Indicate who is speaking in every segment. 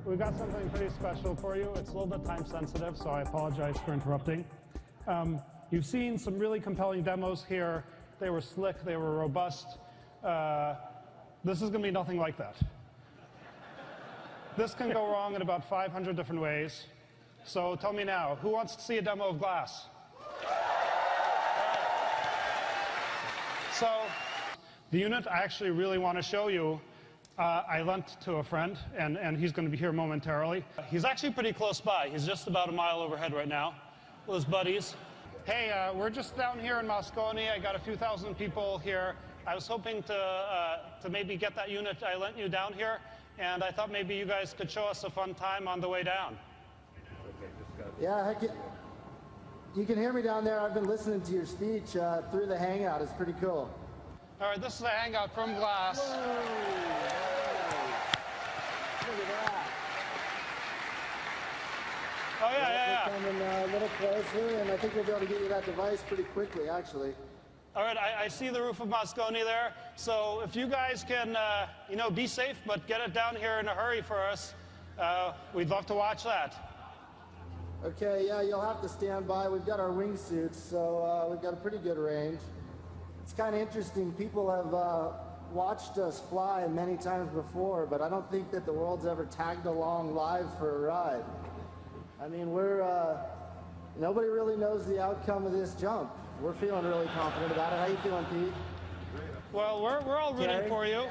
Speaker 1: we got something pretty special for you. It's a little bit time sensitive, so I apologize for interrupting. You've seen some really compelling demos here. They were slick, they were robust. This is going to be nothing like that. This can go wrong in about 500 different ways. So tell me now, who wants to see a demo of glass? So the unit I actually really want to show you, I lent to a friend, and he's going to be here momentarily. He's actually pretty close by. He's just about a mile overhead right now with his buddies. Hey, we're just down here in Moscone. I got a few thousand people here. I was hoping to maybe get that unit I lent you down here, and I thought maybe you guys could show us a fun time on the way down.
Speaker 2: Yeah, heck yeah. You can hear me down there. I've been listening to your speech through the Hangout. It's pretty cool.
Speaker 1: All right, this is a Hangout from Glass.
Speaker 2: Whoa. Look at that.
Speaker 1: Oh, yeah.
Speaker 2: We're coming a little closer, and I think we'll be able to get you that device pretty quickly, actually.
Speaker 1: All right, I see the roof of Moscone there. So if you guys can, be safe, but get it down here in a hurry for us, we'd love to watch that.
Speaker 2: Okay, yeah, you'll have to stand by. We've got our wingsuits, so we've got a pretty good range. It's kind of interesting. People have watched us fly many times before, but I don't think that the world's ever tagged along live for a ride. I mean, nobody really knows the outcome of this jump. We're feeling really confident about it. How you feeling, Pete?
Speaker 1: Well, we're all rooting for you.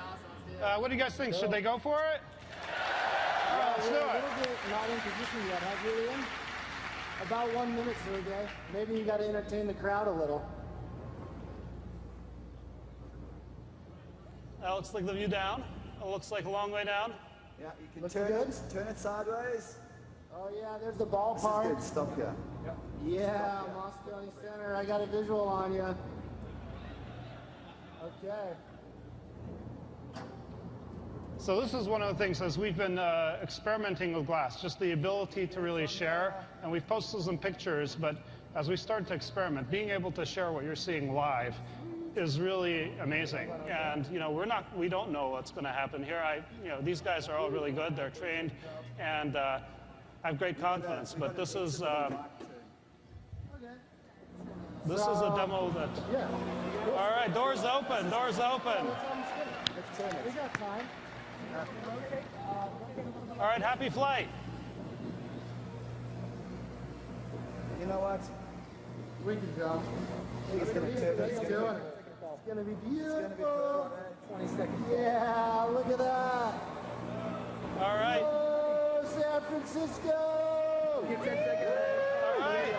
Speaker 1: What do you guys think? Should they go for it? All right, let's do it.
Speaker 2: A little bit not in position yet, have you, Ian? About 1 minute, Sergey. Maybe you got to entertain the crowd a little.
Speaker 1: That looks like the view down. It looks like a long way down.
Speaker 3: Yeah, you can turn it sideways.
Speaker 2: Oh yeah, there's the ballpark.
Speaker 3: This is good. Stop here.
Speaker 2: Yeah, Moscone Center. I got a visual on you. Okay.
Speaker 1: So this is one of the things as we've been experimenting with glass, just the ability to really share. And we've posted some pictures, but as we start to experiment, being able to share what you're seeing live is really amazing. And we don't know what's going to happen here. These guys are all really good. They're trained, and I have great confidence. But this is a demo that.
Speaker 2: Yeah.
Speaker 1: All right, doors open. Doors open.
Speaker 2: We got time.
Speaker 1: All right, happy flight.
Speaker 3: You know what?
Speaker 2: We can jump.
Speaker 3: It's going to turn.
Speaker 2: Let's do it. It's going to be beautiful.
Speaker 3: 20 seconds.
Speaker 2: Yeah, look at that.
Speaker 1: All right.
Speaker 2: Oh, San Francisco.
Speaker 3: Give 10 seconds.
Speaker 1: All right.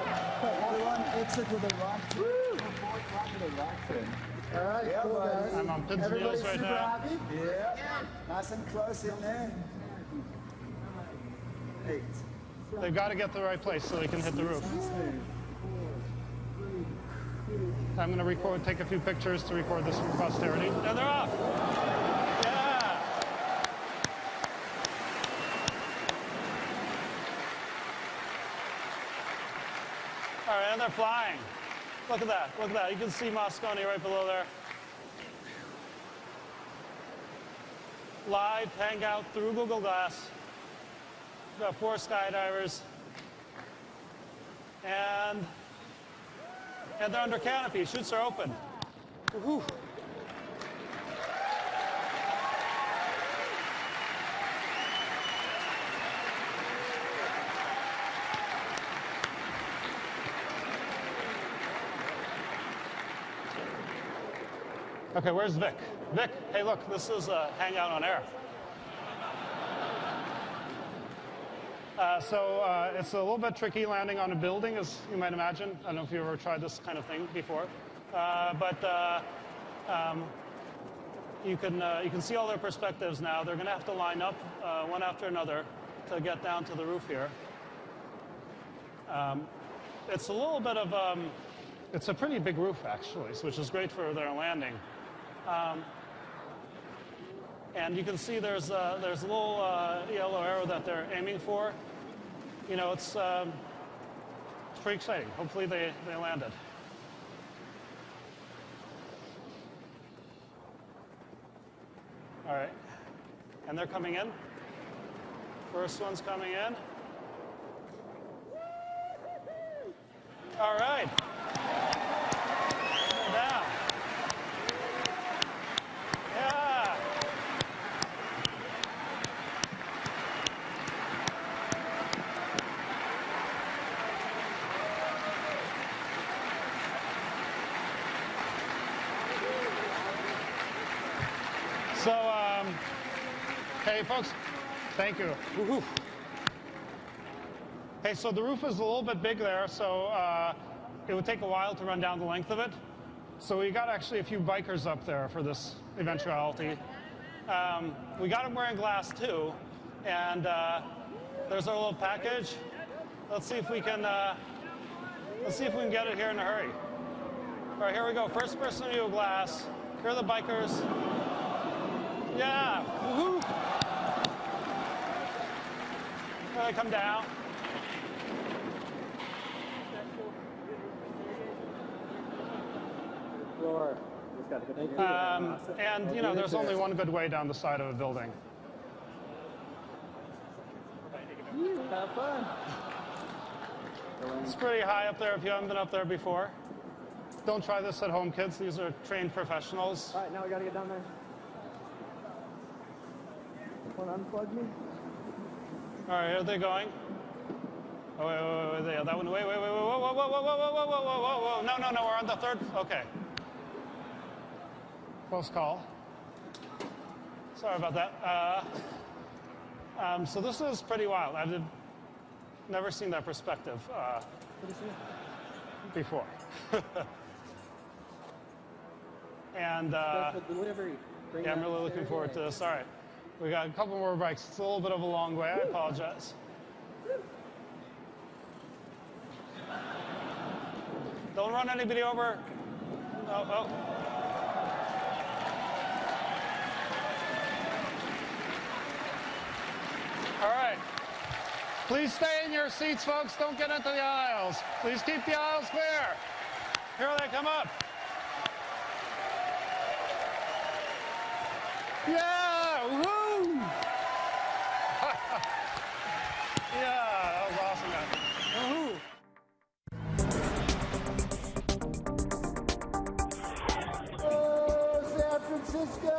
Speaker 3: Everyone exit with a right turn. Right with a right turn.
Speaker 2: All right,
Speaker 3: Yeah,
Speaker 2: cool, guys.
Speaker 1: I'm on pins and
Speaker 2: Everybody's
Speaker 1: needles right
Speaker 2: super
Speaker 1: now.
Speaker 2: happy?
Speaker 3: Yeah. Nice and close in there. 8.
Speaker 1: They've got to get to the right place so they can hit the roof. I'm going to take a few pictures to record this for posterity. And they're off. Yeah. All right, and they're flying. Look at that. Look at that. You can see Moscone right below there. Live Hangout through Google Glass. We've got 4 skydivers. And they're under canopy. Chutes are open. Woohoo. Okay, where's Vic? Vic, hey, look, this is a Hangout on Air. It's a little bit tricky landing on a building, as you might imagine. I don't know if you ever tried this kind of thing before. You can see all their perspectives now. They're going to have to line up one after another to get down to the roof here. It's a little bit of it's a pretty big roof, actually, which is great for their landing. And you can see there's a little yellow arrow that they're aiming for. It's pretty exciting. Hopefully they landed. All right. And they're coming in. First one's coming in. All right. Down. Yeah. So, hey folks, thank you. Woohoo. Hey, so the roof is a little bit big there, so it would take a while to run down the length of it. So we got actually a few bikers up there for this eventuality. We got them wearing glass too, and there's our little package. Let's see if we can get it here in a hurry. All right, here we go. First person to do glass. Here are the bikers. Yeah, woohoo! Here they come down. And you know, there's only one good way down the side of a building.
Speaker 3: Have fun.
Speaker 1: It's pretty high up there if you haven't been up there before. Don't try this at home, kids. These are trained professionals.
Speaker 3: All right, now we got to get down there. Want to unplug me?
Speaker 1: All right, here they're going. Oh, wait, that one. Wait, whoa, whoa, whoa, whoa, whoa, whoa, whoa, whoa, whoa. No, we're on the third. Okay. Close call. Sorry about that. So this is pretty wild. I've never seen that perspective before. And yeah, I'm really looking forward to this. All right, we got a couple more bikes. It's a little bit of a long way. I apologize. Don't run anybody over. Oh. All right. Please stay in your seats, folks. Don't get into the aisles. Please keep the aisles clear. Here they come up. Yeah! Woo! Yeah, that was awesome, guys. Woohoo!
Speaker 2: Oh, San Francisco!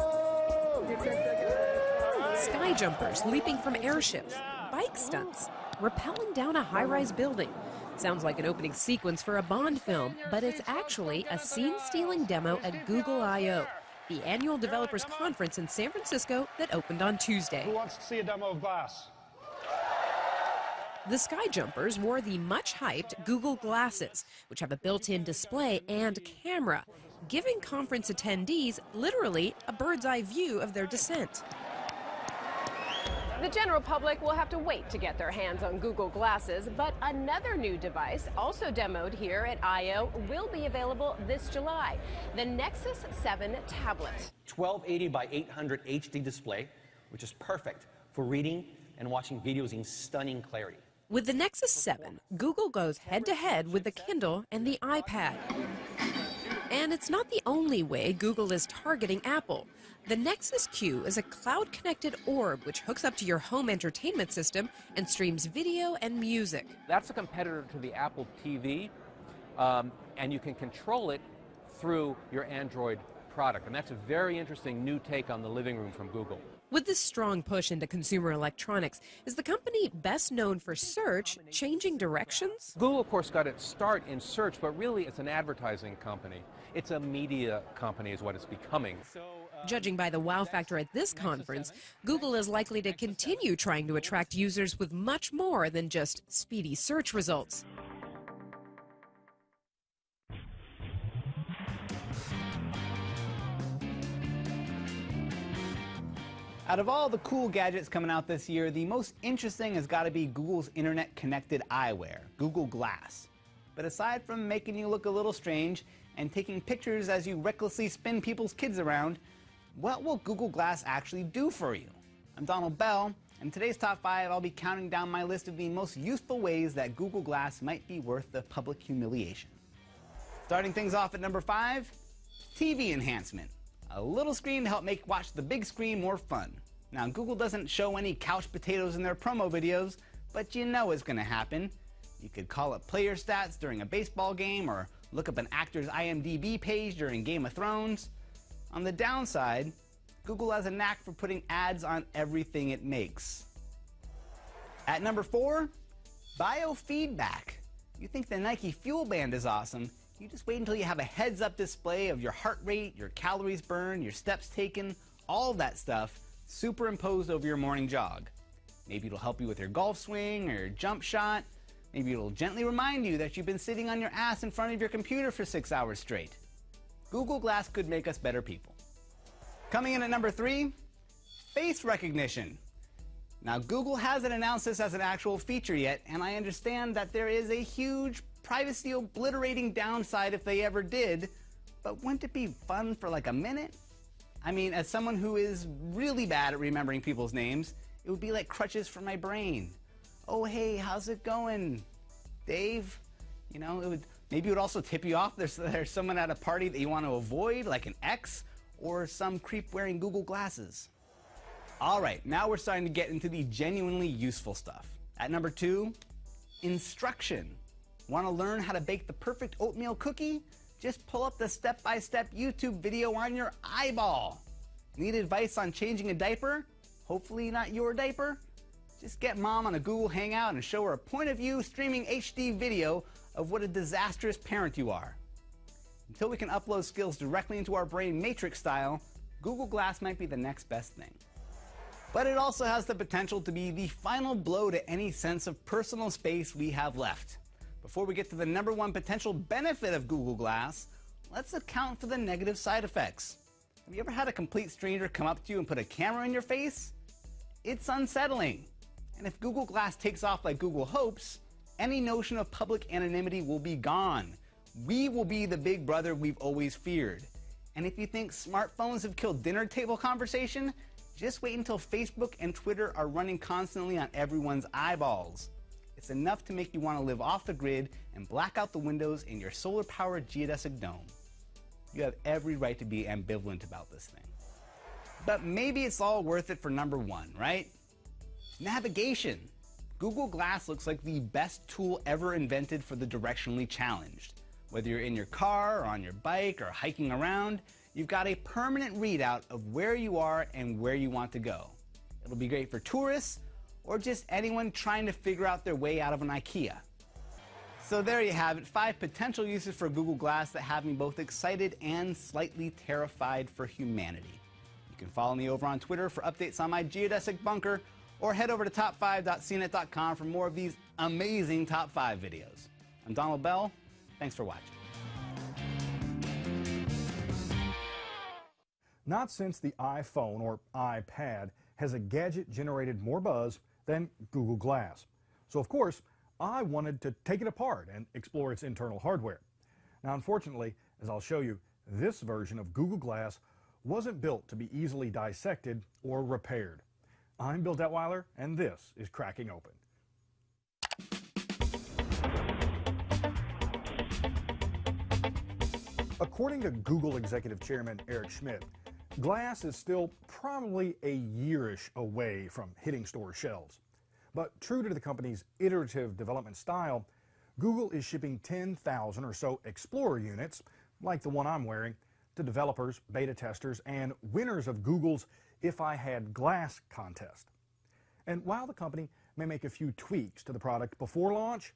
Speaker 4: Sky jumpers leaping from airships, bike stunts, rappelling down a high-rise building. Sounds like an opening sequence for a Bond film, but it's actually a scene-stealing demo at Google I/O, the annual developers conference in San Francisco that opened on Tuesday.
Speaker 1: Who wants to see a demo of glass?
Speaker 4: The sky jumpers wore the much-hyped Google glasses, which have a built-in display and camera, giving conference attendees literally a bird's-eye view of their descent.
Speaker 5: The general public will have to wait to get their hands on Google Glasses, but another new device, also demoed here at I/O, will be available this July, the Nexus 7 tablet.
Speaker 6: 1280 by 800 HD display, which is perfect for reading and watching videos in stunning clarity.
Speaker 4: With the Nexus 7, Google goes head-to-head with the Kindle and the iPad. And it's not the only way Google is targeting Apple. The Nexus Q is a cloud-connected orb which hooks up to your home entertainment system and streams video and music.
Speaker 7: That's a competitor to the Apple TV, and you can control it through your Android product. And that's a very interesting new take on the living room from Google.
Speaker 4: With this strong push into consumer electronics, is the company best known for search changing directions?
Speaker 7: Google, of course, got its start in search, but really it's an advertising company. It's a media company is what it's becoming.
Speaker 4: Judging by the wow factor at this conference, Google is likely to continue trying to attract users with much more than just speedy search results.
Speaker 8: Out of all the cool gadgets coming out this year, the most interesting has got to be Google's internet-connected eyewear, Google Glass. But aside from making you look a little strange and taking pictures as you recklessly spin people's kids around, what will Google Glass actually do for you? I'm Donald Bell, and in today's Top 5, I'll be counting down my list of the most useful ways that Google Glass might be worth the public humiliation. Starting things off at number 5, TV enhancement. A little screen to help watch the big screen more fun. Now, Google doesn't show any couch potatoes in their promo videos, but you know it's going to happen. You could call up player stats during a baseball game or look up an actor's IMDb page during Game of Thrones. On the downside, Google has a knack for putting ads on everything it makes. At number 4, biofeedback. You think the Nike Fuel Band is awesome, you just wait until you have a heads-up display of your heart rate, your calories burned, your steps taken, all of that stuff superimposed over your morning jog. Maybe it'll help you with your golf swing or your jump shot. Maybe it'll gently remind you that you've been sitting on your ass in front of your computer for 6 hours straight. Google Glass could make us better people. Coming in at number 3, face recognition. Now, Google hasn't announced this as an actual feature yet, and I understand that there is a huge privacy obliterating downside if they ever did, but wouldn't it be fun for like a minute? I mean, as someone who is really bad at remembering people's names, it would be like crutches for my brain. Oh, hey, how's it going, Dave? You know, maybe it would also tip you off there's someone at a party that you want to avoid, like an ex, or some creep wearing Google glasses. All right, now we're starting to get into the genuinely useful stuff. At number 2, instruction. Want to learn how to bake the perfect oatmeal cookie? Just pull up the step-by-step YouTube video on your eyeball. Need advice on changing a diaper? Hopefully not your diaper? Just get mom on a Google Hangout and show her a point-of-view streaming HD video of what a disastrous parent you are. Until we can upload skills directly into our brain Matrix style, Google Glass might be the next best thing. But it also has the potential to be the final blow to any sense of personal space we have left. Before we get to the number 1 potential benefit of Google Glass, let's account for the negative side effects. Have you ever had a complete stranger come up to you and put a camera in your face? It's unsettling. And if Google Glass takes off like Google hopes, any notion of public anonymity will be gone. We will be the big brother we've always feared. And if you think smartphones have killed dinner table conversation, just wait until Facebook and Twitter are running constantly on everyone's eyeballs. It's enough to make you want to live off the grid and black out the windows in your solar-powered geodesic dome. You have every right to be ambivalent about this thing. But maybe it's all worth it for number 1, right? Navigation. Google Glass looks like the best tool ever invented for the directionally challenged. Whether you're in your car or on your bike or hiking around, you've got a permanent readout of where you are and where you want to go. It'll be great for tourists or just anyone trying to figure out their way out of an IKEA. So there you have it, 5 potential uses for Google Glass that have me both excited and slightly terrified for humanity. You can follow me over on Twitter for updates on my geodesic bunker, or head over to top5.cnet.com for more of these amazing top 5 videos. I'm Donald Bell. Thanks for watching.
Speaker 9: Not since the iPhone or iPad has a gadget generated more buzz than Google Glass. So of course, I wanted to take it apart and explore its internal hardware. Now unfortunately, as I'll show you, this version of Google Glass wasn't built to be easily dissected or repaired. I'm Bill Detweiler, and this is Cracking Open. According to Google Executive Chairman Eric Schmidt, Glass is still probably a year-ish away from hitting store shelves. But true to the company's iterative development style, Google is shipping 10,000 or so Explorer units, like the one I'm wearing, to developers, beta testers, and winners of Google's If I Had Glass contest. And while the company may make a few tweaks to the product before launch,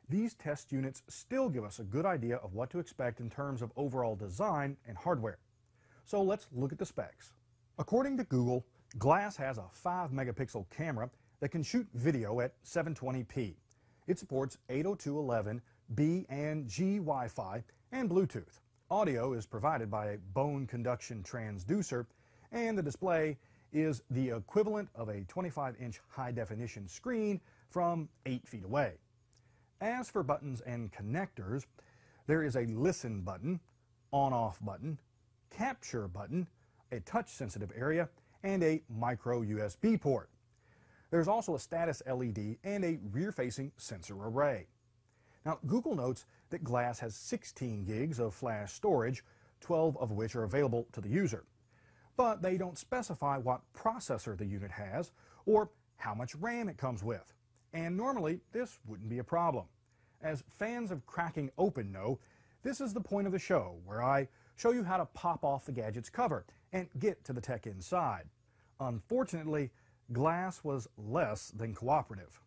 Speaker 9: these test units still give us a good idea of what to expect in terms of overall design and hardware. So let's look at the specs. According to Google, Glass has a 5-megapixel camera that can shoot video at 720p. It supports 802.11b and G Wi-Fi and Bluetooth. Audio is provided by a bone conduction transducer, and the display is the equivalent of a 25-inch high-definition screen from 8 feet away. As for buttons and connectors, there is a listen button, on-off button, capture button, a touch-sensitive area, and a micro USB port. There's also a status LED and a rear-facing sensor array. Now, Google notes that Glass has 16 gigs of flash storage, 12 of which are available to the user. but they don't specify what processor the unit has or how much RAM it comes with. And normally, this wouldn't be a problem. As fans of cracking open know, this is the point of the show where I show you how to pop off the gadget's cover and get to the tech inside. Unfortunately, Glass was less than cooperative.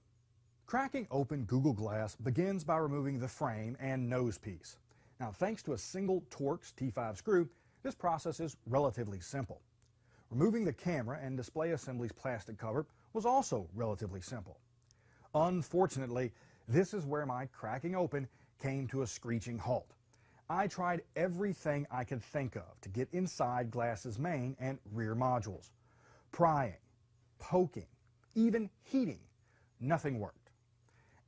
Speaker 9: Cracking open Google Glass begins by removing the frame and nose piece. Now, thanks to a single Torx T5 screw, this process is relatively simple. Removing the camera and display assembly's plastic cover was also relatively simple. Unfortunately, this is where my cracking open came to a screeching halt. I tried everything I could think of to get inside Glass's main and rear modules. Prying, poking, even heating, nothing worked.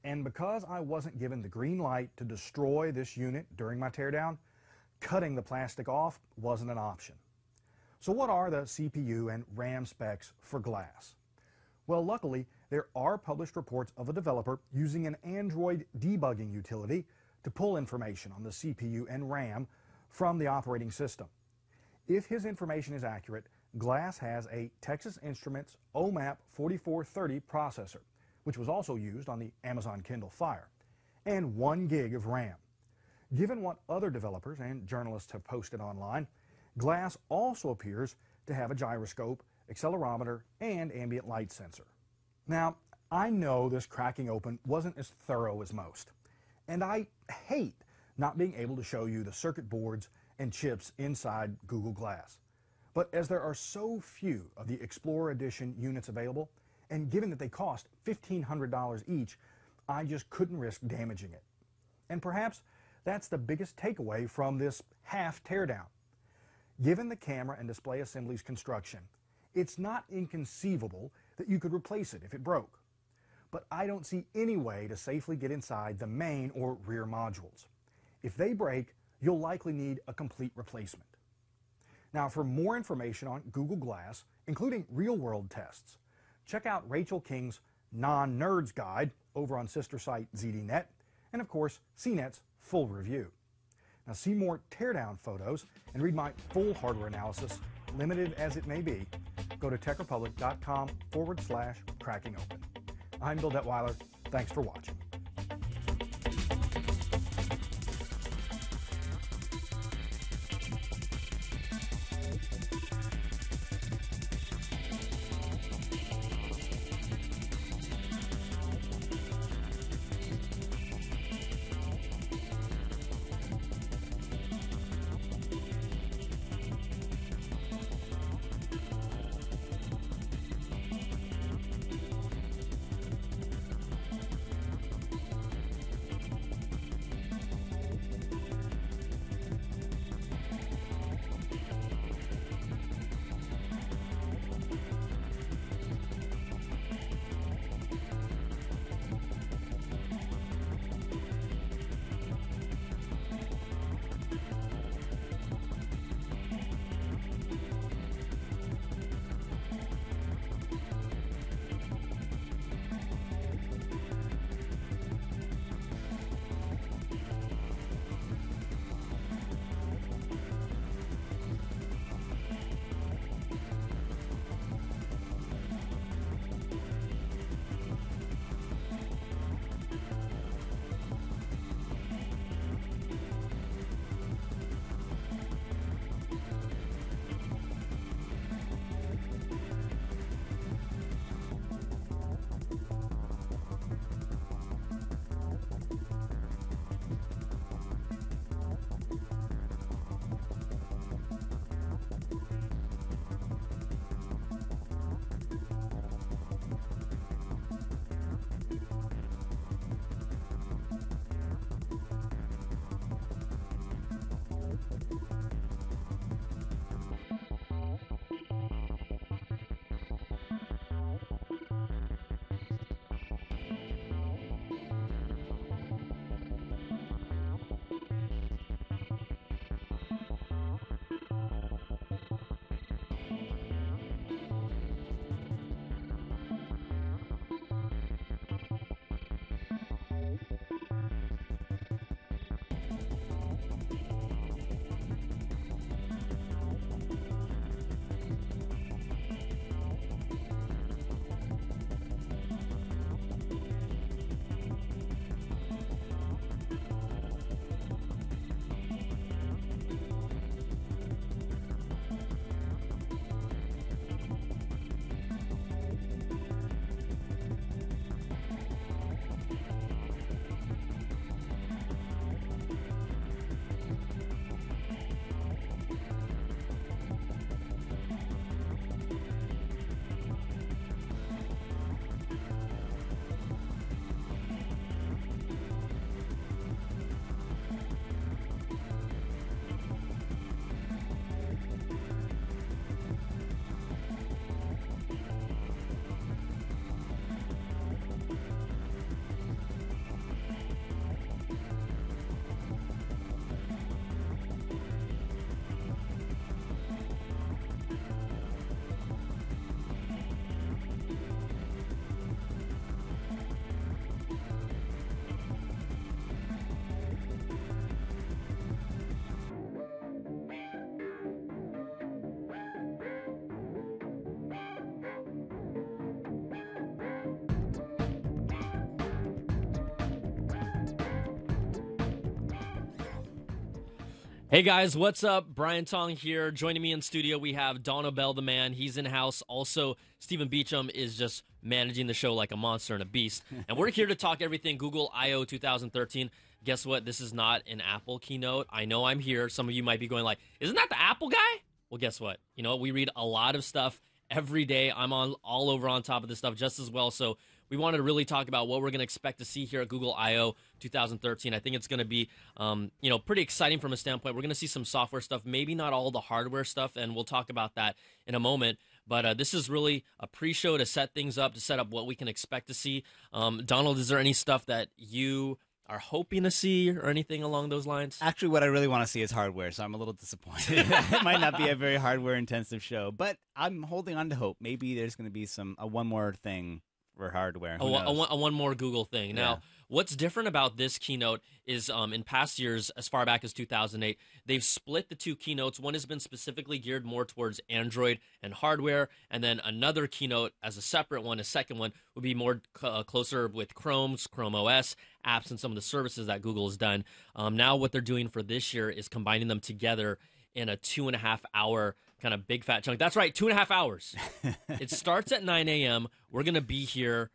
Speaker 9: And because I wasn't given the green light to destroy this unit during my teardown, cutting the plastic off wasn't an option. So what are the CPU and RAM specs for Glass? Well, luckily, there are published reports of a developer using an Android debugging utility to pull information on the CPU and RAM from the operating system. If his information is accurate, Glass has a Texas Instruments OMAP 4430 processor, which was also used on the Amazon Kindle Fire, and 1 gig of RAM. Given what other developers and journalists have posted online, Glass also appears to have a gyroscope, accelerometer, and ambient light sensor. Now, I know this cracking open wasn't as thorough as most, and I hate not being able to show you the circuit boards and chips inside Google Glass. But as there are so few of the Explorer Edition units available, and given that they cost $1,500 each, I just couldn't risk damaging it. And perhaps that's the biggest takeaway from this half teardown. Given the camera and display assembly's construction, it's not inconceivable that you could replace it if it broke. But I don't see any way to safely get inside the main or rear modules. If they break, you'll likely need a complete replacement. Now, for more information on Google Glass, including real-world tests, check out Rachel King's Non-Nerds Guide over on sister site ZDNet, and of course, CNET's full review. Now, see more teardown photos and read my full hardware analysis, limited as it may be. Go to techrepublic.com/crackingopen. I'm Bill Detweiler. Thanks for watching.
Speaker 10: Hey guys, what's up? Brian Tong here. Joining me in studio, we have Don Bell, the man. He's in-house. Also, Stephen Beecham is just managing the show like a monster and a beast. And we're here to talk everything Google I/O 2013. Guess what? This is not an Apple keynote. I know I'm here. Some of you might be going like, isn't that the Apple guy? Well, guess what? You know, we read a lot of stuff every day. I'm all over on top of this stuff just as well. So we wanted to really talk about what we're going to expect to see here at Google I/O 2013. I think it's going to be, pretty exciting from a standpoint. We're going to see some software stuff, maybe not all the hardware stuff, and we'll talk about that in a moment. But this is really a pre-show to set things up, to set up what we can expect to see. Donald, is there any stuff that you are hoping to see or anything along those lines?
Speaker 8: Actually, what I really want to see is hardware, so I'm a little disappointed. It might not be a very hardware-intensive show, but I'm holding on to hope. Maybe there's going to be one more thing for hardware.
Speaker 10: One more Google thing. Now, what's different about this keynote is in past years, as far back as 2008, they've split the two keynotes. One has been specifically geared more towards Android and hardware, and then another keynote as a separate one, a second one, would be more closer with Chrome OS, apps, and some of the services that Google has done. Now what they're doing for this year is combining them together in a 2.5-hour kind of big fat chunk. That's right, 2.5 hours. It starts at 9 a.m. We're going to be here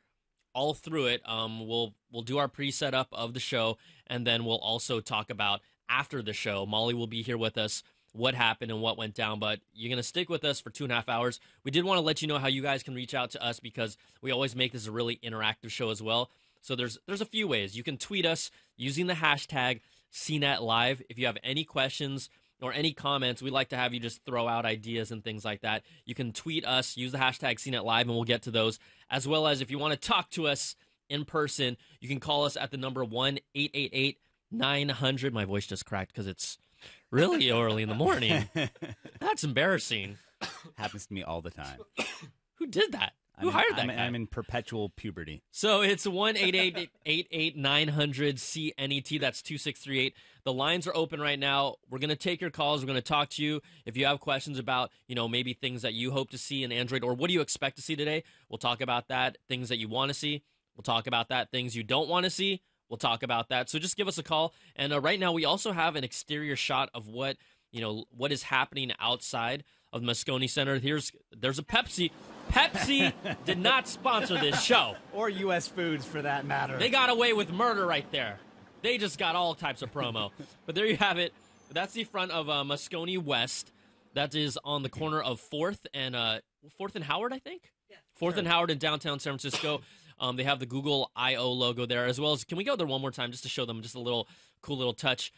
Speaker 10: all through it. We'll do our pre-setup of the show, and then we'll also talk about after the show. Molly will be here with us, what happened and what went down, but you're going to stick with us for 2.5 hours. We did want to let you know how you guys can reach out to us because we always make this a really interactive show as well. So there's a few ways. You can tweet us using the hashtag CNET Live. If you have any questions or any comments, we'd like to have you just throw out ideas and things like that. You can tweet us, use the hashtag CNET Live, and we'll get to those. As well as if you want to talk to us in person, you can call us at the number 1-888-900. My voice just cracked because it's really early in the morning. That's embarrassing.
Speaker 8: Happens to me all the time.
Speaker 10: Who did that? Who hired that guy?
Speaker 8: I'm in perpetual puberty.
Speaker 10: So it's 1-888-900-CNET. That's 2638. The lines are open right now. We're going to take your calls. We're going to talk to you. If you have questions about, maybe things that you hope to see in Android, or what do you expect to see today, we'll talk about that. Things that you want to see, we'll talk about that. Things you don't want to see, we'll talk about that. So just give us a call. And right now we also have an exterior shot of what is happening outside of the Moscone Center. There's a Pepsi. Pepsi did not sponsor this show.
Speaker 8: Or U.S. Foods, for that matter.
Speaker 10: They got away with murder right there. They just got all types of promo. But there you have it. That's the front of Moscone West. That is on the corner of 4th and Howard, I think? Yeah. 4th and Howard in downtown San Francisco. They have the Google I/O logo there, as well as, can we go there one more time just to show them just a little cool little touch?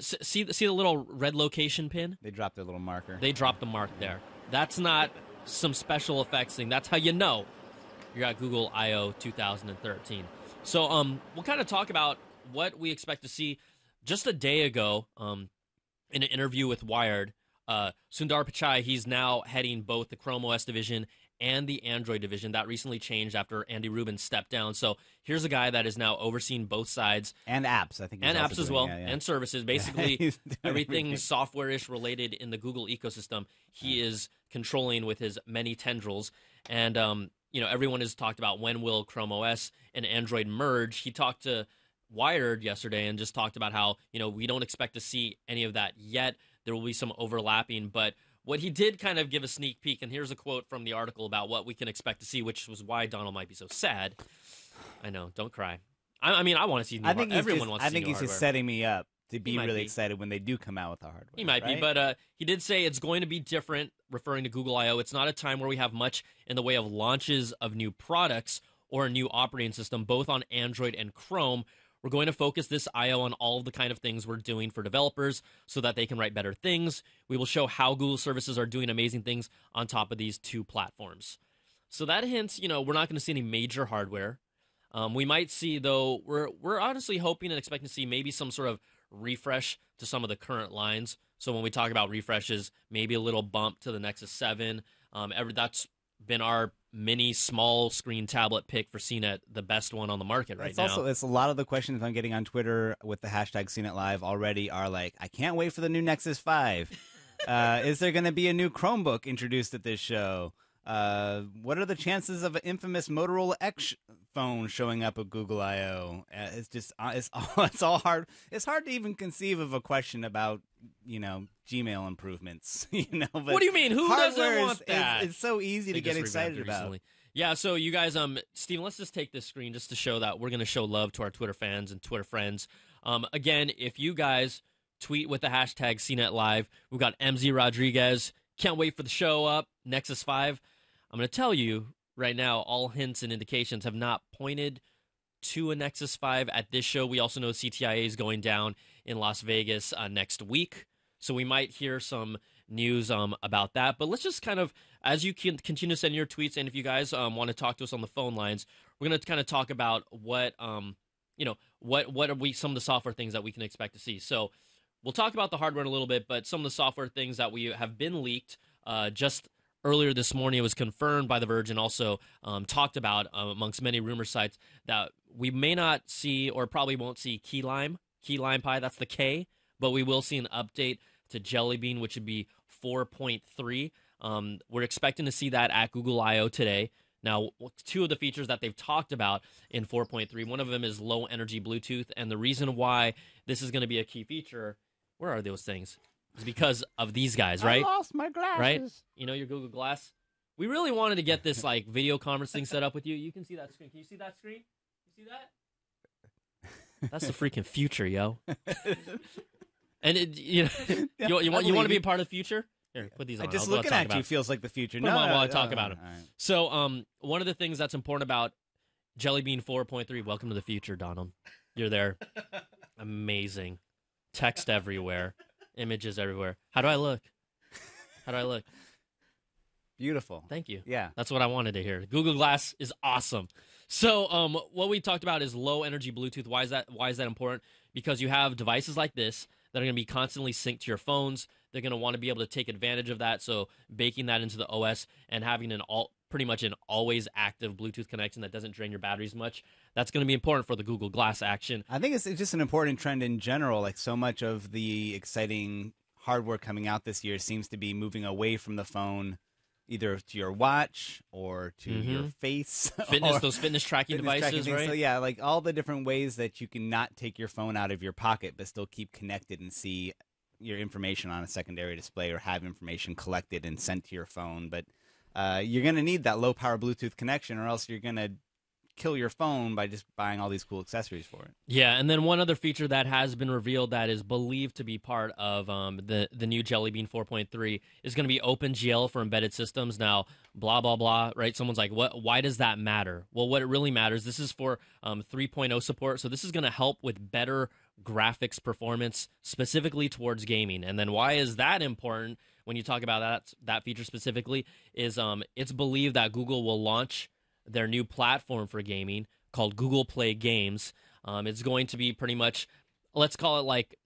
Speaker 10: See the little red location pin?
Speaker 8: They dropped their little marker.
Speaker 10: They dropped the mark there. That's not some special effects thing. That's how you know you're at Google I/O 2013. So we'll kind of talk about what we expect to see. Just a day ago, in an interview with Wired, Sundar Pichai, he's now heading both the Chrome OS division and the Android division. That recently changed after Andy Rubin stepped down. So here's a guy that is now overseeing both sides.
Speaker 8: And apps, I think.
Speaker 10: And apps as well, and services. Basically, everything software-ish related in the Google ecosystem, he is controlling with his many tendrils. And, everyone has talked about when will Chrome OS and Android merge. He talked to Wired yesterday and just talked about how, we don't expect to see any of that yet. There will be some overlapping, but what he did kind of give a sneak peek, and here's a quote from the article about what we can expect to see, which was why Donald might be so sad. I know, don't cry. I want to see new hardware. Everyone wants to see new hardware.
Speaker 8: I think he's just setting me up to be really excited when they do come out with the hardware.
Speaker 10: He might be, but he did say it's going to be different, referring to Google I/O. It's not a time where we have much in the way of launches of new products or a new operating system, both on Android and Chrome. We're going to focus this I/O on all of the kind of things we're doing for developers so that they can write better things. We will show how Google services are doing amazing things on top of these two platforms. So that hints, we're not going to see any major hardware. We might see, though, we're honestly hoping and expecting to see maybe some sort of refresh to some of the current lines. So when we talk about refreshes, maybe a little bump to the Nexus 7. That's been our mini small screen tablet pick for CNET, the best one on the market right now.
Speaker 8: It's a lot of the questions I'm getting on Twitter with the hashtag CNET Live already are like, I can't wait for the new Nexus 5. Is there going to be a new Chromebook introduced at this show? What are the chances of an infamous Motorola X phone showing up at Google I/O? It's just it's all hard. It's hard to even conceive of a question about Gmail improvements. But
Speaker 10: what do you mean? Who doesn't want that?
Speaker 8: It's so easy to get excited about.
Speaker 10: Recently. Yeah, so you guys, Steven, let's just take this screen just to show that we're going to show love to our Twitter fans and Twitter friends. Again, if you guys tweet with the hashtag CNET Live, we've got MZ Rodriguez. Can't wait for the show up. Nexus 5. I'm going to tell you right now, all hints and indications have not pointed to a Nexus 5 at this show. We also know CTIA is going down in Las Vegas next week, so we might hear some news about that. But let's just kind of, as you can continue to send your tweets, and if you guys want to talk to us on the phone lines, we're going to kind of talk about what what are some of the software things that we can expect to see. So we'll talk about the hardware in a little bit, but some of the software things that we have been leaked just earlier this morning. It was confirmed by The Verge and also talked about amongst many rumor sites that we may not see, or probably won't see, key lime pie. That's the K, but we will see an update to Jelly Bean, which would be 4.3. We're expecting to see that at Google I/O today. Now, two of the features that they've talked about in 4.3, one of them is low energy Bluetooth, and the reason why this is going to be a key feature, where are those things? Is because of these guys, right?
Speaker 8: I lost my glasses.
Speaker 10: Right? Your Google Glass. We really wanted to get this video conference thing set up with you. You can see that screen. Can you see that screen? You see that? That's the freaking future, yo. And you want to be a part of the future? Here, put these on.
Speaker 8: Just looking at you feels like the future.
Speaker 10: Put them on while I talk about them. Right. So, one of the things that's important about Jelly Bean 4.3, welcome to the future, Donald. You're there. Amazing. Text everywhere. Images everywhere. How do I look?
Speaker 8: Beautiful.
Speaker 10: Thank you.
Speaker 8: Yeah.
Speaker 10: That's what I wanted to hear. Google Glass is awesome. So, what we talked about is low energy Bluetooth. Why is that important? Because you have devices like this that are going to be constantly synced to your phones. They're going to want to be able to take advantage of that. So baking that into the OS and having pretty much an always active Bluetooth connection that doesn't drain your batteries much, that's going to be important for the Google Glass action.
Speaker 8: I think it's just an important trend in general. Like, so much of the exciting hardware coming out this year seems to be moving away from the phone, either to your watch or to your face.
Speaker 10: Those fitness tracking devices, right?
Speaker 8: So yeah, like all the different ways that you can not take your phone out of your pocket but still keep connected and see your information on a secondary display or have information collected and sent to your phone. But you're going to need that low power Bluetooth connection, or else you're going to kill your phone by just buying all these cool accessories for it.
Speaker 10: Yeah, and then one other feature that has been revealed that is believed to be part of the new Jelly Bean 4.3 is going to be OpenGL for embedded systems. Now, blah, blah, blah, right? Someone's like, why does that matter? Well, what it really matters, this is for 3.0 support, so this is going to help with better graphics performance, specifically towards gaming. And then why is that important when you talk about that feature specifically is it's believed that Google will launch their new platform for gaming called Google Play Games. It's going to be pretty much, let's call it like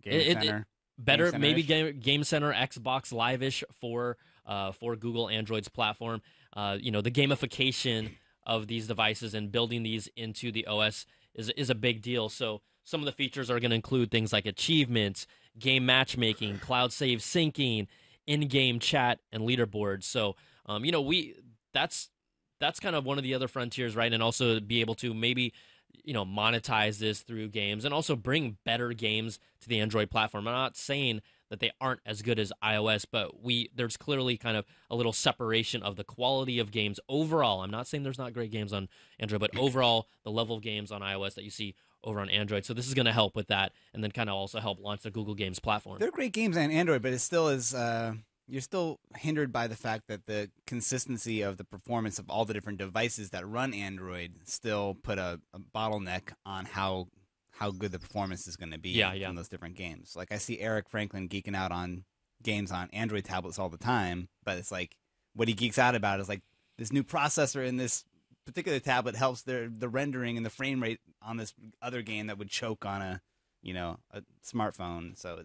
Speaker 8: Game Center.
Speaker 10: Better, maybe Game Center, Xbox Live-ish for Google Android's platform. The gamification of these devices and building these into the OS is a big deal. So some of the features are going to include things like achievements, game matchmaking, cloud save syncing, in-game chat, and leaderboards. So, that's kind of one of the other frontiers, right? And also be able to maybe, monetize this through games and also bring better games to the Android platform. I'm not saying that they aren't as good as iOS, but there's clearly kind of a little separation of the quality of games overall. I'm not saying there's not great games on Android, but overall, the level of games on iOS that you see over on Android. So this is going to help with that, and then kind of also help launch the Google Games platform.
Speaker 8: They're great games on Android, but it still is you're still hindered by the fact that the consistency of the performance of all the different devices that run Android still put a bottleneck on how good the performance is going to be on those different games. Like, I see Eric Franklin geeking out on games on Android tablets all the time, but it's like what he geeks out about is like this new processor in this particular tablet helps the rendering and the frame rate on this other game that would choke on a smartphone. So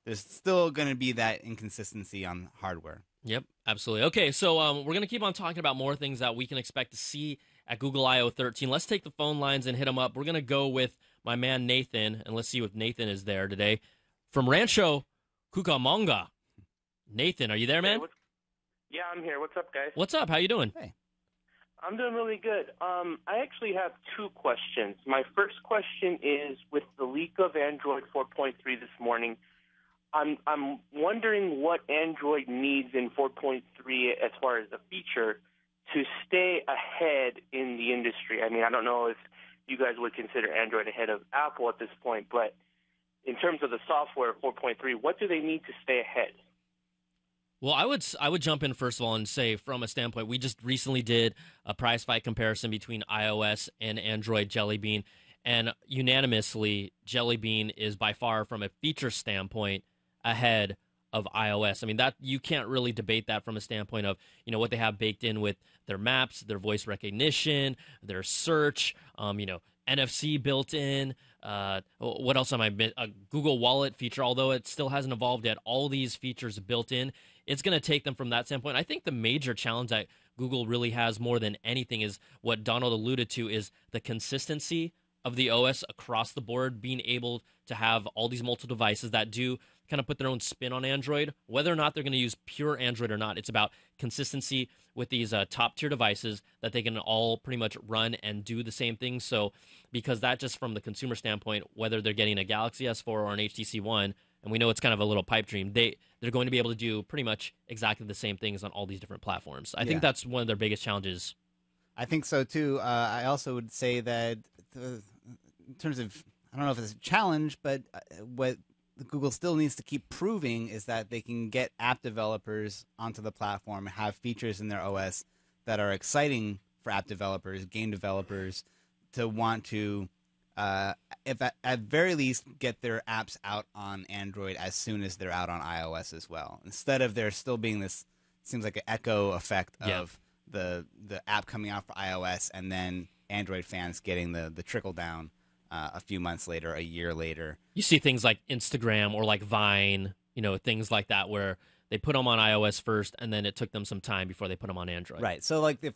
Speaker 8: there's still going to be that inconsistency on hardware.
Speaker 10: Yep, absolutely. Okay, so we're going to keep on talking about more things that we can expect to see at Google I/O 13. Let's take the phone lines and hit them up. We're going to go with my man Nathan, and let's see if Nathan is there today. From Rancho Cucamonga. Nathan, are you there, man?
Speaker 11: Yeah, I'm here. What's up, guys?
Speaker 10: What's up? How you doing?
Speaker 8: Hey.
Speaker 11: I'm doing really good. I actually have two questions. My first question is, with the leak of Android 4.3 this morning, I'm wondering what Android needs in 4.3 as far as a feature to stay ahead in the industry. I mean, I don't know if you guys would consider Android ahead of Apple at this point, but in terms of the software 4.3, what do they need to stay ahead?
Speaker 10: Well, I would jump in first of all and say, from a standpoint, we just recently did a prize fight comparison between iOS and Android Jelly Bean, and unanimously, Jelly Bean is by far, from a feature standpoint, ahead of iOS. I mean, that you can't really debate that from a standpoint of, you know, what they have baked in with their maps, their voice recognition, their search, you know, NFC built in. What else am I missing? A Google Wallet feature, although it still hasn't evolved yet. All these features built in. It's going to take them from that standpoint. I think the major challenge that Google really has more than anything is what Donald alluded to, is the consistency of the OS across the board, being able to have all these multiple devices that do kind of put their own spin on Android, whether or not they're going to use pure Android or not. It's about consistency with these top-tier devices that they can all pretty much run and do the same thing. So because that, just from the consumer standpoint, whether they're getting a Galaxy S4 or an HTC One, and we know it's kind of a little pipe dream, they're going to be able to do pretty much exactly the same things on all these different platforms. I think that's one of their biggest challenges.
Speaker 8: I think so, too. I also would say that in terms of, I don't know if it's a challenge, but what Google still needs to keep proving is that they can get app developers onto the platform, have features in their OS that are exciting for app developers, game developers, to want to, if at very least, get their apps out on Android as soon as they're out on iOS as well. Instead of there still being this, seems like an echo effect of the app coming out for iOS and then Android fans getting the trickle down a few months later, a year later.
Speaker 10: You see things like Instagram or like Vine, you know, things like that, where they put them on iOS first, and then it took them some time before they put them on Android.
Speaker 8: Right. So, like, if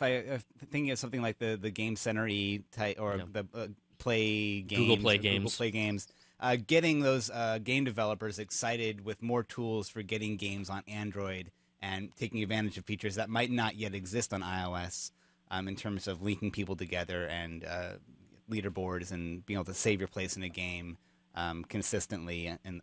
Speaker 8: thinking of something like the Game Center E type, or the Play Games,
Speaker 10: Google Play Games,
Speaker 8: Google Play Games, getting those game developers excited with more tools for getting games on Android and taking advantage of features that might not yet exist on iOS, in terms of linking people together and leaderboards and being able to save your place in a game consistently and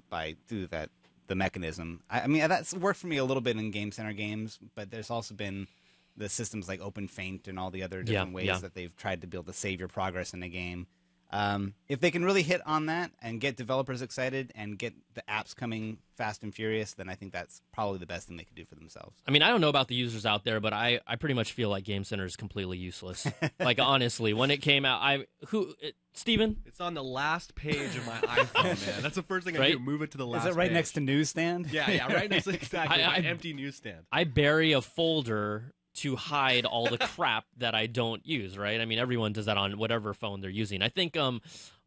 Speaker 8: by through the mechanism. I mean, that's worked for me a little bit in Game Center games, but there's also been the systems like OpenFaint and all the other different ways that they've tried to be able to save your progress in a game. If they can really hit on that and get developers excited and get the apps coming fast and furious, then I think that's probably the best thing they could do for themselves.
Speaker 10: I mean, I don't know about the users out there, but I pretty much feel like Game Center is completely useless. Like, honestly, when it came out, Steven?
Speaker 12: It's on the last page of my iPhone, man. That's the first thing I do, move it to the last page.
Speaker 8: Is it right next to Newsstand?
Speaker 12: Yeah, right next to, exactly, my empty newsstand.
Speaker 10: I bury a folder to hide all the crap that I don't use, right? I mean, everyone does that on whatever phone they're using. I think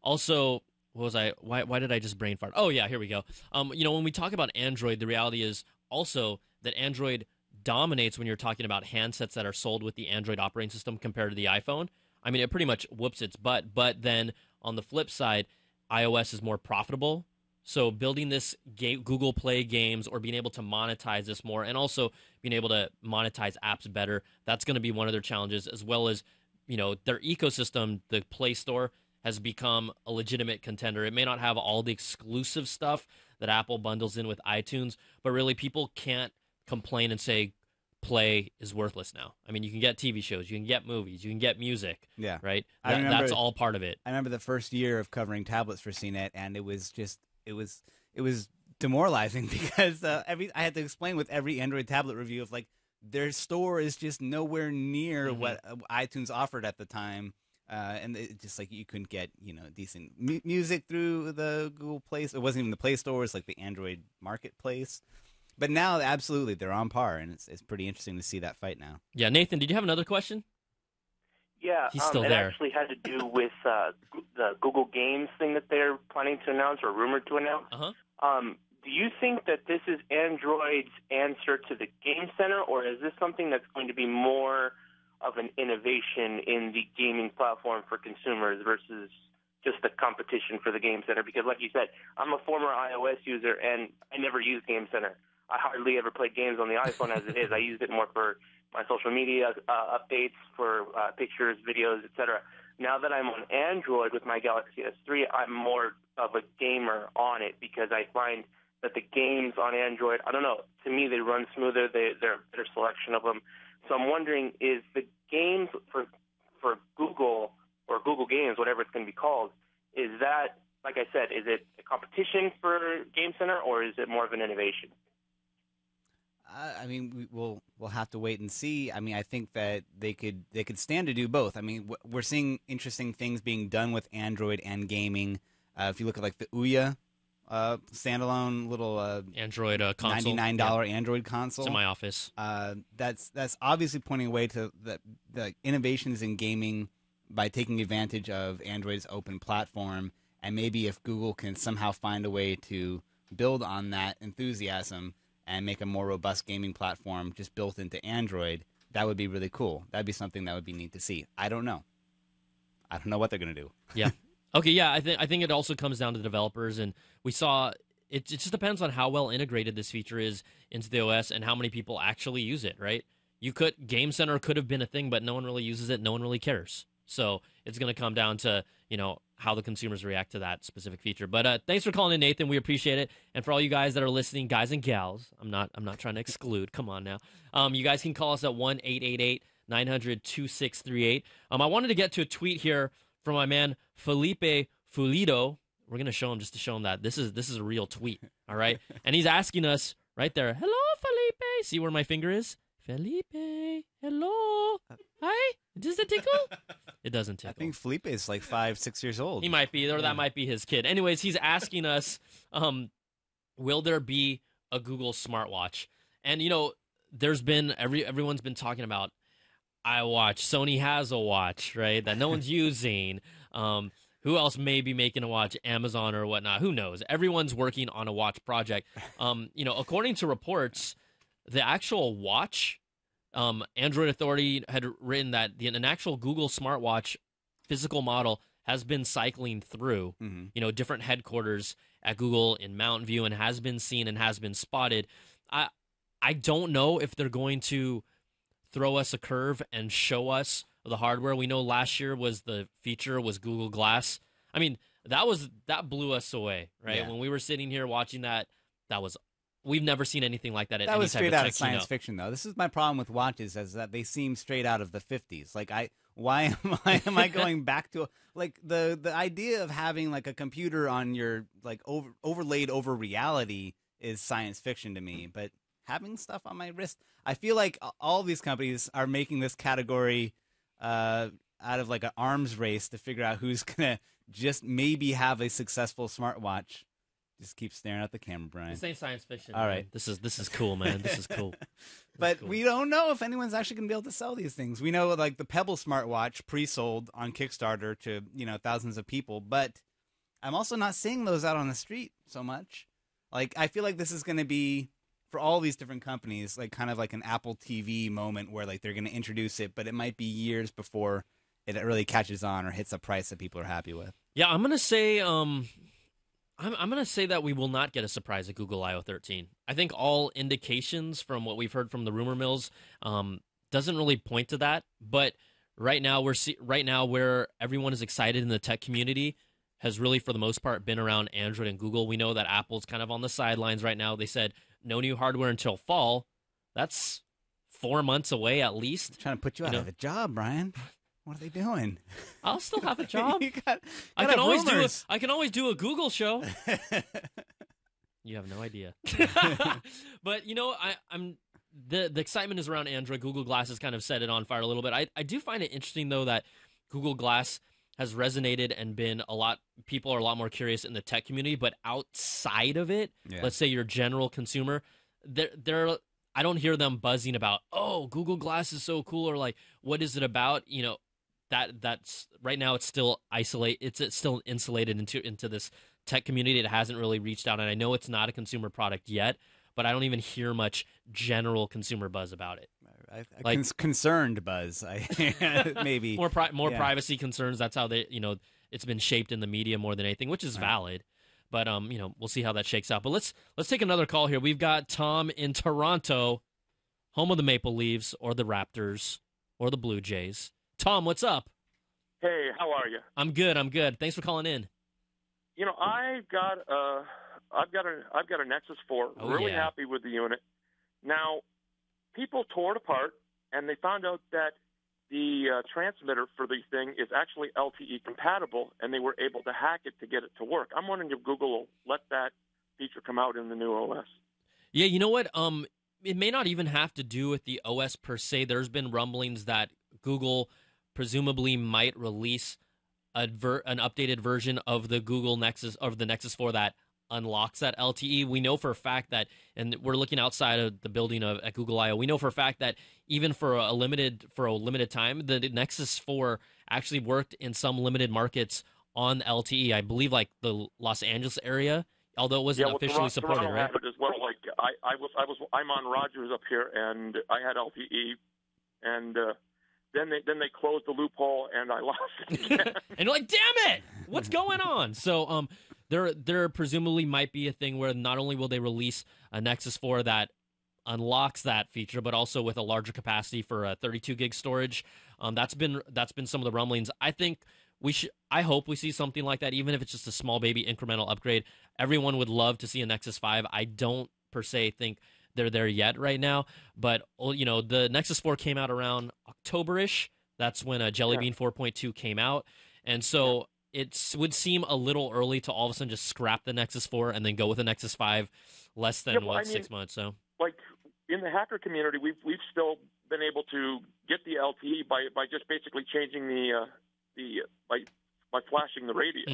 Speaker 10: also, why did I just brain fart? Oh, yeah, here we go. You know, when we talk about Android, the reality is also that Android dominates when you're talking about handsets that are sold with the Android operating system compared to the iPhone. I mean, it pretty much whoops its butt, but then on the flip side, iOS is more profitable. So building this Google Play Games, or being able to monetize this more, and also being able to monetize apps better, that's going to be one of their challenges, as well as, you know, their ecosystem. The Play Store has become a legitimate contender. It may not have all the exclusive stuff that Apple bundles in with iTunes, but really people can't complain and say Play is worthless now. I mean, you can get TV shows, you can get movies, you can get music.
Speaker 8: Yeah.
Speaker 10: Right? That's all part of it.
Speaker 8: I remember the first year of covering tablets for CNET, and it was just... It was demoralizing because I had to explain with every Android tablet review of, like, their store is just nowhere near what iTunes offered at the time, and it just, like, you couldn't get, you know, decent music through the Google Play. It wasn't even the Play Store; it was like the Android Marketplace. But now, absolutely, they're on par, and it's pretty interesting to see that fight now.
Speaker 10: Yeah, Nathan, did you have another question?
Speaker 11: Yeah,
Speaker 10: He's still
Speaker 11: it
Speaker 10: there.
Speaker 11: actually had to do with the Google Games thing that they're planning to announce, or rumored to announce. Do you think that this is Android's answer to the Game Center, or is this something that's going to be more of an innovation in the gaming platform for consumers versus just the competition for the Game Center? Because like you said, I'm a former iOS user, and I never use Game Center. I hardly ever play games on the iPhone as it is. I use it more for my social media updates, for pictures, videos, etc. Now that I'm on Android with my Galaxy S3, I'm more of a gamer on it because I find that the games on Android, I don't know, to me they run smoother. They're a better selection of them. So I'm wondering, is the games for Google or Google Games, whatever it's going to be called, is that, like I said, is it a competition for Game Center or is it more of an innovation?
Speaker 8: I mean, we'll have to wait and see. I mean, I think that they could stand to do both. I mean, we're seeing interesting things being done with Android and gaming. If you look at like the Ouya standalone little
Speaker 10: Android console,
Speaker 8: $99 Android console,
Speaker 10: it's in my office.
Speaker 8: That's obviously pointing away to the innovations in gaming by taking advantage of Android's open platform. And maybe if Google can somehow find a way to build on that enthusiasm and make a more robust gaming platform just built into Android, that would be really cool. That'd be something that would be neat to see. I don't know. I don't know what they're going to do.
Speaker 10: Yeah. Okay, yeah, I think it also comes down to developers, and we saw it just depends on how well integrated this feature is into the OS and how many people actually use it, right? Game Center could have been a thing, but no one really uses it, no one really cares. So it's going to come down to, how the consumers react to that specific feature. But thanks for calling in, Nathan. We appreciate it. And for all you guys that are listening, guys and gals, I'm not trying to exclude. Come on now. You guys can call us at 1-888-900-2638. I wanted to get to a tweet here from my man Felipe Fulido. We're going to show him just to show him that this is a real tweet, all right? And he's asking us right there, hello, Felipe. See where my finger is? Felipe, hello. Hi, does it tickle? It doesn't tickle.
Speaker 8: I think Felipe is like 5-6 years old.
Speaker 10: He might be, or that might be his kid. Anyways, he's asking us, will there be a Google smartwatch? And, there's been, everyone's been talking about iWatch. Sony has a watch, right, that no one's using. Who else may be making a watch? Amazon or whatnot. Who knows? Everyone's working on a watch project. According to reports, the actual watch, Android Authority had written that an actual Google smartwatch physical model has been cycling through, different headquarters at Google in Mountain View and has been seen and has been spotted. I don't know if they're going to throw us a curve and show us the hardware. We know last year the feature was Google Glass. I mean, that blew us away, right?
Speaker 8: Yeah.
Speaker 10: When we were sitting here watching that was we've never seen anything like that at
Speaker 8: that
Speaker 10: any
Speaker 8: was
Speaker 10: type
Speaker 8: straight
Speaker 10: of
Speaker 8: out
Speaker 10: tech
Speaker 8: of science
Speaker 10: keynote.
Speaker 8: fiction, though. This is my problem with watches, is that they seem straight out of the 50s. Like, why am I going back to like the idea of having like a computer on your like overlaid over reality is science fiction to me. But having stuff on my wrist, I feel like all these companies are making this category out of like an arms race to figure out who's gonna just maybe have a successful smartwatch. Just keep staring at the camera, Brian.
Speaker 10: This ain't science fiction.
Speaker 8: All
Speaker 10: man.
Speaker 8: right.
Speaker 10: This is cool, man. This is cool.
Speaker 8: But we don't know if anyone's actually going to be able to sell these things. We know like the Pebble smartwatch pre-sold on Kickstarter to, thousands of people, but I'm also not seeing those out on the street so much. Like, I feel like this is going to be, for all these different companies, like kind of like an Apple TV moment where like they're going to introduce it, but it might be years before it really catches on or hits a price that people are happy with.
Speaker 10: Yeah, I'm going to say I'm going to say that we will not get a surprise at Google I/O 13. I think all indications from what we've heard from the rumor mills doesn't really point to that. But right now, where everyone is excited in the tech community has really, for the most part, been around Android and Google. We know that Apple's kind of on the sidelines right now. They said no new hardware until fall. That's 4 months away at least.
Speaker 8: They're trying to put you out of a job, Brian. What are they doing?
Speaker 10: I'll still have a job.
Speaker 8: I can
Speaker 10: always do a Google show. You have no idea. But I'm the excitement is around Android. Google Glass has kind of set it on fire a little bit. I do find it interesting though that Google Glass has resonated and been people are a lot more curious in the tech community, but outside of it, let's say your general consumer, I don't hear them buzzing about, oh, Google Glass is so cool, or like, what is it about? That's right now it's still isolated. It's still insulated into this tech community. It hasn't really reached out, and I know it's not a consumer product yet, but I don't even hear much general consumer buzz about it.
Speaker 8: Concerned buzz, maybe
Speaker 10: more privacy concerns. That's how it's been shaped in the media more than anything, which is valid. But we'll see how that shakes out. But let's take another call here. We've got Tom in Toronto, home of the Maple Leafs or the Raptors or the Blue Jays. Tom, what's up?
Speaker 13: Hey, how are you?
Speaker 10: I'm good. Thanks for calling in.
Speaker 13: I've got a Nexus 4.
Speaker 10: Oh,
Speaker 13: really
Speaker 10: yeah.
Speaker 13: happy with the unit. Now, people tore it apart, and they found out that the transmitter for the thing is actually LTE compatible, and they were able to hack it to get it to work. I'm wondering if Google will let that feature come out in the new OS.
Speaker 10: Yeah, you know what? It may not even have to do with the OS per se. There's been rumblings that Google presumably might release an updated version of the Google Nexus, of the Nexus 4 that unlocks that LTE. We know for a fact that, and we're looking outside of the building at Google I/O, we know for a fact that even for a limited time, the Nexus 4 actually worked in some limited markets on LTE. I believe like the Los Angeles area, although it wasn't officially supported,
Speaker 13: Toronto
Speaker 10: right?
Speaker 13: had it as well. Like I'm on Rogers up here, and I had LTE, and then they closed the loophole, and I lost it again.
Speaker 10: And you're like, damn it, what's going on? So there presumably might be a thing where not only will they release a Nexus 4 that unlocks that feature, but also with a larger capacity for 32 gig storage. That's been some of the rumblings. I hope we see something like that, even if it's just a small baby incremental upgrade. Everyone would love to see a Nexus 5. I don't per se think they're there yet right now, but the Nexus 4 came out around October-ish. That's when Jelly Bean 4.2 came out, and so it would seem a little early to all of a sudden just scrap the Nexus 4 and then go with a Nexus 5 less than 6 months. So,
Speaker 13: like in the hacker community, we've still been able to get the LTE by just basically changing by flashing the radio.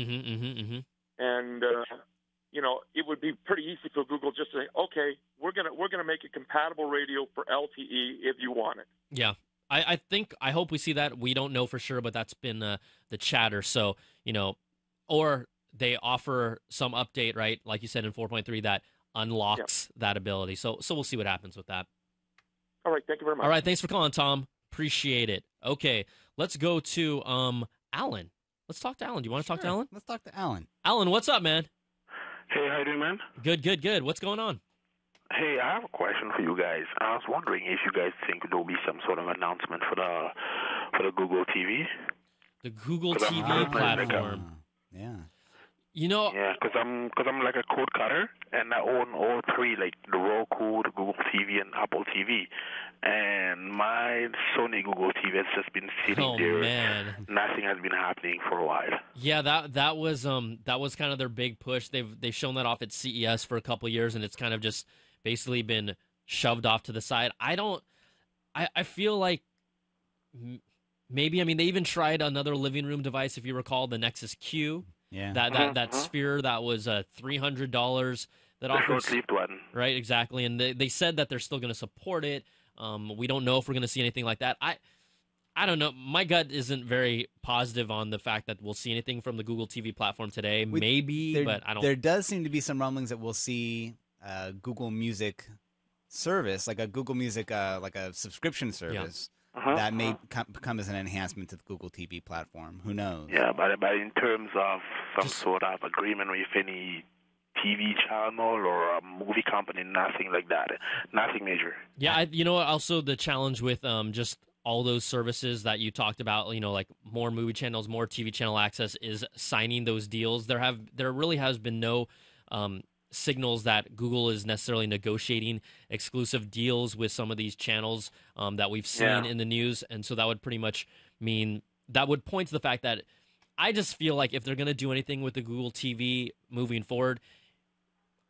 Speaker 13: And it would be pretty easy for Google just to say, okay, we're gonna make a compatible radio for LTE if you want it.
Speaker 10: Yeah. I hope we see that. We don't know for sure, but that's been the chatter. So, or they offer some update, right? Like you said in 4.3 that unlocks that ability. So we'll see what happens with that.
Speaker 13: All right. Thank you very much.
Speaker 10: All right. Thanks for calling, Tom. Appreciate it. Okay. Let's go to Alan. Let's talk to Alan. Do you want to talk to Alan?
Speaker 8: Let's talk to Alan.
Speaker 10: Alan, what's up, man?
Speaker 14: Hey, how you doing, man?
Speaker 10: Good. What's going on?
Speaker 14: Hey, I have a question for you guys. I was wondering if you guys think there will be some sort of announcement for the Google TV.
Speaker 10: The Google TV platform.
Speaker 8: Yeah.
Speaker 14: Yeah, because I'm like a cord cutter, and I own all three, like the Roku, the Google TV, and Apple TV. And my Sony Google TV has just been sitting there.
Speaker 10: Man.
Speaker 14: Nothing has been happening for a while.
Speaker 10: Yeah, that was kind of their big push. They've shown that off at CES for a couple of years, and it's kind of just basically been shoved off to the side. I feel like maybe, they even tried another living room device, if you recall, the Nexus Q.
Speaker 8: Yeah.
Speaker 10: That sphere that was $300 that offers,
Speaker 14: one.
Speaker 10: Right, exactly. And they said that they're still going to support it. We don't know if we're going to see anything like that. I don't know. My gut isn't very positive on the fact that we'll see anything from the Google TV platform today. But I don't.
Speaker 8: There does seem to be some rumblings that we'll see Google Music service, like a Google Music, like a subscription service.
Speaker 10: Yeah.
Speaker 8: That may come as an enhancement to the Google TV platform. Who knows?
Speaker 14: Yeah, but in terms of some sort of agreement with any TV channel or a movie company, nothing like that. Nothing major.
Speaker 10: Yeah, also the challenge with just all those services that you talked about, like more movie channels, more TV channel access, is signing those deals. There really has been no signals that Google is necessarily negotiating exclusive deals with some of these channels that we've seen in the news. And so that would pretty much mean, that would point to the fact that I just feel like if they're going to do anything with the Google TV moving forward,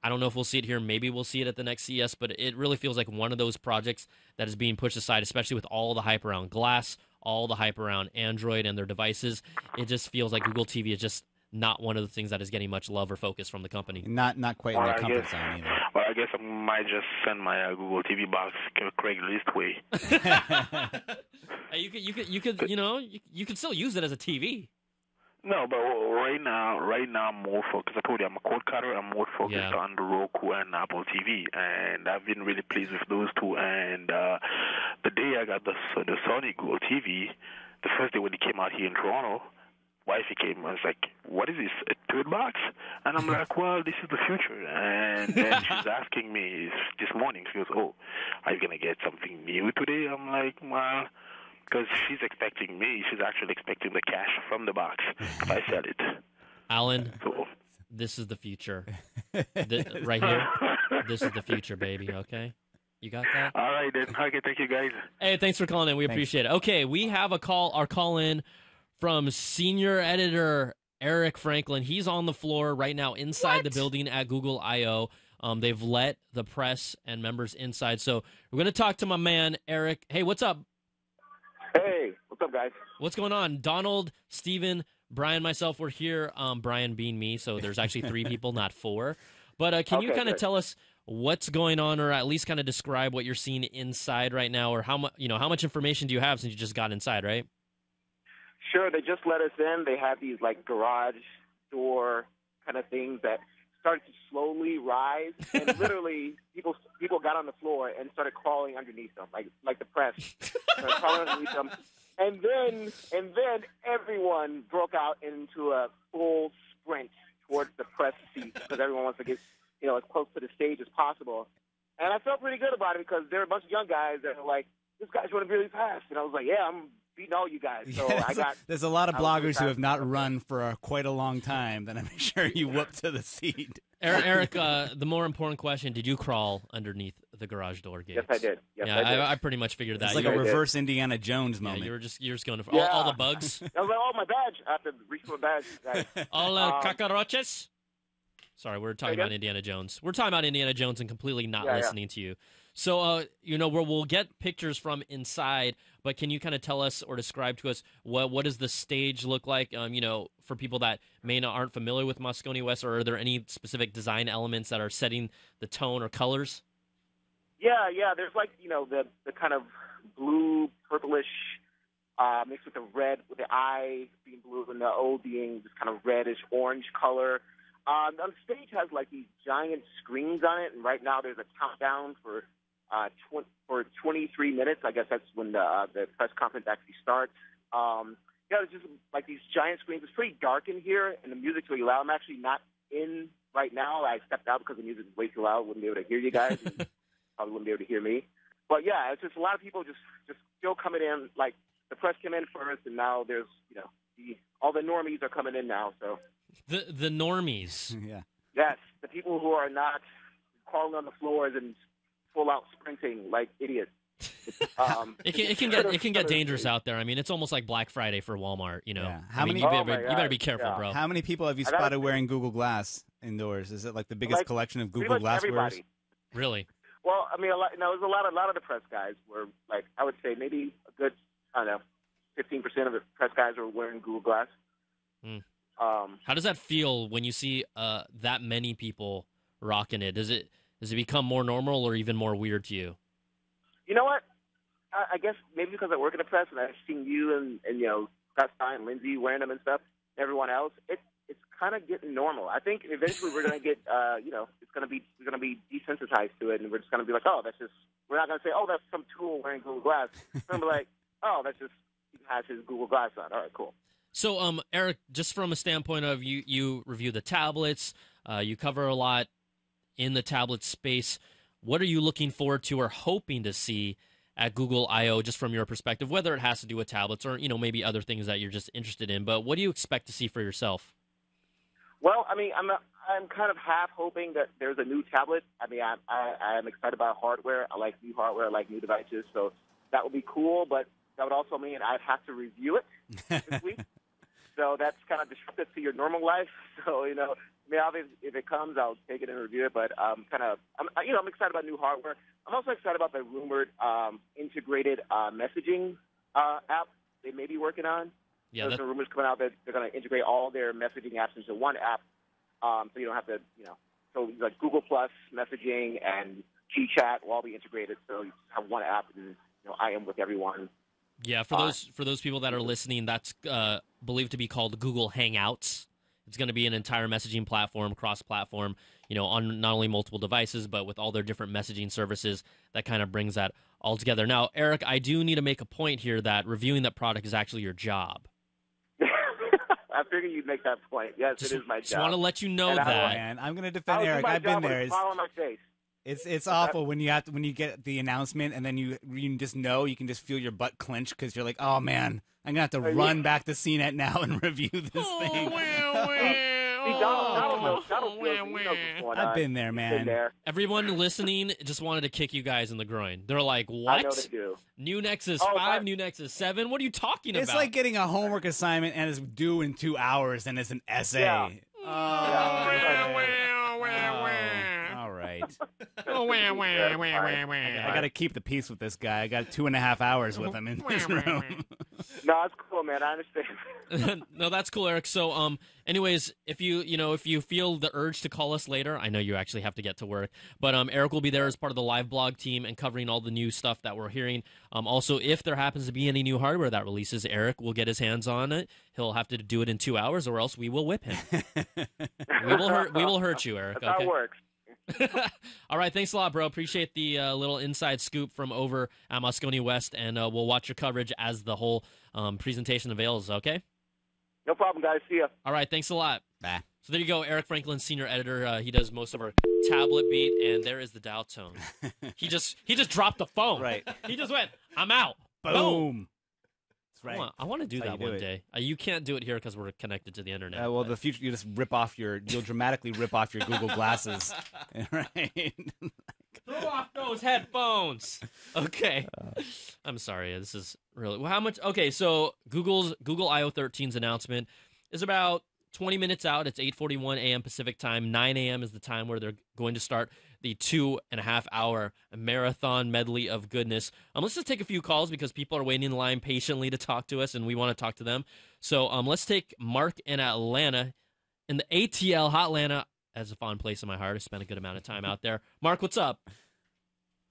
Speaker 10: I don't know if we'll see it here. Maybe we'll see it at the next CES, but it really feels like one of those projects that is being pushed aside, especially with all the hype around Glass, all the hype around Android and their devices. It just feels like Google TV is just not one of the things that is getting much love or focus from the company.
Speaker 8: Not quite in their comfort zone either.
Speaker 14: Well, I guess I might just send my Google TV box Craigslist way.
Speaker 10: You could still use it as a TV.
Speaker 14: No, but right now I'm more focused. I told you I'm a cord cutter. I'm more focused on the Roku and Apple TV, and I've been really pleased with those two. And the day I got the Sony Google TV, the first day when it came out here in Toronto, wifey came and was like, "What is this? third box? And I'm like, well, this is the future. And then she's asking me this morning, she goes, oh, are you going to get something new today? I'm like, well, because she's expecting me. She's actually expecting the cash from the box if I sell it.
Speaker 10: Alan, this is the future. Right here. This is the future, baby, okay? You got that?
Speaker 14: All right, then. Okay, thank you, guys.
Speaker 10: Hey, thanks for calling in. We appreciate it. Okay, we have our call in from senior editor Eric Franklin. He's on the floor right now inside the building at Google I/O. They've let the press and members inside. So we're going to talk to my man, Eric. Hey, what's up?
Speaker 15: Hey, what's up, guys?
Speaker 10: What's going on? Donald, Steven, Brian, myself, we're here. Brian being me, so there's actually 3 people, not 4. But can you kind of tell us what's going on, or at least kind of describe what you're seeing inside right now, or how much information do you have since you just got inside, right?
Speaker 15: Sure, they just let us in. They have these like garage door kind of things that started to slowly rise, and literally people got on the floor and started crawling underneath them, like the press, started crawling underneath them, and then everyone broke out into a full sprint towards the press seat because everyone wants to get as close to the stage as possible. And I felt pretty good about it because there were a bunch of young guys that were like, "This guy's running really fast," and I was like, "Yeah, I'm beating all you guys." So
Speaker 8: there's a lot of bloggers who have not run for quite a long time that I'm sure you whooped to the seat.
Speaker 10: Eric, the more important question, did you crawl underneath the garage door gates?
Speaker 15: Yes, I did.
Speaker 10: I pretty much figured that.
Speaker 8: It's like a reverse Indiana Jones moment.
Speaker 10: You were just going for all the bugs.
Speaker 15: I was like, "Oh, my badge!" I have to reach for my badge.
Speaker 10: All cockroaches. Sorry, we're talking about Indiana Jones. We're talking about Indiana Jones and completely not listening to you. So, we'll get pictures from inside, but can you kind of tell us or describe to us what does the stage look like, for people that aren't familiar with Moscone West, or are there any specific design elements that are setting the tone or colors?
Speaker 15: Yeah. There's like, the kind of blue, purplish, mixed with the red, with the I being blue and the O being this kind of reddish orange color. The stage has like these giant screens on it, and right now there's a countdown for 23 minutes. I guess that's when the press conference actually starts. It's just like these giant screens. It's pretty dark in here, and the music's really loud. I'm actually not in right now. I stepped out because the music is way too loud. Wouldn't be able to hear you guys. And probably wouldn't be able to hear me. But yeah, it's just a lot of people just still coming in. Like the press came in first, and now there's all the normies are coming in now. So.
Speaker 10: The normies.
Speaker 8: Yeah.
Speaker 15: Yes, the people who are not crawling on the floors and full out sprinting like idiots.
Speaker 10: It can get dangerous out there. I mean, it's almost like Black Friday for Walmart.
Speaker 8: Yeah.
Speaker 10: You better be careful, bro.
Speaker 8: How many people have you spotted wearing Google Glass indoors? Is it like the biggest collection of Google Glass wearers?
Speaker 10: Really?
Speaker 15: Well, I mean, there's a lot of the press guys were like, I would say maybe a good, 15% of the press guys were wearing Google Glass.
Speaker 10: How does that feel when you see that many people rocking it? Does it become more normal or even more weird to you?
Speaker 15: You know what? I guess maybe because I work in the press and I've seen you and Scott Stein and Lindsay wearing them and stuff, and everyone else, it's kind of getting normal. I think eventually we're going to get, we're going to be desensitized to it, and we're just going to be like, oh, we're not going to say, oh, that's some tool wearing Google Glass. We're going to be like, oh, that's just, he has his Google Glass on. All right, cool.
Speaker 10: So, Eric, just from a standpoint of you review the tablets, you cover a lot in the tablet space. What are you looking forward to or hoping to see at Google I/O, just from your perspective, whether it has to do with tablets or maybe other things that you're just interested in? But what do you expect to see for yourself?
Speaker 15: Well, I mean, I'm kind of half hoping that there's a new tablet. I mean, I'm excited about hardware. I like new hardware. I like new devices. So that would be cool. But that would also mean I'd have to review it this week. So that's kind of disruptive to your normal life. So, obviously, if it comes, I'll take it and review it. But I'm excited about new hardware. I'm also excited about the rumored integrated messaging app they may be working on.
Speaker 10: Yeah,
Speaker 15: there's some rumors coming out that they're going to integrate all their messaging apps into one app, so you don't have to, so like Google Plus messaging and GChat will all be integrated. So you have one app, and I am with everyone.
Speaker 10: Yeah, for those people that are listening, that's believed to be called Google Hangouts. It's going to be an entire messaging platform, cross-platform, on not only multiple devices, but with all their different messaging services. That kind of brings that all together. Now, Eric, I do need to make a point here that reviewing that product is actually your job.
Speaker 15: I figured you'd make that point. Yes, it is my job.
Speaker 10: Just want to let you know that.
Speaker 8: Man, I'm going to defend Eric. I've been there.
Speaker 15: On my face.
Speaker 8: It's awful when you get the announcement and then you just know, you can just feel your butt clench because you're like, oh man, I'm gonna have to run back to CNET now and review this thing. I've been there, man.
Speaker 10: Everyone listening just wanted to kick you guys in the groin. They're like, what?
Speaker 15: I know they do.
Speaker 10: New Nexus 5, New Nexus 7? What are you talking about?
Speaker 8: It's like getting a homework assignment and it's due in 2 hours and it's an essay.
Speaker 15: Yeah.
Speaker 8: All right. I got to keep the peace with this guy. I got 2.5 hours with him in this room.
Speaker 15: No, it's cool, man. I understand.
Speaker 10: No, that's cool, Eric. So, anyways, if you feel the urge to call us later, I know you actually have to get to work, but Eric will be there as part of the live blog team and covering all the new stuff that we're hearing. Also, if there happens to be any new hardware that releases, Eric will get his hands on it. He'll have to do it in 2 hours, or else we will whip him. We will hurt you, Eric.
Speaker 15: That's how it works.
Speaker 10: All right, thanks a lot, bro. Appreciate the little inside scoop from over at Moscone West, and we'll watch your coverage as the whole presentation avails, okay?
Speaker 15: No problem, guys. See ya.
Speaker 10: All right, thanks a lot.
Speaker 8: Bye.
Speaker 10: So there you go, Eric Franklin, senior editor. He does most of our tablet beat, and there is the dial tone. He just dropped the phone.
Speaker 8: Right.
Speaker 10: He just went, I'm out.
Speaker 8: Boom. That's right.
Speaker 10: I want to do that one day. You can't do it here because we're connected to the internet.
Speaker 8: Well, the future, you just you'll dramatically rip off your Google glasses. Right.
Speaker 10: Throw off those headphones. Okay. I'm sorry. This is really how much. Okay, so Google I/O 13's announcement is about 20 minutes out. It's 8:41 a.m. Pacific time. 9 a.m. is the time where they're going to start the 2.5-hour marathon medley of goodness. Let's just take a few calls because people are waiting in line patiently to talk to us, and we want to talk to them. So let's take Mark in Atlanta. In the ATL Hotlanta, has a fond place in my heart. I spent a good amount of time out there. Mark, what's up?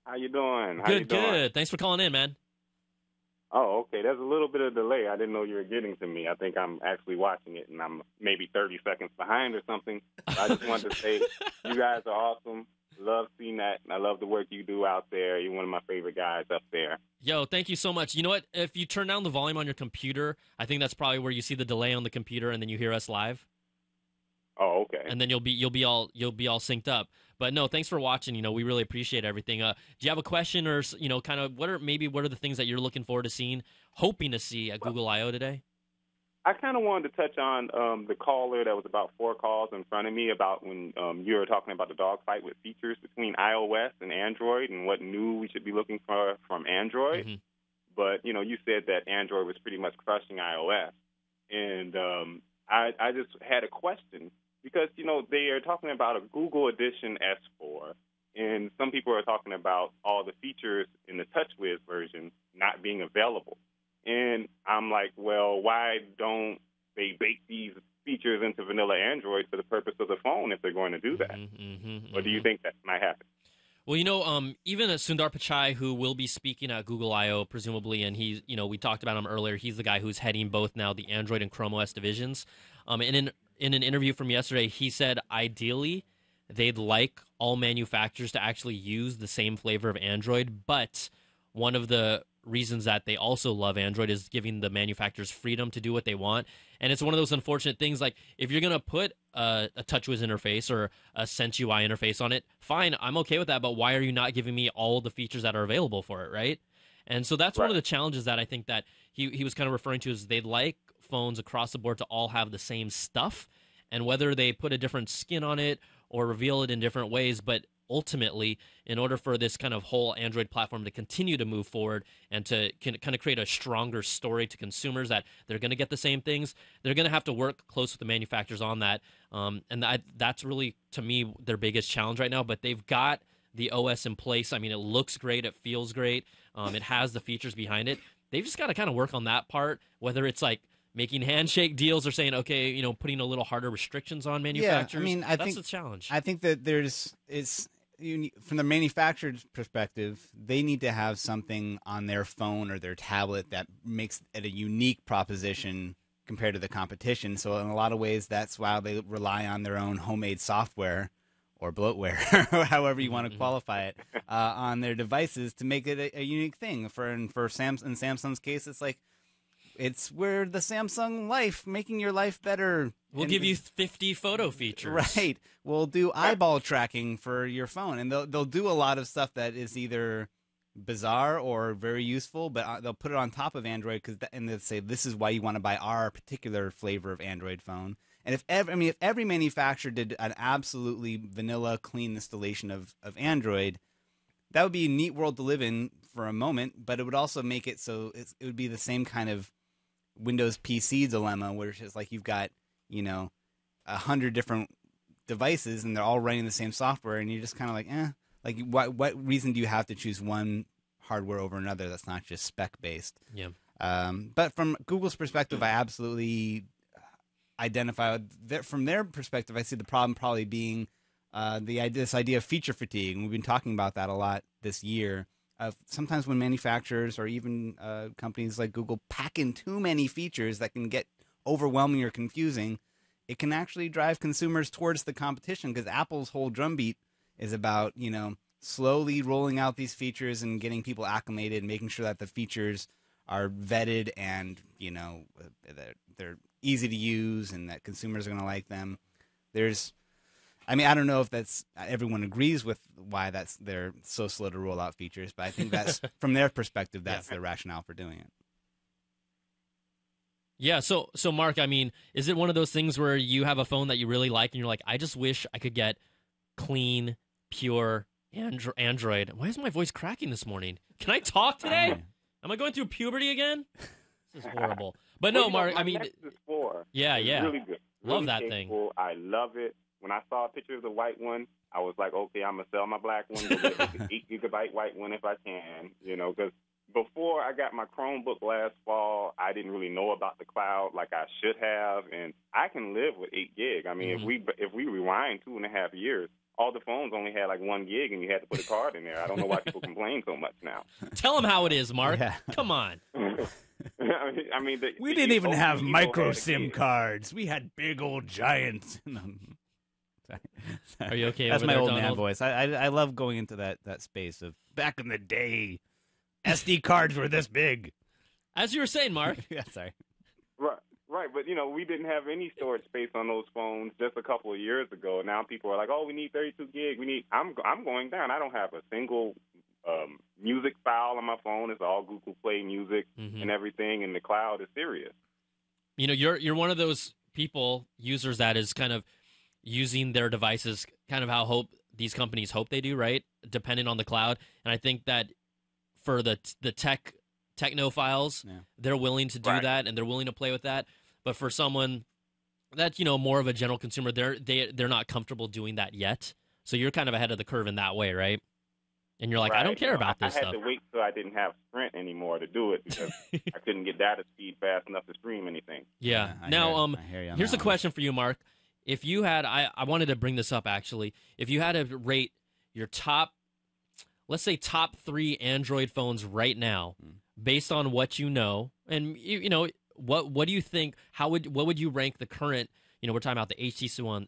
Speaker 16: How you doing?
Speaker 10: Good. Thanks for calling in, man.
Speaker 16: Oh, okay. There's a little bit of delay. I didn't know you were getting to me. I think I'm actually watching it, and I'm maybe 30 seconds behind or something. I just wanted to say you guys are awesome. Love CNET, and I love the work you do out there. You're one of my favorite guys up there.
Speaker 10: Yo, thank you so much. You know what? If you turn down the volume on your computer, I think that's probably where you see the delay on the computer, and then you hear us live.
Speaker 16: Oh, okay.
Speaker 10: And then you'll be all synced up. But no, thanks for watching. We really appreciate everything. Do you have a question or kind of what are the things that you're looking forward to hoping to see at Google I/O today?
Speaker 16: I kind of wanted to touch on the caller that was about 4 calls in front of me about when you were talking about the dogfight with features between iOS and Android and what new we should be looking for from Android.
Speaker 10: Mm-hmm.
Speaker 16: But, you said that Android was pretty much crushing iOS. And I just had a question because, they are talking about a Google Edition S4, and some people are talking about all the features in the TouchWiz version not being available. And I'm like, well, why don't they bake these features into vanilla Android for the purpose of the phone if they're going to do that? Or do you think that might happen?
Speaker 10: Well, even Sundar Pichai, who will be speaking at Google I/O presumably, and he's, we talked about him earlier. He's the guy who's heading both now the Android and Chrome OS divisions. And in an interview from yesterday, he said ideally they'd like all manufacturers to actually use the same flavor of Android, but one of the reasons that they also love Android is giving the manufacturers freedom to do what they want. And it's one of those unfortunate things, like if you're going to put a TouchWiz interface or a Sense UI interface on it, fine, I'm okay with that, but why are you not giving me all the features that are available for it, right? And so that's one of the challenges that I think that he was kind of referring to is they'd like phones across the board to all have the same stuff, and whether they put a different skin on it or reveal it in different ways, but ultimately, in order for this kind of whole Android platform to continue to move forward and to kind of create a stronger story to consumers that they're going to get the same things, they're going to have to work close with the manufacturers on that. And that's really, to me, their biggest challenge right now. But they've got the OS in place. I mean, it looks great. It feels great. It has the features behind it. They've just got to kind of work on that part, whether it's like making handshake deals or saying, okay, putting a little harder restrictions on manufacturers.
Speaker 8: Yeah, I mean,
Speaker 10: that's the challenge.
Speaker 8: I think that from the manufacturer's perspective, they need to have something on their phone or their tablet that makes it a unique proposition compared to the competition. So in a lot of ways, that's why they rely on their own homemade software or bloatware, or however you want to qualify it, on their devices to make it a unique thing. In Samsung's case, it's like we're the Samsung Life, making your life better.
Speaker 10: We'll give you 50 photo features.
Speaker 8: Right. We'll do eyeball tracking for your phone, and they'll do a lot of stuff that is either bizarre or very useful, but they'll put it on top of Android and they'll say this is why you want to buy our particular flavor of Android phone. And if every manufacturer did an absolutely vanilla, clean installation of Android, that would be a neat world to live in for a moment. But it would also make it so it would be the same kind of Windows PC dilemma, where it's just like you've got 100 different devices and they're all running the same software, and you're just kind of like, like what reason do you have to choose one hardware over another that's not just spec based?
Speaker 10: Yeah.
Speaker 8: But from Google's perspective, I absolutely identify that from their perspective. I see the problem probably being this idea of feature fatigue, and we've been talking about that a lot this year. Sometimes when manufacturers or even companies like Google pack in too many features that can get overwhelming or confusing, it can actually drive consumers towards the competition, because Apple's whole drumbeat is about, slowly rolling out these features and getting people acclimated, making sure that the features are vetted and, they're easy to use and that consumers are going to like them. I don't know if everyone agrees with why they're so slow to roll out features, but I think that's from their perspective, that's their rationale for doing it.
Speaker 10: Yeah, so Mark, is it one of those things where you have a phone that you really like and you're like, I just wish I could get clean, pure Android? Why is my voice cracking this morning? Can I talk today? Am I going through puberty again? This is horrible. But no, Mark,
Speaker 16: Nexus 4
Speaker 10: yeah.
Speaker 16: really good.
Speaker 10: Love
Speaker 16: Really
Speaker 10: that
Speaker 16: capable.
Speaker 10: thing.
Speaker 16: I love it. When I saw a picture of the white one, I was like, okay, I'm going to sell my black one, go get the 8 GB white one if I can, because before I got my Chromebook last fall, I didn't really know about the cloud like I should have, and I can live with 8 gig. If we rewind 2.5 years, all the phones only had like 1 gig, and you had to put a card in there. I don't know why people complain so much now.
Speaker 10: Tell them how it is, Mark. Yeah. Come on.
Speaker 8: We didn't even have micro SIM cards. We had big old giants.
Speaker 10: Are you okay?
Speaker 8: That's
Speaker 10: over
Speaker 8: my
Speaker 10: there,
Speaker 8: old
Speaker 10: Donald?
Speaker 8: man voice. I love going into that space of back in the day. SD cards were this big.
Speaker 10: As you were saying, Mark.
Speaker 8: Yeah, sorry.
Speaker 16: Right, but we didn't have any storage space on those phones just a couple of years ago. Now people are like, "Oh, we need 32 gig. I'm going down. I don't have a single music file on my phone. It's all Google Play Music and everything, and the cloud is serious."
Speaker 10: You're one of those users that is kind of using their devices kind of how these companies hope they do, right? Depending on the cloud. And I think that for the technophiles, they're willing to do that, and they're willing to play with that. But for someone that's more of a general consumer, they're not comfortable doing that yet. So you're kind of ahead of the curve in that way, right? And you're like, I don't care about this stuff.
Speaker 16: I had to wait till I didn't have Sprint anymore to do it because I couldn't get data speed fast enough to stream anything.
Speaker 10: Yeah. Now, here's a question for you, Mark. If you had, I wanted to bring this up actually. If you had to rate your let's say top 3 Android phones right now, based on what you know, and what do you think? What would you rank the current? We're talking about the HTC One,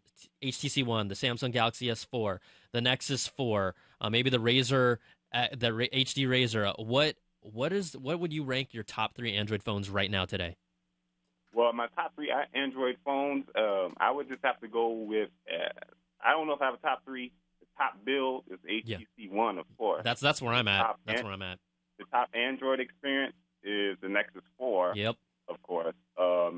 Speaker 10: the Samsung Galaxy S4, the Nexus 4, maybe the Razer, the HD Razer. What would you rank your top 3 Android phones right now today?
Speaker 16: Well, my top 3 Android phones, I would just have to go with. I don't know if I have a top 3. The top build is HTC One, of course.
Speaker 10: That's where I'm at. That's where I'm at.
Speaker 16: The top Android experience is the Nexus 4.
Speaker 10: Yep.
Speaker 16: Of course.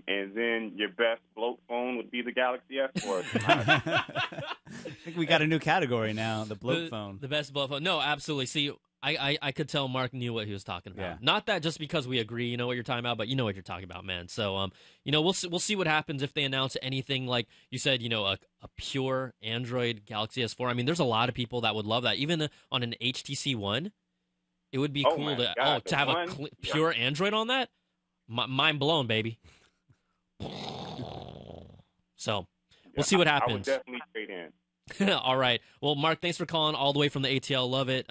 Speaker 16: And then your best bloat phone would be the Galaxy S4.
Speaker 8: I think we got a new category now, the bloat phone.
Speaker 10: The best bloat phone. No, absolutely. See, I could tell Mark knew what he was talking about. Yeah. Not that just because we agree, you know what you're talking about, but you know what you're talking about, man. So, we'll see what happens if they announce anything like you said, a pure Android Galaxy S4. There's a lot of people that would love that. Even on an HTC One, it would be cool to have a pure Android on that. Mind blown, baby. So, we'll see what happens.
Speaker 16: I would definitely trade in.
Speaker 10: All right. Well, Mark, thanks for calling all the way from the ATL. Love it.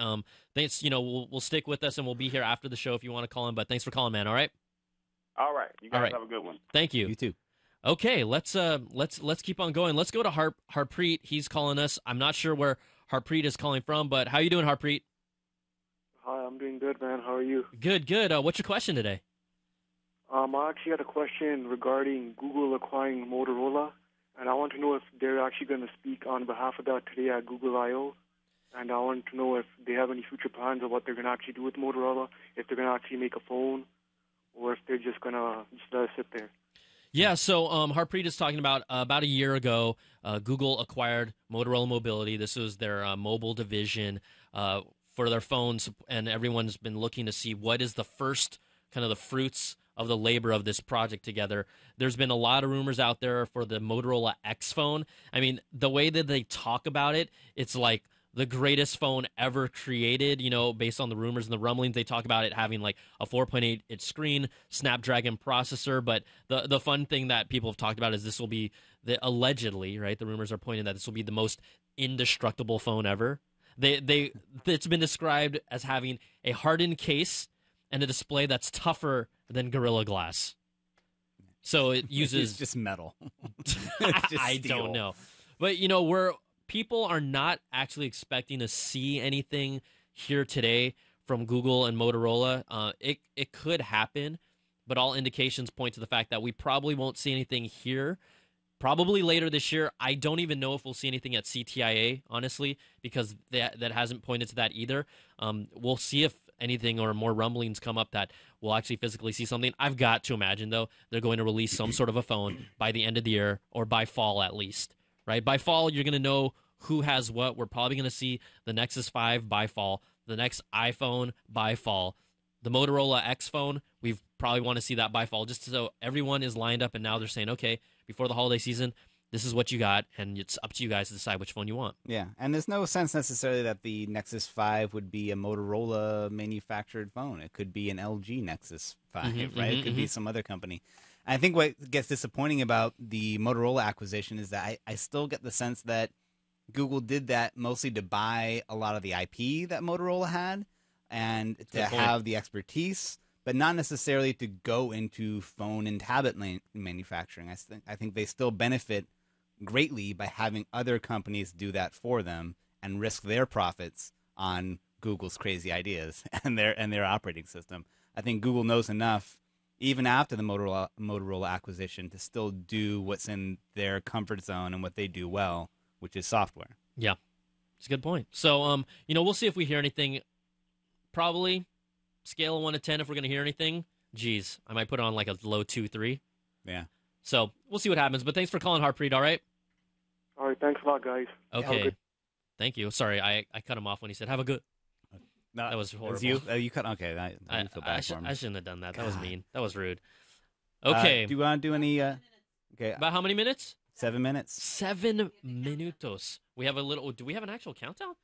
Speaker 10: Thanks. We'll stick with us, and we'll be here after the show if you want to call in. But thanks for calling, man. All right.
Speaker 16: All right. You guys have a good one.
Speaker 10: Thank you.
Speaker 8: You too.
Speaker 10: Okay. Let's keep on going. Let's go to Harpreet. He's calling us. I'm not sure where Harpreet is calling from, but how you doing, Harpreet?
Speaker 17: Hi, I'm doing good, man. How are you?
Speaker 10: Good. What's your question today?
Speaker 17: I actually had a question regarding Google acquiring Motorola, and I want to know if they're actually going to speak on behalf of that today at Google I/O. And I want to know if they have any future plans of what they're going to actually do with Motorola, if they're going to actually make a phone, or if they're just going to just let it sit there.
Speaker 10: Yeah, so Harpreet is talking about a year ago, Google acquired Motorola Mobility. This was their mobile division for their phones, and everyone's been looking to see what is the first kind of the fruits of the labor of this project together. There's been a lot of rumors out there for the Motorola X phone. I mean, the way that they talk about it, it's like the greatest phone ever created, you know, based on the rumors and the rumblings. They talk about it having like a 4.8-inch screen, Snapdragon processor, but the fun thing that people have talked about is this will be, allegedly, right, the rumors are pointing that this will be the most indestructible phone ever. It's been described as having a hardened case and a display that's tougher than Gorilla Glass. So it uses...
Speaker 8: It's just metal.
Speaker 10: I don't know. But, you know, people are not actually expecting to see anything here today from Google and Motorola. It could happen, but all indications point to the fact that we probably won't see anything here. Probably later this year. I don't even know if we'll see anything at CTIA, honestly, because that hasn't pointed to that either. We'll see if anything or more rumblings come up that we'll actually physically see something. I've got to imagine, though, they're going to release some sort of a phone by the end of the year or by fall at least. Right? By fall, you're going to know who has what. We're probably going to see the Nexus 5 by fall, the next iPhone by fall, the Motorola X phone. We probably want to see that by fall, just so everyone is lined up, and now they're saying, okay, before the holiday season, this is what you got, and it's up to you guys to decide which phone you want.
Speaker 8: Yeah, and there's no sense necessarily that the Nexus 5 would be a Motorola manufactured phone. It could be an LG Nexus 5, right? It could be some other company. I think what gets disappointing about the Motorola acquisition is that I still get the sense that Google did that mostly to buy a lot of the IP that Motorola had and to have the expertise, but not necessarily to go into phone and tablet manufacturing. I think they still benefit greatly by having other companies do that for them and risk their profits on Google's crazy ideas and their operating system. I think Google knows enough, even after the Motorola acquisition, to still do what's in their comfort zone and what they do well, which is software.
Speaker 10: Yeah, it's a good point. So, you know, we'll see if we hear anything. Probably scale of 1 to 10 if we're going to hear anything. Geez, I might put on like a low 2, 3.
Speaker 8: Yeah.
Speaker 10: So we'll see what happens. But thanks for calling, Harpreet, all right?
Speaker 17: All right, thanks a lot, guys.
Speaker 10: Okay. Thank you. Sorry, I cut him off when he said, have a good...
Speaker 8: No,
Speaker 10: that was horrible.
Speaker 8: You? You cut? Okay, I feel bad for him.
Speaker 10: I shouldn't have done that.
Speaker 8: God.
Speaker 10: That was mean. That was rude. Okay.
Speaker 8: Do you want to do any... okay.
Speaker 10: About how many minutes?
Speaker 8: 7 minutes.
Speaker 10: 7 minutos. We have a little... Do we have an actual countdown?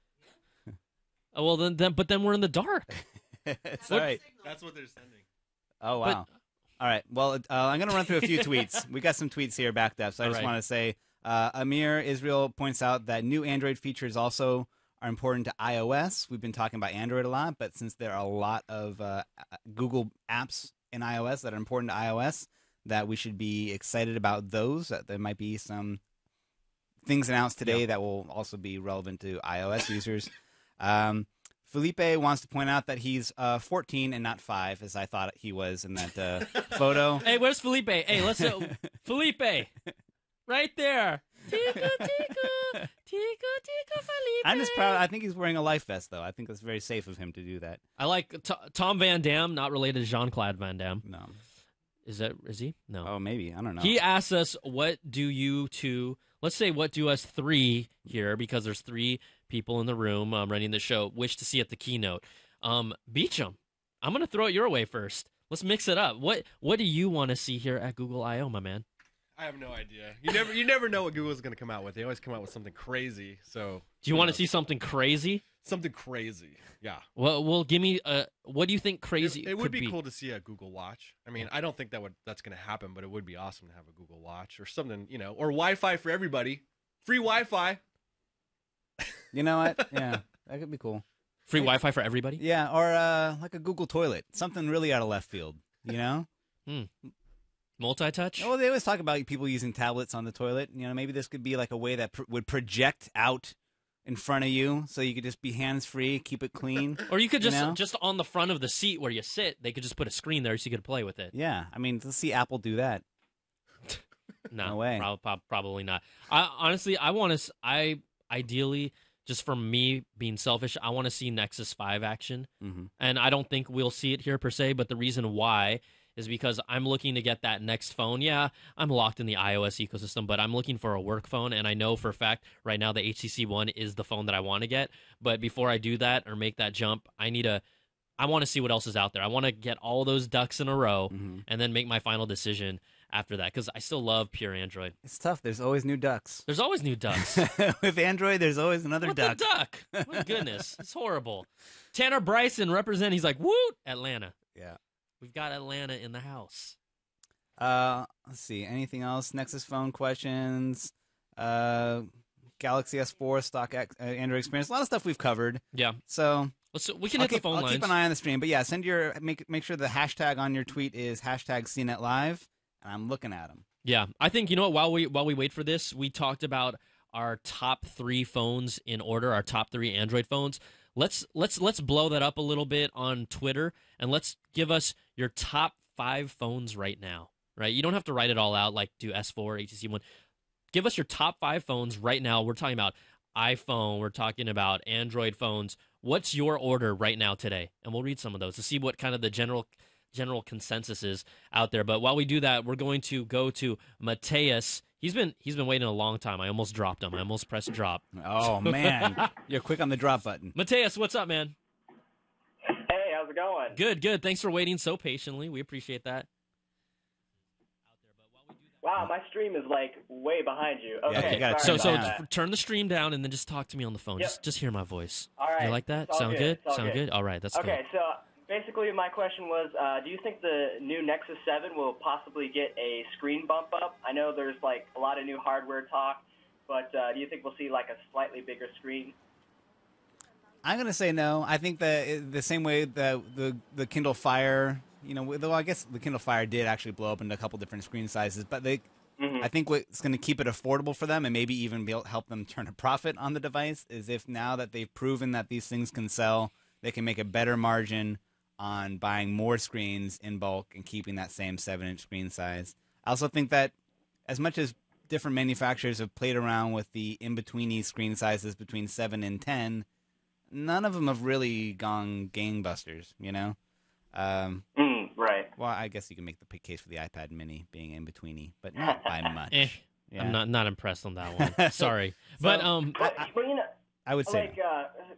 Speaker 10: Oh, well, then we're in the dark.
Speaker 8: It's all right.
Speaker 12: That's what they're sending.
Speaker 8: Oh, wow. All right. Well, I'm going to run through a few tweets. We got some tweets here backed up, so I just want to say Amir Israel points out that new Android features also are important to iOS. We've been talking about Android a lot, but since there are a lot of Google apps in iOS that are important to iOS, that we should be excited about those. That there might be some things announced today that will also be relevant to iOS users. Felipe wants to point out that he's 14 and not 5, as I thought he was in that photo.
Speaker 10: Hey, where's Felipe? Hey, let's Felipe, right there. Tico, Felipe.
Speaker 8: I'm just proud. I think he's wearing a life vest, though. I think it's very safe of him to do that.
Speaker 10: I like Tom Van Damme, not related to Jean-Claude Van Damme.
Speaker 8: No.
Speaker 10: Is he? No.
Speaker 8: Oh, maybe. I don't know.
Speaker 10: He asked us, what do you two, let's say what do us three here, because there's 3 people in the room running the show, wish to see at the keynote. Beecham, I'm going to throw it your way first. Let's mix it up. What do you want to see here at Google I/O, my man?
Speaker 12: I have no idea. You never know what Google's going to come out with. They always come out with something crazy. So
Speaker 10: do you want to see something crazy?
Speaker 12: Something crazy, yeah.
Speaker 10: Well, give me. What do you think crazy?
Speaker 12: It would be cool to see a Google Watch. I mean, I don't think that's going to happen, but it would be awesome to have a Google Watch or something, or Wi-Fi for everybody, free Wi-Fi.
Speaker 8: You know what? Yeah, that could be cool.
Speaker 10: Free Wi-Fi for everybody?
Speaker 8: Yeah, or like a Google toilet, something really out of left field.
Speaker 10: Multi-touch?
Speaker 8: Well, they always talk about people using tablets on the toilet. Maybe this could be like a way that would project out in front of you, so you could just be hands-free, keep it clean.
Speaker 10: Or you could just
Speaker 8: know?
Speaker 10: just on the front of the seat where you sit, they could just put a screen there so you could play with it.
Speaker 8: Yeah, I mean, let's see Apple do that.
Speaker 10: No
Speaker 8: way.
Speaker 10: Probably not. Honestly, I ideally, just from me being selfish, I want to see Nexus 5 action. And I don't think we'll see it here per se, but the reason why is because I'm looking to get that next phone. Yeah, I'm locked in the iOS ecosystem, but I'm looking for a work phone, and I know for a fact right now the HTC One is the phone that I want to get. But before I do that or make that jump, I want to see what else is out there. I want to get all those ducks in a row and then make my final decision after that, because I still love pure Android.
Speaker 8: It's tough. There's always new ducks.
Speaker 10: There's always new ducks.
Speaker 8: With Android, there's always another duck.
Speaker 10: The duck? My goodness. It's horrible. Tanner Bryson represent. He's like, woot, Atlanta.
Speaker 8: Yeah.
Speaker 10: We've got Atlanta in the house.
Speaker 8: Let's see. Anything else? Nexus phone questions. Galaxy S4 stock Android experience. A lot of stuff we've covered.
Speaker 10: Yeah.
Speaker 8: So
Speaker 10: we can hit the phone lines.
Speaker 8: I'll keep an eye on the stream. But yeah, make sure the hashtag on your tweet is hashtag CNET Live, and I'm looking at them.
Speaker 10: Yeah, I think, you know what, while we wait for this, we talked about our top 3 phones in order, our top 3 Android phones. Let's blow that up a little bit on Twitter, and let's give us your top 5 phones right now. Right? You don't have to write it all out like do S4, HTC One. Give us your top 5 phones right now. We're talking about iPhone. We're talking about Android phones. What's your order right now today? And we'll read some of those to see what kind of the general consensus is out there. But while we do that, we're going to go to Mateus. He's been waiting a long time. I almost dropped him. I almost pressed drop.
Speaker 8: Oh man, you're quick on the drop button.
Speaker 10: Mateus, what's up, man?
Speaker 18: Hey, how's it going?
Speaker 10: Good. Thanks for waiting so patiently. We appreciate that.
Speaker 18: Wow, my stream is like way behind you. Okay,
Speaker 10: yeah,
Speaker 18: sorry
Speaker 10: so
Speaker 18: about that.
Speaker 10: turn the stream down and then just talk to me on the phone.
Speaker 18: Yep.
Speaker 10: Just hear my voice.
Speaker 18: All right.
Speaker 10: You like that?
Speaker 18: It's all
Speaker 10: Sound good?
Speaker 18: It's all
Speaker 10: Sound good? All right, that's
Speaker 18: okay, so basically my question was, do you think the new Nexus 7 will possibly get a screen bump up? I know there's like a lot of new hardware talk, but do you think we'll see like a slightly bigger screen?
Speaker 8: I'm gonna say no. I think that the same way that the Kindle Fire, though I guess the Kindle Fire did actually blow up into a couple different screen sizes, but I think what's going to keep it affordable for them and maybe even help them turn a profit on the device is if now that they've proven that these things can sell, they can make a better margin on buying more screens in bulk and keeping that same 7-inch screen size. I also think that as much as different manufacturers have played around with the in-betweeny screen sizes between 7 and 10, none of them have really gone gangbusters,
Speaker 18: Right.
Speaker 8: Well, I guess you can make the case for the iPad Mini being in-betweeny, but not by much. Yeah.
Speaker 10: I'm not impressed on that one. Sorry. But
Speaker 8: I would say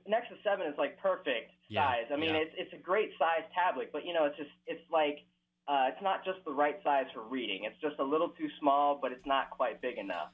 Speaker 18: Nexus 7 is like perfect size. I mean, it's a great size tablet, but it's not just the right size for reading. It's just a little too small, but it's not quite big enough.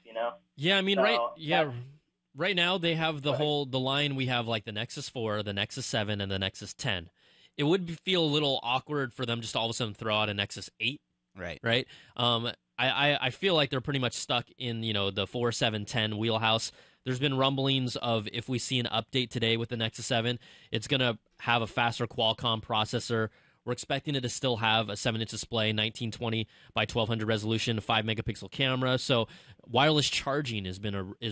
Speaker 10: Yeah, I mean, right now they have the line. We have like the Nexus 4, the Nexus 7, and the Nexus 10. It would feel a little awkward for them just all of a sudden throw out a Nexus 8. Right. I feel like they're pretty much stuck in, the 4, 7, 10 wheelhouse. There's been rumblings of if we see an update today with the Nexus 7, it's going to have a faster Qualcomm processor. We're expecting it to still have a 7-inch display, 1920 by 1200 resolution, 5-megapixel camera. So wireless charging is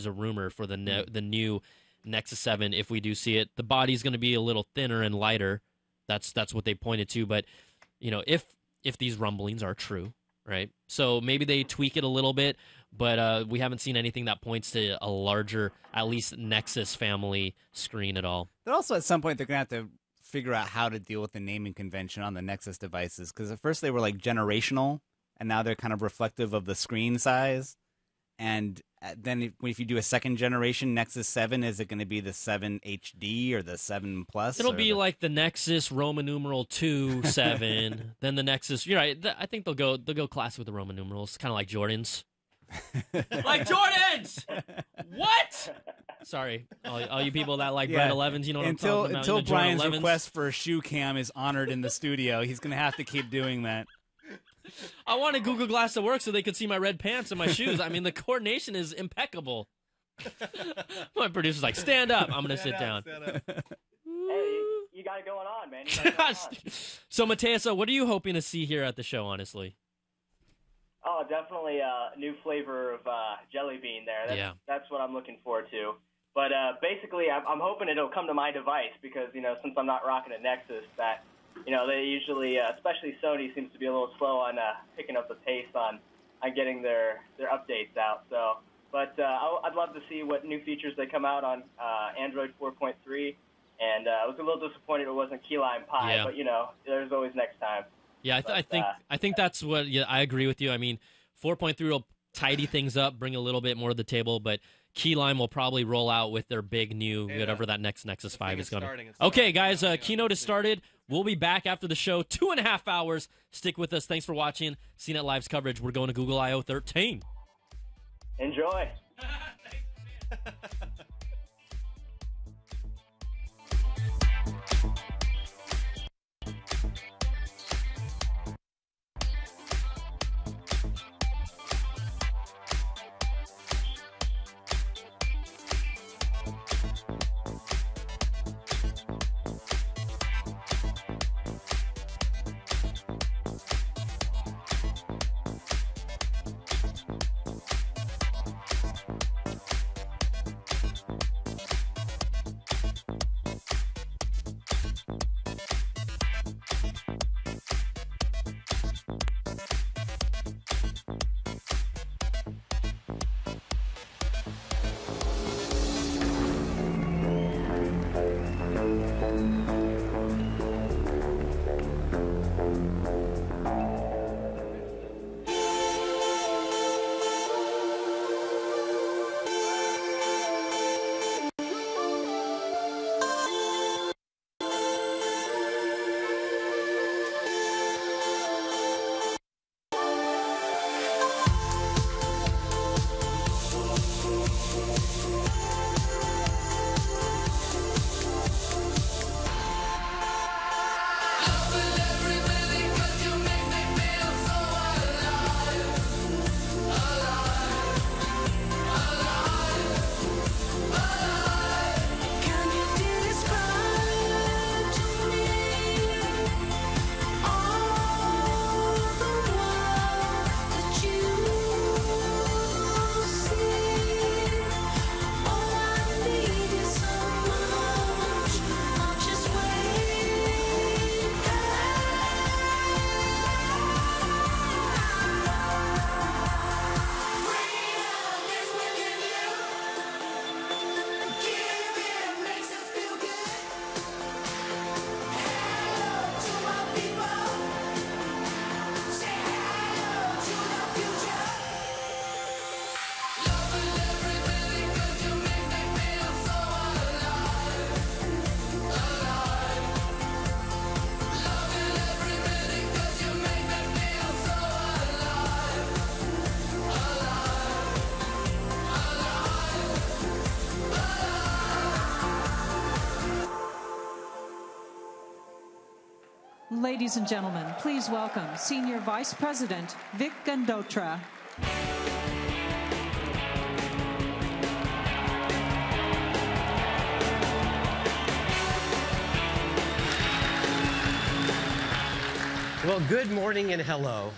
Speaker 10: a rumor for the new Nexus 7 if we do see it. The body's going to be a little thinner and lighter. That's what they pointed to, but if these rumblings are true, right? So maybe they tweak it a little bit, but we haven't seen anything that points to a larger, at least Nexus family screen at all.
Speaker 8: But also at some point they're gonna have to figure out how to deal with the naming convention on the Nexus devices, because at first they were like generational, and now they're kind of reflective of the screen size. And then if you do a second generation Nexus 7, is it going to be the 7 HD or the 7 Plus?
Speaker 10: It'll be like the Nexus Roman numeral 2 7. Then the Nexus. You're right. I think they'll go classic with the Roman numerals, kind of like Jordans. Like Jordans. What? Sorry, all you people that like Red 11s. You know what I'm talking about?
Speaker 8: Until Brian's request for a shoe cam is honored in the studio, he's going to have to keep doing that.
Speaker 10: I wanted Google Glass to work so they could see my red pants and my shoes. I mean, the coordination is impeccable. My producer's like, stand up. I'm going to sit down.
Speaker 18: Hey, you got it going on, man.
Speaker 10: So, Mateo, what are you hoping to see here at the show, honestly?
Speaker 18: Oh, definitely a new flavor of jelly bean there. That's what I'm looking forward to. But basically, I'm hoping it'll come to my device because, you know, since I'm not rocking a Nexus, that, you know, they usually, especially Sony, seems to be a little slow on picking up the pace on getting their updates out. So, but I'd love to see what new features they come out on Android 4.3. And I was a little disappointed it wasn't Key Lime Pie, but, you know, there's always next time.
Speaker 10: Yeah, I think that's what. Yeah, I agree with you. I mean, 4.3 will tidy things up, bring a little bit more to the table, but Key Lime will probably roll out with their big new whatever that next Nexus 5 is going to. Okay, guys, Keynote is started. We'll be back after the show, 2.5 hours. Stick with us. Thanks for watching CNET Live's coverage. We're going to Google I/O 13.
Speaker 18: Enjoy.
Speaker 19: Ladies and gentlemen, please welcome Senior Vice President Vic Gandotra.
Speaker 20: Well, good morning and hello.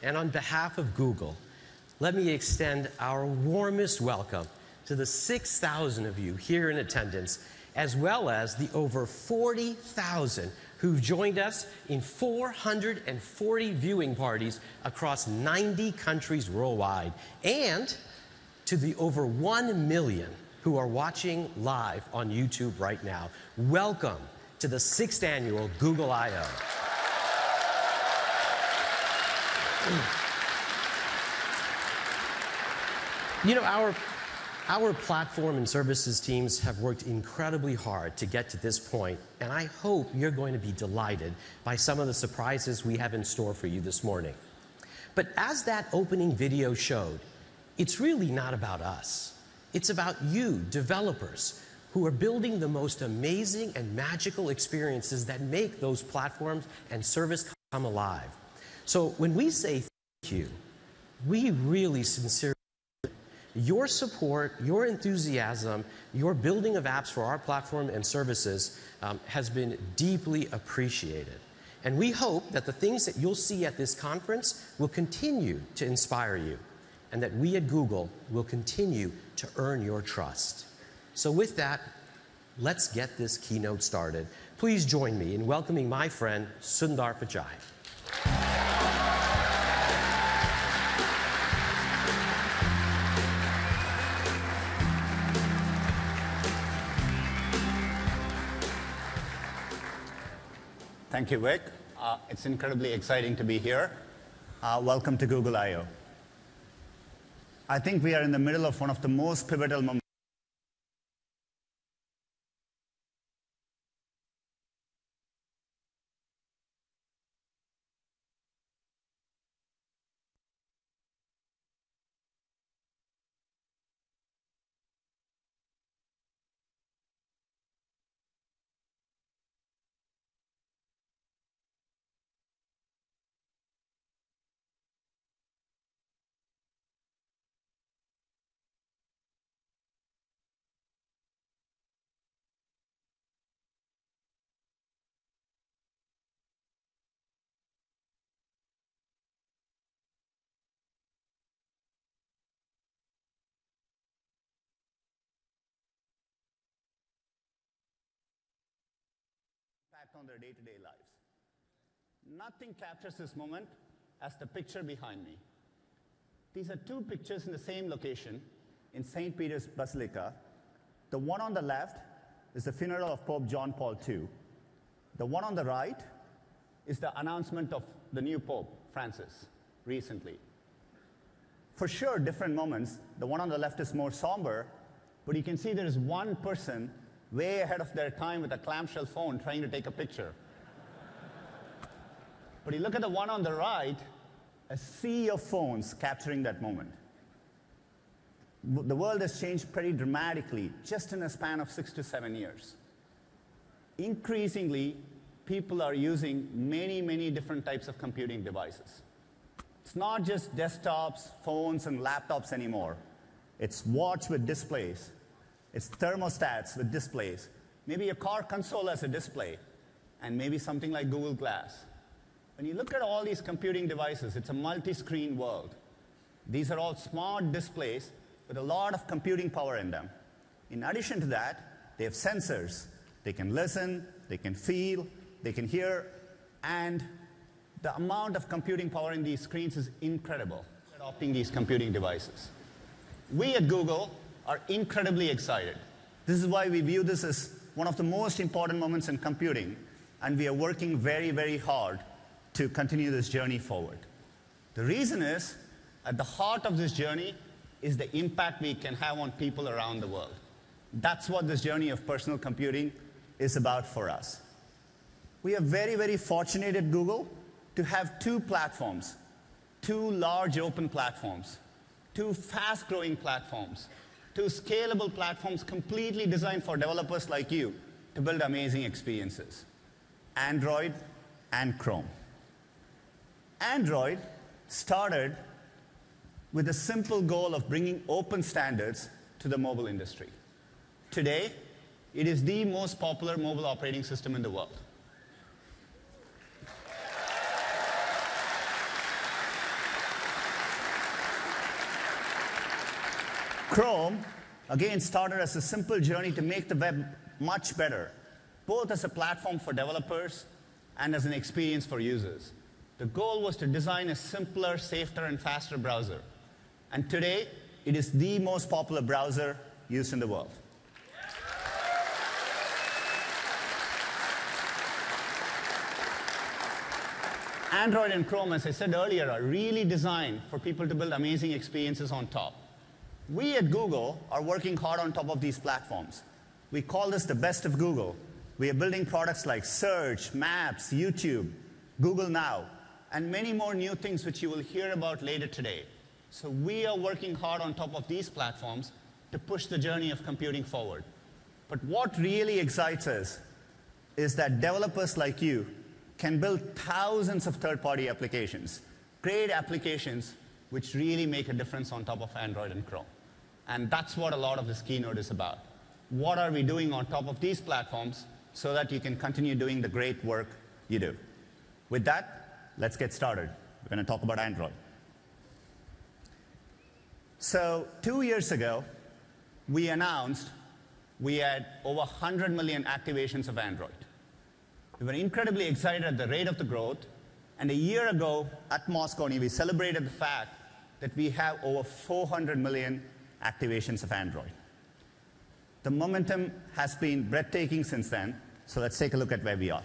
Speaker 20: And on behalf of Google, let me extend our warmest welcome to the 6,000 of you here in attendance, as well as the over 40,000 who've joined us in 440 viewing parties across 90 countries worldwide, and to the over 1 million who are watching live on YouTube right now. Welcome to the 6th annual Google I/O. You know, our platform and services teams have worked incredibly hard to get to this point, and I hope you're going to be delighted by some of the surprises we have in store for you this morning. But as that opening video showed, it's really not about us. It's about you, developers, who are building the most amazing and magical experiences that make those platforms and service come alive. So when we say thank you, we really sincerely your support, your enthusiasm, your building of apps for our platform and services has been deeply appreciated. And we hope that the things that you'll see at this conference will continue to inspire you, and that we at Google will continue to earn your trust. So with that, let's get this keynote started. Please join me in welcoming my friend, Sundar Pichai.
Speaker 8: Thank you, Vic. It's incredibly exciting to be here. Welcome to Google I/O. I think we are in the middle of one of the most pivotal moments. On their day-to-day lives. Nothing captures this moment as the picture behind me. These are two pictures in the same location in St. Peter's Basilica. The one on the left is the funeral of Pope John Paul II. The one on the right is the announcement of the new Pope, Francis, recently. For sure, different moments. The one on the left is more somber, but you can see there is one person way ahead of their time with a clamshell phone trying to take a picture. But you look at the one on the right, a sea of phones capturing that moment. The world has changed pretty dramatically just in a span of 6 to 7 years. Increasingly, people are using many, many different types of computing devices. It's not just desktops, phones, and laptops anymore. It's watch with displays. It's thermostats with displays. Maybe a car console has a display, and maybe something like Google Glass. When you look at all these computing devices, it's a multi-screen world. These are all smart displays with a lot of computing power in them. In addition to that, they have sensors. They can listen, they can feel, they can hear, and the amount of computing power in these screens is incredible. Adopting these computing devices. We at Google are incredibly excited. This is why we view this as one of the most important moments in computing, and we are working very, very hard to continue this journey forward. The reason is, at the heart of this journey is the impact we can have on people around the world. That's what this journey of personal computing is about for us. We are very, very fortunate at Google to have two platforms, two large open platforms, two fast-growing platforms, two scalable platforms completely designed for developers like you to build amazing experiences, Android and Chrome. Android started with a simple goal of bringing open standards to the mobile industry. Today, it is the most popular mobile operating system in the world. Chrome, again, started as a simple journey to make the web much better, both as a platform for developers and as an experience for users. The goal was to design a simpler, safer, and faster browser. And today, it is the most popular browser used in the world. Android and Chrome, as I said earlier, are really designed for people to build amazing experiences on top. We at Google are working hard on top of these platforms. We call this the best of Google. We are building products like Search, Maps, YouTube, Google Now, and many more new things which you will hear about later today. So we are working hard on top of these platforms to push the journey of computing forward. But what really excites us is that developers like you can build thousands of third-party applications, great applications which really make a difference on top of Android and Chrome. And that's what a lot of this keynote is about. What are we doing on top of these platforms so that you can continue doing the great work you do? With that, let's get started. We're going to talk about Android. So 2 years ago, we announced
Speaker 21: we had over 100 million activations of Android. We were incredibly excited at the rate of the growth, and a year ago at Moscone, we celebrated the fact that we have over 400 million activations of Android. The momentum has been breathtaking since then, so let's take a look at where we are.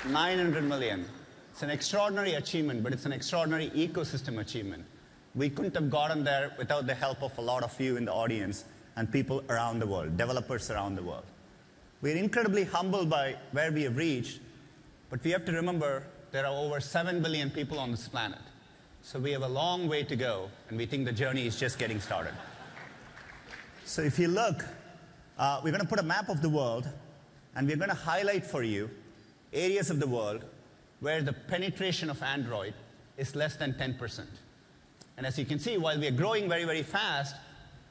Speaker 21: $900 million. It's an extraordinary achievement, but it's an extraordinary ecosystem achievement. We couldn't have gotten there without the help of a lot of you in the audience and people around the world, developers around the world. We're incredibly humbled by where we have reached, but we have to remember there are over 7 billion people on this planet. So we have a long way to go, and we think the journey is just getting started. So if you look, we're going to put a map of the world, and we're going to highlight for you areas of the world where the penetration of Android is less than 10%. And as you can see, while we are growing very, very fast,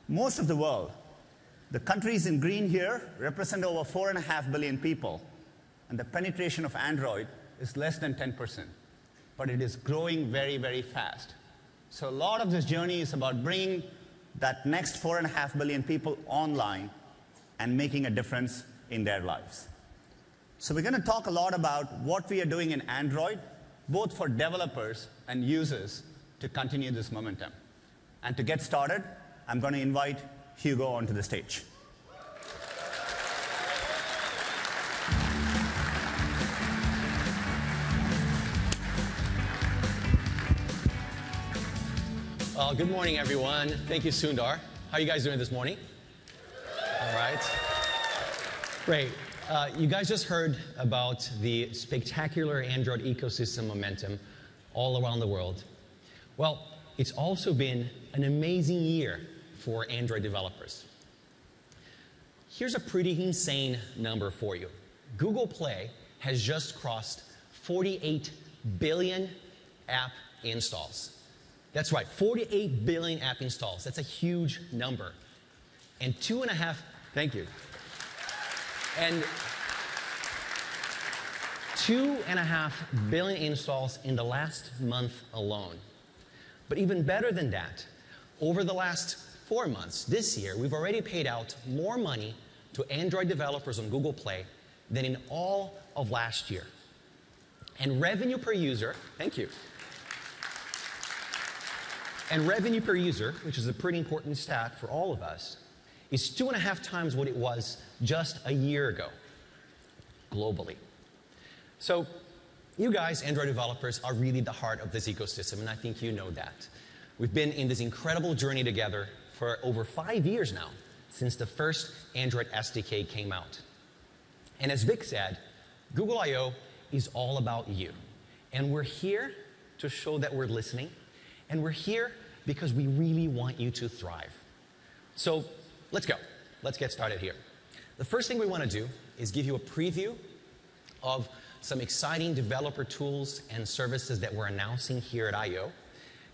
Speaker 21: most of the world, the countries in green here represent over 4.5 billion people, and the penetration of Android is less than 10%. But it is growing very, very fast. So a lot of this journey is about bringing that next 4.5 billion people online and making a difference in their lives. So we're going to talk a lot about what we are doing in Android, both for developers and users, to continue this momentum. And to get started, I'm going to invite Hugo onto the stage.
Speaker 22: Well, good morning, everyone. Thank you, Sundar. How are you guys doing this morning? All right. Great. You guys just heard about the spectacular Android ecosystem momentum all around the world. Well, it's also been an amazing year for Android developers. Here's a pretty insane number for you. Google Play has just crossed 48 billion app installs. That's right, 48 billion app installs. That's a huge number. And thank you. And 2.5 billion installs in the last month alone. But even better than that, over the last 4 months, this year, we've already paid out more money to Android developers on Google Play than in all of last year. And revenue per user, thank you. And revenue per user, which is a pretty important stat for all of us, is 2.5 times what it was just a year ago, globally. So you guys, Android developers, are really the heart of this ecosystem, and I think you know that. We've been in this incredible journey together for over 5 years now, since the first Android SDK came out. And as Vic said, Google I/O is all about you. And we're here to show that we're listening, and we're here because we really want you to thrive. So let's go. Let's get started here. The first thing we want to do is give you a preview of some exciting developer tools and services that we're announcing here at I/O.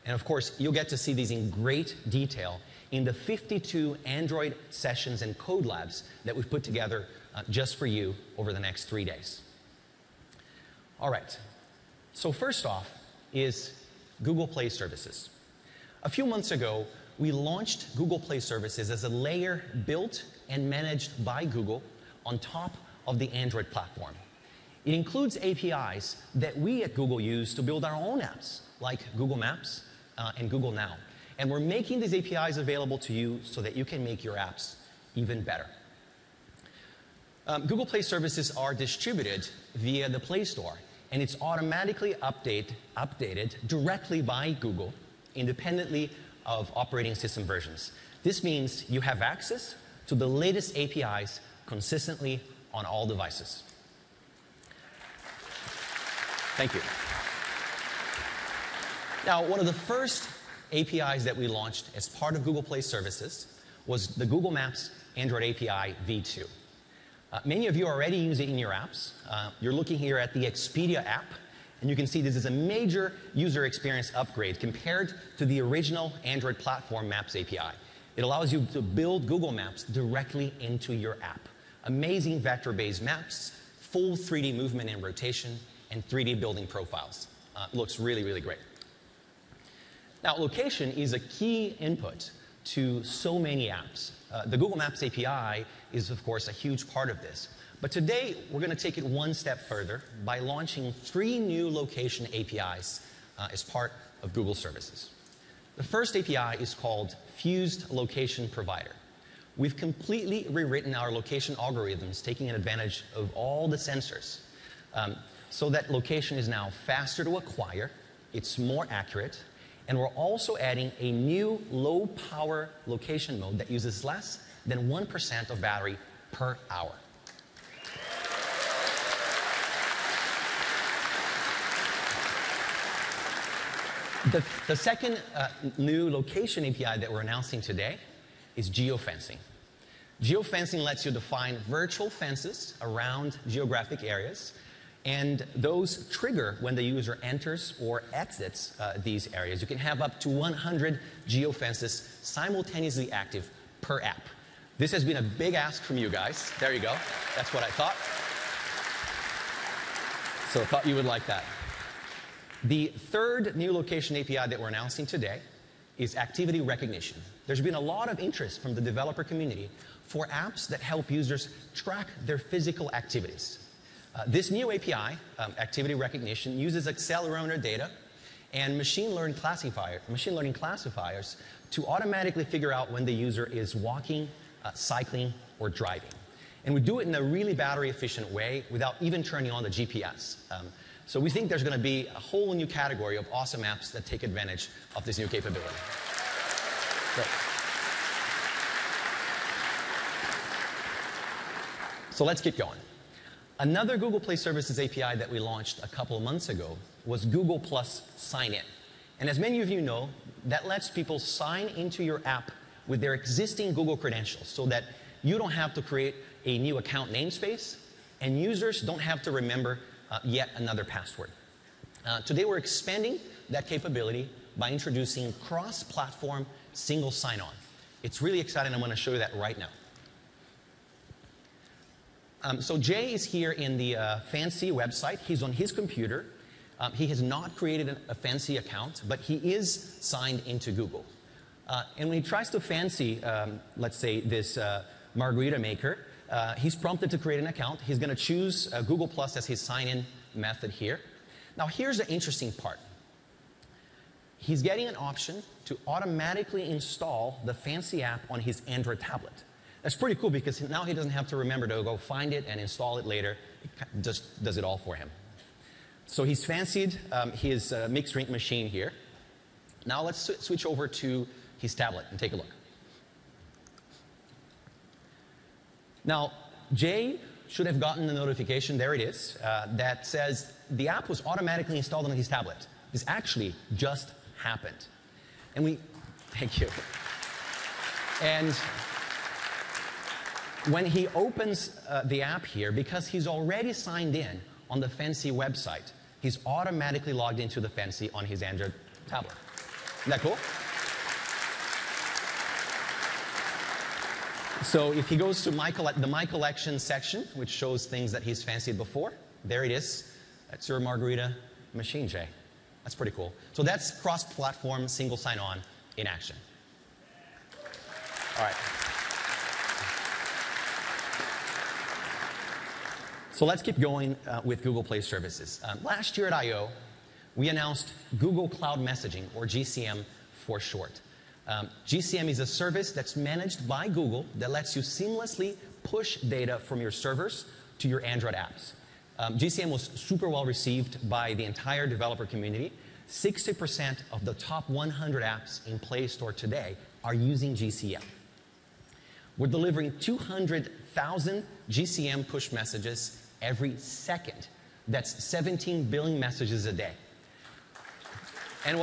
Speaker 22: And of course, you'll get to see these in great detail in the 52 Android sessions and code labs that we've put together just for you over the next 3 days. All right. So first off is Google Play Services. A few months ago, we launched Google Play Services as a layer built and managed by Google on top of the Android platform. It includes APIs that we at Google use to build our own apps, like Google Maps and Google Now. And we're making these APIs available to you so that you can make your apps even better. Google Play services are distributed via the Play Store, and it's automatically updated directly by Google, independently of operating system versions. This means you have access to the latest APIs consistently on all devices. Thank you. Now, one of the first APIs that we launched as part of Google Play services was the Google Maps Android API v2. Many of you already use it in your apps. You're looking here at the Expedia app, and you can see this is a major user experience upgrade compared to the original Android platform Maps API. It allows you to build Google Maps directly into your app. Amazing vector-based maps, full 3D movement and rotation, and 3D building profiles. It looks really, really great. Now, location is a key input to so many apps. The Google Maps API is, of course, a huge part of this. But today, we're going to take it one step further by launching 3 new location APIs as part of Google services. The first API is called Fused Location Provider. We've completely rewritten our location algorithms, taking advantage of all the sensors, so that location is now faster to acquire, it's more accurate, and we're also adding a new low-power location mode that uses less than 1% of battery per hour. The second new location API that we're announcing today is geofencing. Geofencing lets you define virtual fences around geographic areas, and those trigger when the user enters or exits these areas. You can have up to 100 geofences simultaneously active per app. This has been a big ask from you guys. There you go. That's what I thought. So I thought you would like that. The third new location API that we're announcing today is activity recognition. There's been a lot of interest from the developer community for apps that help users track their physical activities. This new API, activity recognition, uses accelerometer data and machine learning classifiers to automatically figure out when the user is walking, cycling, or driving. And we do it in a really battery-efficient way without even turning on the GPS. So we think there's going to be a whole new category of awesome apps that take advantage of this new capability. Great. So let's keep going. Another Google Play Services API that we launched a couple of months ago was Google Plus Sign-In. And as many of you know, that lets people sign into your app with their existing Google credentials so that you don't have to create a new account namespace and users don't have to remember yet another password. Today we're expanding that capability by introducing cross-platform single sign-on. It's really exciting. I'm going to show you that right now. So Jay is here in the fancy website. He's on his computer. He has not created a fancy account, but he is signed into Google. And when he tries to fancy, let's say, this margarita maker, he's prompted to create an account. He's going to choose Google Plus as his sign-in method here. Now, here's the interesting part. He's getting an option to automatically install the fancy app on his Android tablet. That's pretty cool because now he doesn't have to remember to go find it and install it later. It just does it all for him. So he's fancied his mixed drink machine here. Now let's switch over to his tablet and take a look. Now, Jay should have gotten the notification, there it is, that says the app was automatically installed on his tablet. This actually just happened. And thank you. And when he opens the app here, because he's already signed in on the fancy website, he's automatically logged into the fancy on his Android tablet. Isn't that cool? So if he goes to the My Collection section, which shows things that he's fancied before, there it is. That's your margarita machine, Jay. That's pretty cool. So that's cross-platform single sign-on in action. All right. So let's keep going with Google Play services. Last year at I/O, we announced Google Cloud Messaging, or GCM for short. GCM is a service that's managed by Google that lets you seamlessly push data from your servers to your Android apps. GCM was super well received by the entire developer community. 60% of the top 100 apps in Play Store today are using GCM. We're delivering 200,000 GCM push messages every second. That's 17 billion messages a day. And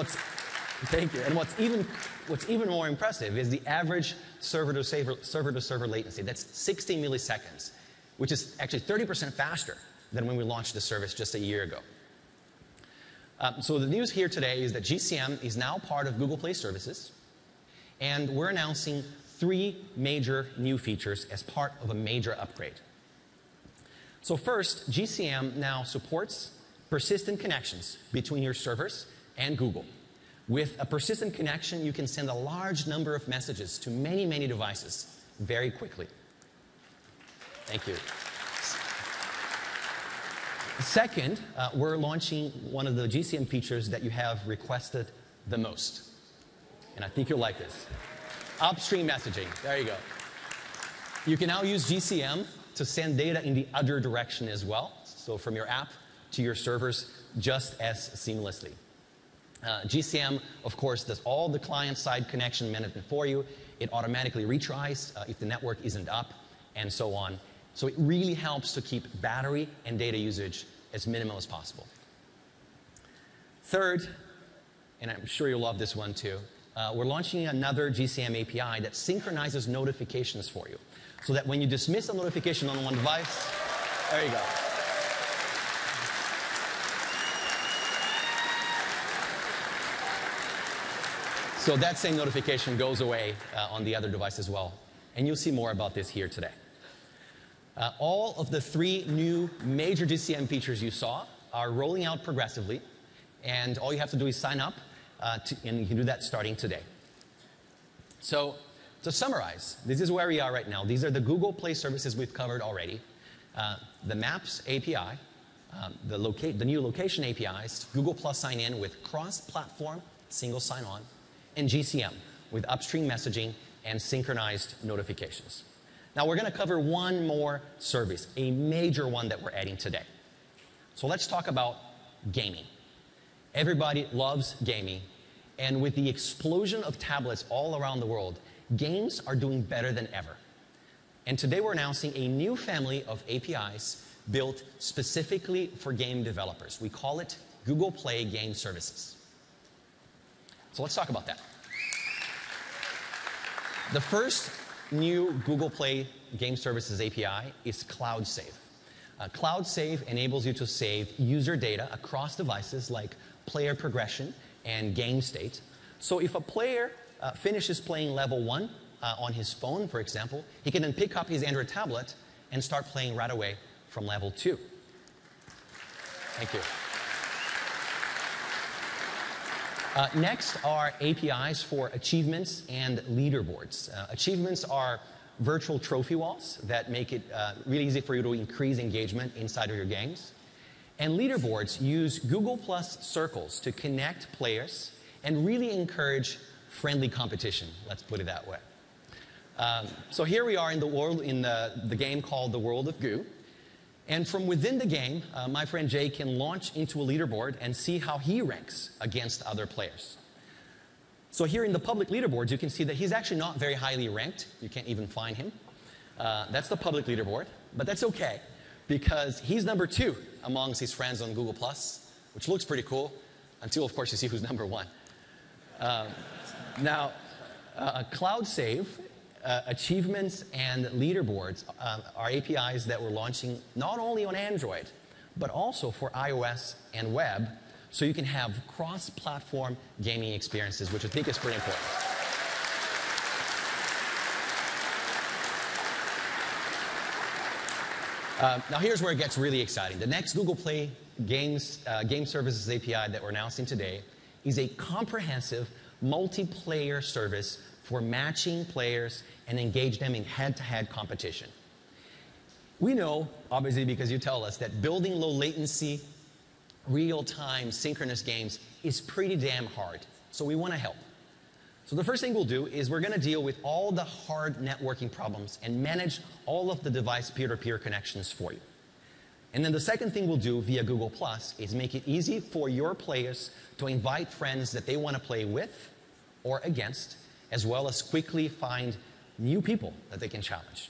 Speaker 22: thank you. And what's even more impressive is the average server-to-server latency. That's 60 milliseconds, which is actually 30% faster than when we launched the service just a year ago. So the news here today is that GCM is now part of Google Play services, and we're announcing 3 major new features as part of a major upgrade. So first, GCM now supports persistent connections between your servers and Google. With a persistent connection, you can send a large number of messages to many, many devices very quickly. Thank you. Second, we're launching one of the GCM features that you have requested the most. And I think you'll like this. Upstream messaging. There you go. You can now use GCM to send data in the other direction as well. So from your app to your servers just as seamlessly. GCM, of course, does all the client-side connection management for you. It automatically retries if the network isn't up, and so on. So it really helps to keep battery and data usage as minimal as possible. Third, and I'm sure you'll love this one too, we're launching another GCM API that synchronizes notifications for you. So that when you dismiss a notification on one device, there you go. So that same notification goes away on the other device as well. And you'll see more about this here today. All of the 3 new major GCM features you saw are rolling out progressively. And all you have to do is sign up, and you can do that starting today. So to summarize, this is where we are right now. These are the Google Play services we've covered already. The Maps API, the new location APIs, Google Plus sign-in with cross-platform single sign-on, and GCM with upstream messaging and synchronized notifications. Now we're going to cover one more service, a major one that we're adding today. So let's talk about gaming. Everybody loves gaming, and with the explosion of tablets all around the world, games are doing better than ever. And today we're announcing a new family of APIs built specifically for game developers. We call it Google Play Game Services. So let's talk about that. The first new Google Play Game Services API is Cloud Save. Cloud Save enables you to save user data across devices like player progression and game state. So if a player finishes playing level 1 on his phone, for example, he can then pick up his Android tablet and start playing right away from level 2. Thank you. Next are APIs for achievements and leaderboards. Achievements are virtual trophy walls that make it really easy for you to increase engagement inside of your games. And leaderboards use Google Plus circles to connect players and really encourage friendly competition, let's put it that way. So here we are in the world, in the game called The World of Goo. And from within the game, my friend Jay can launch into a leaderboard and see how he ranks against other players. So here in the public leaderboards, you can see that he's actually not very highly ranked. You can't even find him. That's the public leaderboard, but that's okay, because he's number 2 amongst his friends on Google+, which looks pretty cool, until, of course, you see who's number 1. Now, Cloud Save, achievements and leaderboards are APIs that we're launching not only on Android, but also for iOS and web, so you can have cross-platform gaming experiences, which I think is pretty important. Now here's where it gets really exciting. The next Google Play Game Services API that we're announcing today is a comprehensive multiplayer service for matching players and engage them in head-to-head competition. We know, obviously because you tell us, that building low latency, real-time, synchronous games is pretty damn hard. So we want to help. So the first thing we'll do is we're going to deal with all the hard networking problems and manage all of the device peer-to-peer connections for you. And then the second thing we'll do via Google Plus is make it easy for your players to invite friends that they want to play with or against, as well as quickly find new people that they can challenge.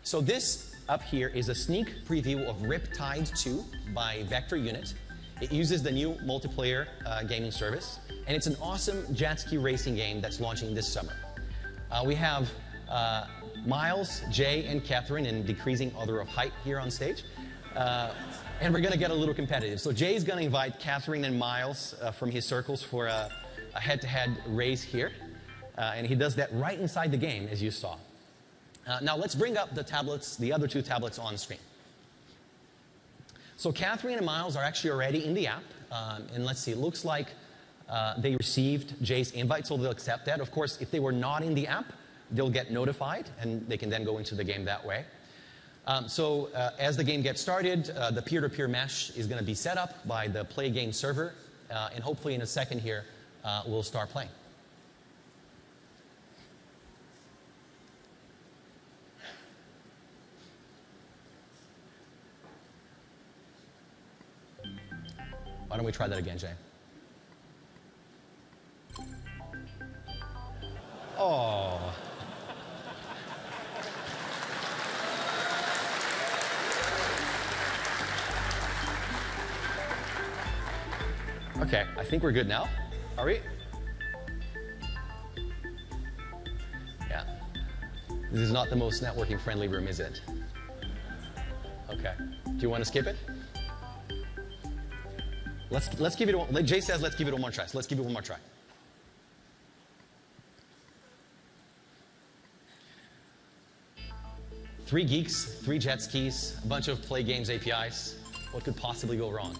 Speaker 22: So this up here is a sneak preview of Riptide 2 by Vector Unit. It uses the new multiplayer gaming service, and it's an awesome jet ski racing game that's launching this summer. We have Miles, Jay, and Catherine in decreasing order of height here on stage. And we're going to get a little competitive. So Jay's going to invite Catherine and Miles from his circles for a head-to-head race here. And he does that right inside the game, as you saw. Now let's bring up the tablets, the other two tablets on screen. So Catherine and Miles are actually already in the app. And let's see, it looks like they received Jay's invite, so they'll accept that. Of course, if they were not in the app, they'll get notified, and they can then go into the game that way. So as the game gets started, the peer-to-peer mesh is going to be set up by the Play Game server, and hopefully in a second here, we'll start playing. Why don't we try that again, Jay? Oh. Okay, I think we're good now. Are we? Yeah. This is not the most networking friendly room, is it? Okay. Do you want to skip it? Let's give it one. Jay says let's give it one more try. So let's give it one more try. Three geeks, 3 jet skis, a bunch of Play Games APIs. What could possibly go wrong?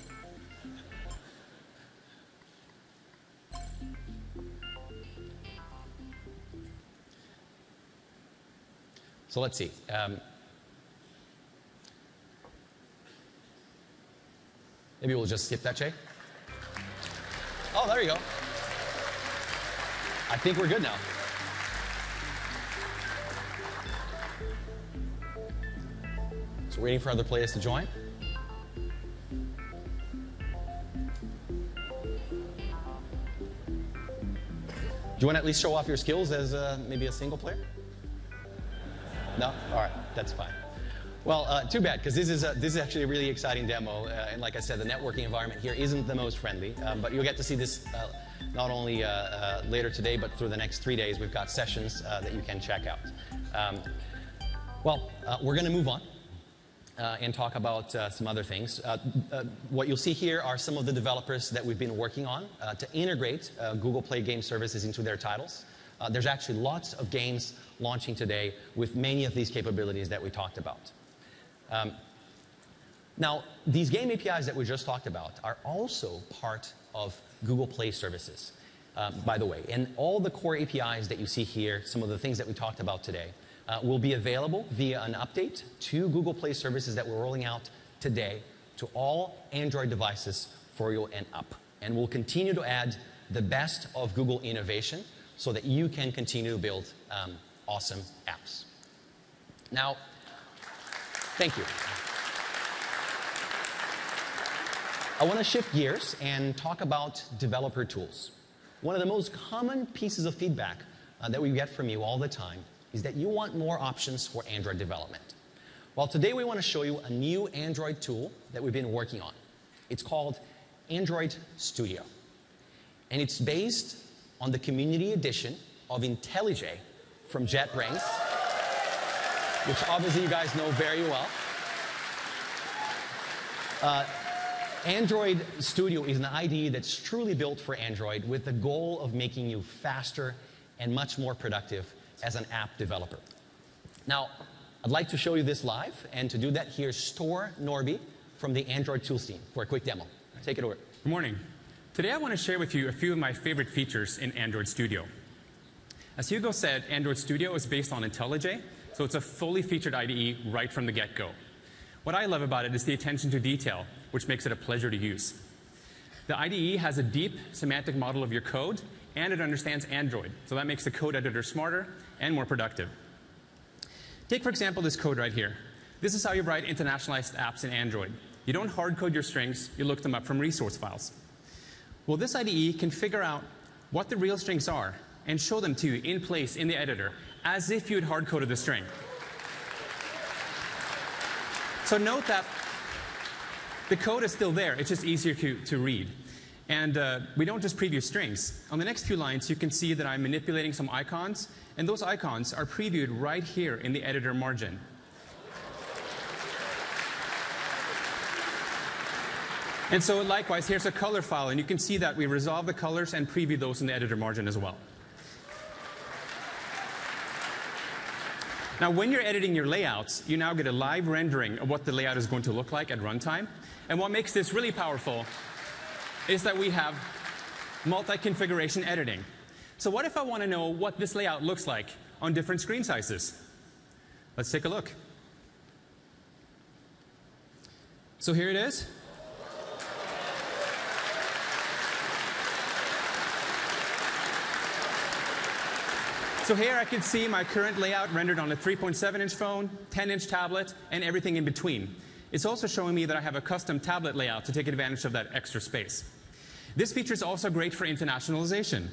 Speaker 22: So let's see. Maybe we'll just skip that, Jay. Oh, there you go. I think we're good now. So waiting for other players to join. Do you want to at least show off your skills as maybe a single player? No? All right, that's fine. Well, too bad, because this is actually a really exciting demo, and like I said, the networking environment here isn't the most friendly, but you'll get to see this not only later today, but through the next 3 days. We've got sessions that you can check out. We're going to move on and talk about some other things. What you'll see here are some of the developers that we've been working on to integrate Google Play Game services into their titles. There's actually lots of games launching today with many of these capabilities that we talked about. Now, these game APIs that we just talked about are also part of Google Play services, by the way. And all the core APIs that you see here, some of the things that we talked about today, will be available via an update to Google Play services that we're rolling out today to all Android devices for you and up. And we'll continue to add the best of Google innovation so that you can continue to build awesome apps. Now, thank you. I want to shift gears and talk about developer tools. One of the most common pieces of feedback that we get from you all the time is that you want more options for Android development. Well, today we want to show you a new Android tool that we've been working on. It's called Android Studio. And it's based on the community edition of IntelliJ from JetBrains, which obviously you guys know very well. Android Studio is an IDE that's truly built for Android with the goal of making you faster and much more productive as an app developer. Now, I'd like to show you this live, and to do that, here's Stor Norby from the Android Tools team for a quick demo. Take it over.
Speaker 2: Good morning. Today I want to share with you a few of my favorite features in Android Studio. As Hugo said, Android Studio is based on IntelliJ, So it's a fully featured IDE right from the get-go. What I love about it is the attention to detail, which makes it a pleasure to use. The IDE has a deep semantic model of your code, and it understands Android. So that makes the code editor smarter and more productive. Take, for example, this code right here. This is how you write internationalized apps in Android. You don't hard code your strings, you look them up from resource files. Well, this IDE can figure out what the real strings are and show them to you in place in the editor, as if you had hard coded the string. So note that the code is still there, it's just easier to read. And we don't just preview strings. On the next few lines, you can see that I'm manipulating some icons, and those icons are previewed right here in the editor margin. And so likewise, here's a color file, and you can see that we resolve the colors and preview those in the editor margin as well. Now, when you're editing your layouts, you now get a live rendering of what the layout is going to look like at runtime. And what makes this really powerful is that we have multi-configuration editing. So what if I want to know what this layout looks like on different screen sizes? Let's take a look. So here it is. So here I can see my current layout rendered on a 3.7-inch phone, 10-inch tablet, and everything in between. It's also showing me that I have a custom tablet layout to take advantage of that extra space. This feature is also great for internationalization.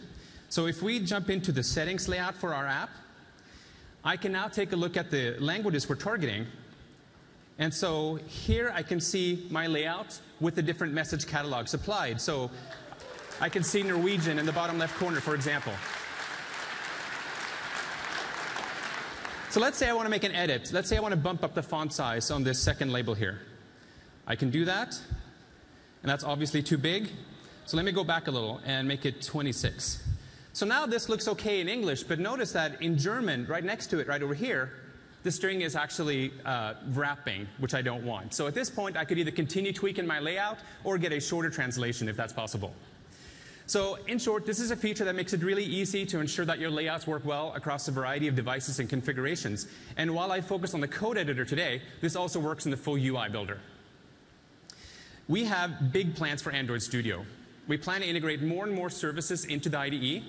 Speaker 2: So if we jump into the settings layout for our app, I can now take a look at the languages we're targeting. And so here I can see my layout with the different message catalogs applied. So I can see Norwegian in the bottom left corner, for example. So let's say I want to make an edit. Let's say I want to bump up the font size on this second label here. I can do that, and that's obviously too big. So let me go back a little and make it 26. So now this looks okay in English, but notice that in German, right next to it, right over here, the string is actually wrapping, which I don't want. So at this point, I could either continue tweaking my layout or get a shorter translation if that's possible. So in short, this is a feature that makes it really easy to ensure that your layouts work well across a variety of devices and configurations. And while I focus on the code editor today, this also works in the full UI builder. We have big plans for Android Studio. We plan to integrate more and more services into the IDE.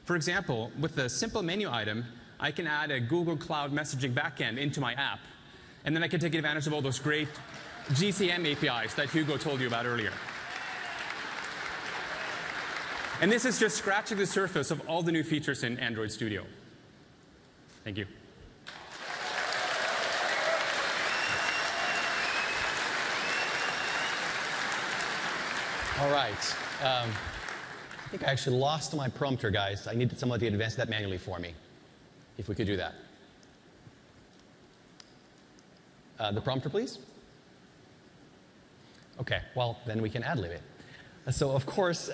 Speaker 2: For example, with the simple menu item, I can add a Google Cloud messaging backend into my app. And then I can take advantage of all those great GCM APIs that Hugo told you about earlier. And this is just scratching the surface of all the new features in Android Studio. Thank you.
Speaker 22: All right. I think I actually lost my prompter, guys. I needed somebody to advance that manually for me, if we could do that. The prompter, please. OK, well, then we can ad-lib it. So, of course,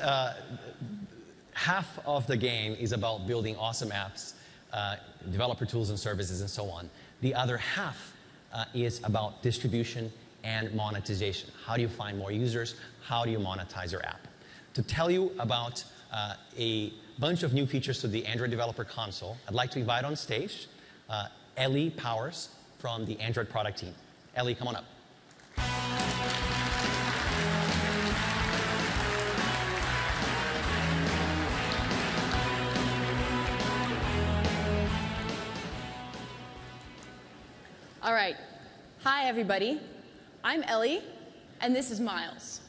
Speaker 22: half of the game is about building awesome apps, developer tools and services, and so on. The other half is about distribution and monetization. How do you find more users? How do you monetize your app? To tell you about a bunch of new features to the Android Developer Console, I'd like to invite on stage Ellie Powers from the Android product team. Ellie, come on up.
Speaker 1: All right. Hi, everybody. I'm Ellie, and this is Miles.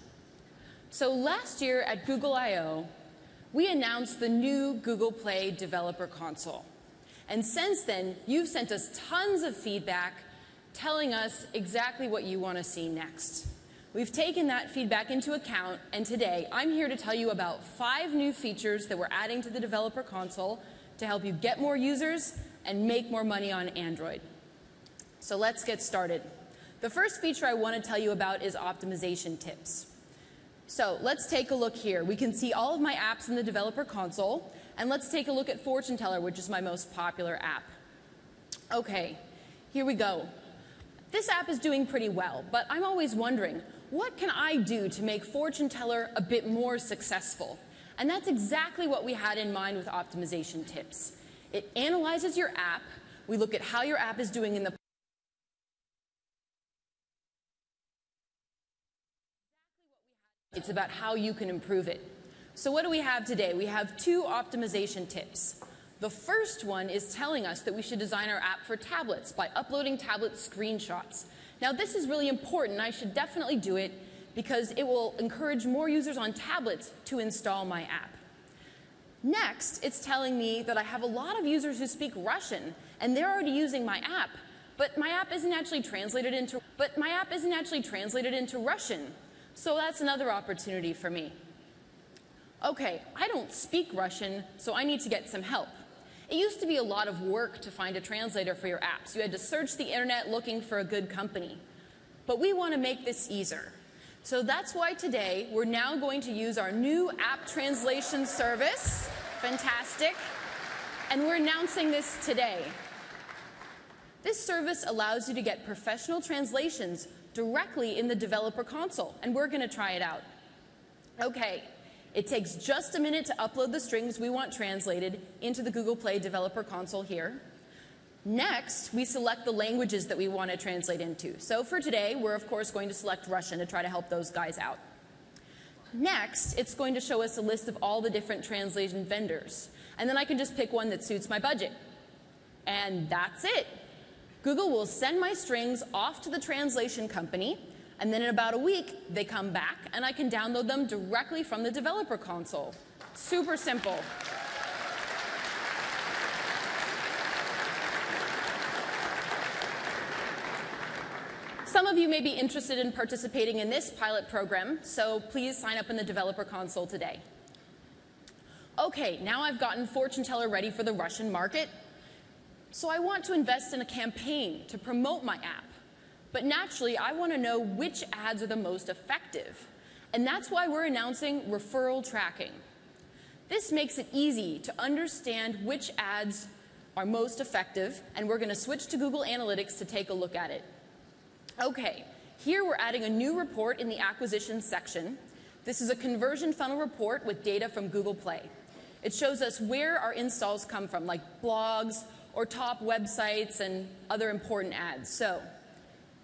Speaker 1: So last year at Google I/O, we announced the new Google Play Developer Console. And since then, you've sent us tons of feedback telling us exactly what you want to see next. We've taken that feedback into account, and today I'm here to tell you about 5 new features that we're adding to the Developer Console to help you get more users and make more money on Android. So let's get started. The first feature I want to tell you about is optimization tips. So let's take a look here. We can see all of my apps in the Developer Console, and let's take a look at Fortune Teller, which is my most popular app. Okay, here we go. This app is doing pretty well, but I'm always wondering, what can I do to make Fortune Teller a bit more successful? And that's exactly what we had in mind with optimization tips. It analyzes your app, We look at how your app is doing in the It's about how you can improve it. So what do we have today? We have 2 optimization tips. The first one is telling us that we should design our app for tablets by uploading tablet screenshots. Now this is really important. I should definitely do it because it will encourage more users on tablets to install my app. Next, it's telling me that I have a lot of users who speak Russian and they're already using my app, but my app isn't actually translated into Russian. So that's another opportunity for me. Okay, I don't speak Russian, so I need to get some help. It used to be a lot of work to find a translator for your apps. You had to search the internet looking for a good company. But we want to make this easier. So that's why today we're now going to use our new app translation service. Fantastic. And we're announcing this today. This service allows you to get professional translations directly in the developer console, and we're going to try it out. Okay, it takes just a minute to upload the strings we want translated into the Google Play developer console here. Next, we select the languages that we want to translate into. So for today, we're of course going to select Russian to try to help those guys out. Next, it's going to show us a list of all the different translation vendors. And then I can just pick one that suits my budget. And that's it. Google will send my strings off to the translation company, and then in about a week, they come back, and I can download them directly from the developer console. Super simple. Some of you may be interested in participating in this pilot program, so please sign up in the developer console today. Okay, now I've gotten Fortune Teller ready for the Russian market. So I want to invest in a campaign to promote my app. But naturally, I want to know which ads are the most effective. And that's why we're announcing referral tracking. This makes it easy to understand which ads are most effective, and we're going to switch to Google Analytics to take a look at it. Okay, here we're adding a new report in the acquisition section. This is a conversion funnel report with data from Google Play. It shows us where our installs come from, like blogs, or top websites and other important ads. So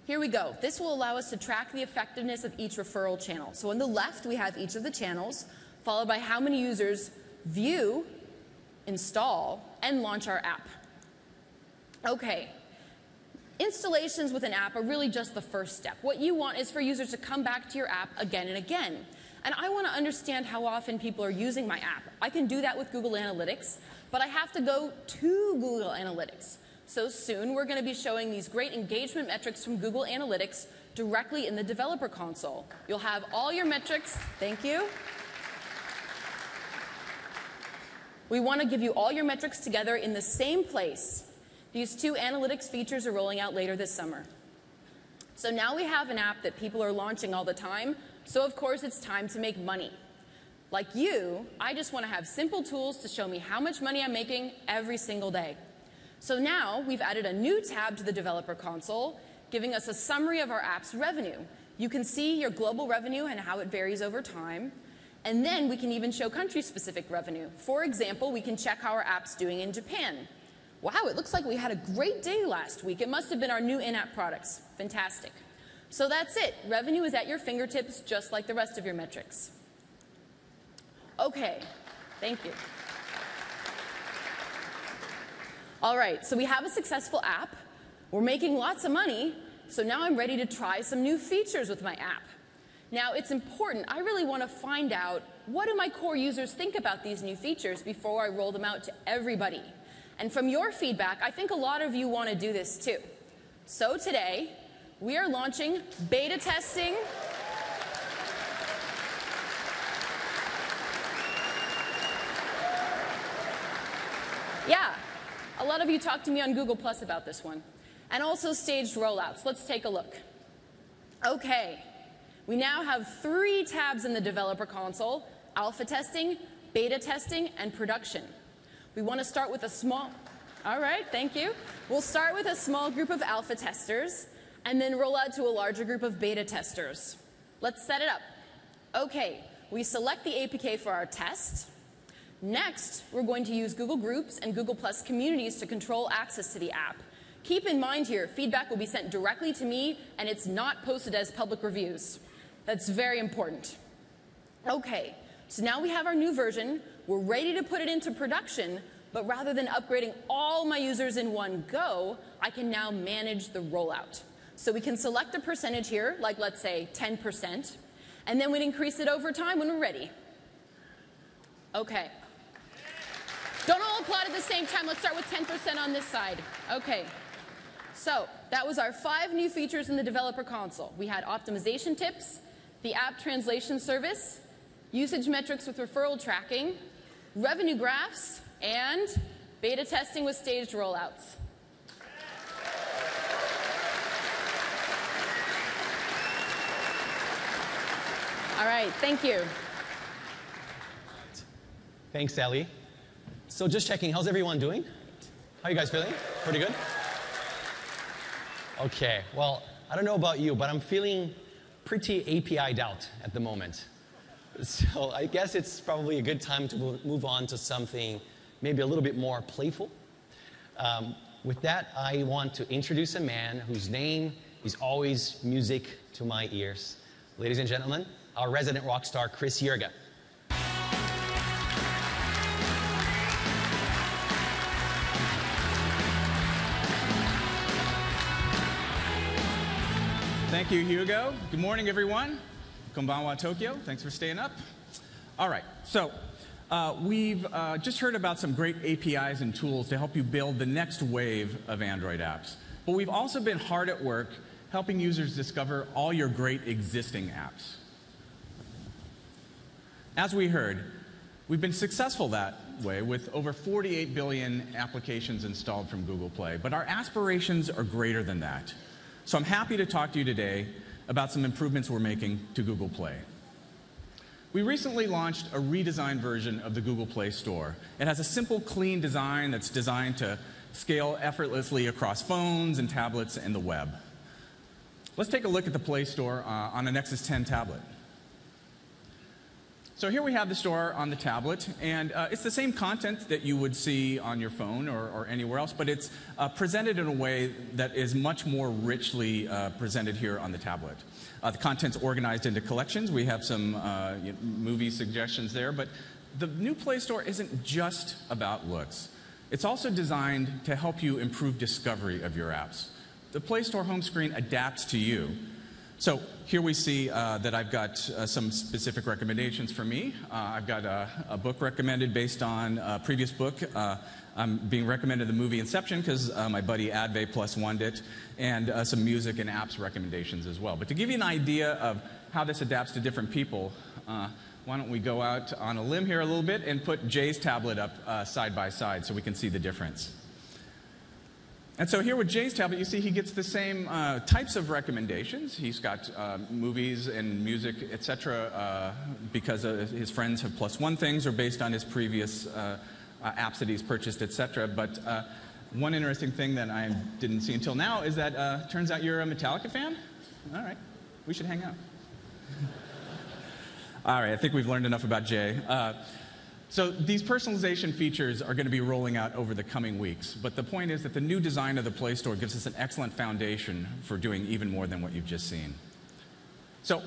Speaker 1: here we go. This will allow us to track the effectiveness of each referral channel. So on the left, we have each of the channels, followed by how many users view, install, and launch our app. Okay. Installations with an app are really just the first step. What you want is for users to come back to your app again and again. And I want to understand how often people are using my app. I can do that with Google Analytics, but I have to go to Google Analytics. So soon we're going to be showing these great engagement metrics from Google Analytics directly in the developer console. You'll have all your metrics. Thank you. We want to give you all your metrics together in the same place. These 2 analytics features are rolling out later this summer. So now we have an app that people are launching all the time, so of course it's time to make money. Like you, I just want to have simple tools to show me how much money I'm making every single day. So now we've added a new tab to the developer console, giving us a summary of our app's revenue. You can see your global revenue and how it varies over time. And then we can even show country-specific revenue. For example, we can check how our app's doing in Japan. Wow, it looks like we had a great day last week. It must have been our new in-app products. Fantastic. So that's it. Revenue is at your fingertips, just like the rest of your metrics. Okay, thank you. All right, so we have a successful app. We're making lots of money, so now I'm ready to try some new features with my app. Now, it's important. I really want to find out, what do my core users think about these new features before I roll them out to everybody? And from your feedback, I think a lot of you want to do this too. So today, we are launching beta testing. Yeah, a lot of you talked to me on Google Plus about this one. And also staged rollouts. Let's take a look. Okay, we now have 3 tabs in the developer console: alpha testing, beta testing, and production. We want to start with a small, all right, thank you. We'll start with a small group of alpha testers and then roll out to a larger group of beta testers. Let's set it up. Okay, we select the APK for our test. Next, we're going to use Google Groups and Google Plus communities to control access to the app. Keep in mind here, feedback will be sent directly to me, and it's not posted as public reviews. That's very important. Okay, so now we have our new version. We're ready to put it into production, but rather than upgrading all my users in one go, I can now manage the rollout. So we can select a percentage here, like let's say 10%, and then we'd increase it over time when we're ready. Okay. Don't all applaud at the same time. Let's start with 10% on this side. Okay. So that was our 5 new features in the developer console. We had optimization tips, the app translation service, usage metrics with referral tracking, revenue graphs, and beta testing with staged rollouts. All right, thank you.
Speaker 22: Thanks, Ellie. So just checking, how's everyone doing? How are you guys feeling? Pretty good? Okay, well, I don't know about you, but I'm feeling pretty API'd out at the moment. So I guess it's probably a good time to move on to something maybe a little bit more playful. With that, I want to introduce a man whose name is always music to my ears. Ladies and gentlemen, our resident rock star, Chris Yerga.
Speaker 3: Thank you, Hugo. Good morning, everyone. Konbanwa, Tokyo. Thanks for staying up. All right, so we've just heard about some great APIs and tools to help you build the next wave of Android apps. But we've also been hard at work helping users discover all your great existing apps. As we heard, we've been successful that way with over 48 billion applications installed from Google Play, but our aspirations are greater than that. So I'm happy to talk to you today about some improvements we're making to Google Play. We recently launched a redesigned version of the Google Play Store. It has a simple, clean design that's designed to scale effortlessly across phones and tablets and the web. Let's take a look at the Play Store on a Nexus 10 tablet. So here we have the store on the tablet, and it's the same content that you would see on your phone or anywhere else, but it's presented in a way that is much more richly presented here on the tablet. The content's organized into collections. We have some movie suggestions there, but the new Play Store isn't just about looks. It's also designed to help you improve discovery of your apps. The Play Store home screen adapts to you. So here we see that I've got some specific recommendations for me. I've got a book recommended based on a previous book. I'm being recommended the movie Inception because my buddy Adve +1'd it, and some music and apps recommendations as well. But to give you an idea of how this adapts to different people, why don't we go out on a limb here a little bit and put Jay's tablet up side by side so we can see the difference. And so here with Jay's tablet, you see he gets the same types of recommendations. He's got movies and music, etc., because his friends have +1 things or based on his previous apps that he's purchased, etc. But one interesting thing that I didn't see until now is that turns out you're a Metallica fan? All right, we should hang out. All right, I think we've learned enough about Jay. So these personalization features are going to be rolling out over the coming weeks. But the point is that the new design of the Play Store gives us an excellent foundation for doing even more than what you've just seen. So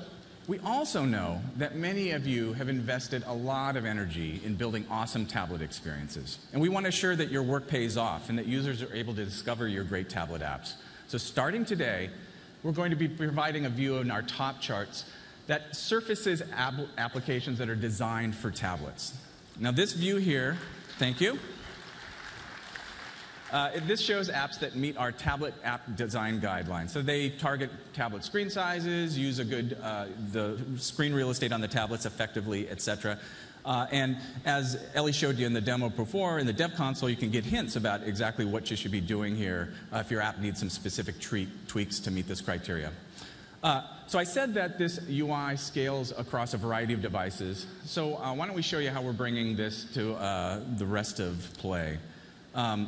Speaker 3: we also know that many of you have invested a lot of energy in building awesome tablet experiences. And we want to assure that your work pays off and that users are able to discover your great tablet apps. So starting today, we're going to be providing a view in our top charts that surfaces applications that are designed for tablets. Now this view here, thank you. This shows apps that meet our tablet app design guidelines. So they target tablet screen sizes, use a good the screen real estate on the tablets effectively, etc. And as Ellie showed you in the demo before, in the dev console, you can get hints about exactly what you should be doing here if your app needs some specific tweaks to meet this criteria. So I said that this UI scales across a variety of devices. So why don't we show you how we're bringing this to the rest of Play. Why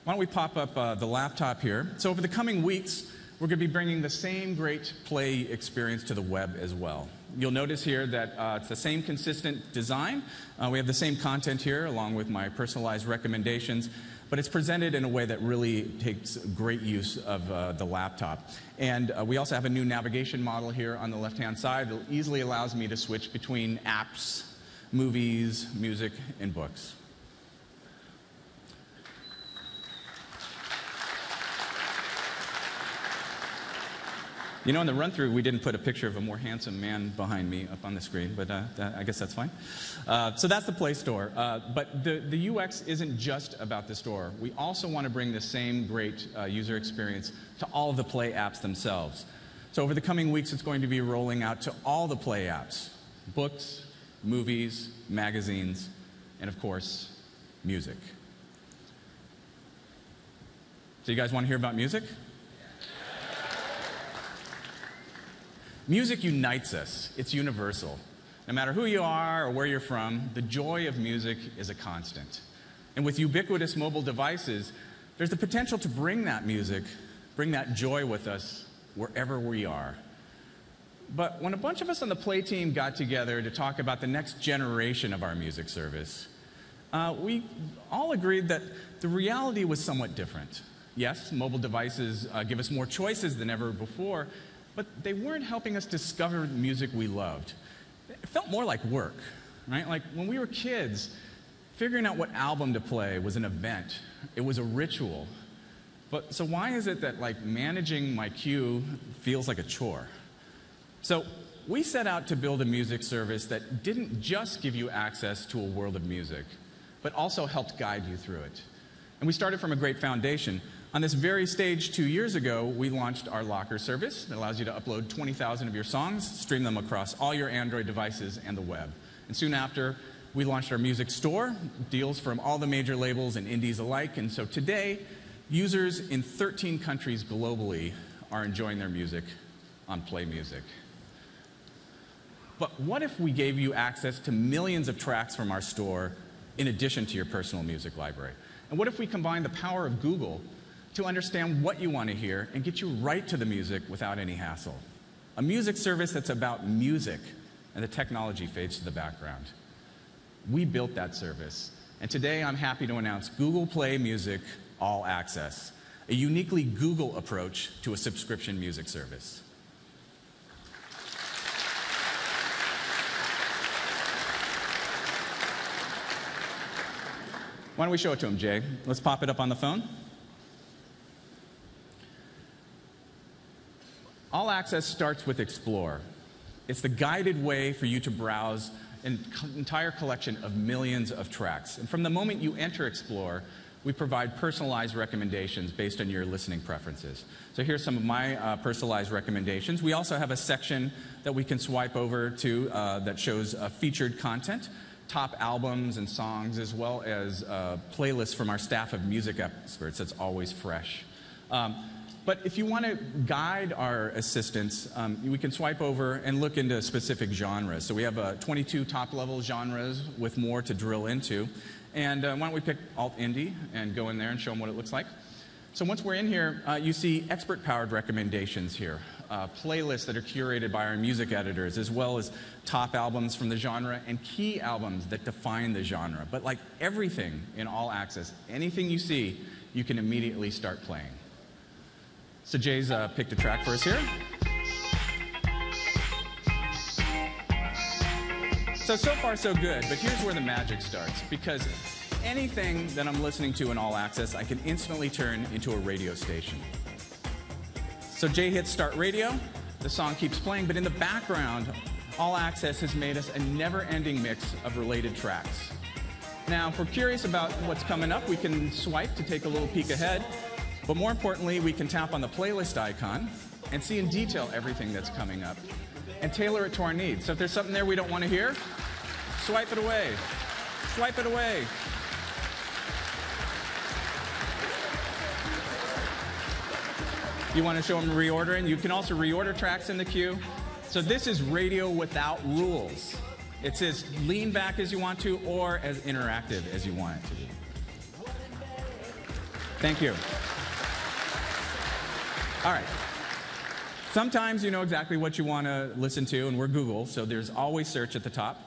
Speaker 3: don't we pop up the laptop here. So over the coming weeks, we're going to be bringing the same great Play experience to the web as well. You'll notice here that it's the same consistent design. We have the same content here along with my personalized recommendations, but it's presented in a way that really takes great use of the laptop. And we also have a new navigation model here on the left-hand side that easily allows me to switch between apps, movies, music, and books. You know, in the run-through, we didn't put a picture of a more handsome man behind me up on the screen, but I guess that's fine. So that's the Play Store. But the UX isn't just about the store. We also want to bring the same great user experience to all of the Play apps themselves. So over the coming weeks, it's going to be rolling out to all the Play apps: books, movies, magazines, and of course, music. So you guys want to hear about music? Music unites us. It's universal. No matter who you are or where you're from, the joy of music is a constant. And with ubiquitous mobile devices, there's the potential to bring that music, bring that joy with us wherever we are. But when a bunch of us on the Play team got together to talk about the next generation of our music service, we all agreed that the reality was somewhat different. Yes, mobile devices give us more choices than ever before, but they weren't helping us discover the music we loved. It felt more like work, right? Like when we were kids, figuring out what album to play was an event. It was a ritual. But so why is it that like managing my queue feels like a chore? So we set out to build a music service that didn't just give you access to a world of music, but also helped guide you through it. And we started from a great foundation. On this very stage 2 years ago, we launched our Locker service that allows you to upload 20,000 of your songs, stream them across all your Android devices and the web. And soon after, we launched our music store, deals from all the major labels and indies alike. And so today, users in 13 countries globally are enjoying their music on Play Music. But what if we gave you access to millions of tracks from our store in addition to your personal music library? And what if we combined the power of Google to understand what you want to hear and get you right to the music without any hassle? A music service that's about music, and the technology fades to the background. We built that service, and today I'm happy to announce Google Play Music All Access, a uniquely Google approach to a subscription music service. Why don't we show it to him, Jay? Let's pop it up on the phone. All Access starts with Explore. It's the guided way for you to browse an entire collection of millions of tracks. And from the moment you enter Explore, we provide personalized recommendations based on your listening preferences. So here's some of my personalized recommendations. We also have a section that we can swipe over to that shows featured content, top albums and songs, as well as playlists from our staff of music experts that's always fresh. But if you want to guide our assistants, we can swipe over and look into specific genres. So we have 22 top-level genres with more to drill into. And why don't we pick Alt Indie and go in there and show them what it looks like. So once we're in here, you see expert-powered recommendations here, playlists that are curated by our music editors, as well as top albums from the genre and key albums that define the genre. But like everything in All Access, anything you see, you can immediately start playing. So Jay's picked a track for us here. So far so good, but here's where the magic starts, because anything that I'm listening to in All Access, I can instantly turn into a radio station. So Jay hits Start Radio, the song keeps playing, but in the background, All Access has made us a never-ending mix of related tracks. Now, if we're curious about what's coming up, we can swipe to take a little peek ahead. But more importantly, we can tap on the playlist icon and see in detail everything that's coming up and tailor it to our needs. So if there's something there we don't want to hear, swipe it away. Swipe it away. You want to show them reordering? You can also reorder tracks in the queue. So this is radio without rules. It's as lean back as you want to or as interactive as you want it to be. Thank you. All right. Sometimes you know exactly what you want to listen to, and we're Google, so there's always search at the top.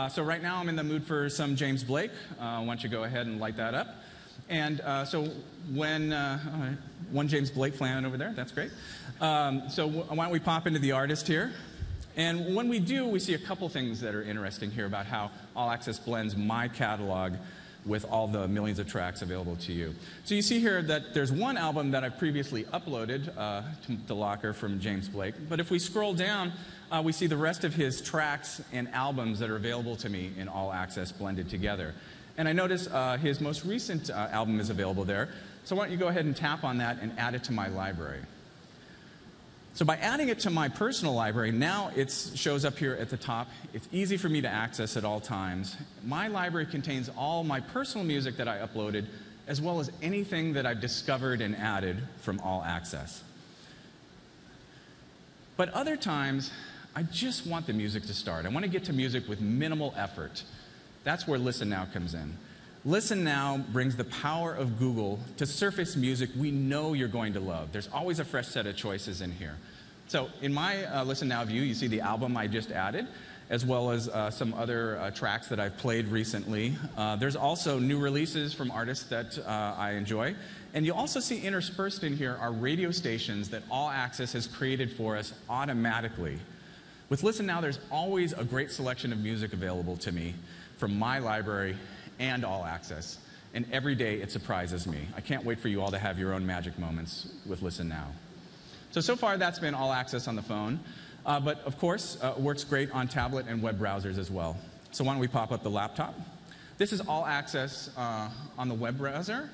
Speaker 3: So right now I'm in the mood for some James Blake. Why don't you go ahead and light that up? And so when one James Blake fan over there, that's great. So why don't we pop into the artist here? And when we do, we see a couple things that are interesting here about how All Access blends my catalog with all the millions of tracks available to you. So you see here that there's one album that I've previously uploaded to Locker from James Blake. But if we scroll down, we see the rest of his tracks and albums that are available to me in All Access blended together. And I notice his most recent album is available there. So why don't you go ahead and tap on that and add it to my library. So by adding it to my personal library, now it shows up here at the top. It's easy for me to access at all times. My library contains all my personal music that I uploaded, as well as anything that I've discovered and added from All Access. But other times, I just want the music to start. I want to get to music with minimal effort. That's where Listen Now comes in. Listen Now brings the power of Google to surface music we know you're going to love. There's always a fresh set of choices in here. So in my Listen Now view, you see the album I just added, as well as some other tracks that I've played recently. There's also new releases from artists that I enjoy. And you'll also see interspersed in here are radio stations that All Access has created for us automatically. With Listen Now, there's always a great selection of music available to me from my library and All Access. And every day it surprises me. I can't wait for you all to have your own magic moments with Listen Now. So far that's been All Access on the phone. But of course, it works great on tablet and web browsers as well. So why don't we pop up the laptop? This is All Access on the web browser.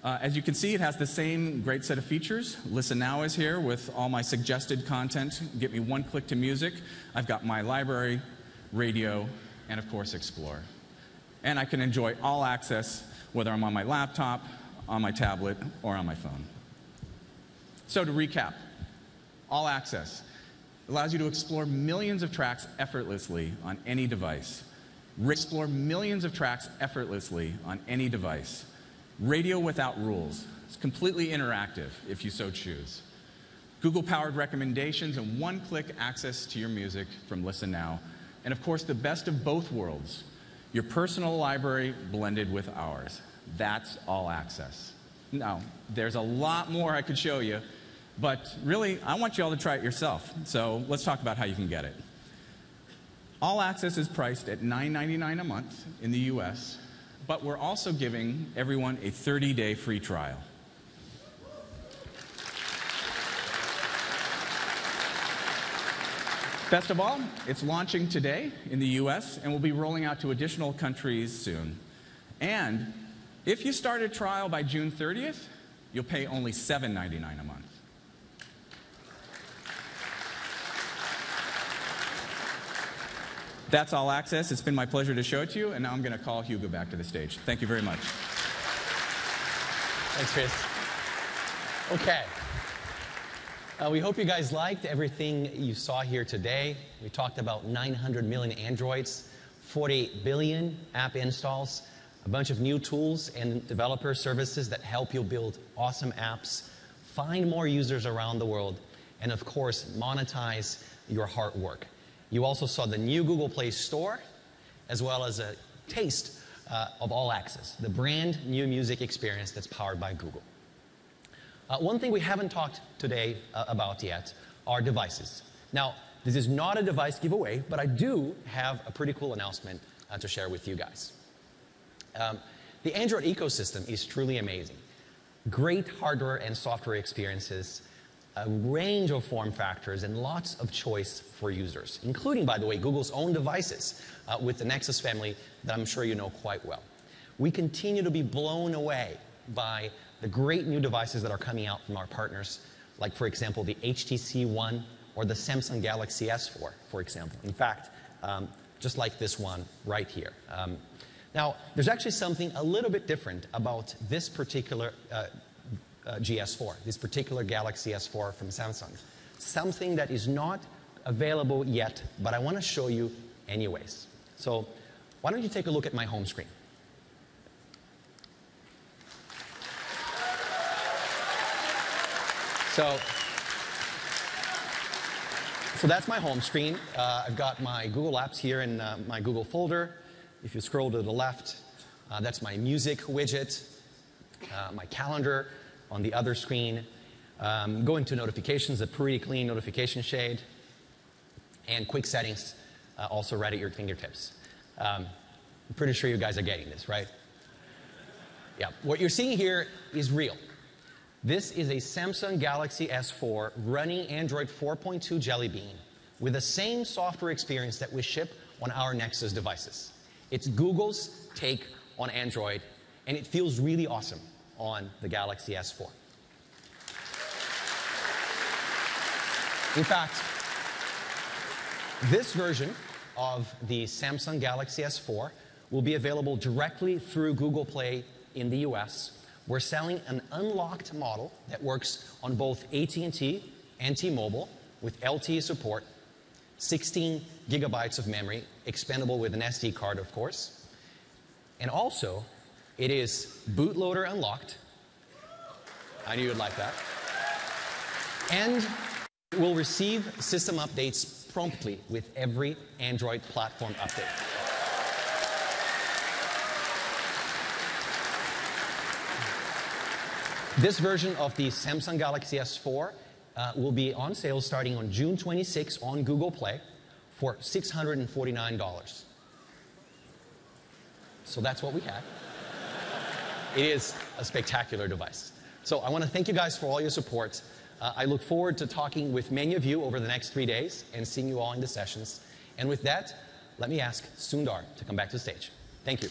Speaker 3: As you can see, it has the same great set of features. Listen Now is here with all my suggested content. Get me one click to music. I've got my library, radio, and of course, Explore. And I can enjoy All Access whether I'm on my laptop, on my tablet, or on my phone. So to recap, All Access allows you to explore millions of tracks effortlessly on any device. Explore millions of tracks effortlessly on any device. Radio without rules. It's completely interactive if you so choose. Google-powered recommendations and one-click access to your music from Listen Now. And of course, the best of both worlds. Your personal library blended with ours. That's All Access. Now, there's a lot more I could show you, but really, I want you all to try it yourself. So let's talk about how you can get it. All Access is priced at $9.99 a month in the US, but we're also giving everyone a 30-day free trial. Best of all, it's launching today in the US and will be rolling out to additional countries soon. And if you start a trial by June 30th, you'll pay only $7.99 a month. That's All Access. It's been my pleasure to show it to you, and now I'm going to call Hugo back to the stage. Thank you very much.
Speaker 22: Thanks, Chris. Okay. We hope you guys liked everything you saw here today. We talked about 900 million Androids, 48 billion app installs, a bunch of new tools and developer services that help you build awesome apps, find more users around the world, and of course, monetize your hard work. You also saw the new Google Play Store, as well as a taste of All Access, the brand new music experience that's powered by Google. One thing we haven't talked today about yet are devices. Now, this is not a device giveaway, but I do have a pretty cool announcement to share with you guys. The Android ecosystem is truly amazing. Great hardware and software experiences, a range of form factors, and lots of choice for users, including, by the way, Google's own devices with the Nexus family that I'm sure you know quite well. We continue to be blown away by the great new devices that are coming out from our partners, like, for example, the HTC One or the Samsung Galaxy S4, for example. In fact, just like this one right here. Now, there's actually something a little bit different about this particular GS4, this particular Galaxy S4 from Samsung. Something that is not available yet, but I want to show you anyways. So why don't you take a look at my home screen? So So that's my home screen. I've got my Google Apps here in my Google folder. If you scroll to the left, that's my music widget, my calendar on the other screen. Go into notifications, a pretty clean notification shade, and quick settings also right at your fingertips. I'm pretty sure you guys are getting this, right? Yeah. What you're seeing here is real. This is a Samsung Galaxy S4 running Android 4.2 Jelly Bean with the same software experience that we ship on our Nexus devices. It's Google's take on Android, and it feels really awesome on the Galaxy S4. In fact, this version of the Samsung Galaxy S4 will be available directly through Google Play in the US. We're selling an unlocked model that works on both AT&T and T-Mobile with LTE support, 16 gigabytes of memory, expandable with an SD card, of course. And also, it is bootloader unlocked. I knew you'd like that. And it will receive system updates promptly with every Android platform update. This version of the Samsung Galaxy S4 will be on sale starting on June 26 on Google Play for $649. So that's what we have. It is a spectacular device. So I want to thank you guys for all your support. I look forward to talking with many of you over the next 3 days and seeing you all in the sessions. And with that, let me ask Sundar to come back to the stage. Thank you.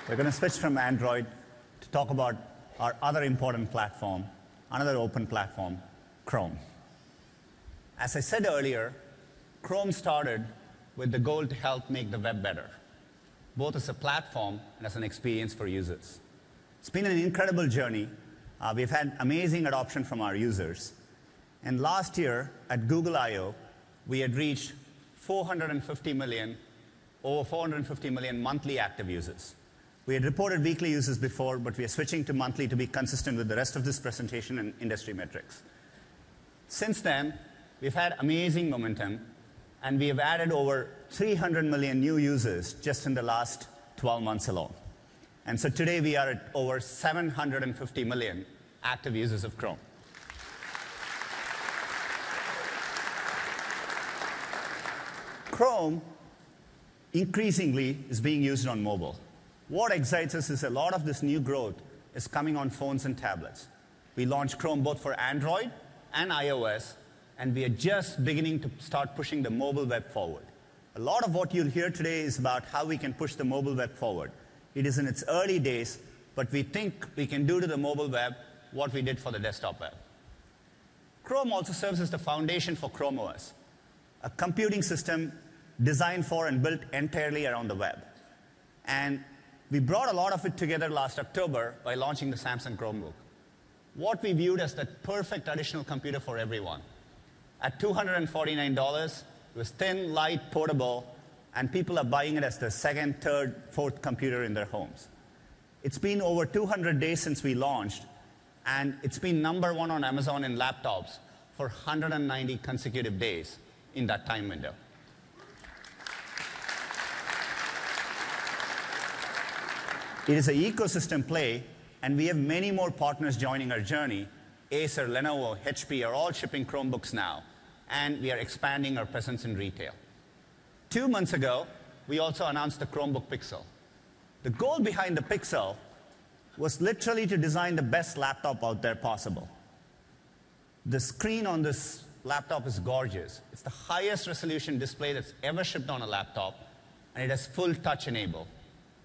Speaker 21: We're going to switch from Android to talk about our other important platform, another open platform, Chrome. As I said earlier, Chrome started with the goal to help make the web better, both as a platform and as an experience for users. It's been an incredible journey. We've had amazing adoption from our users. And last year at Google I/O, we had reached over 450 million monthly active users. We had reported weekly users before, but we are switching to monthly to be consistent with the rest of this presentation and industry metrics. Since then, we've had amazing momentum, and we have added over 300 million new users just in the last 12 months alone. And so today we are at over 750 million active users of Chrome. Chrome increasingly is being used on mobile. What excites us is a lot of this new growth is coming on phones and tablets. We launched Chrome both for Android and iOS, and we are just beginning to start pushing the mobile web forward. A lot of what you'll hear today is about how we can push the mobile web forward. It is in its early days, but we think we can do to the mobile web what we did for the desktop web. Chrome also serves as the foundation for Chrome OS, a computing system designed for and built entirely around the web. And we brought a lot of it together last October by launching the Samsung Chromebook, what we viewed as the perfect additional computer for everyone. At $249, it was thin, light, portable, and people are buying it as the second, third, fourth computer in their homes. It's been over 200 days since we launched, and it's been #1 on Amazon in laptops for 190 consecutive days in that time window. It is an ecosystem play, And we have many more partners joining our journey. Acer, Lenovo, HP are all shipping Chromebooks now. And we are expanding our presence in retail. 2 months ago, we also announced the Chromebook Pixel. The goal behind the Pixel was literally to design the best laptop out there possible. The screen on this laptop is gorgeous. It's the highest resolution display that's ever shipped on a laptop, and it has full touch enable.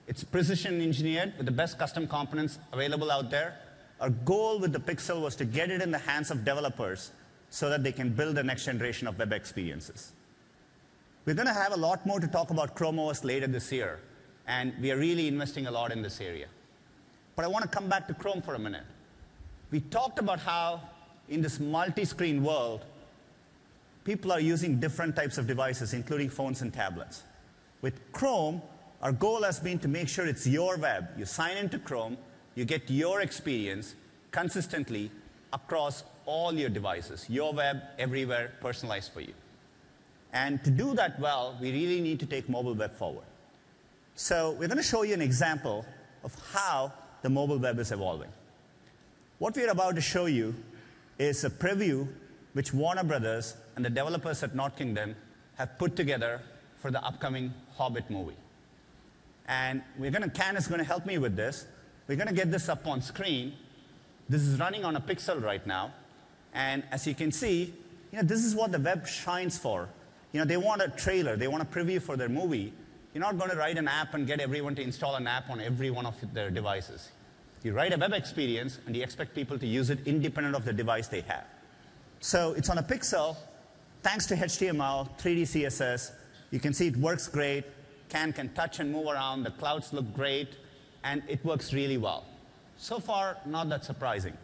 Speaker 21: It's precision engineered with the best custom components available out there. Our goal with the Pixel was to get it in the hands of developers so that they can build the next generation of web experiences. We're going to have a lot more to talk about Chrome OS later this year, and we are really investing a lot in this area. But I want to come back to Chrome for a minute. We talked about how in this multi-screen world, people are using different types of devices, including phones and tablets. With Chrome, our goal has been to make sure it's your web. You sign into Chrome, you get your experience consistently across all your devices, your web, everywhere, personalized for you. And to do that well, we really need to take mobile web forward. So we're going to show you an example of how the mobile web is evolving. What we're about to show you is a preview which Warner Brothers and the developers at North Kingdom have put together for the upcoming Hobbit movie. And Ken is going to help me with this. We're going to get this up on screen. This is running on a Pixel right now. And as you can see, this is what the web shines for. They want a trailer. They want a preview for their movie. You're not going to write an app and get everyone to install an app on every one of their devices. You write a web experience, and you expect people to use it independent of the device they have. So it's on a Pixel. Thanks to HTML, 3D CSS, you can see it works great. Can touch and move around. The clouds look great. And it works really well. So far, not that surprising.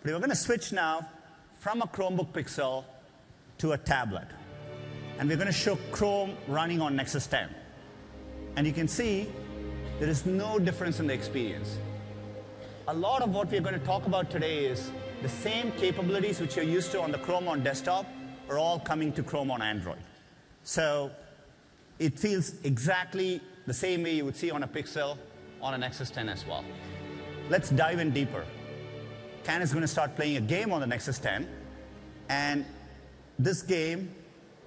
Speaker 21: But we're going to switch now from a Chromebook Pixel to a tablet. And we're going to show Chrome running on Nexus 10. And you can see there is no difference in the experience. A lot of what we're going to talk about today is the same capabilities which you're used to on the Chrome on desktop are all coming to Chrome on Android. So it feels exactly the same way you would see on a Pixel on a Nexus 10 as well. Let's dive in deeper. Ken is going to start playing a game on the Nexus 10. And this game,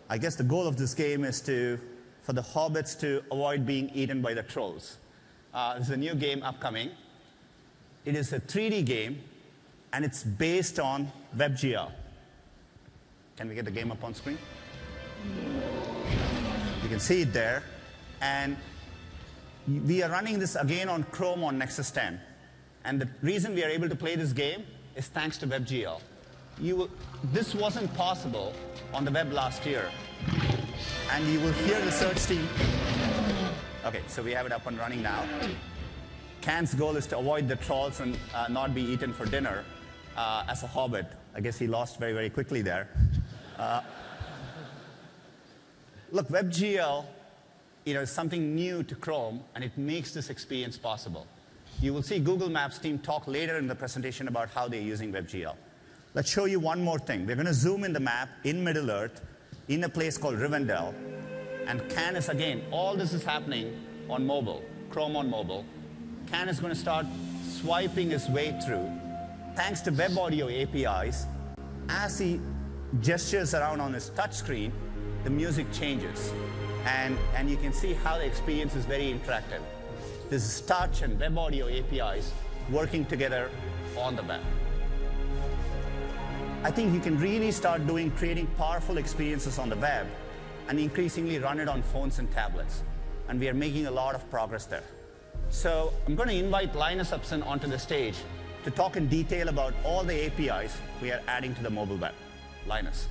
Speaker 21: I guess the goal of this game is for the hobbits to avoid being eaten by the trolls. This is a new game upcoming. It is a 3D game, and it's based on WebGL. Can we get the game up on screen? You can see it there. And we are running this again on Chrome on Nexus 10. And the reason we are able to play this game is thanks to WebGL. This wasn't possible on the web last year. And you will hear the search team. OK, so we have it up and running now. Ken's goal is to avoid the trolls and not be eaten for dinner as a hobbit. I guess he lost very, very quickly there. Look, WebGL is something new to Chrome, and it makes this experience possible. You will see Google Maps team talk later in the presentation about how they're using WebGL. Let's show you one more thing. We're going to zoom in the map in Middle-earth in a place called Rivendell. And Ken is, again, all this is happening on mobile, Chrome on mobile. Ken is going to start swiping his way through. Thanks to web audio APIs, as he gestures around on his touch screen, the music changes. And you can see how the experience is very interactive. This is touch and web audio APIs working together on the web. I think you can really start creating powerful experiences on the web and increasingly run it on phones and tablets. And we are making a lot of progress there. So I'm going to invite Linus Upson onto the stage to talk in detail about all the APIs we are adding to the mobile web. Linus.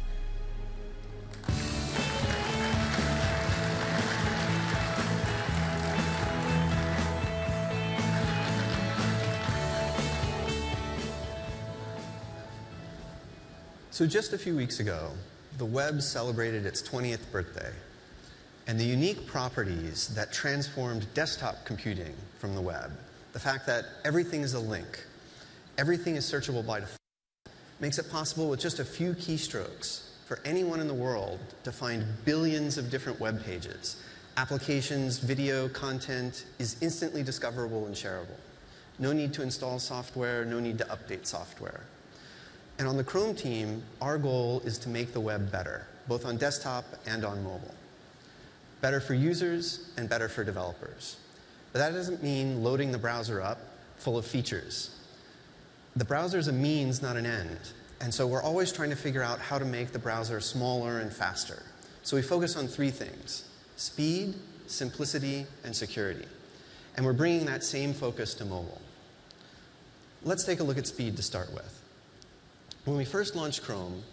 Speaker 5: So just a few weeks ago, the web celebrated its 20th birthday. And the unique properties that transformed desktop computing from the web, the fact that everything is a link, everything is searchable by default, makes it possible with just a few keystrokes for anyone in the world to find billions of different web pages. Applications, video, content is instantly discoverable and shareable. No need to install software, no need to update software. And on the Chrome team, our goal is to make the web better, both on desktop and on mobile. Better for users and better for developers. But that doesn't mean loading the browser up full of features. The browser is a means, not an end. And so we're always trying to figure out how to make the browser smaller and faster. So we focus on three things: speed, simplicity, and security. And we're bringing that same focus to mobile. Let's take a look at speed to start with. When we first launched Chrome,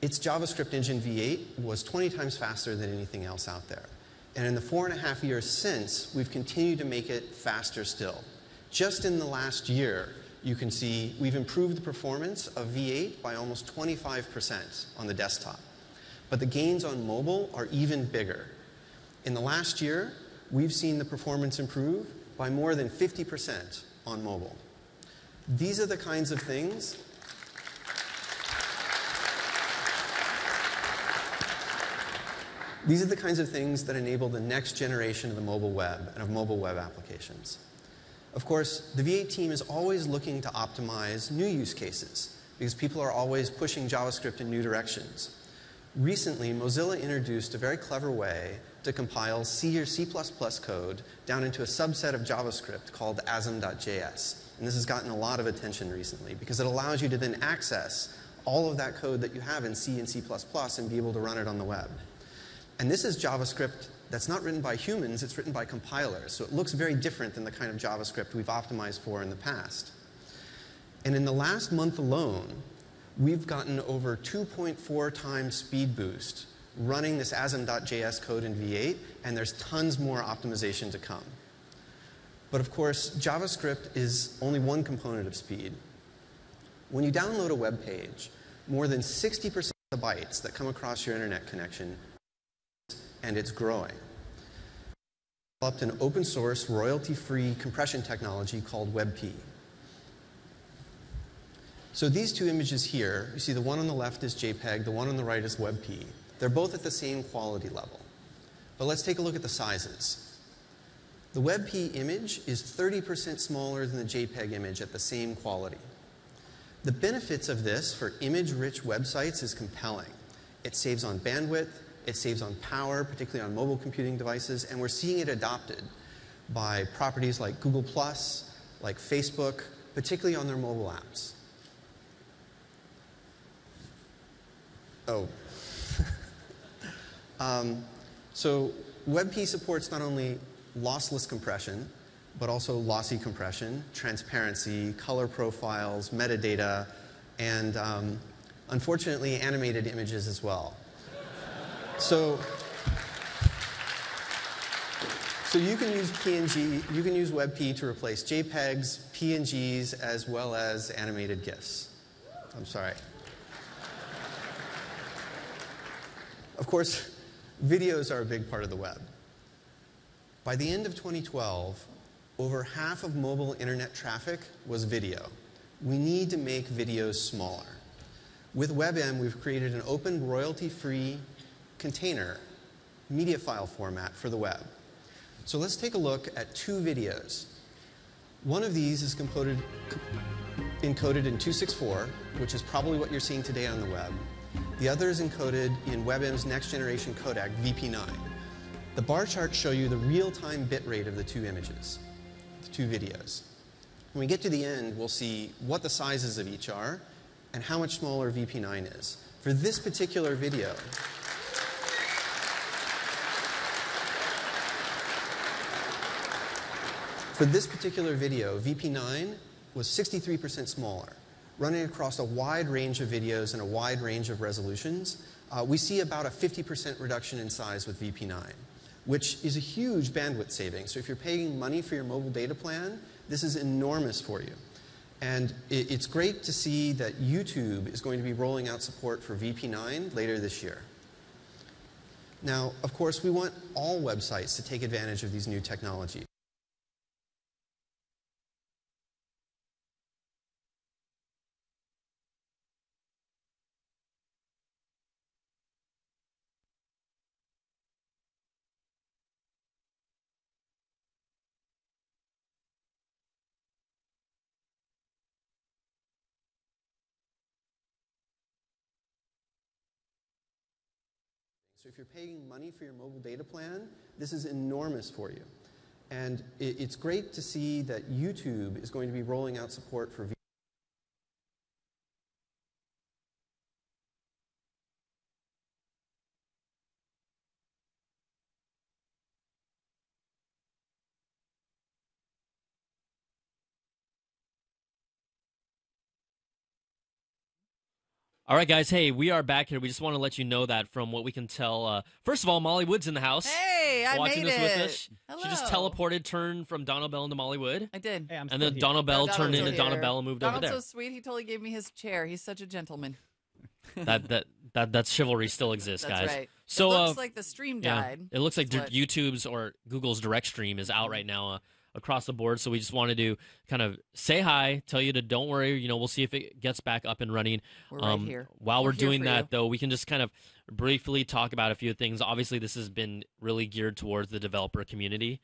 Speaker 5: its JavaScript engine V8 was 20 times faster than anything else out there. And in the 4.5 years since, we've continued to make it faster still. Just in the last year, you can see we've improved the performance of V8 by almost 25% on the desktop. But the gains on mobile are even bigger. In the last year, we've seen the performance improve by more than 50% on mobile. These are the kinds of things that enable the next generation of the mobile web and of mobile web applications. Of course, the V8 team is always looking to optimize new use cases because people are always pushing JavaScript in new directions. Recently, Mozilla introduced a very clever way to compile C or C++ code down into a subset of JavaScript called asm.js. And this has gotten a lot of attention recently because it allows you to then access all of that code that you have in C and C++ and be able to run it on the web. And this is JavaScript that's not written by humans, it's written by compilers. So it looks very different than the kind of JavaScript we've optimized for in the past. And in the last month alone, we've gotten over 2.4 times speed boost running this asm.js code in V8, and there's tons more optimization to come. But of course, JavaScript is only one component of speed. When you download a web page, more than 60% of the bytes that come across your internet connection, and it's growing. We developed an open source, royalty-free compression technology called WebP. So these two images here, you see the one on the left is JPEG, the one on the right is WebP. They're both at the same quality level. But let's take a look at the sizes. The WebP image is 30% smaller than the JPEG image at the same quality. The benefits of this for image-rich websites is compelling. It saves on bandwidth, it saves on power, particularly on mobile computing devices, and we're seeing it adopted by properties like Google+, like Facebook, particularly on their mobile apps. Oh. So WebP supports not only lossless compression, but also lossy compression, transparency, color profiles, metadata, and unfortunately animated images as well. So you can use PNG, you can use WebP to replace JPEGs, PNGs, as well as animated GIFs. I'm sorry. Of course, videos are a big part of the web. By the end of 2012, over half of mobile internet traffic was video. We need to make videos smaller. With WebM, we've created an open, royalty-free container media file format for the web. So let's take a look at two videos. One of these is encoded in 264, which is probably what you're seeing today on the web. The other is encoded in WebM's next generation codec, VP9. The bar charts show you the real-time bit rate of the two images, the two videos. When we get to the end, we'll see what the sizes of each are and how much smaller VP9 is. For this particular video, VP9 was 63% smaller. Running across a wide range of videos and a wide range of resolutions, we see about a 50% reduction in size with VP9, which is a huge bandwidth saving. So if you're paying money for your mobile data plan, this is enormous for you. And it's great to see that YouTube is going to be rolling out support for VP9 later this year. Now, of course, we want all websites to take advantage of these new technologies. So if you're paying money for your mobile data plan, this is enormous for you. And it's great to see that YouTube is going to be rolling out support for
Speaker 10: All right, guys. Hey, we are back here. We just want to let you know that from what we can tell, first of all, Molly Wood's in the house.
Speaker 6: Hey, I
Speaker 10: watching
Speaker 6: made
Speaker 10: this
Speaker 6: it.
Speaker 10: with us.
Speaker 6: Hello.
Speaker 10: She just teleported, turned from Donna Bell into Molly Wood.
Speaker 6: I did.
Speaker 10: And then Donna Bell turned into Donna Bell and moved
Speaker 6: Donald's
Speaker 10: over there.
Speaker 6: so sweet. He totally gave me his chair. He's such a gentleman.
Speaker 10: That chivalry still exists,
Speaker 6: That's
Speaker 10: guys.
Speaker 6: right.
Speaker 10: So
Speaker 6: it looks like the stream died.
Speaker 10: It looks like
Speaker 6: That's what-
Speaker 10: YouTube's or Google's direct stream is out right now across the board. So we just wanted to kind of say hi, tell you to don't worry. You know, we'll see if it gets back up and running.
Speaker 6: We're right here.
Speaker 10: While we're
Speaker 6: We're here
Speaker 10: doing
Speaker 6: for
Speaker 10: that,
Speaker 6: you.
Speaker 10: though, we can just kind of briefly talk about a few things. Obviously, this has been really geared towards the developer community.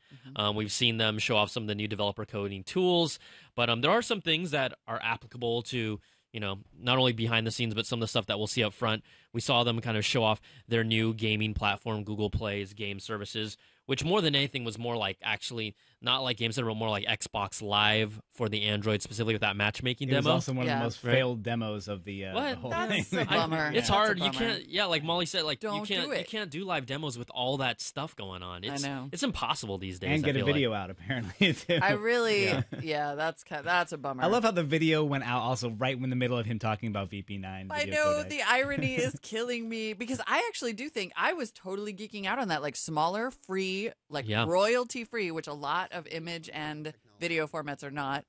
Speaker 10: We've seen them show off some of the new developer coding tools, but there are some things that are applicable to, you know, not only behind the scenes, but some of the stuff that we'll see up front. We saw them kind of show off their new gaming platform, Google Play's game services, which more than anything was more like actually not like Game Center, but more like Xbox Live for the Android, specifically with that matchmaking
Speaker 8: It was
Speaker 10: demo.
Speaker 8: also one of the most
Speaker 10: Right?
Speaker 8: failed demos of the whole thing.
Speaker 6: That's a bummer.
Speaker 10: It's
Speaker 6: That's a
Speaker 10: hard. You
Speaker 6: bummer.
Speaker 10: can't. Yeah, like Molly said, like
Speaker 6: Don't
Speaker 10: you
Speaker 6: do it.
Speaker 10: can't do live demos with all that stuff going on. It's,
Speaker 6: know.
Speaker 10: It's impossible these days.
Speaker 8: And get
Speaker 10: I
Speaker 8: a
Speaker 10: feel
Speaker 8: video
Speaker 10: like.
Speaker 8: out, apparently, too.
Speaker 6: I really, yeah, that's a bummer.
Speaker 8: I love how the video went out also right in the middle of him talking about VP9.
Speaker 6: I
Speaker 8: video
Speaker 6: know
Speaker 8: codec.
Speaker 6: the irony is killing me because I actually do think I was totally geeking out on that, like smaller, free, like
Speaker 10: Yeah.
Speaker 6: royalty free, which a lot of image and video formats are not.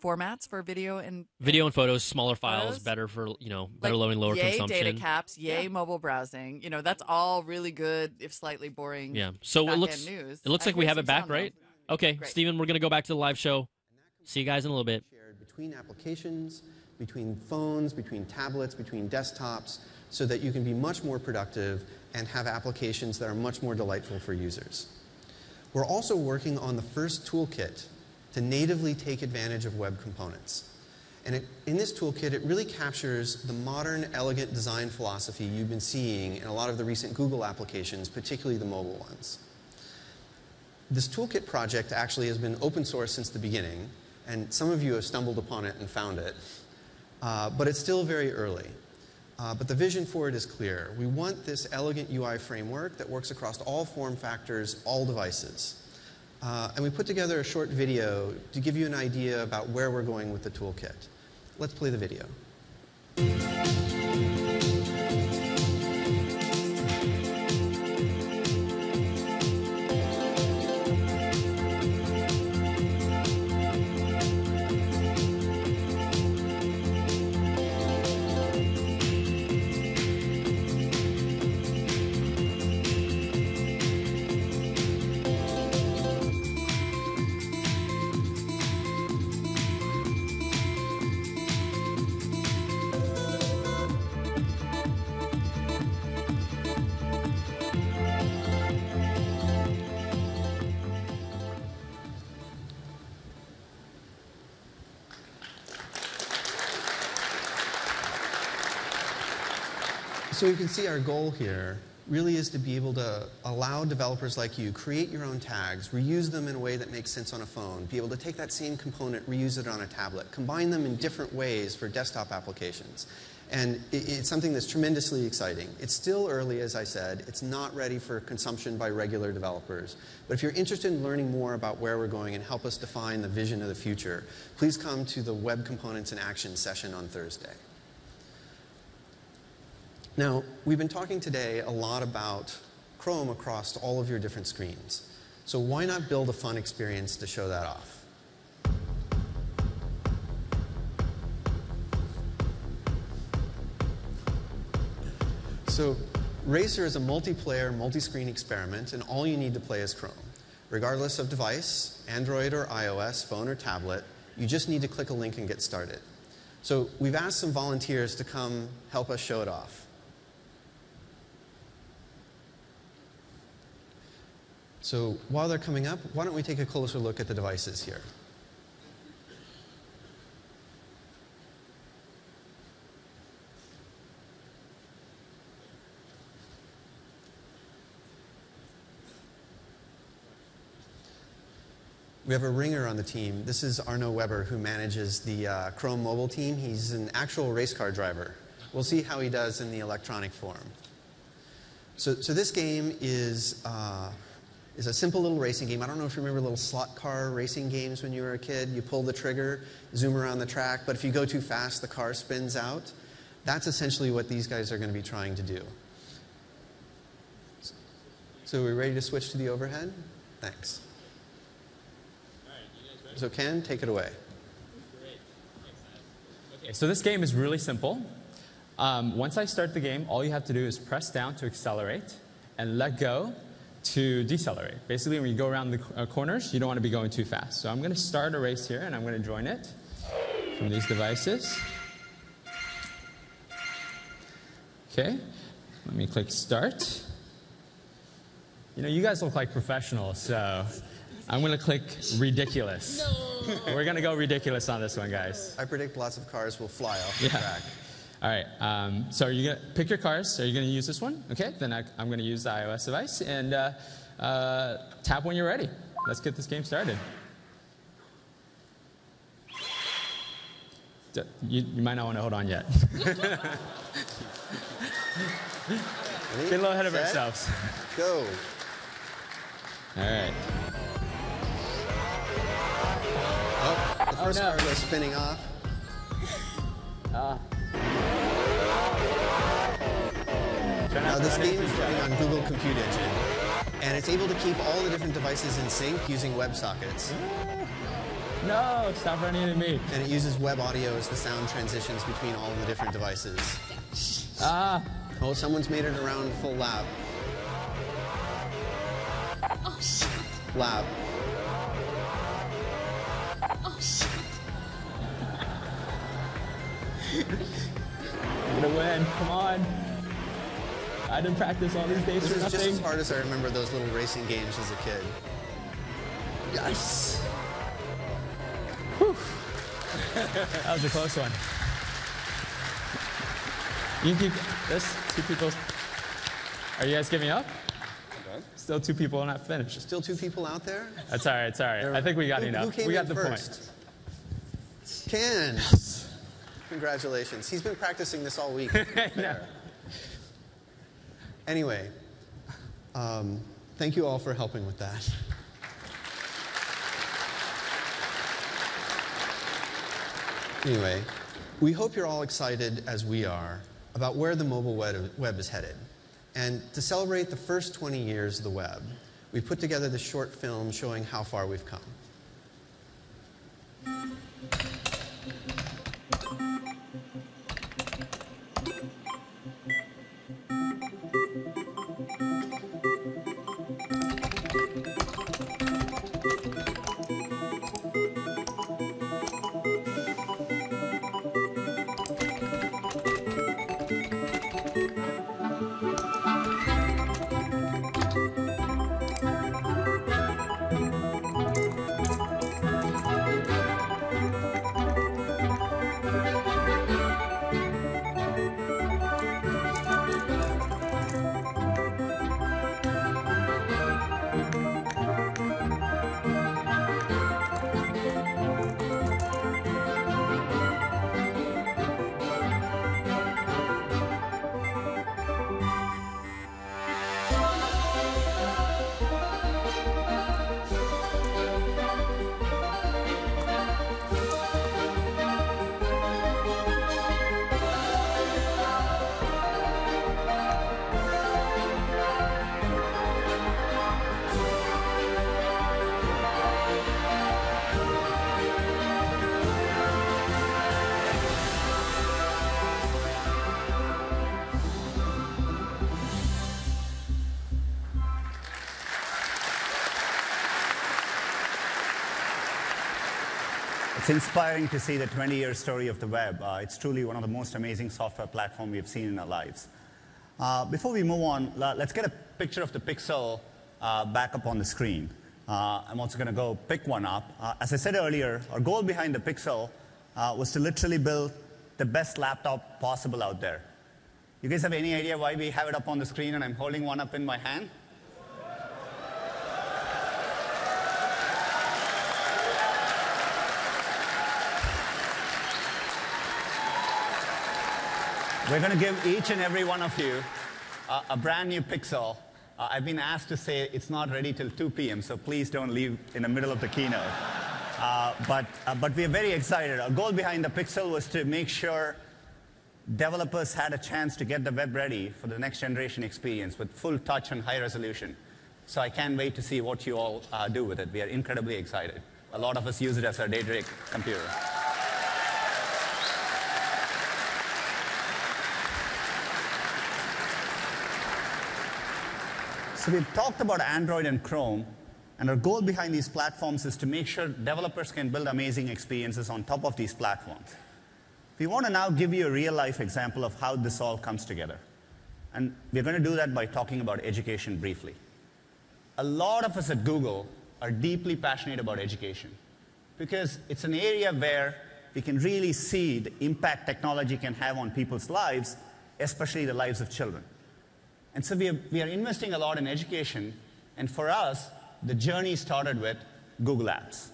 Speaker 6: Formats for video and
Speaker 10: Photos, smaller files,
Speaker 6: Photos?
Speaker 10: better for better
Speaker 6: like,
Speaker 10: loading, lower
Speaker 6: yay
Speaker 10: consumption.
Speaker 6: data caps, yay mobile browsing. You know, that's all really good, if slightly boring.
Speaker 10: Yeah. So it
Speaker 6: back-end
Speaker 10: looks
Speaker 6: news.
Speaker 10: it looks
Speaker 6: I
Speaker 10: like we
Speaker 6: hear
Speaker 10: have
Speaker 6: some
Speaker 10: it back,
Speaker 6: sound,
Speaker 10: right?
Speaker 6: though.
Speaker 10: Okay,
Speaker 6: Great.
Speaker 10: Steven, we're gonna go back to the live show. See you guys in a little bit.
Speaker 5: between applications, between phones, between tablets, between desktops, so that you can be much more productive and have applications that are much more delightful for users. We're also working on the first toolkit to natively take advantage of web components. And in this toolkit, it really captures the modern, elegant design philosophy you've been seeing in a lot of the recent Google applications, particularly the mobile ones. This toolkit project actually has been open source since the beginning, and some of you have stumbled upon it and found it. But it's still very early. But the vision for it is clear. We want this elegant UI framework that works across all form factors, all devices. And we put together a short video to give you an idea about where we're going with the toolkit. Let's play the video. So you can see our goal here really is to be able to allow developers like you create your own tags, reuse them in a way that makes sense on a phone, be able to take that same component, reuse it on a tablet, combine them in different ways for desktop applications. And it's something that's tremendously exciting. It's still early, as I said. It's not ready for consumption by regular developers. But if you're interested in learning more about where we're going and help us define the vision of the future, please come to the Web Components in Action session on Thursday. Now, we've been talking today a lot about Chrome across all of your different screens. So why not build a fun experience to show that off? So Racer is a multiplayer, multi-screen experiment, and all you need to play is Chrome. Regardless of device, Android or iOS, phone or tablet, you just need to click a link and get started. So we've asked some volunteers to come help us show it off. So while they're coming up, why don't we take a closer look at the devices here? We have a ringer on the team. This is Arno Weber, who manages the Chrome mobile team. He's an actual race car driver. We'll see how he does in the electronic form. So this game is a simple little racing game. I don't know if you remember little slot car racing games when you were a kid. You pull the trigger, zoom around the track, but if you go too fast, the car spins out. That's essentially what these guys are going to be trying to do. So we're ready to switch to the overhead? Thanks. So Ken, take it away.
Speaker 4: Okay, so this game is really simple. Once I start the game, all you have to do is press down to accelerate and let go to decelerate. Basically, when you go around the corners, you don't want to be going too fast. So I'm going to start a race here, and I'm going to join it from these devices. Okay, let me click start. You know, you guys look like professionals, so I'm going to click ridiculous. No. We're going to go ridiculous on this one, guys.
Speaker 5: I predict lots of cars will fly off the track.
Speaker 4: All right, so are you going to pick your cars? Are you going to use this one? Okay, then I'm going to use the iOS device, and tap when you're ready. Let's get this game started. You might not want to hold on yet. Get a little ahead of ourselves.
Speaker 5: Go.
Speaker 4: All right.
Speaker 5: Oh, the first car goes spinning off. Now this game is running on Google Compute Engine, and it's able to keep all the different devices in sync using WebSockets.
Speaker 4: No, stop running into me.
Speaker 5: And it uses web audio as the sound transitions between all of the different devices. Oh, someone's made it around full lap.
Speaker 7: Oh, shit.
Speaker 5: Lap.
Speaker 7: Oh, shit.
Speaker 4: I'm gonna win, come on. I didn't practice all these days for nothing.
Speaker 5: This is just as hard as I remember those little racing games as a kid.
Speaker 4: Yes. Whew. That was a close one. You can keep this. 2 people. Are you guys giving up? Still 2 people are not finished.
Speaker 5: Still 2 people out there?
Speaker 4: That's all right. It's all right. I think we got enough.
Speaker 5: Who came
Speaker 4: we got
Speaker 5: in
Speaker 4: the
Speaker 5: first?
Speaker 4: point.
Speaker 5: Ken. Congratulations. He's been practicing this all week.
Speaker 4: Yeah.
Speaker 5: Anyway, thank you all for helping with that. Anyway, we hope you're all excited, as we are, about where the mobile web is headed. And to celebrate the first 20 years of the web, we put together this short film showing how far we've come.
Speaker 21: It's inspiring to see the 20-year story of the web. It's truly one of the most amazing software platforms we've seen in our lives. Before we move on, let's get a picture of the Pixel back up on the screen. I'm also going to go pick one up. As I said earlier, our goal behind the Pixel was to literally build the best laptop possible out there. You guys have any idea why we have it up on the screen and I'm holding one up in my hand? We're going to give each and every one of you a brand new Pixel. I've been asked to say it's not ready till 2 p.m., so please don't leave in the middle of the keynote. But we're very excited. Our goal behind the Pixel was to make sure developers had a chance to get the web ready for the next generation experience with full touch and high resolution. So I can't wait to see what you all do with it. We are incredibly excited. A lot of us use it as our day-to-day computer. So we've talked about Android and Chrome, and our goal behind these platforms is to make sure developers can build amazing experiences on top of these platforms. We want to now give you a real-life example of how this all comes together. And we're going to do that by talking about education briefly. A lot of us at Google are deeply passionate about education because it's an area where we can really see the impact technology can have on people's lives, especially the lives of children. And so we are investing a lot in education, and for us, the journey started with Google Apps.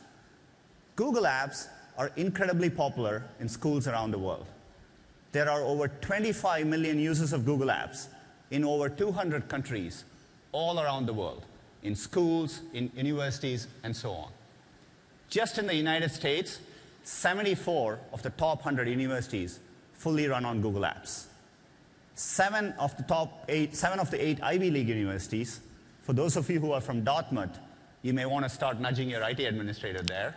Speaker 21: Google Apps are incredibly popular in schools around the world. There are over 25 million users of Google Apps in over 200 countries all around the world, in schools, in universities, and so on. Just in the United States, 74 of the top 100 universities fully run on Google Apps. 7 of the 8 Ivy League universities, for those of you who are from Dartmouth, you may want to start nudging your IT administrator there.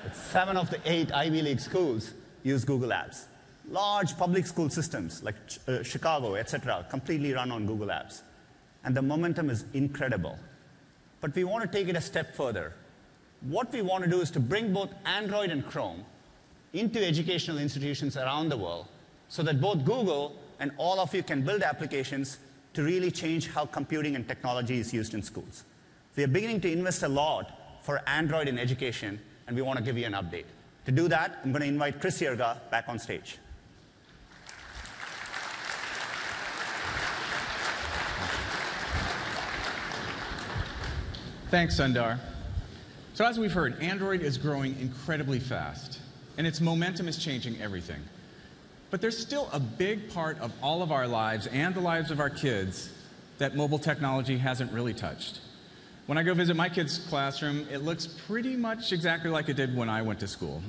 Speaker 21: But 7 of the 8 Ivy League schools use Google Apps. Large public school systems like Chicago, etc., completely run on Google Apps. And the momentum is incredible. But we want to take it a step further. What we want to do is to bring both Android and Chrome into educational institutions around the world so that both Google and all of you can build applications to really change how computing and technology is used in schools. We are beginning to invest a lot for Android in education, and we want to give you an update. To do that, I'm going to invite Chris Yerga back on stage.
Speaker 3: Thanks, Sundar. So as we've heard, Android is growing incredibly fast, and its momentum is changing everything. But there's still a big part of all of our lives and the lives of our kids that mobile technology hasn't really touched. When I go visit my kids' classroom, it looks pretty much exactly like it did when I went to school.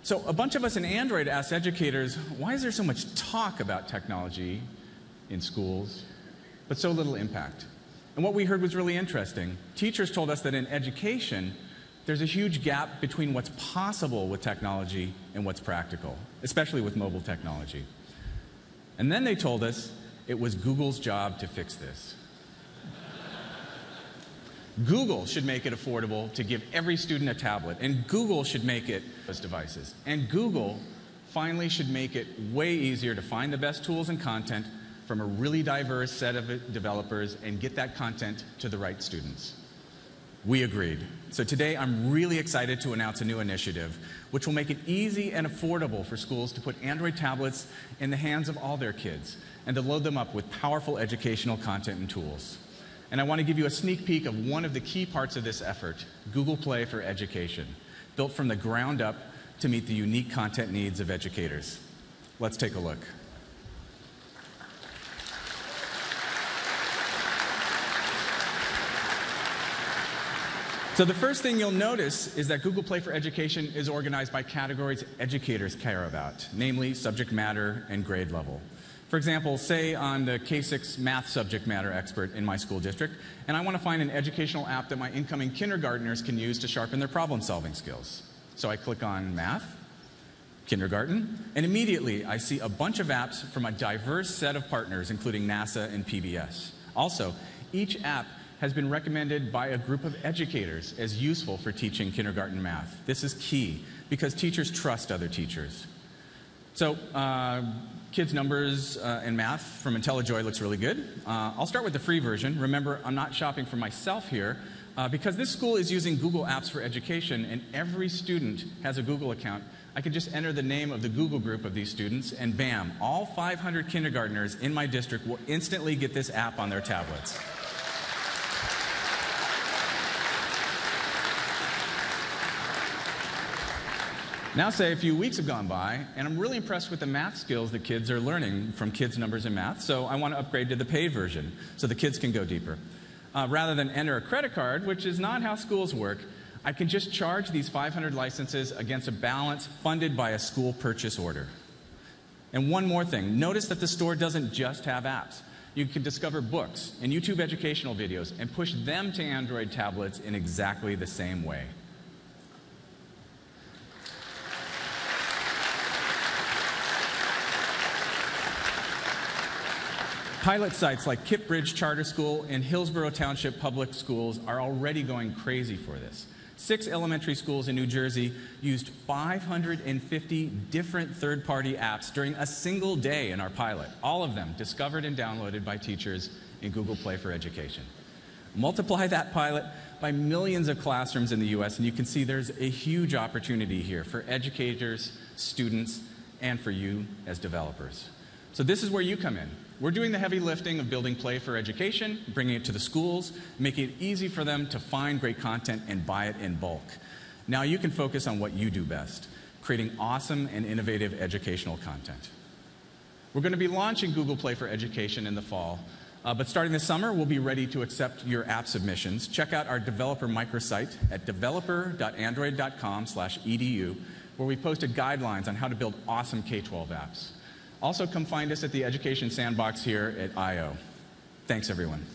Speaker 3: So a bunch of us in Android asked educators, why is there so much talk about technology in schools, but so little impact? And what we heard was really interesting. Teachers told us that in education, there's a huge gap between what's possible with technology and what's practical, especially with mobile technology. And then they told us it was Google's job to fix this. Google should make it affordable to give every student a tablet, and Google should make it those devices. And Google finally should make it way easier to find the best tools and content from a really diverse set of developers and get that content to the right students. We agreed. So today I'm really excited to announce a new initiative which will make it easy and affordable for schools to put Android tablets in the hands of all their kids and to load them up with powerful educational content and tools. And I want to give you a sneak peek of one of the key parts of this effort, Google Play for Education, built from the ground up to meet the unique content needs of educators. Let's take a look. So the first thing you'll notice is that Google Play for Education is organized by categories educators care about, namely subject matter and grade level. For example, say I'm the K-6 math subject matter expert in my school district, and I want to find an educational app that my incoming kindergartners can use to sharpen their problem-solving skills. So I click on Math, Kindergarten, and immediately I see a bunch of apps from a diverse set of partners, including NASA and PBS. Also, each app has been recommended by a group of educators as useful for teaching kindergarten math. This is key because teachers trust other teachers. So kids' numbers and math from IntelliJoy looks really good. I'll start with the free version. Remember, I'm not shopping for myself here because this school is using Google Apps for Education and every student has a Google account. I can just enter the name of the Google group of these students and bam, all 500 kindergartners in my district will instantly get this app on their tablets. Now say a few weeks have gone by, and I'm really impressed with the math skills that kids are learning from Kids Numbers and Math, so I want to upgrade to the paid version so the kids can go deeper. Rather than enter a credit card, which is not how schools work, I can just charge these 500 licenses against a balance funded by a school purchase order. And one more thing, notice that the store doesn't just have apps. You can discover books and YouTube educational videos and push them to Android tablets in exactly the same way. Pilot sites like Kipbridge Charter School and Hillsborough Township Public Schools are already going crazy for this. 6 elementary schools in New Jersey used 550 different third-party apps during a single day in our pilot, all of them discovered and downloaded by teachers in Google Play for Education. Multiply that pilot by millions of classrooms in the US, and you can see there's a huge opportunity here for educators, students, and for you as developers. So this is where you come in. We're doing the heavy lifting of building Play for Education, bringing it to the schools, making it easy for them to find great content and buy it in bulk. Now you can focus on what you do best, creating awesome and innovative educational content. We're going to be launching Google Play for Education in the fall, but starting this summer, we'll be ready to accept your app submissions. Check out our developer microsite at developer.android.com/edu, where we posted guidelines on how to build awesome K-12 apps. Also, come find us at the Education Sandbox here at I/O. Thanks, everyone.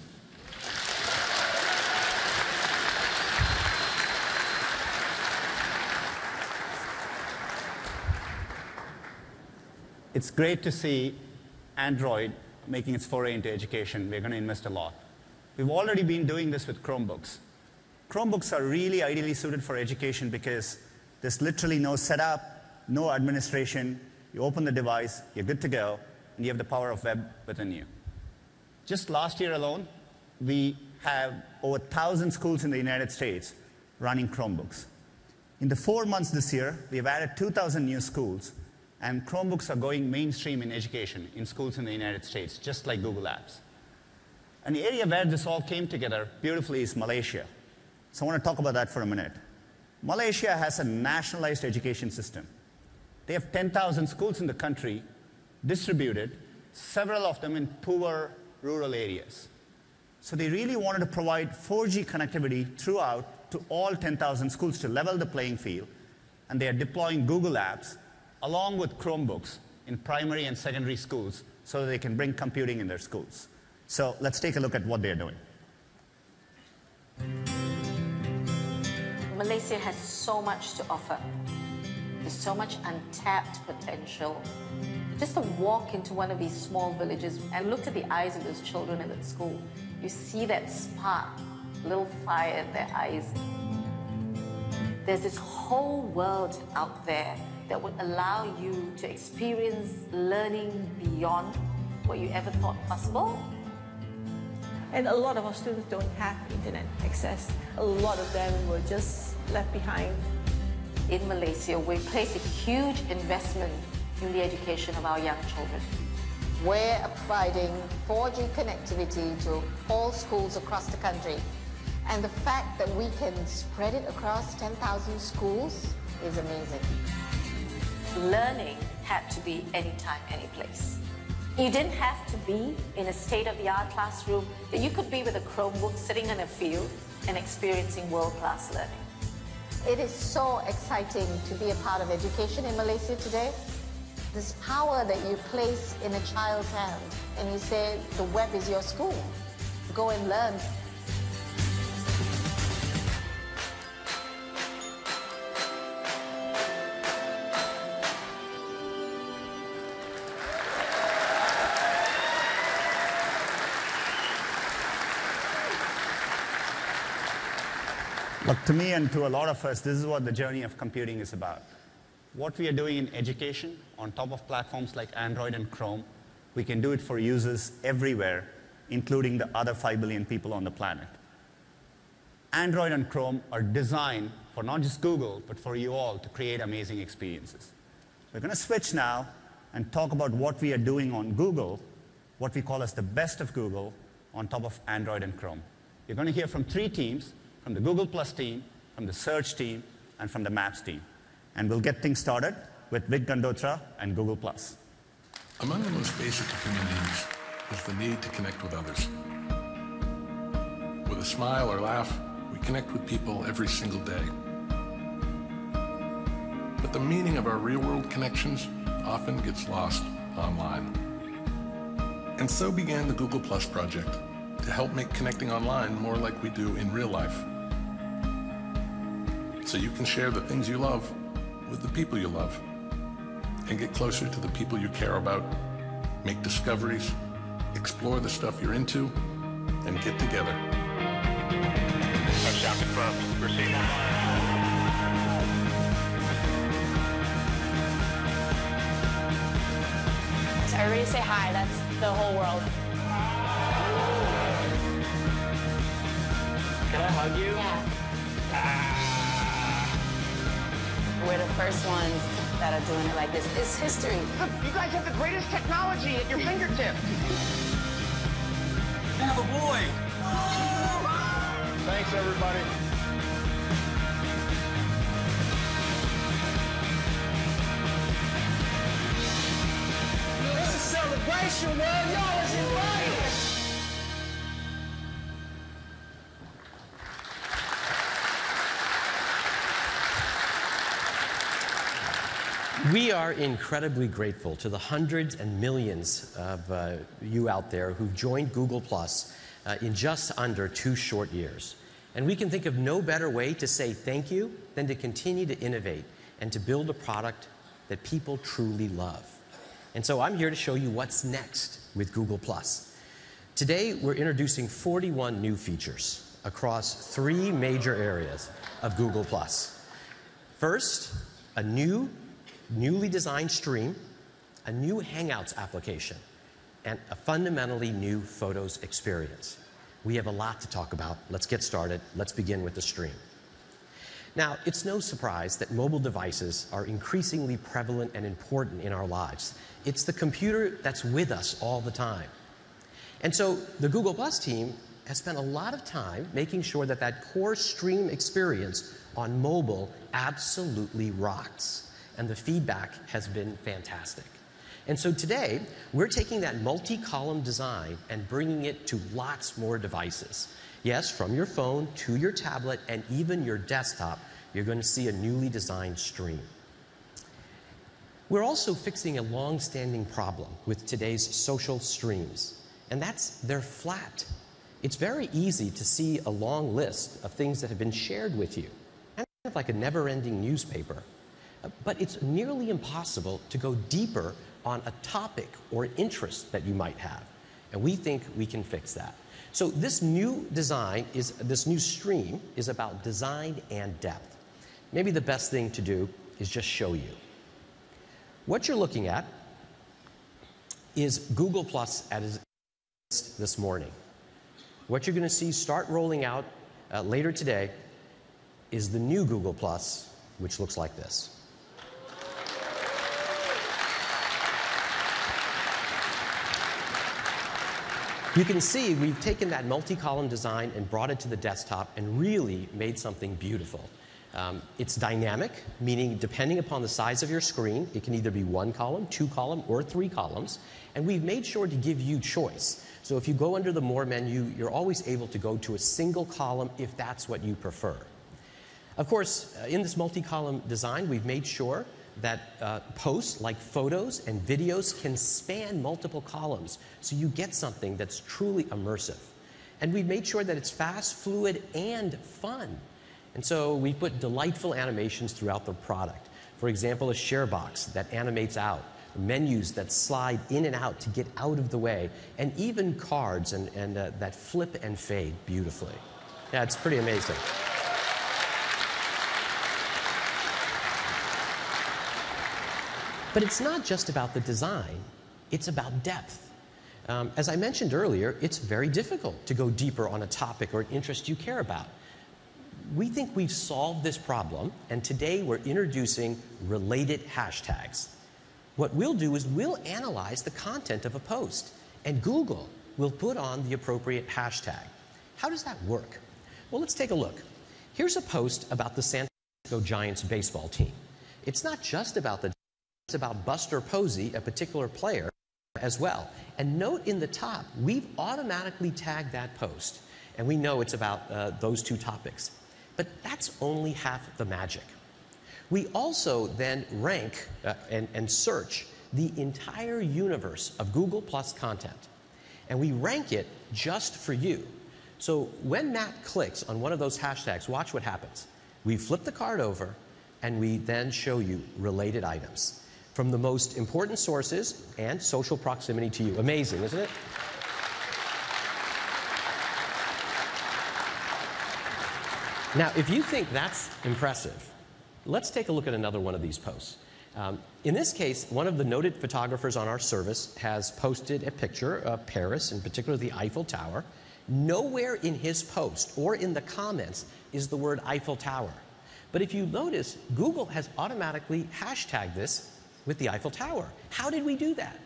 Speaker 21: It's great to see Android making its foray into education. We're going to invest a lot. We've already been doing this with Chromebooks. Chromebooks are really ideally suited for education because there's literally no setup, no administration. You open the device, you're good to go, and you have the power of web within you. Just last year alone, we have over 1,000 schools in the United States running Chromebooks. In the 4 months this year, we have added 2,000 new schools, and Chromebooks are going mainstream in education in schools in the United States, just like Google Apps. And the area where this all came together beautifully is Malaysia. So I want to talk about that for a minute. Malaysia has a nationalized education system. They have 10,000 schools in the country, distributed, several of them in poor rural areas. So they really wanted to provide 4G connectivity throughout to all 10,000 schools to level the playing field, and they are deploying Google Apps along with Chromebooks in primary and secondary schools so that they can bring computing in their schools. So let's take a look at what they're doing.
Speaker 9: Malaysia has so much to offer. There's so much untapped potential. Just to walk into one of these small villages and look at the eyes of those children at school, you see that spark, little fire in their eyes. There's this whole world out there that would allow you to experience learning beyond what you ever thought possible.
Speaker 11: And a lot of our students don't have internet access. A lot of them were just left behind.
Speaker 9: In Malaysia, we place a huge investment in the education of our young children. We're providing 4G connectivity to all schools across the country. And the fact that we can spread it across 10,000 schools is amazing. Learning had to be anytime, any place. You didn't have to be in a state-of-the-art classroom, but you could be with a Chromebook sitting in a field and experiencing world-class learning. It is so exciting to be a part of education in Malaysia today. This power that you place in a child's hand and you say, the web is your school. Go and learn.
Speaker 21: Look, to me and to a lot of us, this is what the journey of computing is about. What we are doing in education on top of platforms like Android and Chrome, we can do it for users everywhere, including the other 5 billion people on the planet. Android and Chrome are designed for not just Google, but for you all to create amazing experiences. We're going to switch now and talk about what we are doing on Google, what we call as the best of Google, on top of Android and Chrome. You're going to hear from 3 teams, from the Google Plus team, from the Search team, and from the Maps team. And we'll get things started with Vic Gandotra and Google+.
Speaker 13: Among the most basic of human needs is the need to connect with others. With a smile or laugh, we connect with people every single day. But the meaning of our real-world connections often gets lost online. And so began the Google+ project to help make connecting online more like we do in real life. So you can share the things you love with the people you love and get closer to the people you care about, make discoveries, explore the stuff you're into, and get together.
Speaker 14: Touchdown confirmed. Receive online.
Speaker 1: So everybody say hi. That's the whole world.
Speaker 14: Can I hug you?
Speaker 1: Yeah. We're the first ones that are doing it like this. It's history.
Speaker 14: Look, you guys have the greatest technology at your fingertips. Have a boy.
Speaker 13: Thanks, everybody.
Speaker 14: It's a celebration, world. Y'all is invited.
Speaker 20: We are incredibly grateful to the hundreds and millions of you out there who joined Google+ in just under 2 short years. And we can think of no better way to say thank you than to continue to innovate and to build a product that people truly love. And so I'm here to show you what's next with Google+. Today, we're introducing 41 new features across 3 major areas of Google+. First, a newly designed stream, a new Hangouts application, and a fundamentally new Photos experience. We have a lot to talk about. Let's get started. Let's begin with the stream. Now, it's no surprise that mobile devices are increasingly prevalent and important in our lives. It's the computer that's with us all the time. And so the Google+ team has spent a lot of time making sure that that core stream experience on mobile absolutely rocks. And the feedback has been fantastic. And so today, we're taking that multi-column design and bringing it to lots more devices. Yes, from your phone to your tablet and even your desktop, you're going to see a newly designed stream. We're also fixing a long-standing problem with today's social streams, and that's they're flat. It's very easy to see a long list of things that have been shared with you, kind of like a never-ending newspaper. But it's nearly impossible to go deeper on a topic or interest that you might have. And we think we can fix that. So this new design, this new stream, is about design and depth. Maybe the best thing to do is just show you. What you're looking at is Google+ at its this morning. What you're going to see start rolling out later today is the new Google+, which looks like this. You can see we've taken that multi-column design and brought it to the desktop and really made something beautiful. It's dynamic, meaning depending upon the size of your screen, it can either be 1 column, 2 column, or 3 columns. And we've made sure to give you choice. So if you go under the More menu, you're always able to go to a single column if that's what you prefer. Of course, in this multi-column design, we've made sure that posts like photos and videos can span multiple columns, so you get something that's truly immersive. And we've made sure that it's fast, fluid, and fun. And so we put delightful animations throughout the product. For example, a share box that animates out, menus that slide in and out to get out of the way, and even cards and that flip and fade beautifully. Yeah, it's pretty amazing. But it's not just about the design, it's about depth. As I mentioned earlier, it's very difficult to go deeper on a topic or an interest you care about. We think we've solved this problem, and today we're introducing related hashtags. What we'll do is we'll analyze the content of a post, and Google will put on the appropriate hashtag. How does that work? Well, let's take a look. Here's a post about the San Francisco Giants baseball team. It's not just about the it's about Buster Posey, a particular player, as well. And note in the top, we've automatically tagged that post, and we know it's about those two topics. But that's only half the magic. We also then rank and search the entire universe of Google Plus content. And we rank it just for you. So when Matt clicks on one of those hashtags, watch what happens. We flip the card over, and we then show you related items from the most important sources and social proximity to you. Amazing, isn't it? Now, if you think that's impressive, let's take a look at another one of these posts. In this case, one of the noted photographers on our service has posted a picture of Paris, in particular the Eiffel Tower. Nowhere in his post or in the comments is the word Eiffel Tower. But if you notice, Google has automatically hashtagged this with the Eiffel Tower. How did we do that?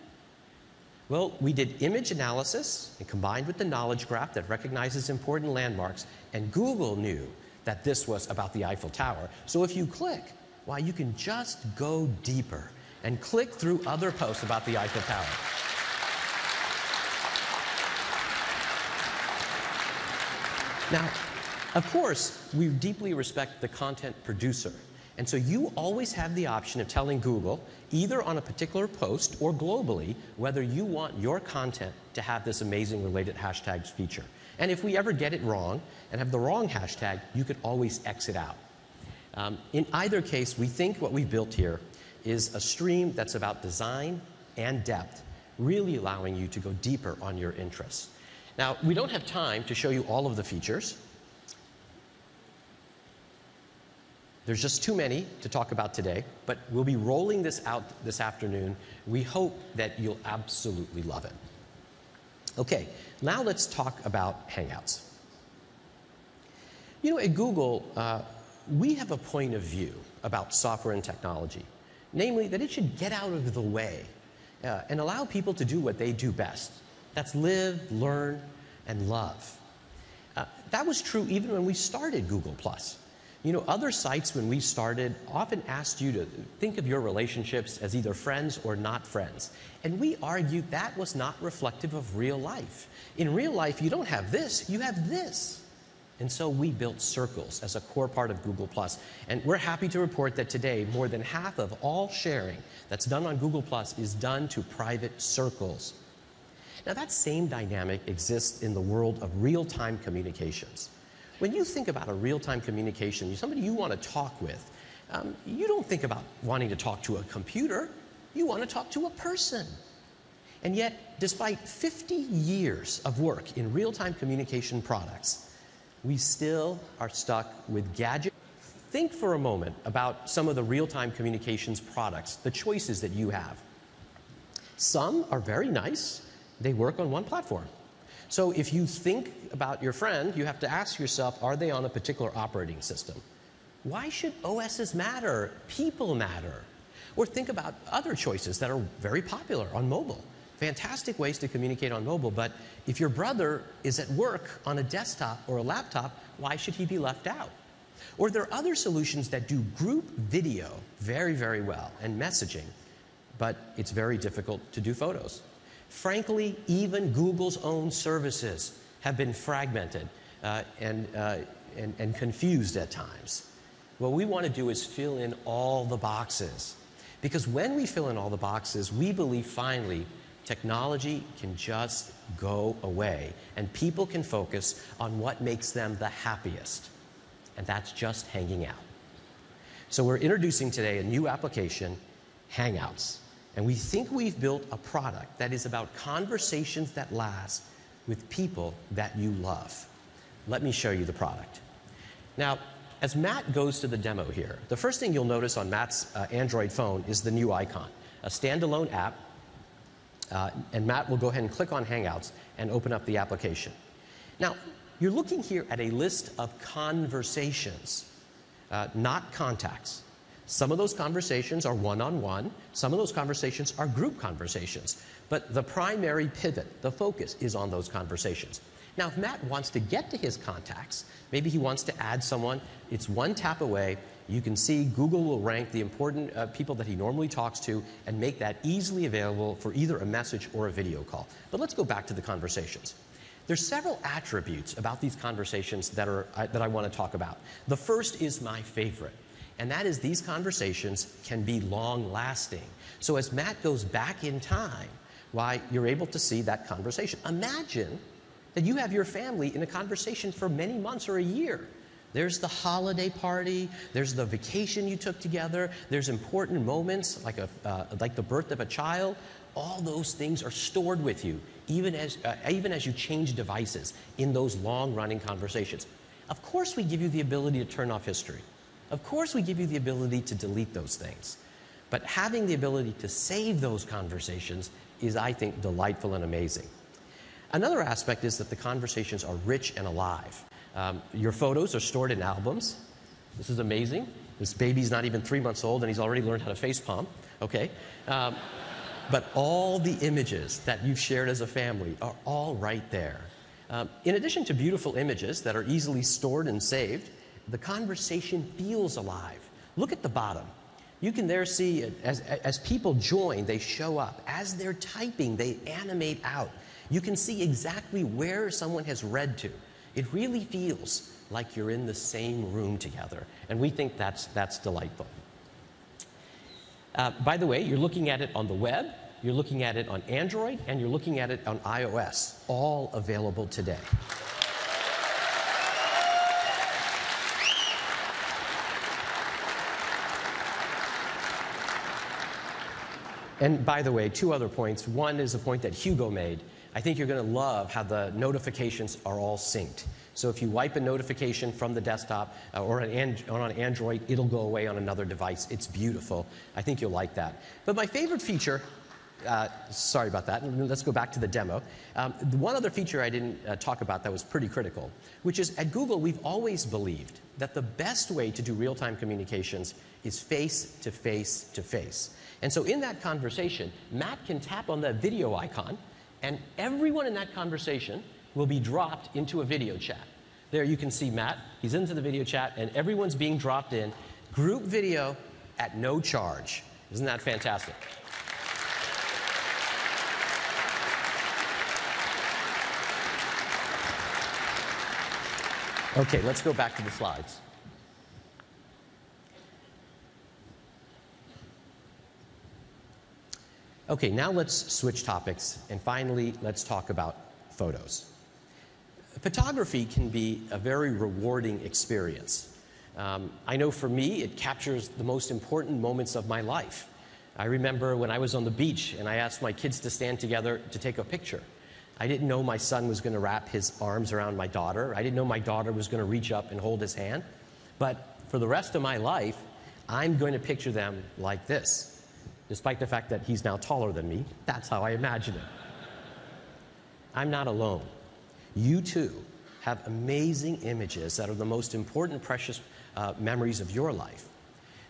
Speaker 20: Well, we did image analysis and combined with the knowledge graph that recognizes important landmarks, and Google knew that this was about the Eiffel Tower. So if you click, why, you can just go deeper and click through other posts about the Eiffel Tower. Now, of course, we deeply respect the content producer. And so you always have the option of telling Google, either on a particular post or globally, whether you want your content to have this amazing related hashtags feature. And if we ever get it wrong and have the wrong hashtag, you could always exit out. In either case, we think what we've built here is a stream that's about design and depth, really allowing you to go deeper on your interests. Now, we don't have time to show you all of the features. There's just too many to talk about today, but we'll be rolling this out this afternoon. We hope that you'll absolutely love it. Okay, now let's talk about Hangouts. You know, at Google, we have a point of view about software and technology, namely that it should get out of the way and allow people to do what they do best. That's live, learn, and love. That was true even when we started Google+. You know, other sites when we started often asked you to think of your relationships as either friends or not friends. And we argued that was not reflective of real life. In real life, you don't have this, you have this. And so we built Circles as a core part of Google+. And we're happy to report that today, more than half of all sharing that's done on Google+ is done to private circles. Now, that same dynamic exists in the world of real-time communications. When you think about a real-time communication, somebody you want to talk with, you don't think about wanting to talk to a computer. You want to talk to a person. And yet, despite 50 years of work in real-time communication products, we still are stuck with gadgets. Think for a moment about some of the real-time communications products, the choices that you have. Some are very nice. They work on one platform. So if you think about your friend, you have to ask yourself, are they on a particular operating system? Why should OSs matter? People matter. Or think about other choices that are very popular on mobile. Fantastic ways to communicate on mobile, but if your brother is at work on a desktop or a laptop, why should he be left out? Or there are other solutions that do group video very, very well and messaging, but it's very difficult to do photos. Frankly, even Google's own services have been fragmented and confused at times. What we want to do is fill in all the boxes. Because when we fill in all the boxes, we believe finally technology can just go away and people can focus on what makes them the happiest. And that's just hanging out. So we're introducing today a new application, Hangouts. And we think we've built a product that is about conversations that last with people that you love. Let me show you the product. Now, as Matt goes to the demo here, the first thing you'll notice on Matt's Android phone is the new icon, a standalone app. And Matt will go ahead and click on Hangouts and open up the application. Now, you're looking here at a list of conversations, not contacts. Some of those conversations are one-on-one. Some of those conversations are group conversations. But the primary pivot, the focus, is on those conversations. Now, if Matt wants to get to his contacts, maybe he wants to add someone, it's one tap away, you can see Google will rank the important people that he normally talks to and make that easily available for either a message or a video call. But let's go back to the conversations. There's several attributes about these conversations that I want to talk about. The first is my favorite, and that is these conversations can be long-lasting. So as Matt goes back in time, why, you're able to see that conversation. Imagine that you have your family in a conversation for many months or a year. There's the holiday party, there's the vacation you took together, there's important moments like the birth of a child. All those things are stored with you, even as you change devices in those long-running conversations. Of course we give you the ability to turn off history. Of course we give you the ability to delete those things. But having the ability to save those conversations is, I think, delightful and amazing. Another aspect is that the conversations are rich and alive. Your photos are stored in albums. This is amazing. This baby's not even 3 months old and he's already learned how to facepalm, okay? But all the images that you've shared as a family are all right there. In addition to beautiful images that are easily stored and saved, the conversation feels alive. Look at the bottom. You can there see, as people join, they show up. As they're typing, they animate out. You can see exactly where someone has read to. It really feels like you're in the same room together, and we think that's delightful. By the way, you're looking at it on the web, you're looking at it on Android, and you're looking at it on iOS, all available today. And by the way, two other points. One is a point that Hugo made. I think you're going to love how the notifications are all synced. So if you wipe a notification from the desktop or on Android, it'll go away on another device. It's beautiful. I think you'll like that. But my favorite feature, sorry about that. Let's go back to the demo. One other feature I didn't talk about that was pretty critical, which is at Google, we've always believed that the best way to do real-time communications is face-to-face to face. And so in that conversation, Matt can tap on that video icon, and everyone in that conversation will be dropped into a video chat. There you can see Matt. He's into the video chat, and everyone's being dropped in. Group video at no charge. Isn't that fantastic? Okay, let's go back to the slides. Okay, now let's switch topics, and finally, let's talk about photos. Photography can be a very rewarding experience. I know for me, it captures the most important moments of my life. I remember when I was on the beach and I asked my kids to stand together to take a picture. I didn't know my son was going to wrap his arms around my daughter. I didn't know my daughter was going to reach up and hold his hand. But for the rest of my life, I'm going to picture them like this. Despite the fact that he's now taller than me, that's how I imagine it. I'm not alone. You too have amazing images that are the most important, precious memories of your life.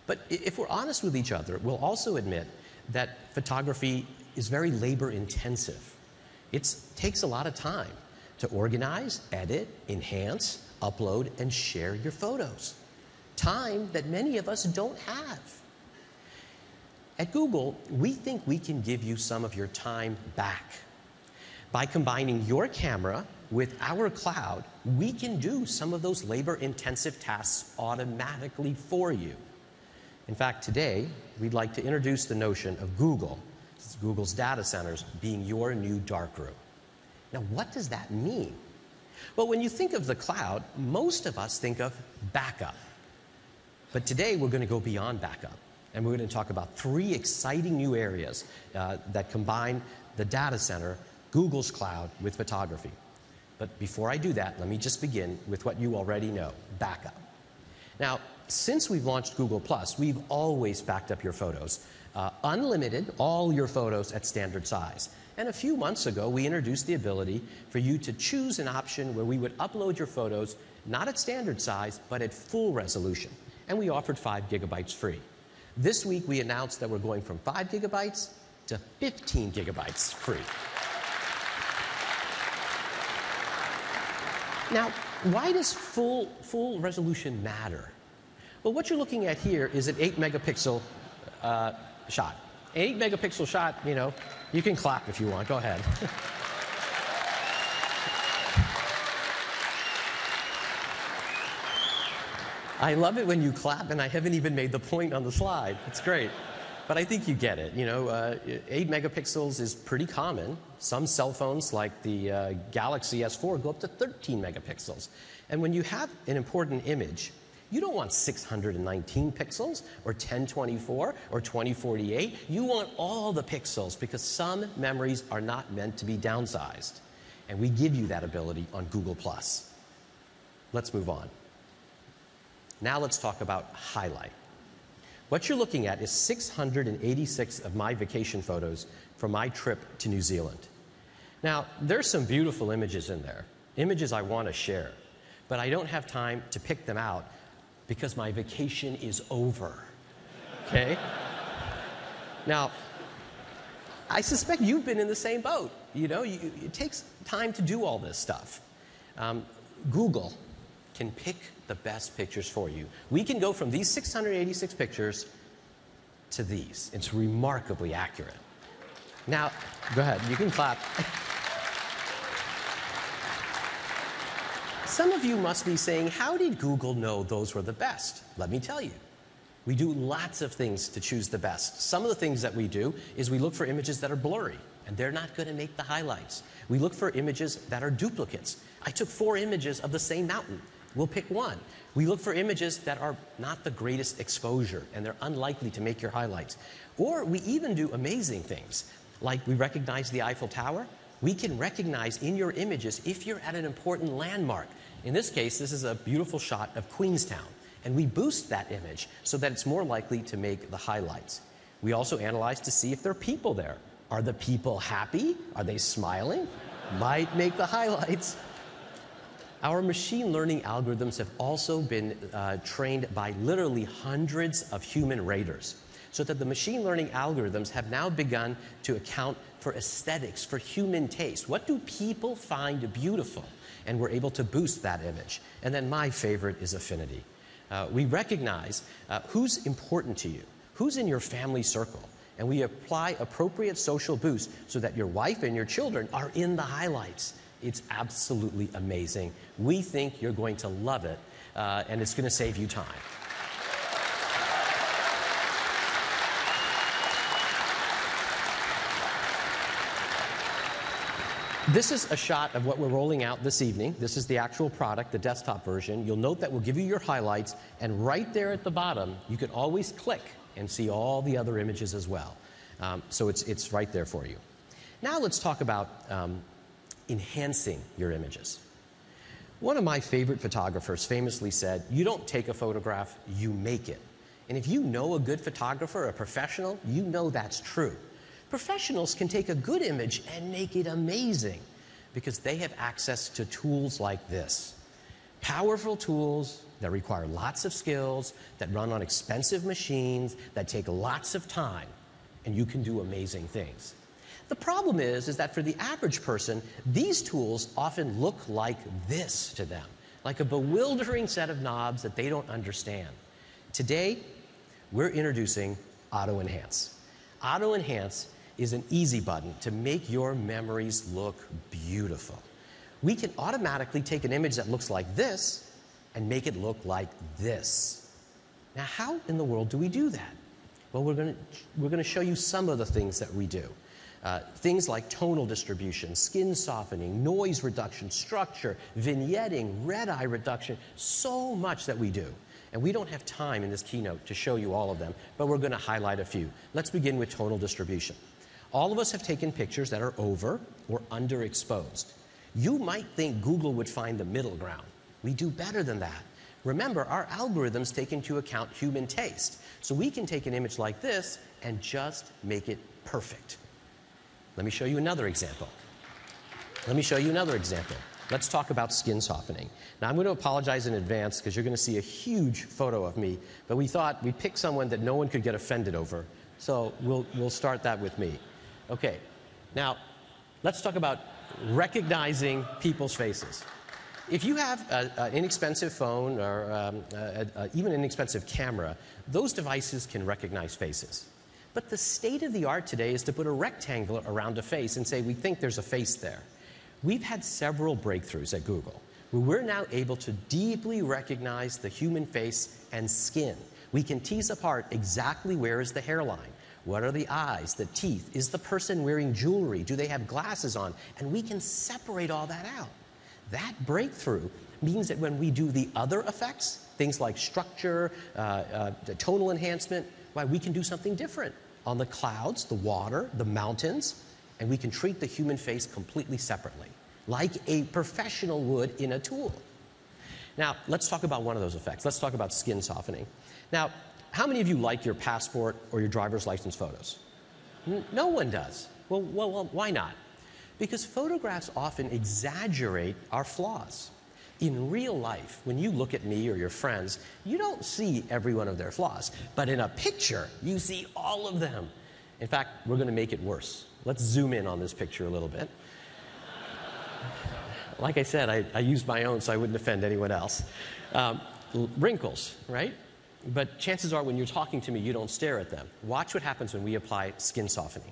Speaker 20: But if we're honest with each other, we'll also admit that photography is very labor-intensive. It takes a lot of time to organize, edit, enhance, upload, and share your photos. Time that many of us don't have. At Google, we think we can give you some of your time back. By combining your camera with our cloud, we can do some of those labor-intensive tasks automatically for you. In fact, today, we'd like to introduce the notion of Google's data centers being your new darkroom. Now, what does that mean? Well, when you think of the cloud, most of us think of backup. But today, we're going to go beyond backup. And we're going to talk about 3 exciting new areas that combine the data center, Google's cloud, with photography. But before I do that, let me just begin with what you already know, backup. Now, since we've launched Google+, we've always backed up your photos. Unlimited, all your photos at standard size. And a few months ago, we introduced the ability for you to choose an option where we would upload your photos, not at standard size, but at full resolution. And we offered 5 gigabytes free. This week, we announced that we're going from 5 gigabytes to 15 gigabytes free. Now, why does full resolution matter? Well, what you're looking at here is an 8-megapixel shot. An 8-megapixel shot, you know, you can clap if you want. Go ahead. I love it when you clap, and I haven't even made the point on the slide. It's great. But I think you get it. You know, 8 megapixels is pretty common. Some cell phones, like the Galaxy S4, go up to 13 megapixels. And when you have an important image, you don't want 619 pixels, or 1024, or 2048. You want all the pixels, because some memories are not meant to be downsized. And we give you that ability on Google+. Let's move on. Now let's talk about highlight. What you're looking at is 686 of my vacation photos from my trip to New Zealand. Now, there's some beautiful images in there, images I want to share, but I don't have time to pick them out because my vacation is over, okay? Now, I suspect you've been in the same boat. You know, it takes time to do all this stuff. Google can pick the best pictures for you. We can go from these 686 pictures to these. It's remarkably accurate. Now, go ahead, you can clap. Some of you must be saying, how did Google know those were the best? Let me tell you. We do lots of things to choose the best. Some of the things that we do is we look for images that are blurry, and they're not going to make the highlights. We look for images that are duplicates. I took 4 images of the same mountain. We'll pick one. We look for images that are not the greatest exposure, and they're unlikely to make your highlights. Or we even do amazing things, like we recognize the Eiffel Tower. We can recognize in your images if you're at an important landmark. In this case, this is a beautiful shot of Queenstown, and we boost that image so that it's more likely to make the highlights. We also analyze to see if there are people there. Are the people happy? Are they smiling? Might make the highlights. Our machine learning algorithms have also been trained by literally hundreds of human raters, so that the machine learning algorithms have now begun to account for aesthetics, for human taste. What do people find beautiful? And we're able to boost that image. And then my favorite is affinity. We recognize who's important to you, who's in your family circle, and we apply appropriate social boosts so that your wife and your children are in the highlights. It's absolutely amazing. We think you're going to love it, and it's going to save you time. This is a shot of what we're rolling out this evening. This is the actual product, the desktop version. You'll note that we'll give you your highlights, and right there at the bottom, you can always click and see all the other images as well. So it's right there for you. Now let's talk about enhancing your images. One of my favorite photographers famously said, you don't take a photograph, you make it. And if you know a good photographer, a professional, you know that's true. Professionals can take a good image and make it amazing because they have access to tools like this. Powerful tools that require lots of skills, that run on expensive machines, that take lots of time, and you can do amazing things. The problem is that for the average person, these tools often look like this to them, like a bewildering set of knobs that they don't understand. Today, we're introducing Auto Enhance. Auto Enhance is an easy button to make your memories look beautiful. We can automatically take an image that looks like this and make it look like this. Now, how in the world do we do that? Well, we're going to show you some of the things that we do. Things like tonal distribution, skin softening, noise reduction, structure, vignetting, red eye reduction, so much that we do. And we don't have time in this keynote to show you all of them, but we're going to highlight a few. Let's begin with tonal distribution. All of us have taken pictures that are over or underexposed. You might think Google would find the middle ground. We do better than that. Remember, our algorithms take into account human taste. So we can take an image like this and just make it perfect. Let me show you another example. Let's talk about skin softening. Now, I'm going to apologize in advance because you're going to see a huge photo of me, but we thought we'd pick someone that no one could get offended over. So we'll start that with me. Okay, now let's talk about recognizing people's faces. If you have an inexpensive phone or even an inexpensive camera, those devices can recognize faces. But the state of the art today is to put a rectangle around a face and say, we think there's a face there. We've had several breakthroughs at Google where we're now able to deeply recognize the human face and skin. We can tease apart exactly where is the hairline. What are the eyes, the teeth? Is the person wearing jewelry? Do they have glasses on? And we can separate all that out. That breakthrough means that when we do the other effects, things like structure, the tonal enhancement, why we can do something different on the clouds, the water, the mountains, and we can treat the human face completely separately, like a professional would in a tool. Now, let's talk about one of those effects. Let's talk about skin softening. Now, how many of you like your passport or your driver's license photos? No one does. Well, why not? Because photographs often exaggerate our flaws. In real life, when you look at me or your friends, you don't see every one of their flaws. But in a picture, you see all of them. In fact, we're going to make it worse. Let's zoom in on this picture a little bit. Like I said, I used my own so I wouldn't offend anyone else. Wrinkles, right? But chances are when you're talking to me, you don't stare at them. Watch what happens when we apply skin softening.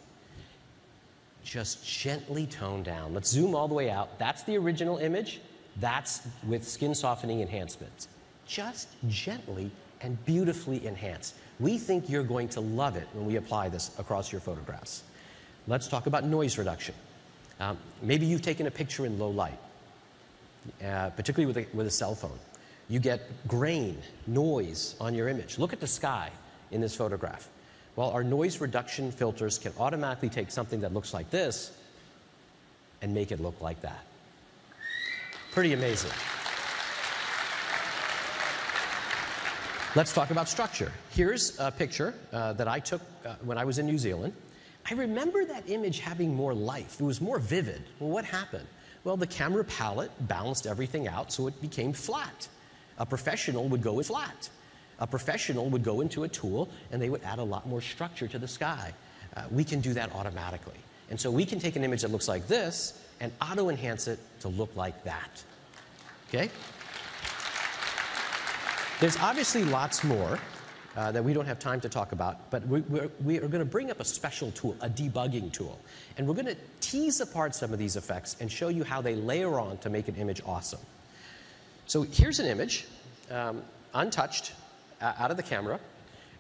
Speaker 20: Just gently tone down. Let's zoom all the way out. That's the original image. That's with skin softening enhancements. Just gently and beautifully enhance. We think you're going to love it when we apply this across your photographs. Let's talk about noise reduction. Maybe you've taken a picture in low light, particularly with a cell phone. You get grain, noise on your image. Look at the sky in this photograph. Well, our noise reduction filters can automatically take something that looks like this and make it look like that. Pretty amazing. Let's talk about structure. Here's a picture that I took when I was in New Zealand. I remember that image having more life. It was more vivid. Well, what happened? Well, the camera palette balanced everything out so it became flat. A professional would go with flat. A professional would go into a tool and they would add a lot more structure to the sky. We can do that automatically. And so we can take an image that looks like this and auto-enhance it to look like that. Okay? There's obviously lots more that we don't have time to talk about, but we are going to bring up a special tool, a debugging tool. And we're going to tease apart some of these effects and show you how they layer on to make an image awesome. So here's an image, untouched, out of the camera,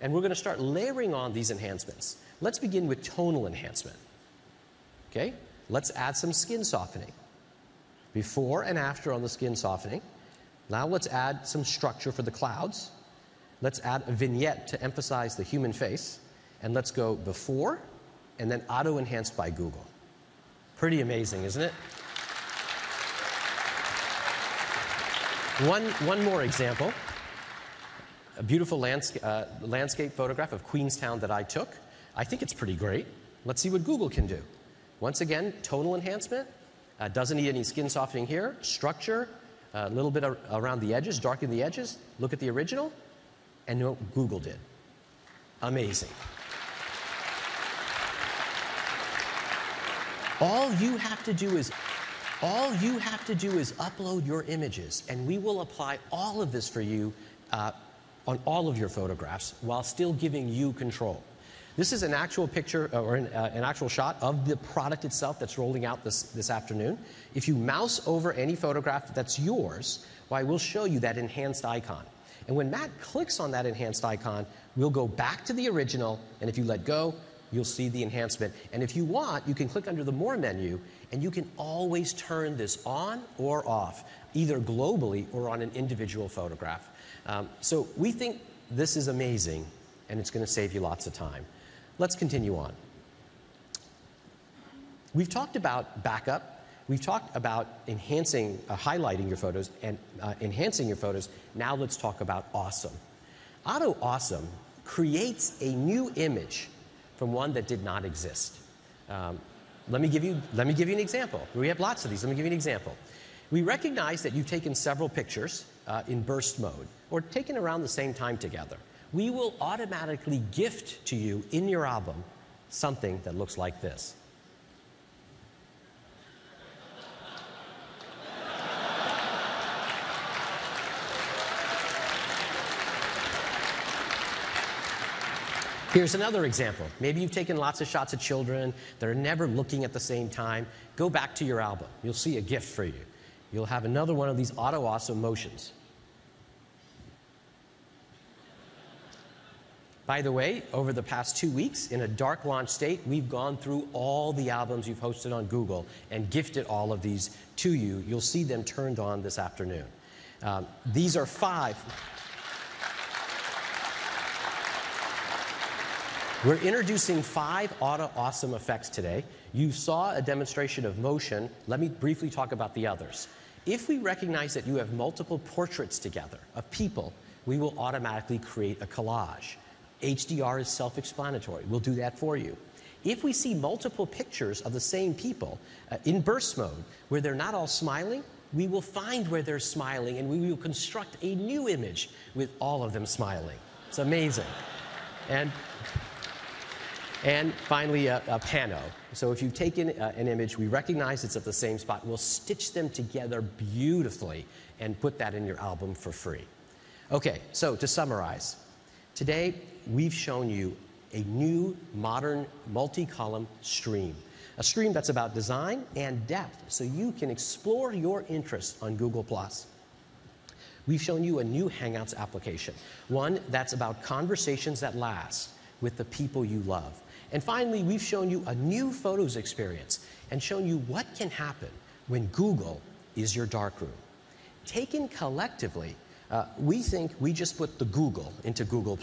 Speaker 20: and we're going to start layering on these enhancements. Let's begin with tonal enhancement. Okay? Let's add some skin softening. Before and after on the skin softening. Now let's add some structure for the clouds. Let's add a vignette to emphasize the human face. And let's go before and then auto-enhanced by Google. Pretty amazing, isn't it? One more example. A beautiful landscape photograph of Queenstown that I took. I think it's pretty great. Let's see what Google can do. Once again, tonal enhancement. Doesn't need any skin softening here. Structure, a little bit around the edges, darken the edges. Look at the original, and know what Google did. Amazing. All you have to do is upload your images, and we will apply all of this for you on all of your photographs while still giving you control. This is an actual picture or an actual shot of the product itself that's rolling out this afternoon. If you mouse over any photograph that's yours, why, we'll show you that enhanced icon. And when Matt clicks on that enhanced icon, we'll go back to the original, and if you let go, you'll see the enhancement. And if you want, you can click under the More menu, and you can always turn this on or off, either globally or on an individual photograph. So we think this is amazing, and it's going to save you lots of time. Let's continue on. We've talked about backup. We've talked about enhancing, highlighting your photos and enhancing your photos. Now let's talk about awesome. Auto Awesome creates a new image from one that did not exist. Let me give you an example. We have lots of these. Let me give you an example. We recognize that you've taken several pictures in burst mode or taken around the same time together. We will automatically gift to you in your album something that looks like this. Here's another example. Maybe you've taken lots of shots of children that are never looking at the same time. Go back to your album. You'll see a gift for you. You'll have another one of these auto-awesome motions. By the way, over the past 2 weeks, in a dark launch state, we've gone through all the albums you've hosted on Google and gifted all of these to you. You'll see them turned on this afternoon. These are 5. We're introducing 5 auto-awesome effects today. You saw a demonstration of motion. Let me briefly talk about the others. If we recognize that you have multiple portraits together of people, we will automatically create a collage. HDR is self-explanatory. We'll do that for you. If we see multiple pictures of the same people in burst mode where they're not all smiling, we will find where they're smiling and we will construct a new image with all of them smiling. It's amazing. And finally, a pano. So if you've taken an image, we recognize it's at the same spot. We'll stitch them together beautifully and put that in your album for free. Okay, so to summarize, today we've shown you a new, modern, multi-column stream. A stream that's about design and depth, so you can explore your interests on Google+. We've shown you a new Hangouts application, one that's about conversations that last with the people you love. And finally, we've shown you a new Photos experience and shown you what can happen when Google is your darkroom. Taken collectively, we think we just put the Google into Google+.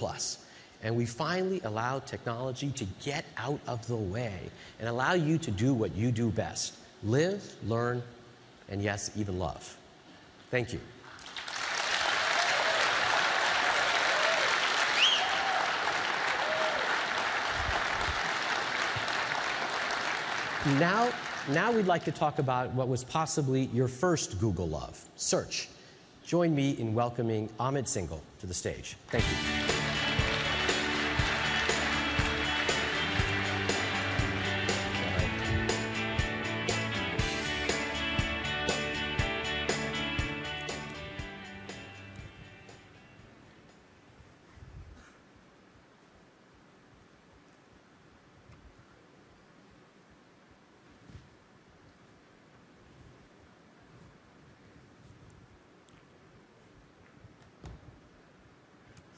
Speaker 20: And we finally allowed technology to get out of the way and allow you to do what you do best: live, learn, and yes, even love. Thank you. Now we'd like to talk about what was possibly your first Google love, search. Join me in welcoming Amit Singhal to the stage. Thank you.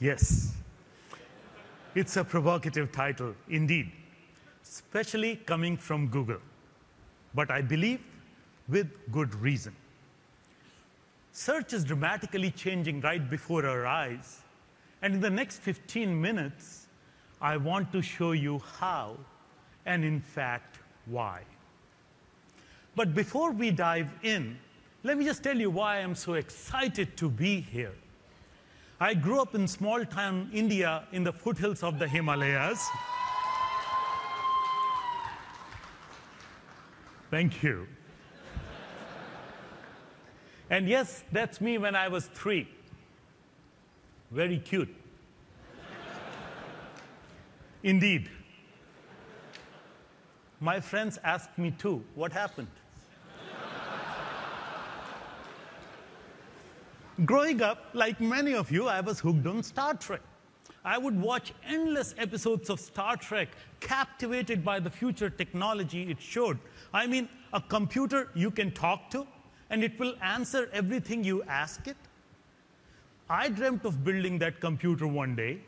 Speaker 15: Yes, it's a provocative title indeed, especially coming from Google, but I believe with good reason. Search is dramatically changing right before our eyes, and in the next 15 minutes, I want to show you how, and in fact, why. But before we dive in, let me just tell you why I'm so excited to be here. I grew up in small-town India in the foothills of the Himalayas. Thank you. And yes, that's me when I was 3. Very cute. Indeed. My friends asked me too, what happened? Growing up, like many of you, I was hooked on Star Trek. I would watch endless episodes of Star Trek, captivated by the future technology it showed. I mean, a computer you can talk to, and it will answer everything you ask it. I dreamt of building that computer one day,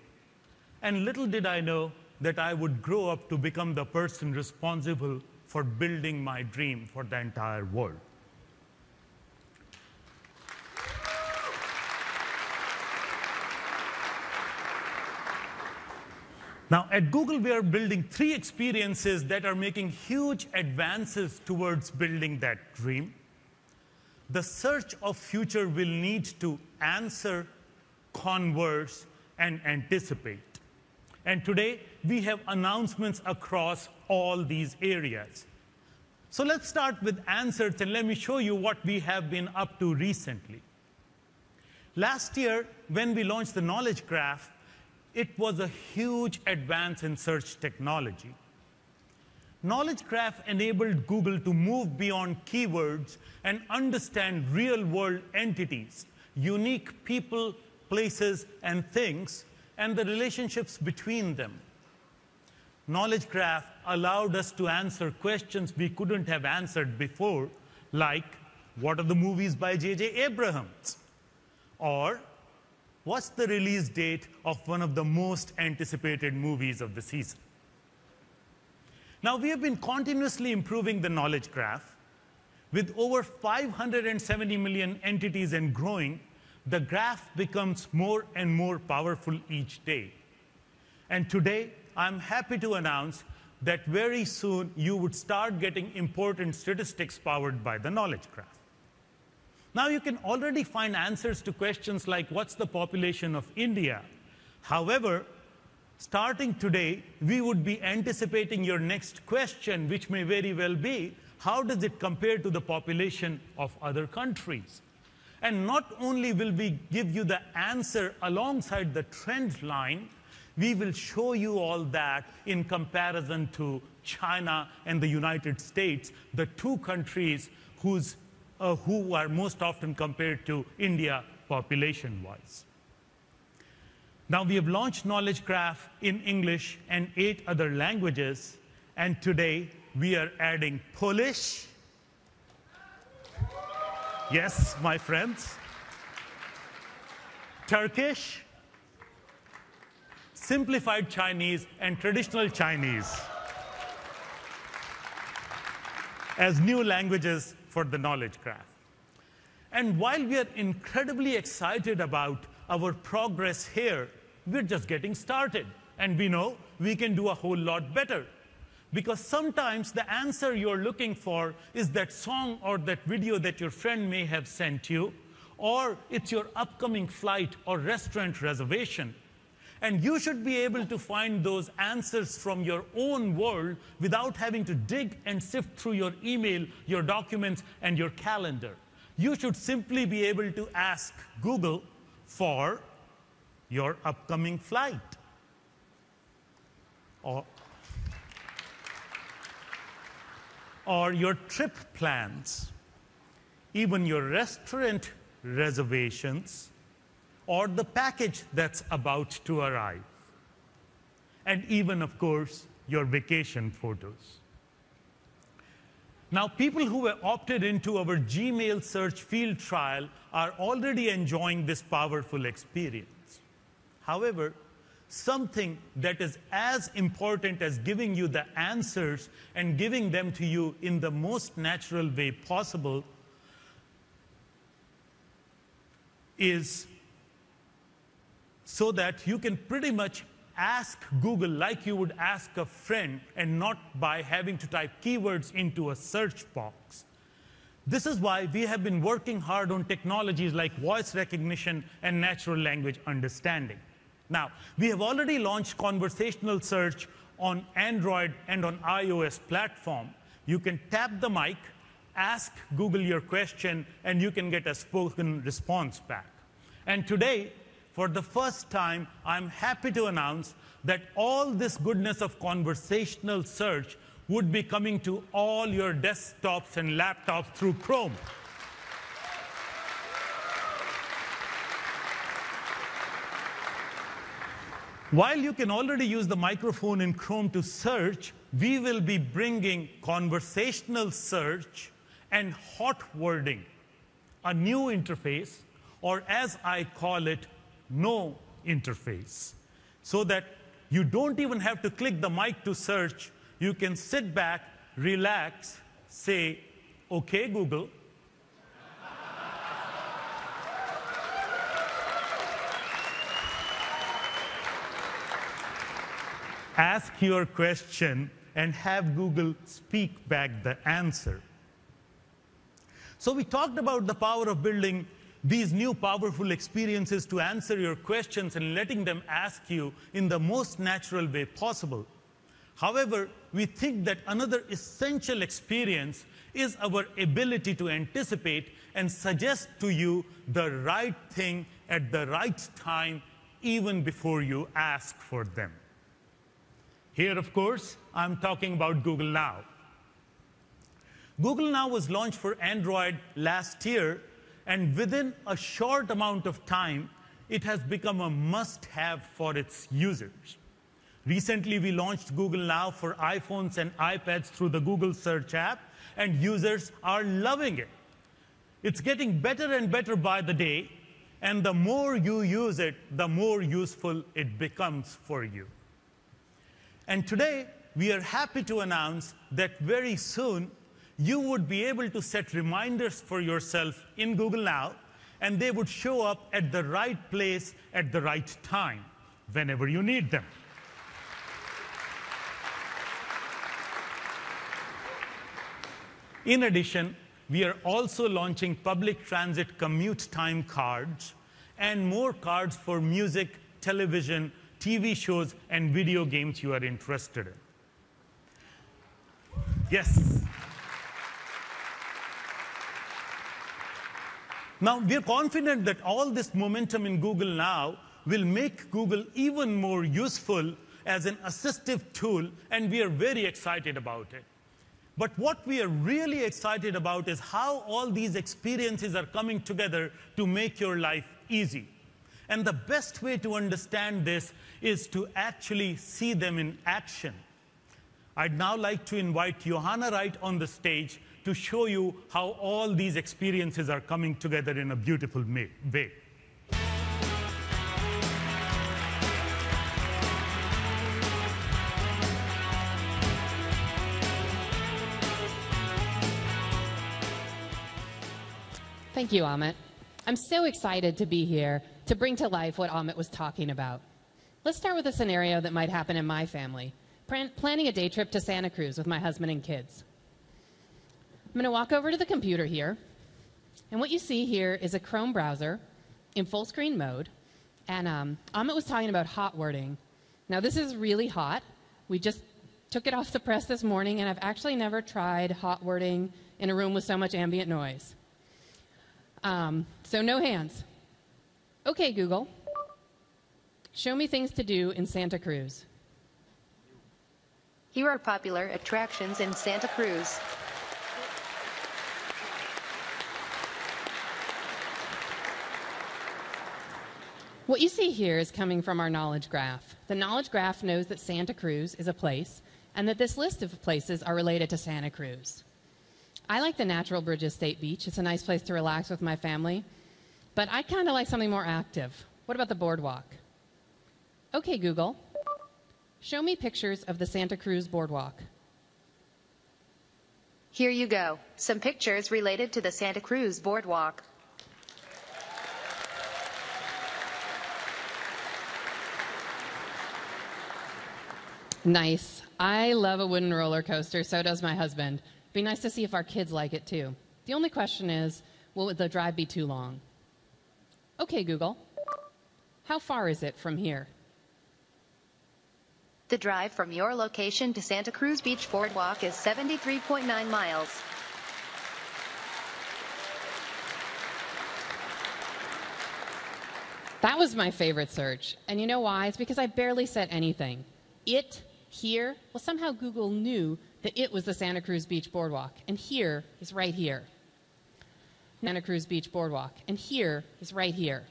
Speaker 15: and little did I know that I would grow up to become the person responsible for building my dream for the entire world. Now, at Google, we are building 3 experiences that are making huge advances towards building that dream. The search of future will need to answer, converse, and anticipate. And today, we have announcements across all these areas. So let's start with answers, and let me show you what we have been up to recently. Last year, when we launched the Knowledge Graph, it was a huge advance in search technology. Knowledge Graph enabled Google to move beyond keywords and understand real-world entities, unique people, places, and things, and the relationships between them. Knowledge Graph allowed us to answer questions we couldn't have answered before, like, what are the movies by J.J. Abrams? Or, what's the release date of one of the most anticipated movies of the season? Now, we have been continuously improving the Knowledge Graph. With over 570 million entities and growing, the graph becomes more and more powerful each day. And today, I'm happy to announce that very soon you would start getting important statistics powered by the Knowledge Graph. Now, you can already find answers to questions like, what's the population of India? However, starting today, we would be anticipating your next question, which may very well be, how does it compare to the population of other countries? And not only will we give you the answer alongside the trend line, we will show you all that in comparison to China and the United States, the two countries who are most often compared to India population-wise. Now, we have launched Knowledge Graph in English and 8 other languages, and today we are adding Polish. Yes, my friends. Turkish, simplified Chinese, and traditional Chinese as new languages for the Knowledge Graph. And while we are incredibly excited about our progress here, we're just getting started. And we know we can do a whole lot better. Because sometimes the answer you're looking for is that song or that video that your friend may have sent you, or it's your upcoming flight or restaurant reservation. And you should be able to find those answers from your own world without having to dig and sift through your email, your documents, and your calendar. You should simply be able to ask Google for your upcoming flight. Or your trip plans, even your restaurant reservations, or the package that's about to arrive, and even, of course, your vacation photos. Now, people who have opted into our Gmail search field trial are already enjoying this powerful experience. However, something that is as important as giving you the answers and giving them to you in the most natural way possible is so that you can pretty much ask Google like you would ask a friend and not by having to type keywords into a search box. This is why we have been working hard on technologies like voice recognition and natural language understanding. Now, we have already launched conversational search on Android and on iOS platform. You can tap the mic, ask Google your question, and you can get a spoken response back. And today, for the first time, I'm happy to announce that all this goodness of conversational search would be coming to all your desktops and laptops through Chrome. While you can already use the microphone in Chrome to search, we will be bringing conversational search and hot wording, a new interface, or as I call it, no interface, so that you don't even have to click the mic to search. You can sit back, relax, say, "Okay, Google." Ask your question and have Google speak back the answer. So we talked about the power of building these new powerful experiences to answer your questions and letting them ask you in the most natural way possible. However, we think that another essential experience is our ability to anticipate and suggest to you the right thing at the right time, even before you ask for them. Here, of course, I'm talking about Google Now. Google Now was launched for Android last year, and within a short amount of time, it has become a must-have for its users. Recently, we launched Google Now for iPhones and iPads through the Google Search app, and users are loving it. It's getting better and better by the day, and the more you use it, the more useful it becomes for you. And today, we are happy to announce that very soon, you would be able to set reminders for yourself in Google Now, and they would show up at the right place at the right time, whenever you need them. In addition, we are also launching public transit commute time cards and more cards for music, television, TV shows, and video games you are interested in. Yes. Now, we are confident that all this momentum in Google Now will make Google even more useful as an assistive tool, and we are very excited about it. But what we are really excited about is how all these experiences are coming together to make your life easy. And the best way to understand this is to actually see them in action. I'd now like to invite Johanna Wright on the stage to show you how all these experiences are coming together in a beautiful way.
Speaker 16: Thank you, Amit. I'm so excited to be here to bring to life what Amit was talking about. Let's start with a scenario that might happen in my family, planning a day trip to Santa Cruz with my husband and kids. I'm going to walk over to the computer here, and what you see here is a Chrome browser in full screen mode, and Amit was talking about hot wording. Now, this is really hot. We just took it off the press this morning, and I've actually never tried hot wording in a room with so much ambient noise. So no hands. Okay, Google. Show me things to do in Santa Cruz.
Speaker 17: Here are popular attractions in Santa Cruz.
Speaker 16: What you see here is coming from our knowledge graph. The knowledge graph knows that Santa Cruz is a place, and that this list of places are related to Santa Cruz. I like the Natural Bridges State Beach. It's a nice place to relax with my family. But I kind of like something more active. What about the boardwalk? Okay, Google. Show me pictures of the Santa Cruz boardwalk.
Speaker 17: Here you go. Some pictures related to the Santa Cruz boardwalk.
Speaker 16: Nice. I love a wooden roller coaster, so does my husband. It'd be nice to see if our kids like it too. The only question is, will the drive be too long? Okay, Google. How far is it from here?
Speaker 17: The drive from your location to Santa Cruz Beach Boardwalk is 73.9 miles.
Speaker 16: That was my favorite search. And you know why? It's because I barely said anything. It, here, well, somehow Google knew that it was the Santa Cruz Beach Boardwalk. And here is right here. Santa Cruz Beach Boardwalk. And here is right here.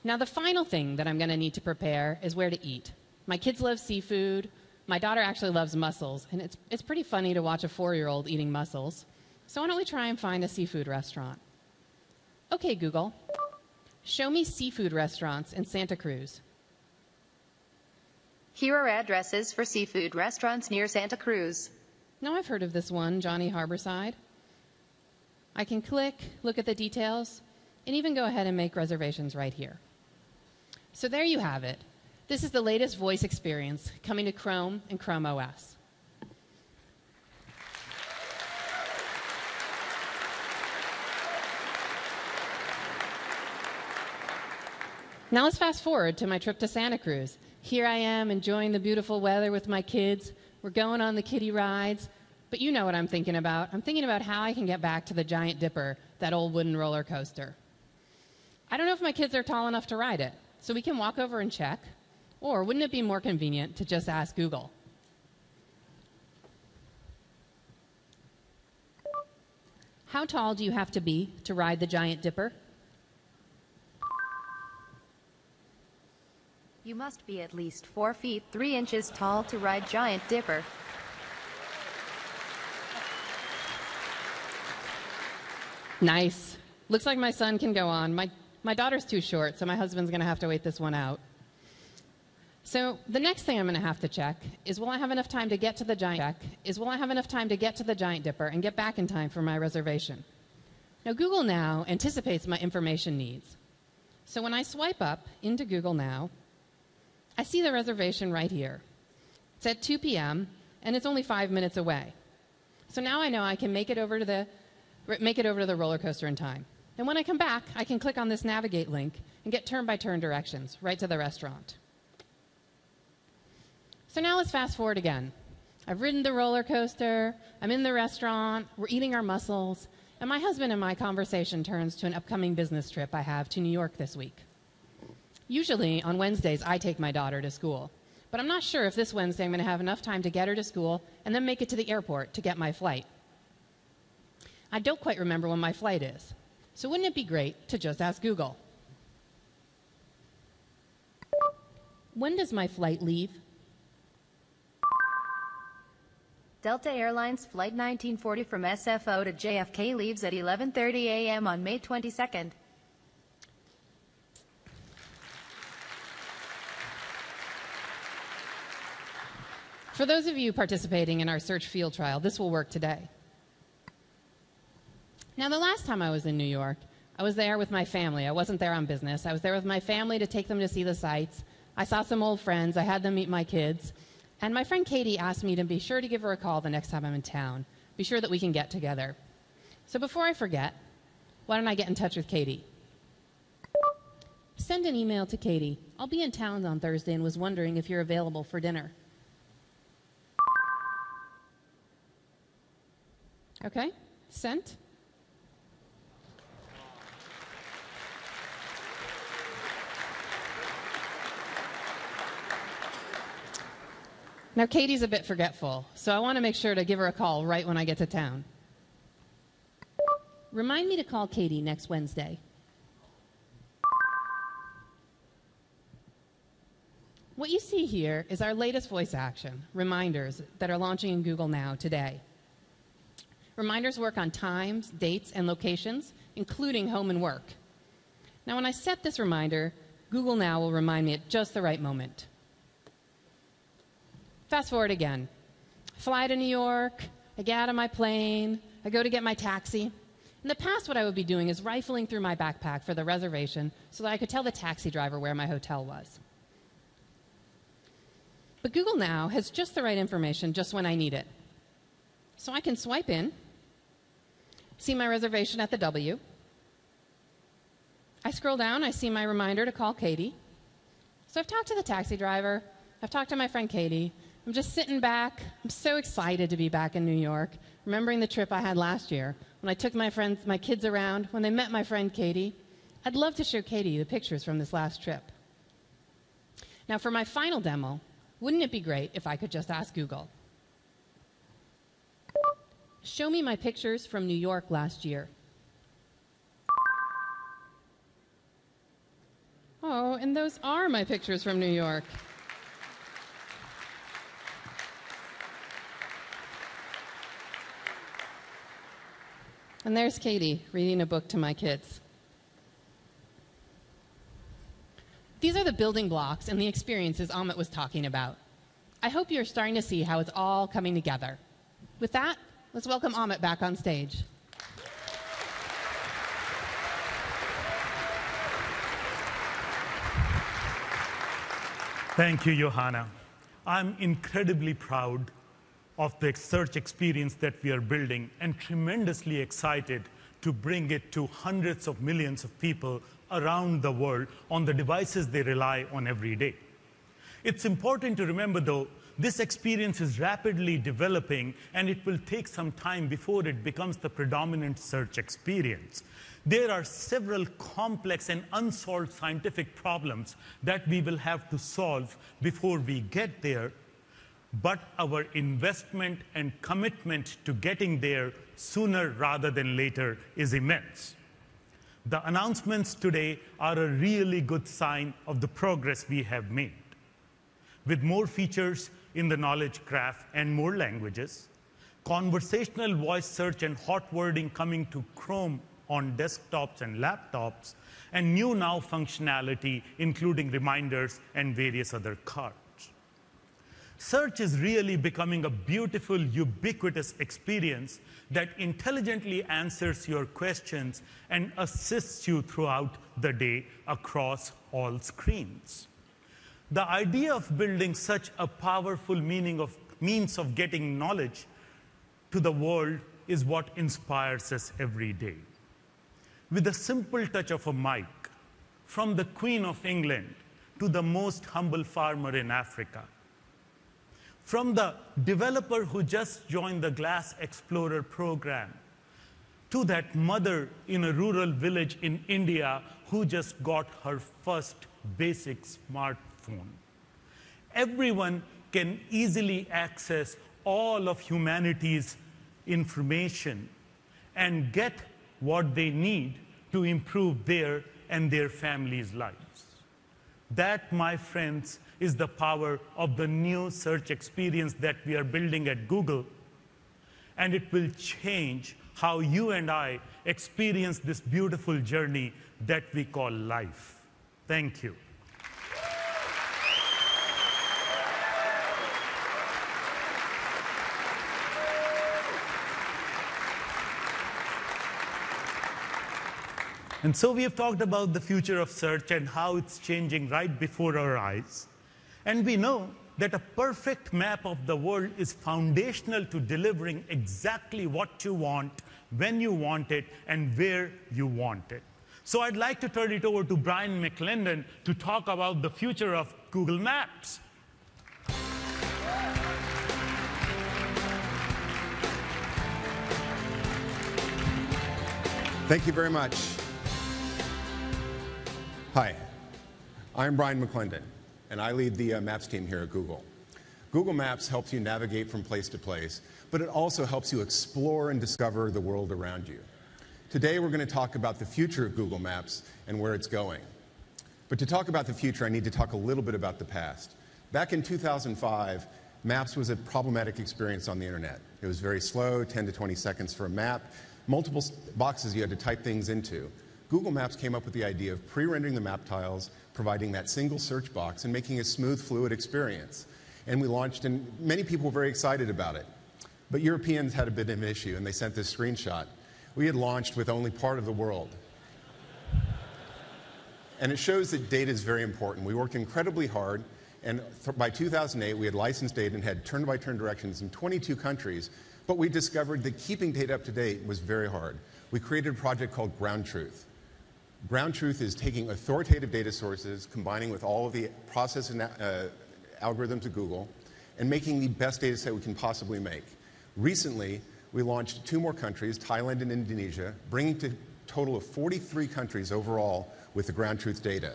Speaker 16: Now, the final thing that I'm going to need to prepare is where to eat. My kids love seafood. My daughter actually loves mussels. And it's pretty funny to watch a 4-year-old eating mussels. So why don't we try and find a seafood restaurant? Okay, Google. Show me seafood restaurants in Santa Cruz.
Speaker 17: Here are addresses for seafood restaurants near Santa Cruz.
Speaker 16: Now I've heard of this one, Johnny Harborside. I can click, look at the details, and even go ahead and make reservations right here. So there you have it. This is the latest voice experience coming to Chrome and Chrome OS. Now let's fast forward to my trip to Santa Cruz. Here I am enjoying the beautiful weather with my kids. We're going on the kiddie rides. But you know what I'm thinking about. I'm thinking about how I can get back to the Giant Dipper, that old wooden roller coaster. I don't know if my kids are tall enough to ride it, so we can walk over and check. Or wouldn't it be more convenient to just ask Google? How tall do you have to be to ride the Giant Dipper?
Speaker 17: You must be at least 4 feet 3 inches tall to ride Giant Dipper.
Speaker 16: Nice. Looks like my son can go on. My daughter's too short, so my husband's going to have to wait this one out. So the next thing I'm going to have to check is will I have enough time to get to the Giant Dipper and get back in time for my reservation? Now Google Now anticipates my information needs. So when I swipe up into Google Now, I see the reservation right here. It's at 2 p.m. and it's only 5 minutes away. So now I know I can make it over to the roller coaster in time. And when I come back, I can click on this navigate link and get turn-by-turn directions right to the restaurant. So now let's fast forward again. I've ridden the roller coaster, I'm in the restaurant, we're eating our mussels, and my husband and my conversation turns to an upcoming business trip I have to New York this week. Usually on Wednesdays, I take my daughter to school, but I'm not sure if this Wednesday I'm going to have enough time to get her to school and then make it to the airport to get my flight. I don't quite remember when my flight is, so wouldn't it be great to just ask Google? When does my flight leave?
Speaker 17: Delta Airlines Flight 1940 from SFO to JFK leaves at 11:30 a.m. on May 22nd.
Speaker 16: For those of you participating in our search field trial, this will work today. Now, the last time I was in New York, I was there with my family. I wasn't there on business. I was there with my family to take them to see the sights. I saw some old friends. I had them meet my kids. And my friend Katie asked me to be sure to give her a call the next time I'm in town. Be sure that we can get together. So before I forget, why don't I get in touch with Katie? Send an email to Katie. I'll be in town on Thursday and was wondering if you're available for dinner. Okay, sent. Now, Katie's a bit forgetful, so I want to make sure to give her a call right when I get to town. Remind me to call Katie next Wednesday. What you see here is our latest voice action, reminders, that are launching in Google Now today. Reminders work on times, dates, and locations, including home and work. Now, when I set this reminder, Google Now will remind me at just the right moment. Fast forward again. I fly to New York, I get out of my plane, I go to get my taxi. In the past, what I would be doing is rifling through my backpack for the reservation so that I could tell the taxi driver where my hotel was. But Google Now has just the right information just when I need it. So I can swipe in, see my reservation at the W. I scroll down, I see my reminder to call Katie. So I've talked to the taxi driver, I've talked to my friend Katie. I'm just sitting back. I'm so excited to be back in New York, remembering the trip I had last year when I took my kids around, when they met my friend Katie. I'd love to show Katie the pictures from this last trip. Now, for my final demo, wouldn't it be great if I could just ask Google? Show me my pictures from New York last year. Oh, and those are my pictures from New York. And there's Katie reading a book to my kids. These are the building blocks and the experiences Amit was talking about. I hope you're starting to see how it's all coming together. With that, let's welcome Amit back on stage.
Speaker 15: Thank you, Johanna. I'm incredibly proud of the search experience that we are building and tremendously excited to bring it to hundreds of millions of people around the world on the devices they rely on every day. It's important to remember, though, this experience is rapidly developing and it will take some time before it becomes the predominant search experience. There are several complex and unsolved scientific problems that we will have to solve before we get there, but our investment and commitment to getting there sooner rather than later is immense. The announcements today are a really good sign of the progress we have made. With more features in the knowledge graph and more languages, conversational voice search and hot wording coming to Chrome on desktops and laptops, and new Now functionality, including reminders and various other cards. Search is really becoming a beautiful, ubiquitous experience that intelligently answers your questions and assists you throughout the day across all screens. The idea of building such a powerful means of getting knowledge to the world is what inspires us every day. With a simple touch of a mic, from the Queen of England to the most humble farmer in Africa, from the developer who just joined the Glass Explorer program, to that mother in a rural village in India who just got her first basic smartphone. Everyone can easily access all of humanity's information and get what they need to improve their and their families' lives. That, my friends, is the power of the new search experience that we are building at Google, and it will change how you and I experience this beautiful journey that we call life. Thank you. And so we have talked about the future of search and how it's changing right before our eyes. And we know that a perfect map of the world is foundational to delivering exactly what you want, when you want it, and where you want it. So I'd like to turn it over to Brian McClendon to talk about the future of Google Maps.
Speaker 12: Thank you very much. Hi, I'm Brian McClendon, and I lead the Maps team here at Google. Google Maps helps you navigate from place to place, but it also helps you explore and discover the world around you. Today, we're going to talk about the future of Google Maps and where it's going. But to talk about the future, I need to talk a little bit about the past. Back in 2005, Maps was a problematic experience on the internet. It was very slow, 10 to 20 seconds for a map, multiple boxes you had to type things into. Google Maps came up with the idea of pre-rendering the map tiles, providing that single search box, and making a smooth, fluid experience. And we launched, and many people were very excited about it. But Europeans had a bit of an issue, and they sent this screenshot. We had launched with only part of the world. And it shows that data is very important. We worked incredibly hard, and by 2008, we had licensed data and had turn-by-turn directions in 22 countries, but we discovered that keeping data up to date was very hard. We created a project called Ground Truth. Ground Truth is taking authoritative data sources, combining with all of the processing algorithms of Google, and making the best data set we can possibly make. Recently, we launched 2 more countries, Thailand and Indonesia, bringing to a total of 43 countries overall with the Ground Truth data.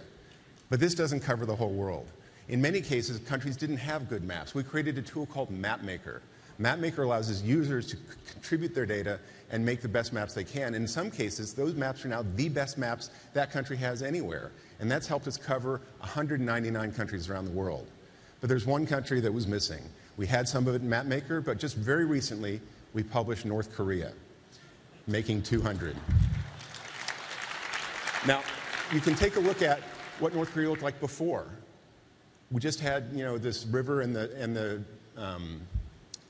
Speaker 12: But this doesn't cover the whole world. In many cases, countries didn't have good maps. We created a tool called MapMaker. MapMaker allows its users to contribute their data and make the best maps they can. In some cases, those maps are now the best maps that country has anywhere. And that's helped us cover 199 countries around the world. But there's one country that was missing. We had some of it in MapMaker, but just very recently, we published North Korea, making 200. Now, you can take a look at what North Korea looked like before. We just had, this river and the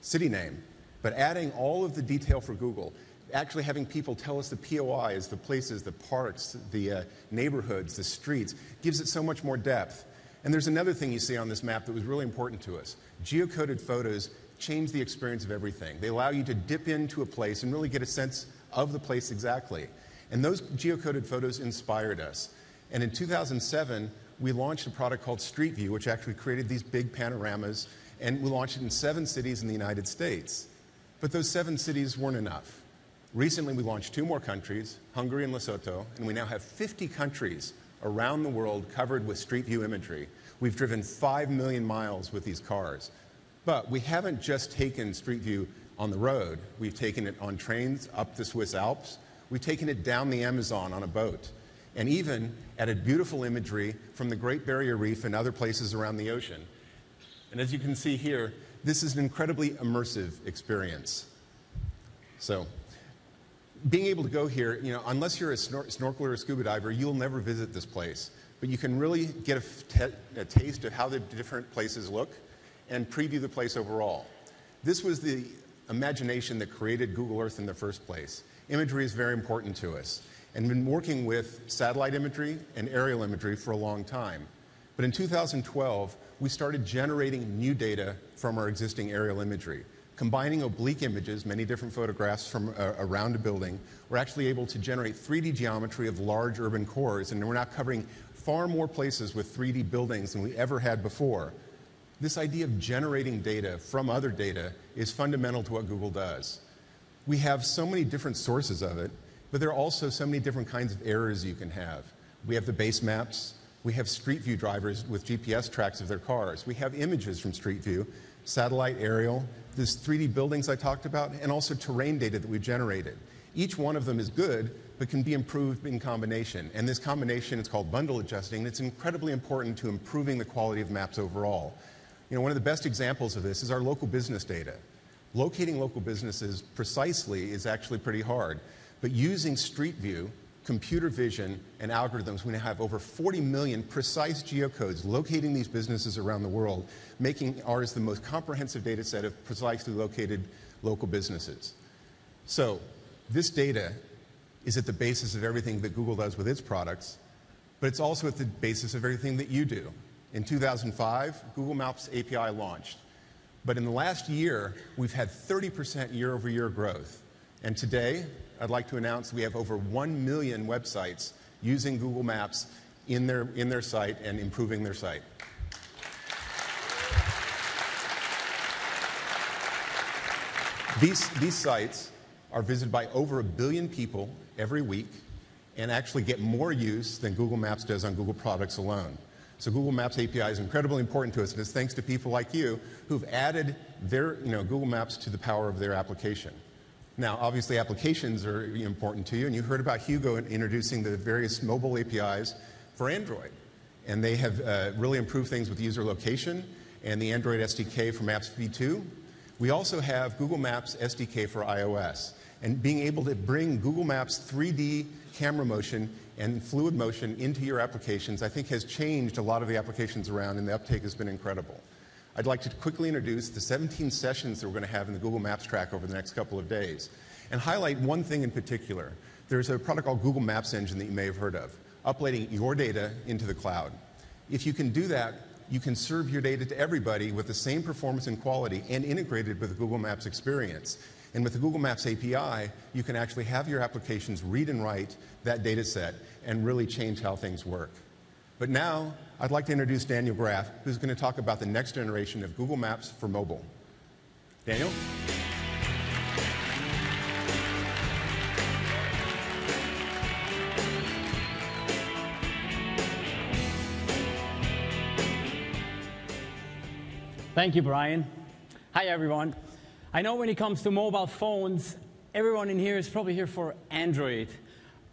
Speaker 12: city name, but adding all of the detail for Google, actually having people tell us the POIs, the places, the parks, the neighborhoods, the streets, gives it so much more depth. And there's another thing you see on this map that was really important to us. Geocoded photos change the experience of everything. They allow you to dip into a place and really get a sense of the place exactly. And those geocoded photos inspired us. And in 2007, we launched a product called Street View, which actually created these big panoramas, and we launched it in 7 cities in the United States. But those 7 cities weren't enough. Recently, we launched 2 more countries, Hungary and Lesotho, and we now have 50 countries around the world covered with Street View imagery. We've driven 5 million miles with these cars. But we haven't just taken Street View on the road. We've taken it on trains up the Swiss Alps. We've taken it down the Amazon on a boat, and even added beautiful imagery from the Great Barrier Reef and other places around the ocean. And as you can see here, this is an incredibly immersive experience. So, being able to go here, unless you're a snorkeler or a scuba diver, you'll never visit this place. But you can really get a taste of how the different places look and preview the place overall. This was the imagination that created Google Earth in the first place. Imagery is very important to us, and been working with satellite imagery and aerial imagery for a long time. But in 2012, we started generating new data from our existing aerial imagery. Combining oblique images, many different photographs from around a building, we're actually able to generate 3D geometry of large urban cores, and we're now covering far more places with 3D buildings than we ever had before. This idea of generating data from other data is fundamental to what Google does. We have so many different sources of it, but there are also so many different kinds of errors you can have. We have the base maps. We have Street View drivers with GPS tracks of their cars. We have images from Street View, satellite, aerial, these 3D buildings I talked about, and also terrain data that we've generated. Each one of them is good, but can be improved in combination. And this combination is called bundle adjusting, and it's incredibly important to improving the quality of maps overall. One of the best examples of this is our local business data. Locating local businesses precisely is actually pretty hard, but using Street View, computer vision, and algorithms, we now have over 40 million precise geocodes locating these businesses around the world, making ours the most comprehensive data set of precisely located local businesses. So this data is at the basis of everything that Google does with its products, but it's also at the basis of everything that you do. In 2005, Google Maps API launched. But in the last year, we've had 30% year-over-year growth. And today, I'd like to announce we have over 1 million websites using Google Maps in their site and improving their site. These sites are visited by over 1 billion people every week and actually get more use than Google Maps does on Google products alone. So Google Maps API is incredibly important to us, and it's thanks to people like you who've added their Google Maps to the power of their application. Now, obviously, applications are important to you, and you heard about Hugo introducing the various mobile APIs for Android. And they have really improved things with user location and the Android SDK for Maps v2. We also have Google Maps SDK for iOS. And being able to bring Google Maps 3D camera motion and fluid motion into your applications, I think, has changed a lot of the applications around, and the uptake has been incredible. I'd like to quickly introduce the 17 sessions that we're going to have in the Google Maps track over the next couple of days, and highlight one thing in particular. There's a product called Google Maps Engine that you may have heard of, uploading your data into the cloud. If you can do that, you can serve your data to everybody with the same performance and quality and integrated with the Google Maps experience. And with the Google Maps API, you can actually have your applications read and write that data set and really change how things work. But now, I'd like to introduce Daniel Graff, who's going to talk about the next generation of Google Maps for mobile. Daniel?
Speaker 18: Thank you, Brian. Hi, everyone. I know when it comes to mobile phones, everyone in here is probably here for Android.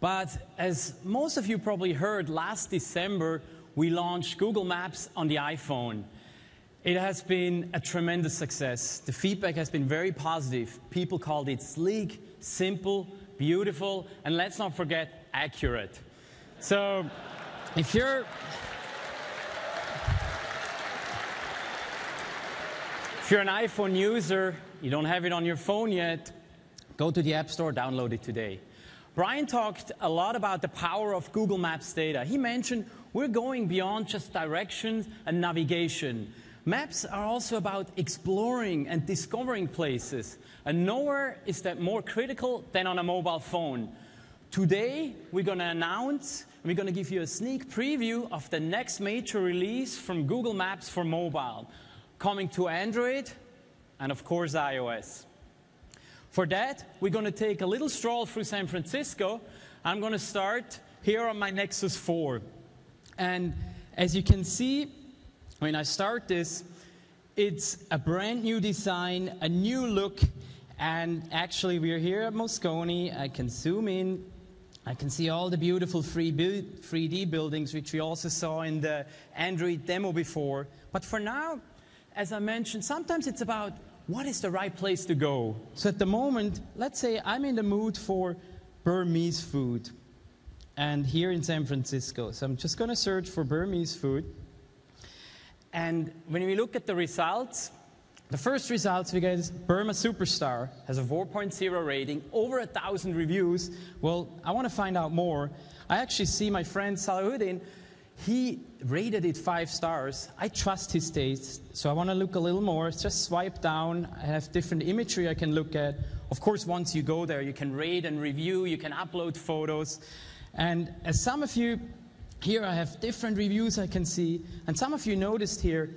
Speaker 18: But as most of you probably heard, last December, we launched Google Maps on the iPhone. It has been a tremendous success. The feedback has been very positive. People called it sleek, simple, beautiful, and let's not forget, accurate. So if you're an iPhone user, you don't have it on your phone yet, go to the App Store, download it today. Brian talked a lot about the power of Google Maps data. He mentioned we're going beyond just directions and navigation. Maps are also about exploring and discovering places. And nowhere is that more critical than on a mobile phone. Today, we're going to announce, we're going to give you a sneak preview of the next major release from Google Maps for mobile, coming to Android and, of course, iOS. For that, we're going to take a little stroll through San Francisco. I'm going to start here on my Nexus 4. And as you can see, when I start this, it's a brand new design, a new look, And actually, we're here at Moscone. I can zoom in. I can see all the beautiful 3D buildings, which we also saw in the Android demo before. But for now, as I mentioned, sometimes it's about what is the right place to go. So at the moment, let's say I'm in the mood for Burmese food, and here in San Francisco. So I'm just going to search for Burmese food. And when we look at the results, the first results we get is Burma Superstar has a 4.0 rating, over 1,000 reviews. Well, I want to find out more. I actually see my friend Salahuddin, he rated it 5 stars. I trust his taste, so I want to look a little more. Just swipe down. I have different imagery I can look at. Of course, once you go there, you can rate and review, you can upload photos. And as some of you, here I have different reviews I can see. And some of you noticed here,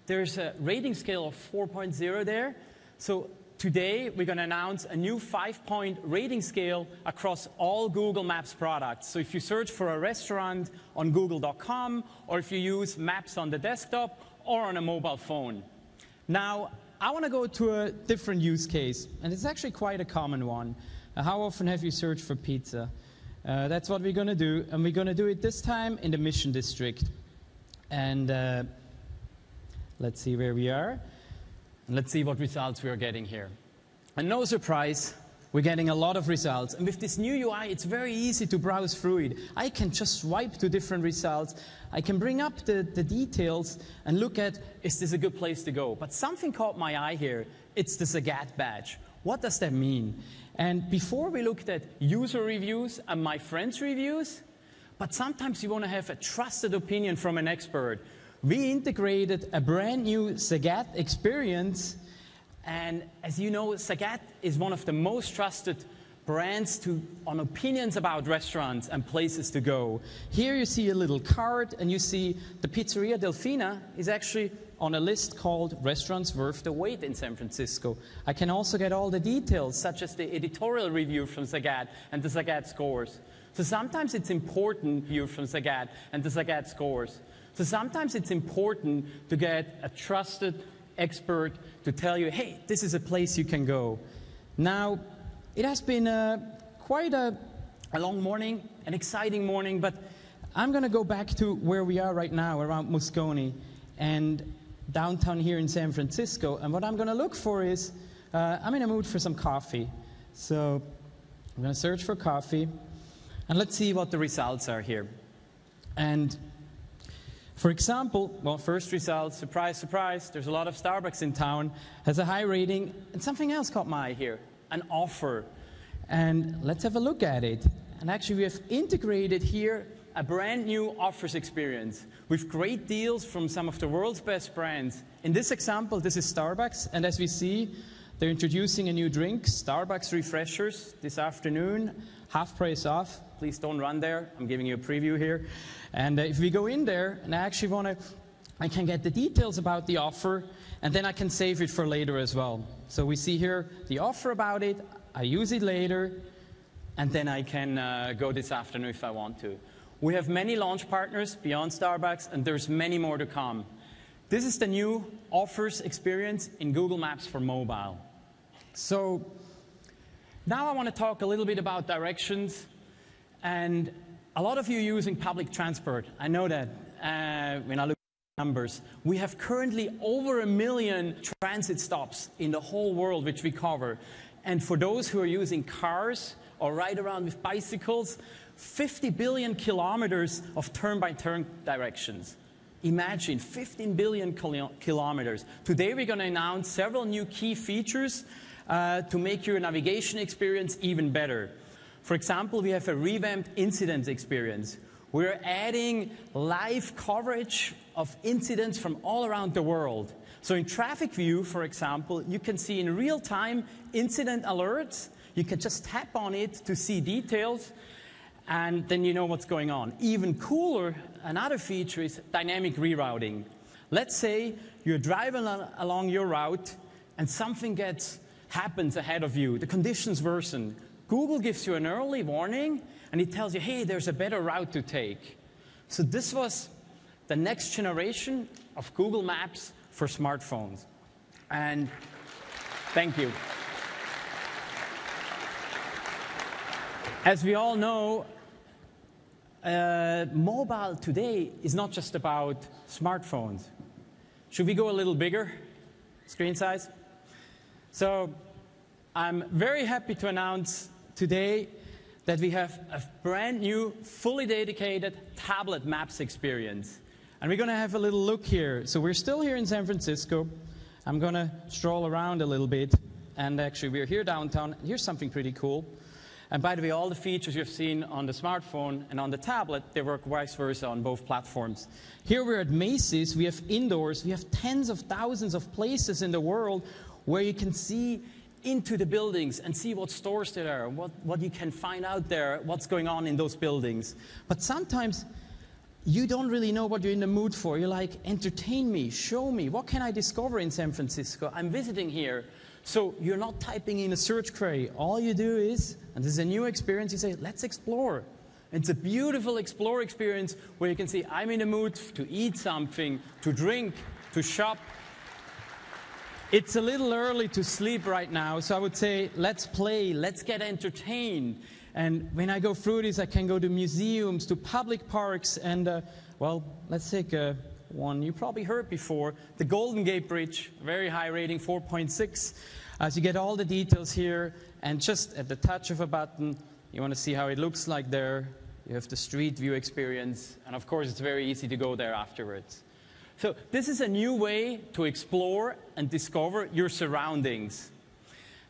Speaker 18: there's a rating scale of 4.0 there. So today, we're going to announce a new 5-point rating scale across all Google Maps products. So if you search for a restaurant on google.com, or if you use Maps on the desktop or on a mobile phone. Now, I want to go to a different use case, and it's actually quite a common one. How often have you searched for pizza? That's what we're going to do, and we're going to do it this time in the Mission District. And let's see where we are. And let's see what results we are getting here. And no surprise, we're getting a lot of results. And with this new UI, it's very easy to browse through it. I can just swipe to different results. I can bring up the details and look at, is this a good place to go? But something caught my eye here. It's the Zagat badge. What does that mean? And before we looked at user reviews and my friends' reviews, but sometimes you want to have a trusted opinion from an expert. We integrated a brand new Zagat experience, and as you know, Zagat is one of the most trusted brands on opinions about restaurants and places to go. Here you see a little card, and you see the Pizzeria Delfina is actually on a list called Restaurants Worth the Wait in San Francisco. I can also get all the details, such as the editorial review from Zagat and the Zagat scores. So sometimes it's important to from Zagat and the Zagat scores. So sometimes it's important to get a trusted expert to tell you, hey, this is a place you can go. Now, it has been quite a long morning, an exciting morning, but I'm going to go back to where we are right now, around Moscone and downtown here in San Francisco. And what I'm going to look for is, I'm in a mood for some coffee. So I'm going to search for coffee, and let's see what the results are here. And for example, well, first result, surprise, surprise, there's a lot of Starbucks in town, has a high rating, and something else caught my eye here, an offer. And let's have a look at it. And actually, we have integrated here a brand new offers experience with great deals from some of the world's best brands. In this example, this is Starbucks, and as we see, they're introducing a new drink, Starbucks Refreshers, this afternoon, half price off. Please don't run there. I'm giving you a preview here. And if we go in there, and I can get the details about the offer, and then I can save it for later as well. So we see here the offer about it, I use it later, and then I can go this afternoon if I want to. We have many launch partners beyond Starbucks, and there's many more to come. This is the new offers experience in Google Maps for mobile. So now I want to talk a little bit about directions. And a lot of you are using public transport. I know that when I look at numbers. We have currently over 1 million transit stops in the whole world which we cover. And for those who are using cars or ride around with bicycles, 50 billion kilometers of turn-by-turn directions. Imagine 15 billion kilometers. Today we're going to announce several new key features to make your navigation experience even better. For example, we have a revamped incident experience. We're adding live coverage of incidents from all around the world. So in Traffic View, for example, you can see in real time incident alerts. You can just tap on it to see details, and then you know what's going on. Even cooler, another feature is dynamic rerouting. Let's say you're driving along your route and something happens ahead of you. The conditions worsen. Google gives you an early warning, and it tells you, hey, there's a better route to take. So this was the next generation of Google Maps for smartphones. And thank you. As we all know, mobile today is not just about smartphones. Should we go a little bigger, screen size? So I'm very happy to announce today that we have a brand new, fully dedicated tablet maps experience. And we're going to have a little look here. So we're still here in San Francisco. I'm going to stroll around a little bit. And actually, we're here downtown. Here's something pretty cool. And by the way, all the features you've seen on the smartphone and on the tablet, they work vice versa on both platforms. Here we're at Macy's. We have indoors. We have tens of thousands of places in the world where you can see into the buildings and see what stores there are, what you can find out there, what's going on in those buildings. But sometimes you don't really know what you're in the mood for. You're like, entertain me, show me, what can I discover in San Francisco? I'm visiting here. So you're not typing in a search query. All you do is, and this is a new experience, you say, let's explore. It's a beautiful explore experience where you can see, I'm in the mood to eat something, to drink, to shop. It's a little early to sleep right now, so I would say, let's play, let's get entertained. And when I go through this, I can go to museums, to public parks, and, well, let's take one you probably heard before, the Golden Gate Bridge, very high rating, 4.6. So you get all the details here, and just at the touch of a button, you want to see how it looks like there. You have the street view experience, and of course, it's very easy to go there afterwards. So this is a new way to explore and discover your surroundings.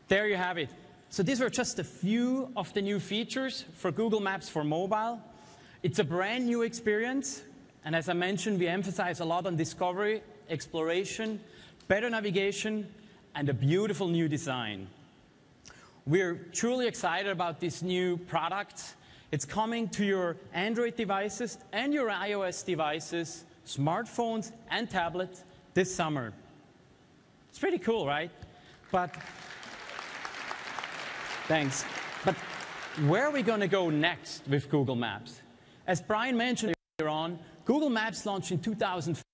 Speaker 18: There you have it. So these were just a few of the new features for Google Maps for mobile. It's a brand new experience. And as I mentioned, we emphasize a lot on discovery, exploration, better navigation, and a beautiful new design. We're truly excited about this new product. It's coming to your Android devices and your iOS devices, smartphones and tablets this summer. It's pretty cool, right? But thanks. But where are we going to go next with Google Maps? As Brian mentioned earlier on, Google Maps launched in 2005.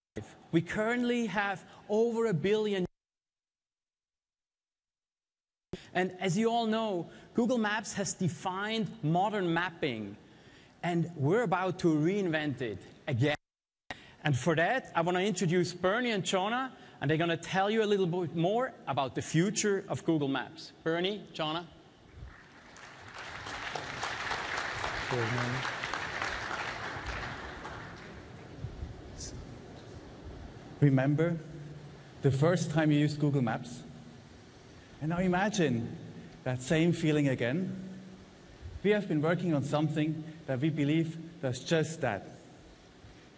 Speaker 18: We currently have over 1 billion. And as you all know, Google Maps has defined modern mapping, and we're about to reinvent it again. And for that, I want to introduce Bernie and Jonah, and they're going to tell you a little bit more about the future of Google Maps. Bernie, Jonah.
Speaker 2: Remember the first time you used Google Maps? And now imagine that same feeling again. We have been working on something that we believe does just that.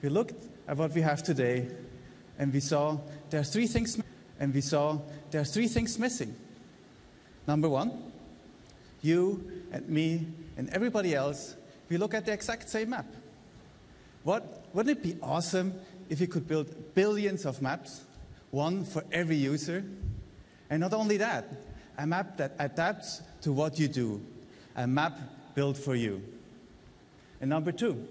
Speaker 2: We looked at what we have today, and we saw there's three things missing. Number one, you and me and everybody else, we look at the exact same map. Wouldn't it be awesome if you could build billions of maps, one for every user? And not only that, a map that adapts to what you do, a map built for you. And number two,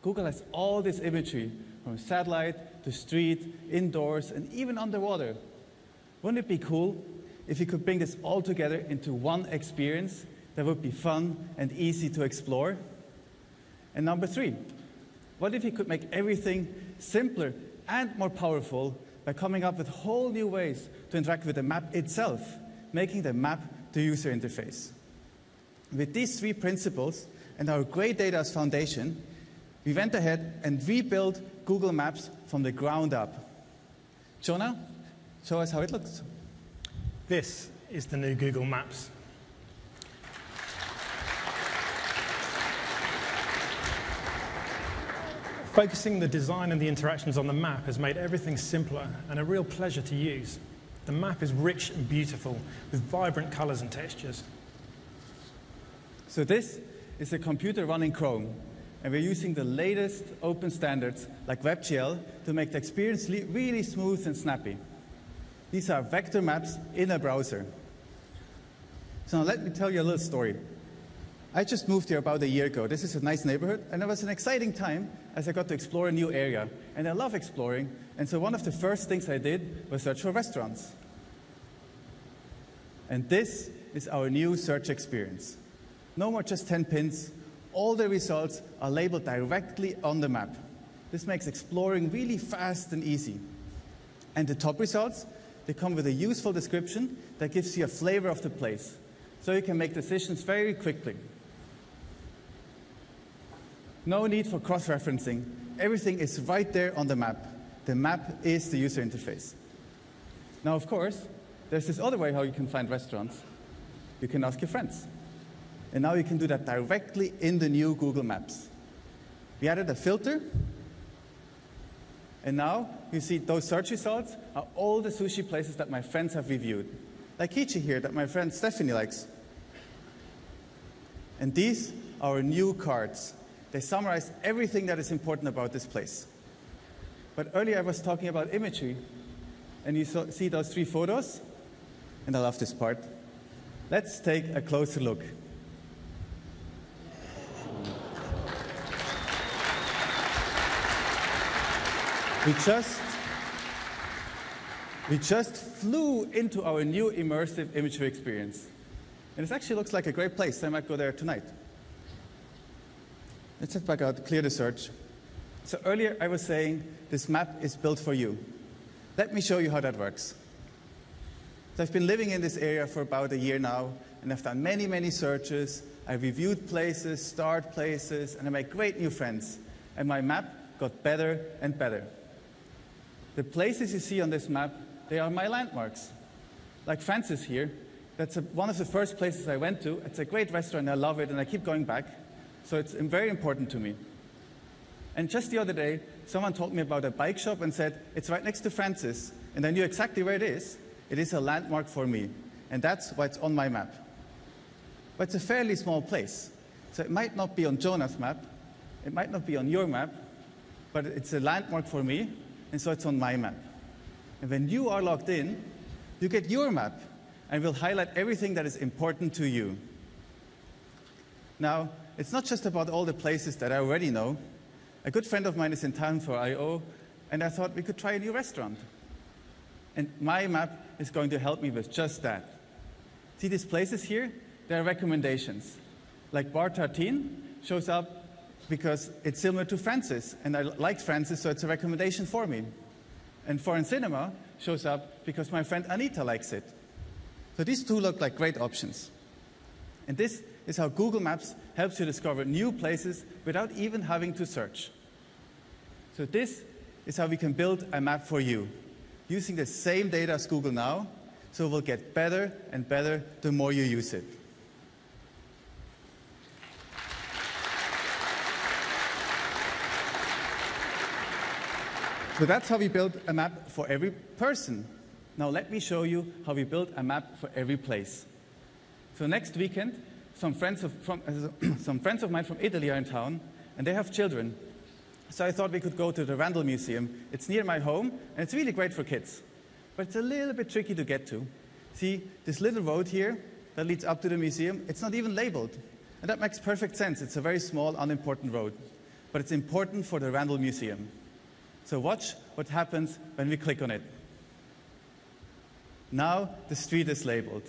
Speaker 2: Google has all this imagery from satellite to street, indoors, and even underwater. Wouldn't it be cool if you could bring this all together into one experience that would be fun and easy to explore? And number three, what if you could make everything simpler and more powerful by coming up with whole new ways to interact with the map itself, making the map the user interface? With these three principles and our great data as foundation, we went ahead and rebuilt Google Maps from the ground up. Jonah, show us how it looks.
Speaker 19: This is the new Google Maps. Focusing the design and the interactions on the map has made everything simpler and a real pleasure to use. The map is rich and beautiful with vibrant colors and textures.
Speaker 2: So this is a computer running Chrome, and we're using the latest open standards like WebGL to make the experience really smooth and snappy. These are vector maps in a browser. So now let me tell you a little story. I just moved here about a year ago. This is a nice neighborhood, and it was an exciting time as I got to explore a new area. And I love exploring, and so one of the first things I did was search for restaurants. And this is our new search experience. No more just 10 pins. All the results are labeled directly on the map. This makes exploring really fast and easy. And the top results, they come with a useful description that gives you a flavor of the place, so you can make decisions very quickly. No need for cross-referencing. Everything is right there on the map. The map is the user interface. Now, of course, there's this other way how you can find restaurants. You can ask your friends. And now you can do that directly in the new Google Maps. We added a filter. And now you see those search results are all the sushi places that my friends have reviewed. Like Kichi here, that my friend Stephanie likes. And these are our new cards. They summarize everything that is important about this place. But earlier I was talking about imagery. And you see those 3 photos? And I love this part. Let's take a closer look. We just flew into our new immersive imagery experience. And it actually looks like a great place. I might go there tonight. Let's head back out, clear the search. So earlier I was saying this map is built for you. Let me show you how that works. So I've been living in this area for about a year now, and I've done many, many searches. I've reviewed places, starred places, and I made great new friends. And my map got better and better. The places you see on this map, they are my landmarks. Like Francis here, that's one of the first places I went to. It's a great restaurant, I love it, and I keep going back. So it's very important to me. And just the other day, someone told me about a bike shop and said, it's right next to Francis. And I knew exactly where it is. It is a landmark for me. And that's why it's on my map. But it's a fairly small place. So it might not be on Jonah's map. It might not be on your map. But it's a landmark for me. And so it's on my map. And when you are logged in, you get your map. And we'll highlight everything that is important to you. Now, it's not just about all the places that I already know. A good friend of mine is in town for I/O, and I thought we could try a new restaurant. And my map is going to help me with just that. See these places here? They are recommendations. Like Bar Tartine shows up because it's similar to Francis, and I liked Francis, so it's a recommendation for me. And Foreign Cinema shows up because my friend Anita likes it. So these two look like great options. And this is how Google Maps helps you discover new places without even having to search. So this is how we can build a map for you, using the same data as Google Now, so it will get better and better the more you use it. So that's how we build a map for every person. Now let me show you how we build a map for every place. So next weekend, some friends of mine from Italy are in town, and they have children. So I thought we could go to the Randall Museum. It's near my home, and it's really great for kids. But it's a little bit tricky to get to. See, this little road here that leads up to the museum, it's not even labeled. And that makes perfect sense. It's a very small, unimportant road. But it's important for the Randall Museum. So watch what happens when we click on it. Now the street is labeled.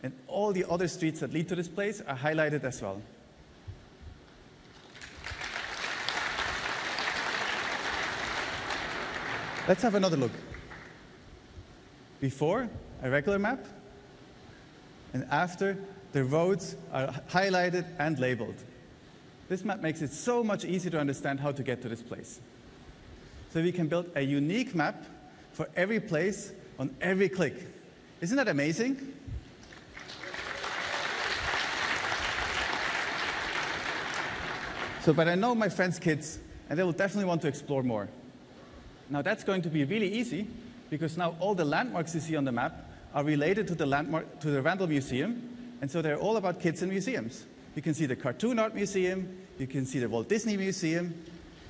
Speaker 2: And all the other streets that lead to this place are highlighted as well. Let's have another look. Before, a regular map, and after, the roads are highlighted and labeled. This map makes it so much easier to understand how to get to this place. So we can build a unique map for every place on every click. Isn't that amazing? But I know my friends' kids, and they will definitely want to explore more. Now that's going to be really easy, because now all the landmarks you see on the map are related to the Randall Museum, and so they're all about kids and museums. You can see the Cartoon Art Museum, you can see the Walt Disney Museum,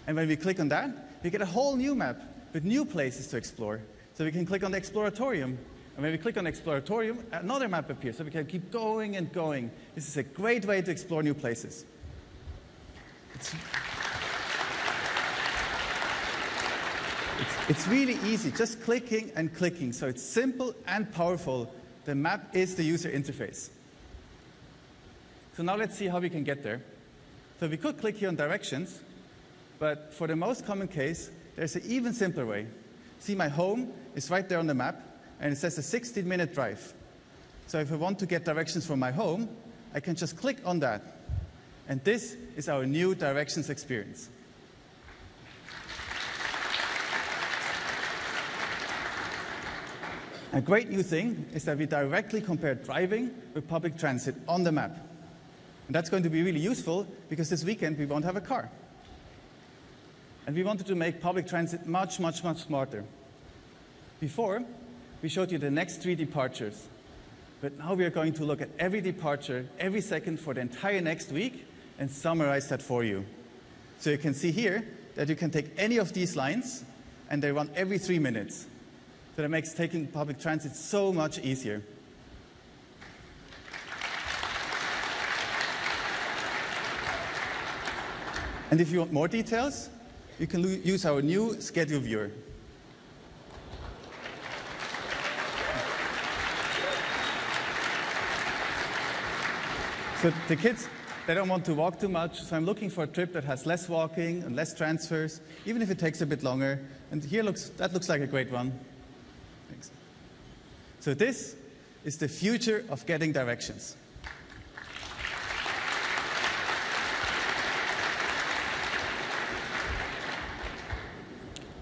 Speaker 2: and when we click on that, we get a whole new map with new places to explore. So we can click on the Exploratorium, and when we click on the Exploratorium, another map appears, so we can keep going and going. This is a great way to explore new places. It's really easy, just clicking and clicking. So it's simple and powerful. The map is the user interface. So now let's see how we can get there. So we could click here on directions, but for the most common case, there's an even simpler way. See, my home is right there on the map, and it says a 16-minute drive. So if I want to get directions from my home, I can just click on that. And this is our new directions experience. A great new thing is that we directly compare driving with public transit on the map. And that's going to be really useful because this weekend we won't have a car. And we wanted to make public transit much, much, much smarter. Before, we showed you the next 3 departures. But now we are going to look at every departure, every second for the entire next week, and summarize that for you. So you can see here that you can take any of these lines, and they run every 3 minutes. So that makes taking public transit so much easier. And if you want more details, you can use our new schedule viewer. So the kids, they don't want to walk too much, so I'm looking for a trip that has less walking and less transfers, even if it takes a bit longer. And here that looks like a great one. Thanks. So this is the future of getting directions.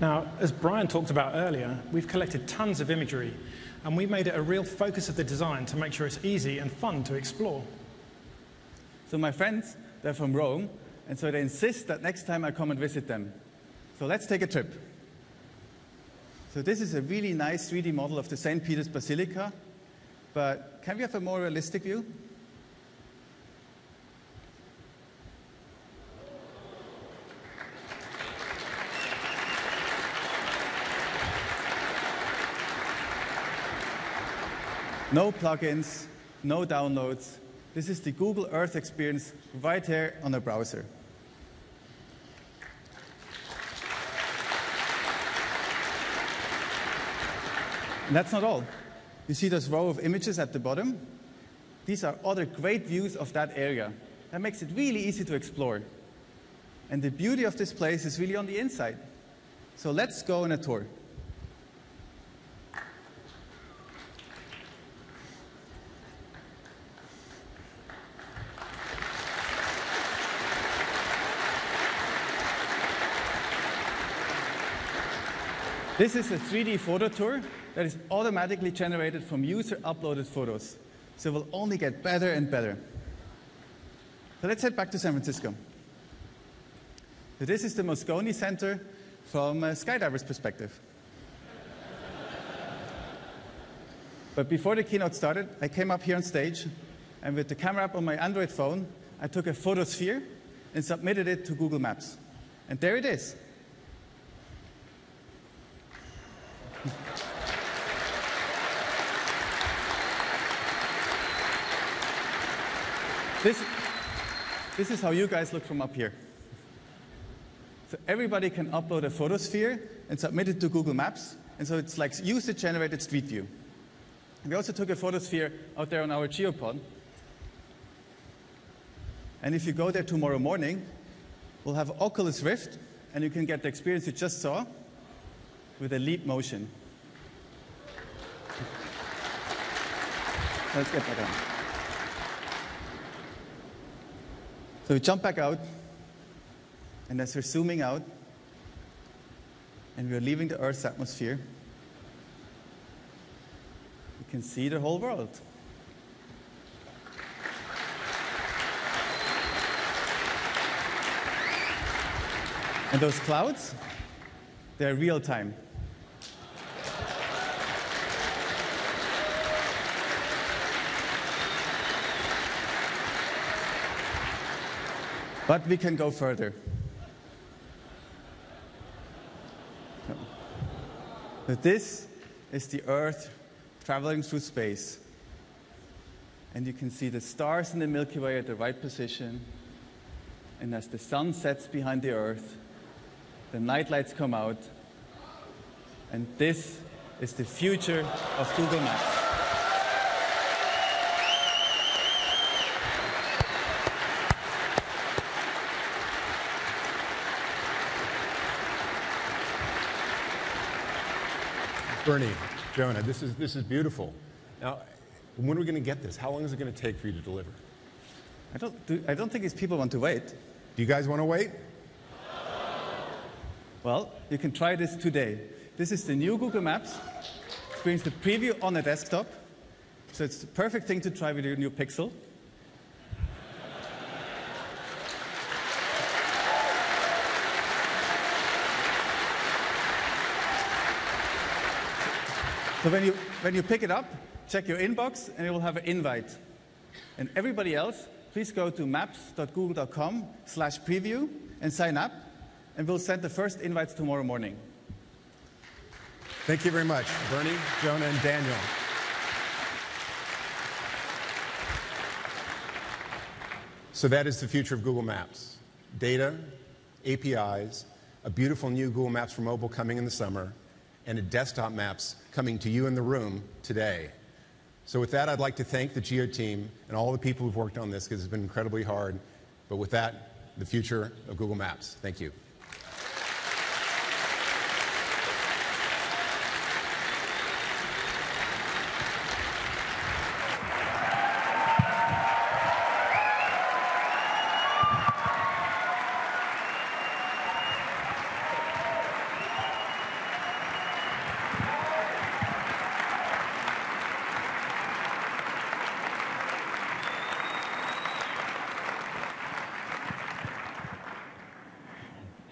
Speaker 19: Now, as Brian talked about earlier, we've collected tons of imagery, and we made it a real focus of the design to make sure it's easy and fun to explore.
Speaker 2: So my friends, they're from Rome, and so they insist that next time I come and visit them. So let's take a trip. So this is a really nice 3D model of the St. Peter's Basilica, but can we have a more realistic view? No plugins, no downloads. This is the Google Earth experience right here on a browser. And that's not all. You see this row of images at the bottom? These are other great views of that area. That makes it really easy to explore. And the beauty of this place is really on the inside. So let's go on a tour. This is a 3D photo tour that is automatically generated from user-uploaded photos. So it will only get better and better. So let's head back to San Francisco. So this is the Moscone Center from a skydiver's perspective. But before the keynote started, I came up here on stage, and with the camera app on my Android phone, I took a photosphere and submitted it to Google Maps. And there it is. This is how you guys look from up here. So everybody can upload a photosphere and submit it to Google Maps, and so it's like user-generated Street View. We also took a photosphere out there on our geopod. And if you go there tomorrow morning, we'll have Oculus Rift, and you can get the experience you just saw with a leap motion. Let's get back on. So we jump back out, and as we're zooming out, and we're leaving the Earth's atmosphere, you can see the whole world. And those clouds, they're real time. But we can go further. But this is the Earth traveling through space. And you can see the stars in the Milky Way at the right position. And as the sun sets behind the Earth, the night lights come out. And this is the future of Google Maps.
Speaker 12: Bernie, Jonah, this is beautiful. Now, when are we going to get this? How long is it going to take for you to deliver?
Speaker 2: I don't think these people want to wait.
Speaker 12: Do you guys want to wait?
Speaker 2: Well, you can try this today. This is the new Google Maps. Experience the preview on a desktop. So it's the perfect thing to try with your new Pixel. So when you pick it up, check your inbox, and it will have an invite. And everybody else, please go to maps.google.com/preview and sign up, and we'll send the first invites tomorrow morning.
Speaker 12: Thank you very much, Bernie, Jonah, and Daniel. So that is the future of Google Maps. Data, APIs, a beautiful new Google Maps for mobile coming in the summer, and a desktop maps coming to you in the room today. So with that, I'd like to thank the Geo team and all the people who've worked on this, because it's been incredibly hard. But with that, the future of Google Maps. Thank you.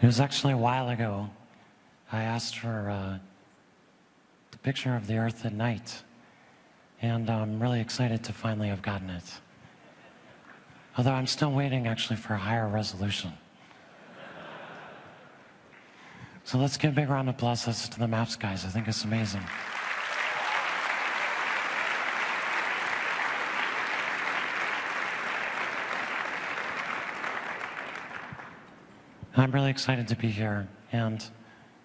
Speaker 8: It was actually a while ago. I asked for the picture of the Earth at night, and I'm really excited to finally have gotten it. Although I'm still waiting actually for a higher resolution. So let's give a big round of applause to the Maps guys. I think it's amazing. I'm really excited to be here, and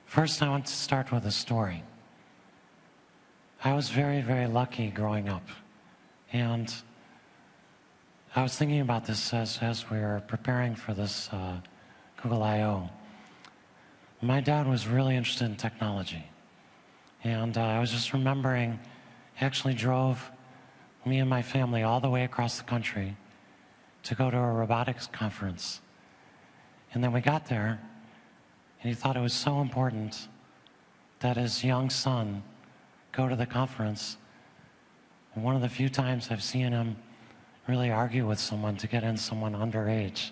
Speaker 8: first I want to start with a story. I was very, very lucky growing up, and I was thinking about this as we were preparing for this Google I/O. My dad was really interested in technology, and I was just remembering he actually drove me and my family all the way across the country to go to a robotics conference. And then we got there, and he thought it was so important that his young son go to the conference. And one of the few times I've seen him really argue with someone to get in someone underage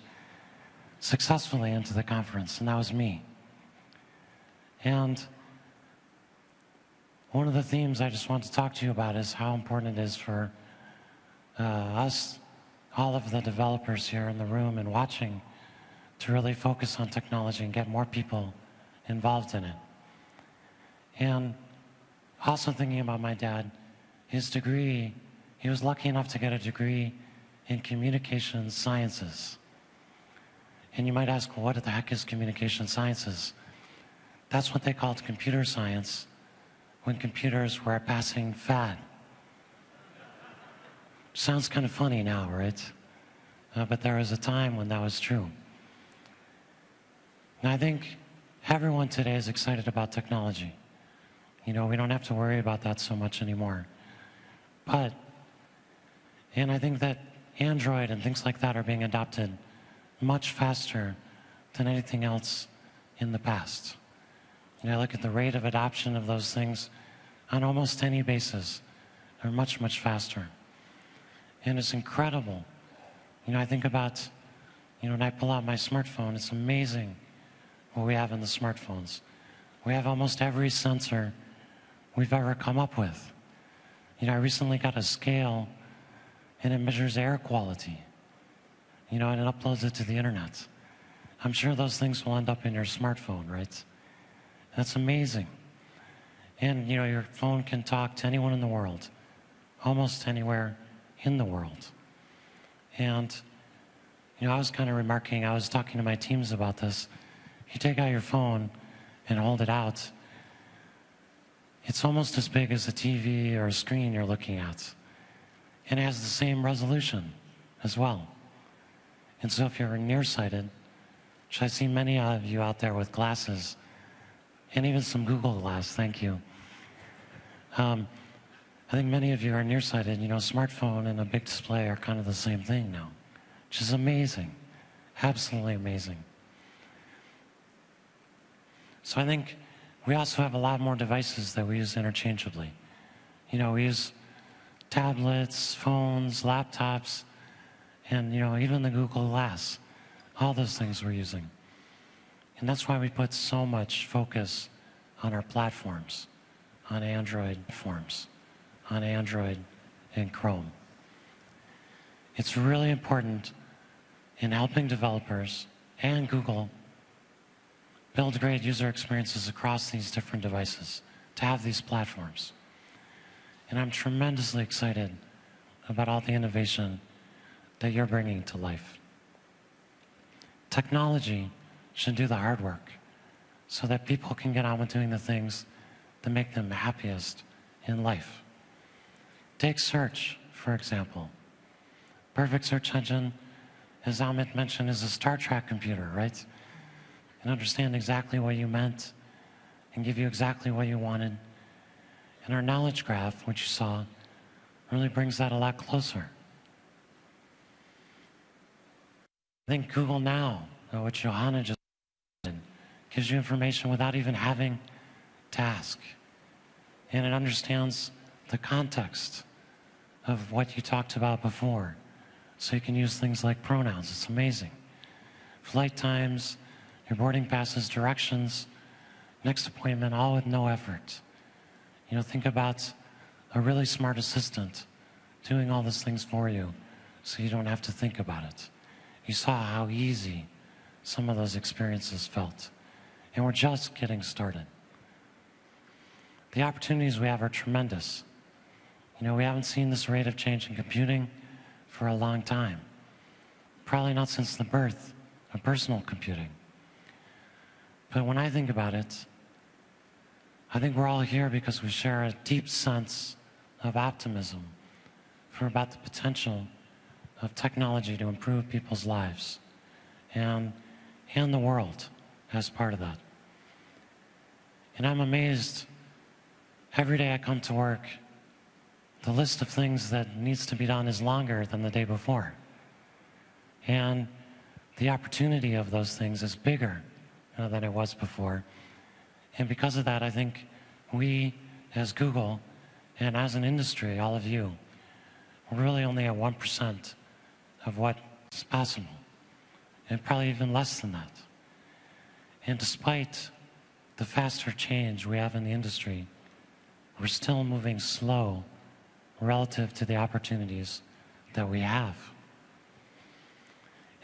Speaker 8: successfully into the conference, and that was me. And one of the themes I just want to talk to you about is how important it is for us, all of the developers here in the room and watching, to really focus on technology and get more people involved in it. And also thinking about my dad, his degree, he was lucky enough to get a degree in communication sciences. And you might ask, well, what the heck is communication sciences? That's what they called computer science when computers were a passing fad. Sounds kind of funny now, right? But there was a time when that was true. And I think everyone today is excited about technology. You know, we don't have to worry about that so much anymore. And I think that Android and things like that are being adopted much faster than anything else in the past. You know, look at the rate of adoption of those things on almost any basis. They're much, much faster. And it's incredible. You know, I think about, you know, when I pull out my smartphone, it's amazing what we have in the smartphones. We have almost every sensor we've ever come up with. You know, I recently got a scale, and it measures air quality. You know, and it uploads it to the internet. I'm sure those things will end up in your smartphone, right? That's amazing. And, you know, your phone can talk to anyone in the world, almost anywhere in the world. And, you know, I was kind of remarking, I was talking to my teams about this. You take out your phone and hold it out, it's almost as big as a TV or a screen you're looking at. And it has the same resolution as well. And so if you're nearsighted, which I see many of you out there with glasses, and even some Google Glass, thank you. I think many of you are nearsighted. You know, a smartphone and a big display are kind of the same thing now, which is amazing, absolutely amazing. So I think we also have a lot more devices that we use interchangeably. You know, we use tablets, phones, laptops, and, you know, even the Google Glass. All those things we're using. And that's why we put so much focus on our platforms, on Android forms, on Android and Chrome. It's really important in helping developers and Google build great user experiences across these different devices, to have these platforms. And I'm tremendously excited about all the innovation that you're bringing to life. Technology should do the hard work so that people can get on with doing the things that make them happiest in life. Take search, for example. Perfect search engine, as Amit mentioned, is a Star Trek computer, right? And understand exactly what you meant and give you exactly what you wanted. And our knowledge graph, which you saw, really brings that a lot closer. I think Google Now, which Johanna just did, gives you information without even having to ask. And it understands the context of what you talked about before. So you can use things like pronouns. It's amazing. Flight times, your boarding passes, directions, next appointment, all with no effort. You know, think about a really smart assistant doing all these things for you so you don't have to think about it. You saw how easy some of those experiences felt. And we're just getting started. The opportunities we have are tremendous. You know, we haven't seen this rate of change in computing for a long time. Probably not since the birth of personal computing. But when I think about it, I think we're all here because we share a deep sense of optimism for about the potential of technology to improve people's lives and the world as part of that. And I'm amazed every day I come to work, the list of things that needs to be done is longer than the day before. And the opportunity of those things is bigger than it was before. And because of that, I think we, as Google, and as an industry, all of you, we're really only at 1% of what is possible, and probably even less than that. And despite the faster change we have in the industry, we're still moving slow relative to the opportunities that we have.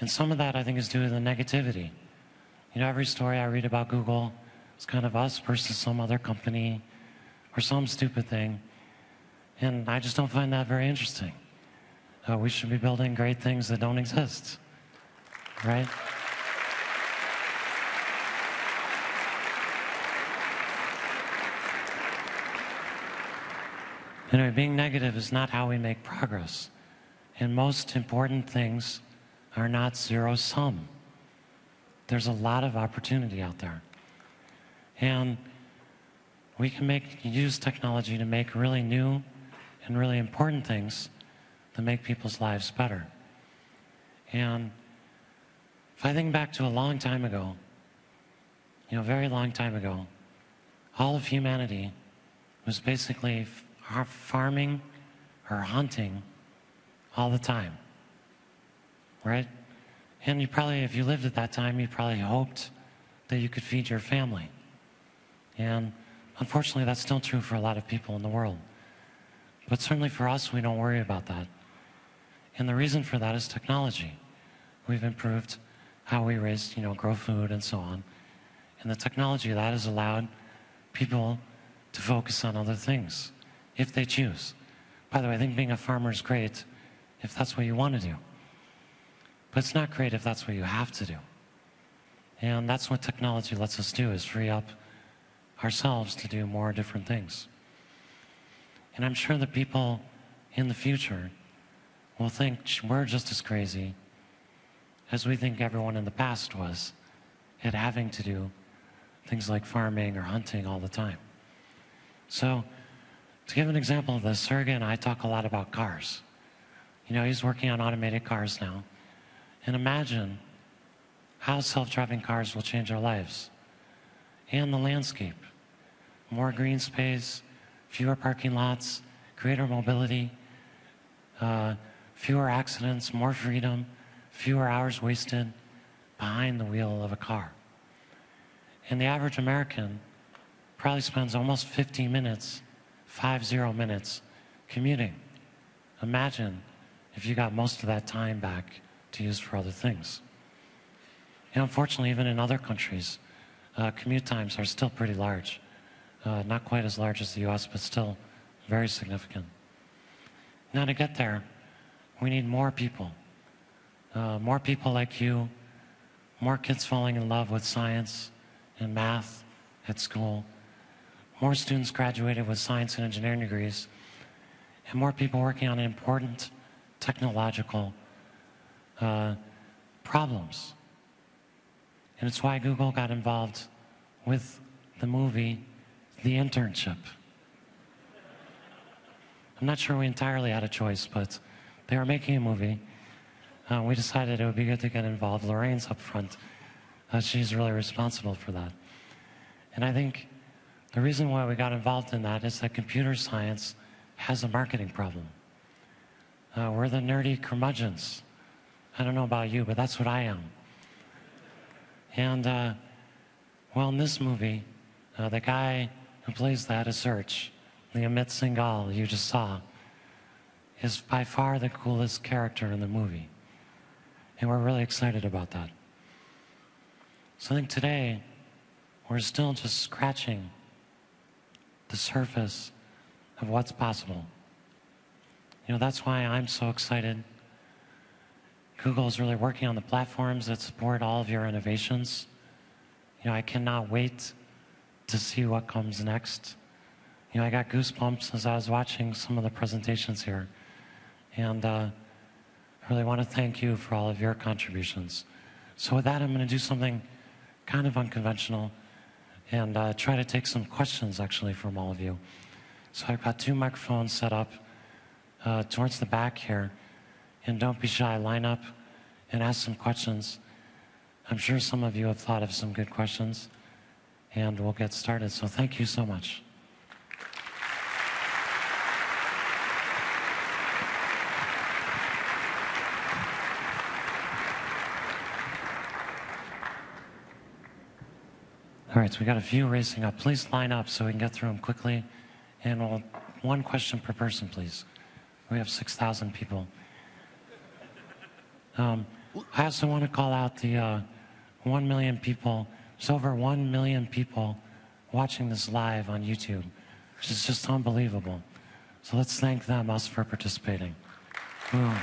Speaker 8: And some of that, I think, is due to the negativity. You know, every story I read about Google is kind of us versus some other company or some stupid thing. And I just don't find that very interesting. We should be building great things that don't exist, right? Anyway, being negative is not how we make progress. And most important things are not zero-sum. There's a lot of opportunity out there. And we can use technology to make really new and really important things that make people's lives better. And if I think back to a long time ago, you know, a very long time ago, all of humanity was basically farming or hunting all the time, right? And you probably, if you lived at that time, you probably hoped that you could feed your family. And unfortunately, that's still true for a lot of people in the world. But certainly for us, we don't worry about that. And the reason for that is technology. We've improved how we raise, you know, grow food and so on. And the technology that has allowed people to focus on other things, if they choose. By the way, I think being a farmer is great if that's what you want to do. But it's not great if that's what you have to do. And that's what technology lets us do, is free up ourselves to do more different things. And I'm sure that people in the future will think we're just as crazy as we think everyone in the past was at having to do things like farming or hunting all the time. So To give an example of this, Sergey and I talk a lot about cars. You know, he's working on automated cars now. And imagine how self-driving cars will change our lives and the landscape. More green space, fewer parking lots, greater mobility, fewer accidents, more freedom, fewer hours wasted behind the wheel of a car. And the average American probably spends almost 50 minutes, 50 minutes, commuting. Imagine if you got most of that time back to use for other things. And unfortunately, even in other countries, commute times are still pretty large. Not quite as large as the US, but still very significant. Now to get there, we need more people. More people like you, more kids falling in love with science and math at school, more students graduated with science and engineering degrees, and more people working on important technological problems. And it's why Google got involved with the movie The Internship. I'm not sure we entirely had a choice, but they were making a movie. We decided it would be good to get involved. Lorraine's up front. She's really responsible for that. And I think the reason why we got involved in that is that computer science has a marketing problem. We're the nerdy curmudgeons. I don't know about you, but that's what I am. And, well, in this movie, the guy who plays the head of search, the Amit Singhal you just saw, is by far the coolest character in the movie. And we're really excited about that. So I think today, we're still just scratching the surface of what's possible. You know, that's why I'm so excited. Google is really working on the platforms that support all of your innovations. You know, I cannot wait to see what comes next. You know, I got goosebumps as I was watching some of the presentations here. And I really want to thank you for all of your contributions. So with that, I'm going to do something kind of unconventional and try to take some questions, actually, from all of you. So I've got 2 microphones set up towards the back here. And don't be shy, line up and ask some questions. I'm sure some of you have thought of some good questions, and we'll get started. So thank you so much. All right, so we got a few racing up. Please line up so we can get through them quickly. And we'll, 1 question per person, please. We have 6,000 people. I also want to call out the 1 million people. There's over 1 million people watching this live on YouTube, which is just unbelievable. So let's thank them, us, for participating. Boom.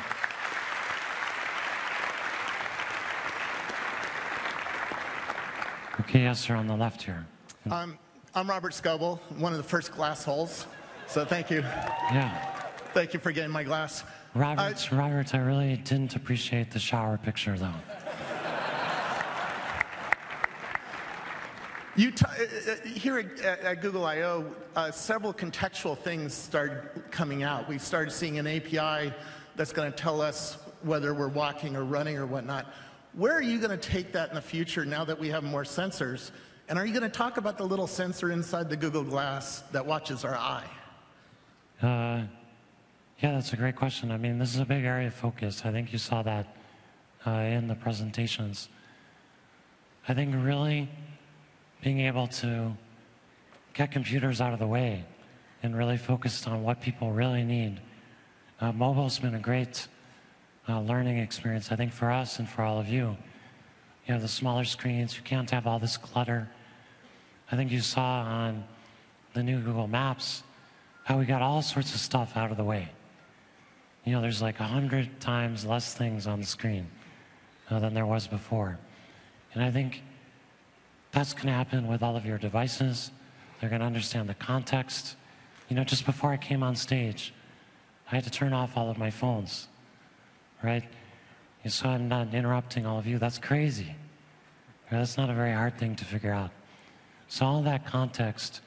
Speaker 8: Okay, yes, sir, on the left here.
Speaker 6: I'm Robert Scoble, one of the first glass holes. So thank you.
Speaker 8: Yeah.
Speaker 6: Thank you for getting my glass.
Speaker 8: Robert, I really didn't appreciate the shower picture, though.
Speaker 6: Here at Google I/O, several contextual things started coming out. We started seeing an API that's going to tell us whether we're walking or running or whatnot. Where are you going to take that in the future now that we have more sensors? And are you going to talk about the little sensor inside the Google Glass that watches our eye?
Speaker 8: Yeah, that's a great question. I mean, this is a big area of focus. I think you saw that in the presentations. I think really being able to get computers out of the way and really focused on what people really need. Mobile's been a great learning experience, I think, for us and for all of you. You have the smaller screens, you can't have all this clutter. I think you saw on the new Google Maps how we got all sorts of stuff out of the way. You know, there's like 100 times less things on the screen than there was before. And I think that's going to happen with all of your devices. They're going to understand the context. You know, just before I came on stage, I had to turn off all of my phones, right? And so I'm not interrupting all of you. That's crazy. Right? That's not a very hard thing to figure out. So all that context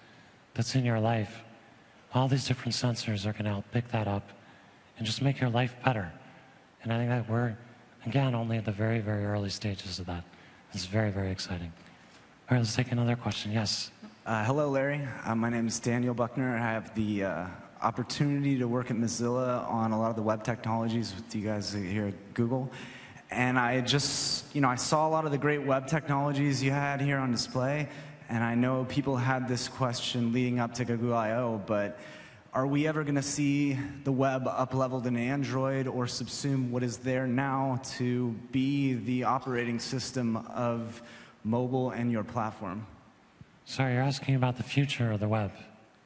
Speaker 8: that's in your life, all these different sensors are going to help pick that up and just make your life better. And I think that we're, again, only at the very, very early stages of that. It's very, very exciting. All right, let's take another question. Yes.
Speaker 10: Hello, Larry. My name is Daniel Buckner. I have the opportunity to work at Mozilla on a lot of the web technologies with you guys here at Google. And I just, I saw a lot of the great web technologies you had here on display. And I know people had this question leading up to Google I/O, but are we ever going to see the web up-leveled in Android or subsume what is there now to be the operating system of mobile and your platform?
Speaker 8: Sorry, you're asking about the future of the web.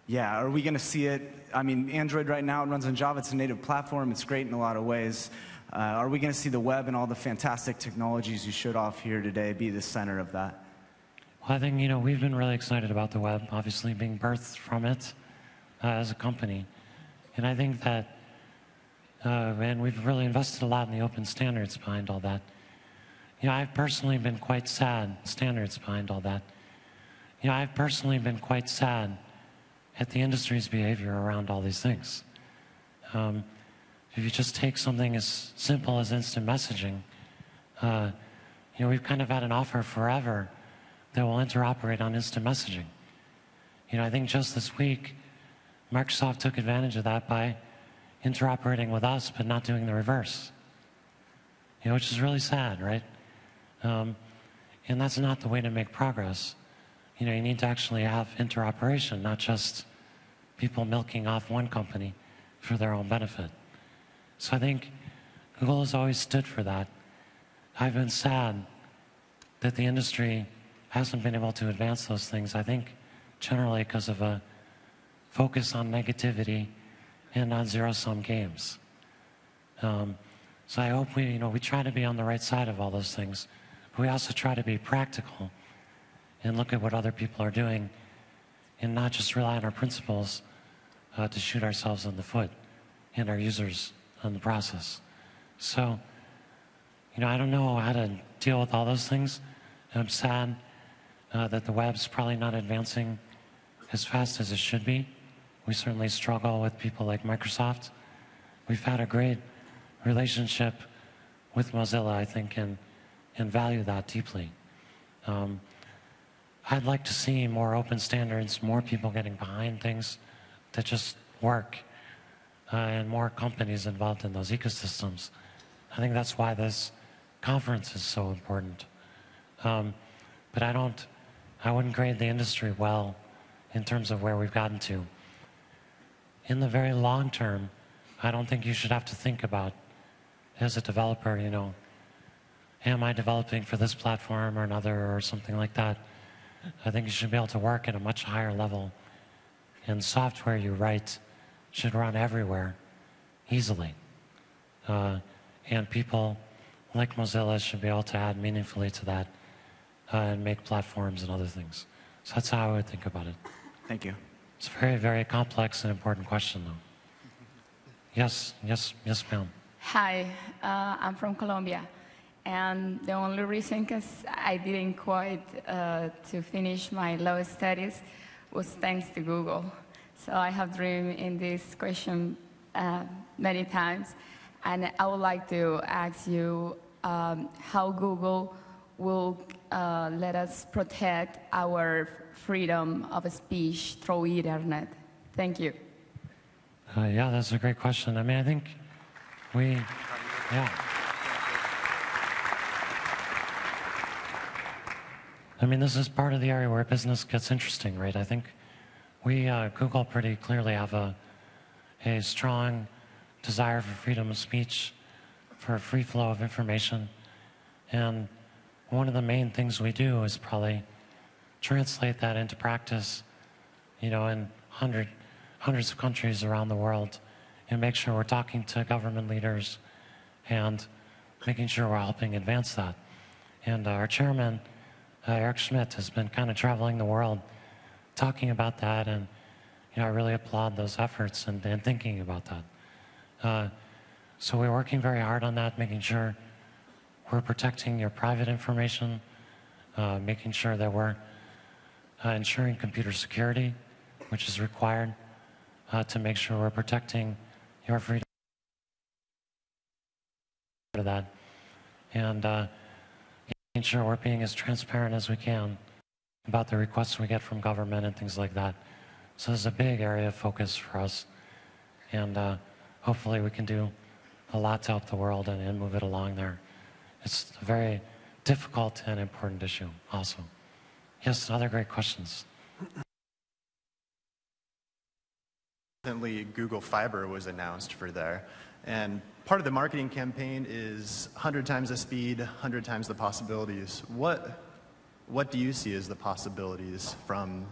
Speaker 10: Yeah, are we going to see it? I mean, Android right now, it runs on Java. It's a native platform. It's great in a lot of ways. Are we going to see the web and all the fantastic technologies you showed off here today be the center of that?
Speaker 8: Well, I think, we've been really excited about the web, obviously being birthed from it as a company. And I think that, and we've really invested a lot in the open standards behind all that. I've personally been quite sad, I've personally been quite sad at the industry's behavior around all these things. If you just take something as simple as instant messaging, we've kind of had an offer forever that will interoperate on instant messaging. I think just this week, Microsoft took advantage of that by interoperating with us, but not doing the reverse. Which is really sad, right? And that's not the way to make progress. You need to actually have interoperation, not just people milking off one company for their own benefit. So I think Google has always stood for that. I've been sad that the industry hasn't been able to advance those things, I think generally because of a focus on negativity and on zero-sum games. So I hope we try to be on the right side of all those things, but we also try to be practical and look at what other people are doing and not just rely on our principles to shoot ourselves in the foot and our users in the process. So, I don't know how to deal with all those things. I'm sad that the web's probably not advancing as fast as it should be. We certainly struggle with people like Microsoft. We've had a great relationship with Mozilla, I think, and value that deeply. I'd like to see more open standards, more people getting behind things that just work, and more companies involved in those ecosystems. I think that's why this conference is so important. But I wouldn't grade the industry well in terms of where we've gotten to. In the very long term, I don't think you should have to think about, as a developer, am I developing for this platform or another or something like that? I think you should be able to work at a much higher level. And software you write should run everywhere, easily. And people like Mozilla should be able to add meaningfully to that and make platforms and other things. So that's how I would think about it.
Speaker 10: Thank you.
Speaker 8: It's a very, very complex and important question, though. Yes, ma'am.
Speaker 22: Hi, I'm from Colombia. And the only reason because I didn't quite to finish my law studies was thanks to Google. So I have dreamed in this question many times. And I would like to ask you how Google will let us protect our freedom of speech through internet. Thank you.
Speaker 8: Yeah, that's a great question. I mean, I think this is part of the area where business gets interesting, right? I think we, Google, pretty clearly have a strong desire for freedom of speech, for a free flow of information. And one of the main things we do is probably translate that into practice, in hundreds of countries around the world, and make sure we're talking to government leaders and making sure we're helping advance that. And our chairman, Eric Schmidt, has been kind of traveling the world talking about that, and I really applaud those efforts and thinking about that. So we're working very hard on that, making sure we're protecting your private information, making sure that we're ensuring computer security, which is required, to make sure we're protecting your freedom of that, and making sure we're being as transparent as we can about the requests we get from government and things like that. So this is a big area of focus for us, and hopefully we can do a lot to help the world and move it along there. It's a very difficult and important issue also. Yes, other great questions.
Speaker 4: Recently, Google Fiber was announced for there, and part of the marketing campaign is 100 times the speed, 100 times the possibilities. What do you see as the possibilities from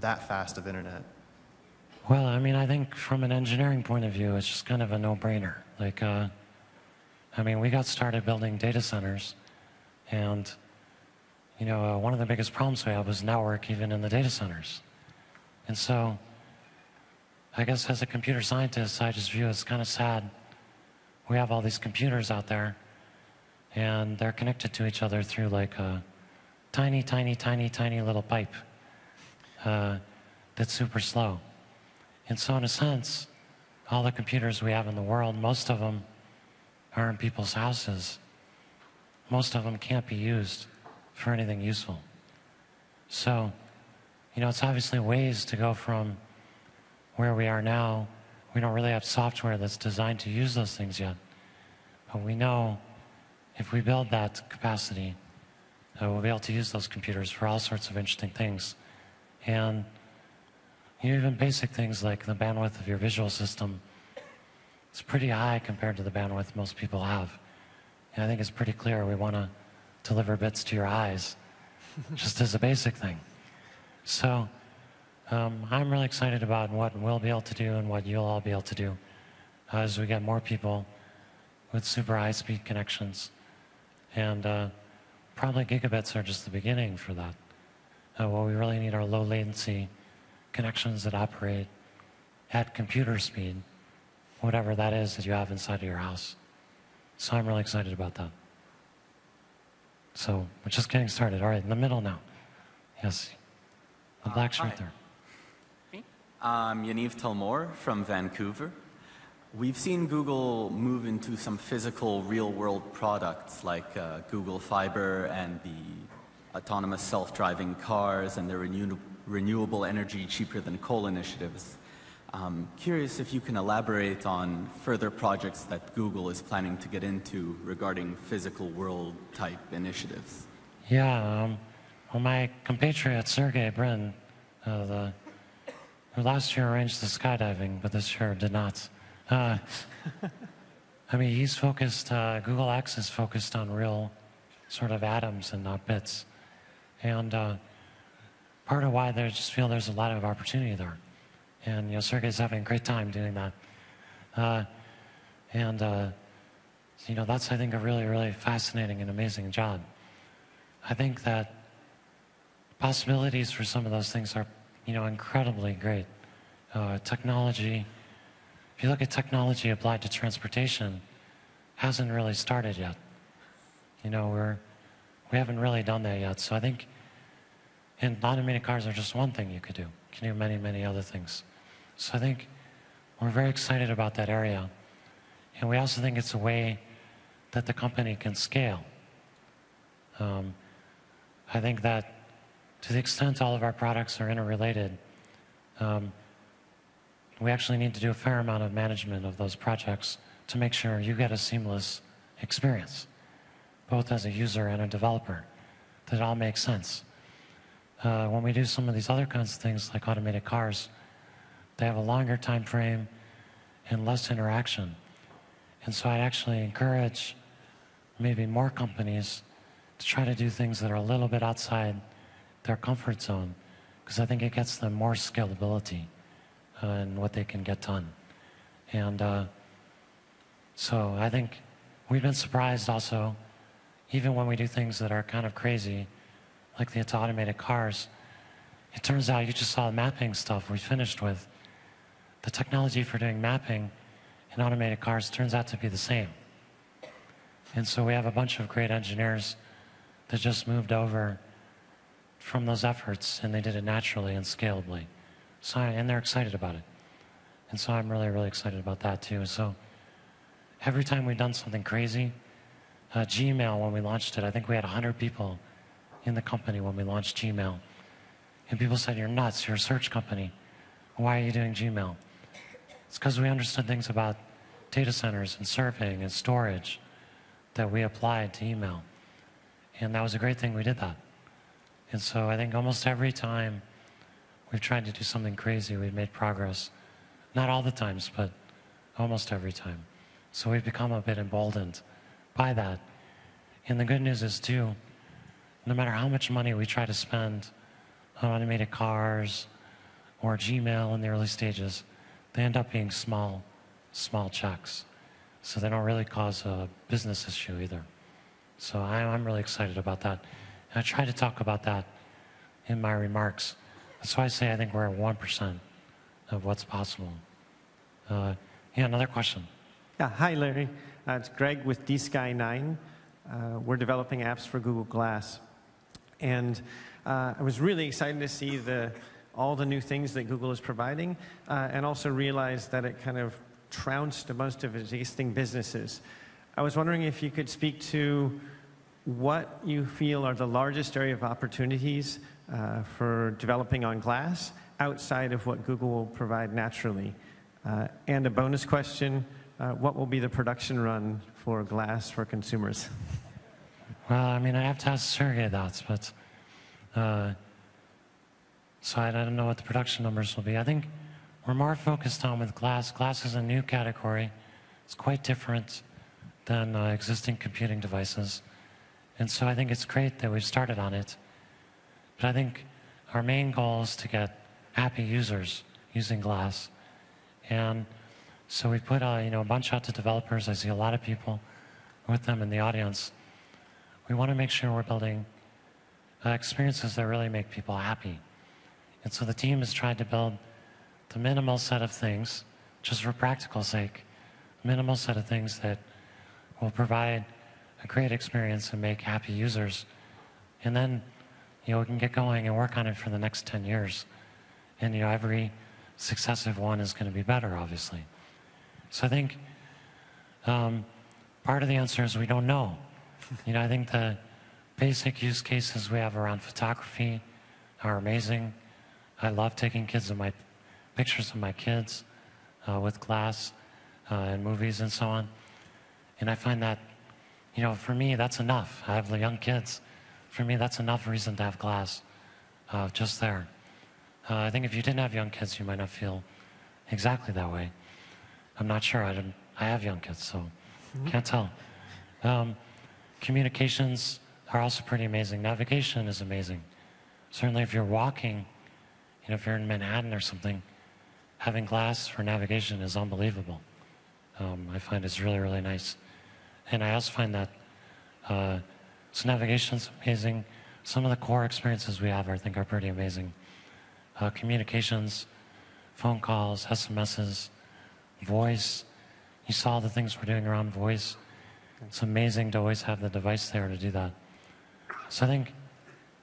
Speaker 4: that fast of internet?
Speaker 8: Well, I mean, I think from an engineering point of view, it's just kind of a no-brainer. Like, I mean, we got started building data centers, and you know, one of the biggest problems we had was network even in the data centers. And so, I guess as a computer scientist, I just view it as kind of sad. We have all these computers out there, and they're connected to each other through like a tiny, tiny, tiny, tiny little pipe that's super slow. And so in a sense, all the computers we have in the world, most of them are in people's houses. Most of them can't be used for anything useful. So, you know, it's obviously ways to go from where we are now. We don't really have software that's designed to use those things yet. But we know if we build that capacity, we'll be able to use those computers for all sorts of interesting things. And even basic things like the bandwidth of your visual system is pretty high compared to the bandwidth most people have. And I think it's pretty clear we want to deliver bits to your eyes, just as a basic thing. So I'm really excited about what we'll be able to do and what you'll all be able to do as we get more people with super high-speed connections. And probably gigabits are just the beginning for that. What we really need are low-latency connections that operate at computer speed, whatever that is that you have inside of your house. So I'm really excited about that. So we're just getting started. All right, in the middle now. Yes, the black shirt there.
Speaker 7: I'm Yaniv Talmor from Vancouver. We've seen Google move into some physical real-world products like Google Fiber and the autonomous self-driving cars and the renewable energy cheaper than coal initiatives. Curious if you can elaborate on further projects that Google is planning to get into regarding physical world type initiatives.
Speaker 8: Yeah, well, my compatriot Sergey Brin, who last year arranged the skydiving, but this year did not. I mean, he's focused, Google X is focused on real sort of atoms and not bits. And part of why they just feel there's a lot of opportunity there. And, you know, Sergey's having a great time doing that. You know, that's, I think, a really, really fascinating and amazing job. I think that possibilities for some of those things are, you know, incredibly great. Technology, if you look at technology applied to transportation, hasn't really started yet. You know, we haven't really done that yet. So I think, and automated cars are just one thing you could do. You can do many, many other things. So I think we're very excited about that area. And we also think it's a way that the company can scale. I think that to the extent all of our products are interrelated, we actually need to do a fair amount of management of those projects to make sure you get a seamless experience, both as a user and a developer, that it all makes sense. When we do some of these other kinds of things like automated cars, they have a longer time frame and less interaction. And so I'd actually encourage maybe more companies to try to do things that are a little bit outside their comfort zone, because I think it gets them more scalability in what they can get done. And so I think we've been surprised also, even when we do things that are kind of crazy, like the automated cars, it turns out, you just saw the mapping stuff we finished with. The technology for doing mapping in automated cars turns out to be the same. And so we have a bunch of great engineers that just moved over from those efforts, and they did it naturally and scalably. So, and they're excited about it. And so I'm really, really excited about that too. So every time we've done something crazy, Gmail, when we launched it, I think we had 100 people in the company when we launched Gmail. And people said, "You're nuts, you're a search company. Why are you doing Gmail?" It's because we understood things about data centers and serving and storage that we applied to email. And that was a great thing we did that. And so I think almost every time we've tried to do something crazy, we've made progress. Not all the times, but almost every time. So we've become a bit emboldened by that. And the good news is too, no matter how much money we try to spend on automated cars or Gmail in the early stages, they end up being small checks. So they don't really cause a business issue either. So I'm really excited about that. And I try to talk about that in my remarks. That's why I say I think we're at 1% of what's possible. Yeah, another question.
Speaker 3: Yeah, hi Larry. It's Greg with DSky9. We're developing apps for Google Glass. And I was really excited to see all the new things that Google is providing, and also realized that it kind of trounced most of its existing businesses. I was wondering if you could speak to what you feel are the largest area of opportunities for developing on glass outside of what Google will provide naturally. And a bonus question, what will be the production run for glass for consumers?
Speaker 8: Well, I mean, I have to ask Sergey that, but so I don't know what the production numbers will be. I think we're more focused on with glass. Glass is a new category. It's quite different than existing computing devices. And so I think it's great that we've started on it. But I think our main goal is to get happy users using glass. And so we put a bunch out to developers. I see a lot of people with them in the audience. We want to make sure we're building experiences that really make people happy. And so the team has tried to build the minimal set of things, just for practical sake, minimal set of things that will provide a great experience and make happy users. And then we can get going and work on it for the next 10 years. And every successive one is going to be better, obviously. So I think part of the answer is we don't know. I think the basic use cases we have around photography are amazing. I love taking pictures of my kids with glass in movies and so on. And I find that, for me, that's enough. I have the young kids. For me, that's enough reason to have glass just there. I think if you didn't have young kids, you might not feel exactly that way. I'm not sure. I have young kids, so can't tell. Communications are also pretty amazing. Navigation is amazing. Certainly if you're walking, if you're in Manhattan or something, having glass for navigation is unbelievable. I find it's really, really nice. And I also find that so navigation's amazing. Some of the core experiences we have, I think, are pretty amazing. Communications, phone calls, SMSs, voice. You saw the things we're doing around voice. It's amazing to always have the device there to do that. So I think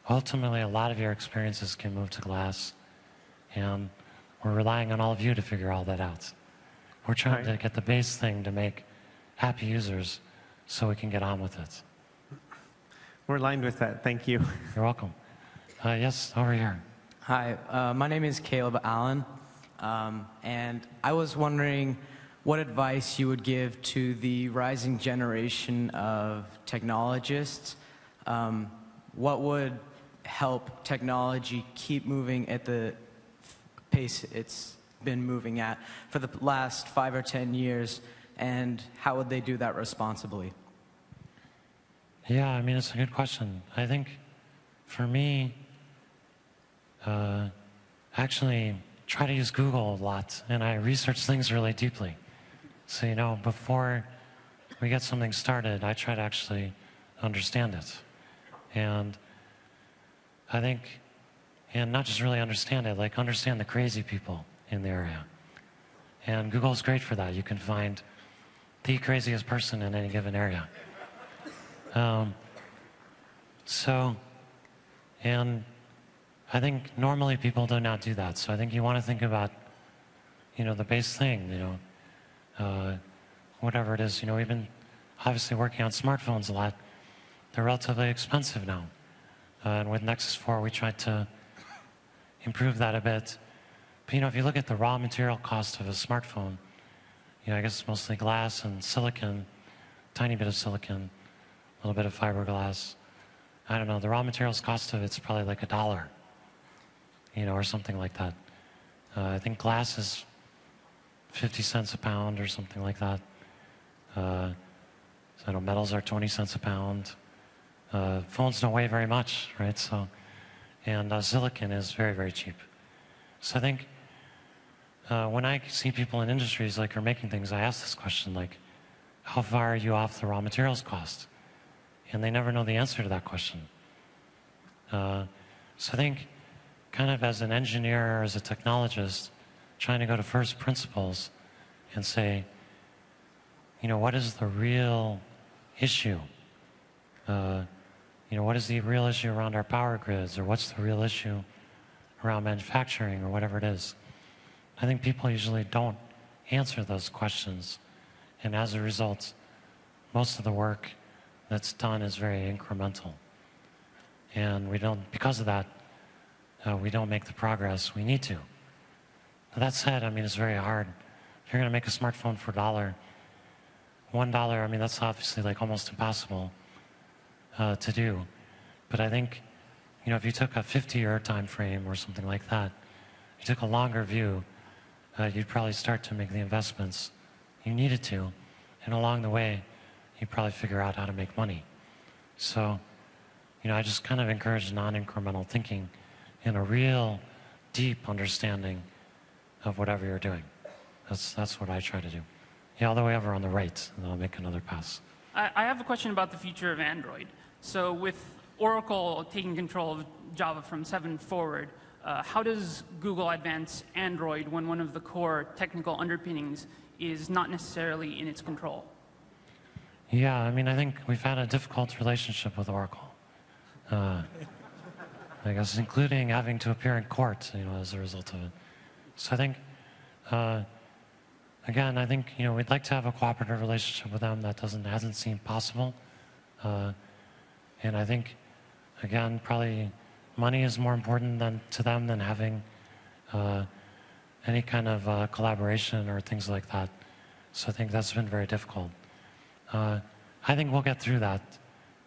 Speaker 8: ultimately a lot of your experiences can move to glass, and we're relying on all of you to figure all that out. We're trying to get the base thing to make happy users so we can get on with it.
Speaker 3: We're aligned with that. Thank you.
Speaker 8: You're welcome. Yes, over here.
Speaker 5: Hi, my name is Caleb Allen, and I was wondering what advice you would give to the rising generation of technologists. What would help technology keep moving at the pace it's been moving at for the last 5 or 10 years, and how would they do that responsibly?
Speaker 8: Yeah, I mean, it's a good question. I think for me, actually try to use Google a lot, and I research things really deeply. So, before we get something started, I try to actually understand it. And I think, and not just really understand it, like understand the crazy people in the area. And Google's great for that. You can find the craziest person in any given area. And I think normally people do not do that. So I think you want to think about the base thing, whatever it is. We've been obviously working on smartphones a lot. They're relatively expensive now. And with Nexus 4, we tried to improve that a bit. But, if you look at the raw material cost of a smartphone, I guess it's mostly glass and silicon, tiny bit of silicon, a little bit of fiberglass. I don't know, the raw materials cost of it's probably like $1, or something like that. I think glass is 50 cents a pound or something like that. So I know metals are 20 cents a pound. Phones don't weigh very much, right? So, and silicon is very, very cheap. So I think when I see people in industries like are making things, I ask this question, like, how far are you off the raw materials cost? And they never know the answer to that question. So I think kind of as an engineer or as a technologist, trying to go to first principles and say, what is the real issue? What is the real issue around our power grids, or what's the real issue around manufacturing, or whatever it is? I think people usually don't answer those questions, and as a result, most of the work that's done is very incremental. And we don't, because of that, we don't make the progress we need to. Now, that said, it's very hard. If you're going to make a smartphone for $1, that's obviously like almost impossible to do. But I think, if you took a 50-year time frame or something like that, you took a longer view, you'd probably start to make the investments you needed to, and along the way, you'd probably figure out how to make money. So, I just kind of encourage non-incremental thinking and a real deep understanding of whatever you're doing. That's what I try to do. Yeah, all the way over on the right, and I'll make another pass.
Speaker 9: I have a question about the future of Android. So with Oracle taking control of Java from 7 forward, how does Google advance Android when one of the core technical underpinnings is not necessarily in its control?
Speaker 8: Yeah, I think we've had a difficult relationship with Oracle. I guess including having to appear in court, as a result of it. So I think, again, we'd like to have a cooperative relationship with them. That hasn't seemed possible. And I think, again, probably money is more important to them than having any kind of collaboration or things like that. So I think that's been very difficult. I think we'll get through that.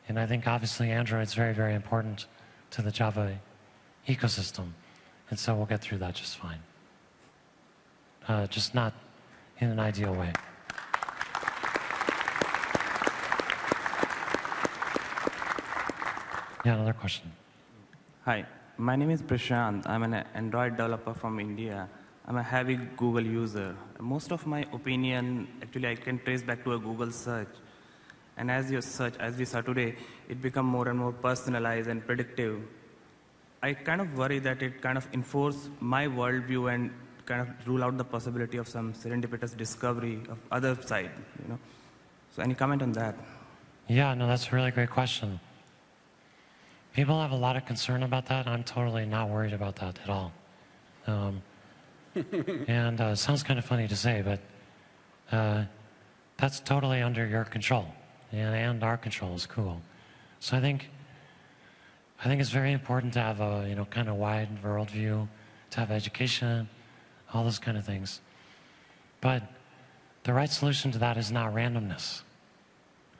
Speaker 8: And I think, obviously, Android's very, very important to the Java ecosystem. And so we'll get through that just fine. Just not in an ideal way. Yeah, another question.
Speaker 11: Hi, my name is Prashant. I'm an Android developer from India. I'm a heavy Google user. Most of my opinion, actually, I can trace back to a Google search. And as you search, as we saw today, it becomes more and more personalized and predictive. I kind of worry that it kind of enforces my worldview and kind of rule out the possibility of some serendipitous discovery of other side, So any comment on that?
Speaker 8: Yeah, no, that's a really great question. People have a lot of concern about that. I'm totally not worried about that at all. And it sounds kind of funny to say, but that's totally under your control, and our control is cool. So I think it's very important to have a kind of wide worldview, to have education, all those kind of things. But the right solution to that is not randomness,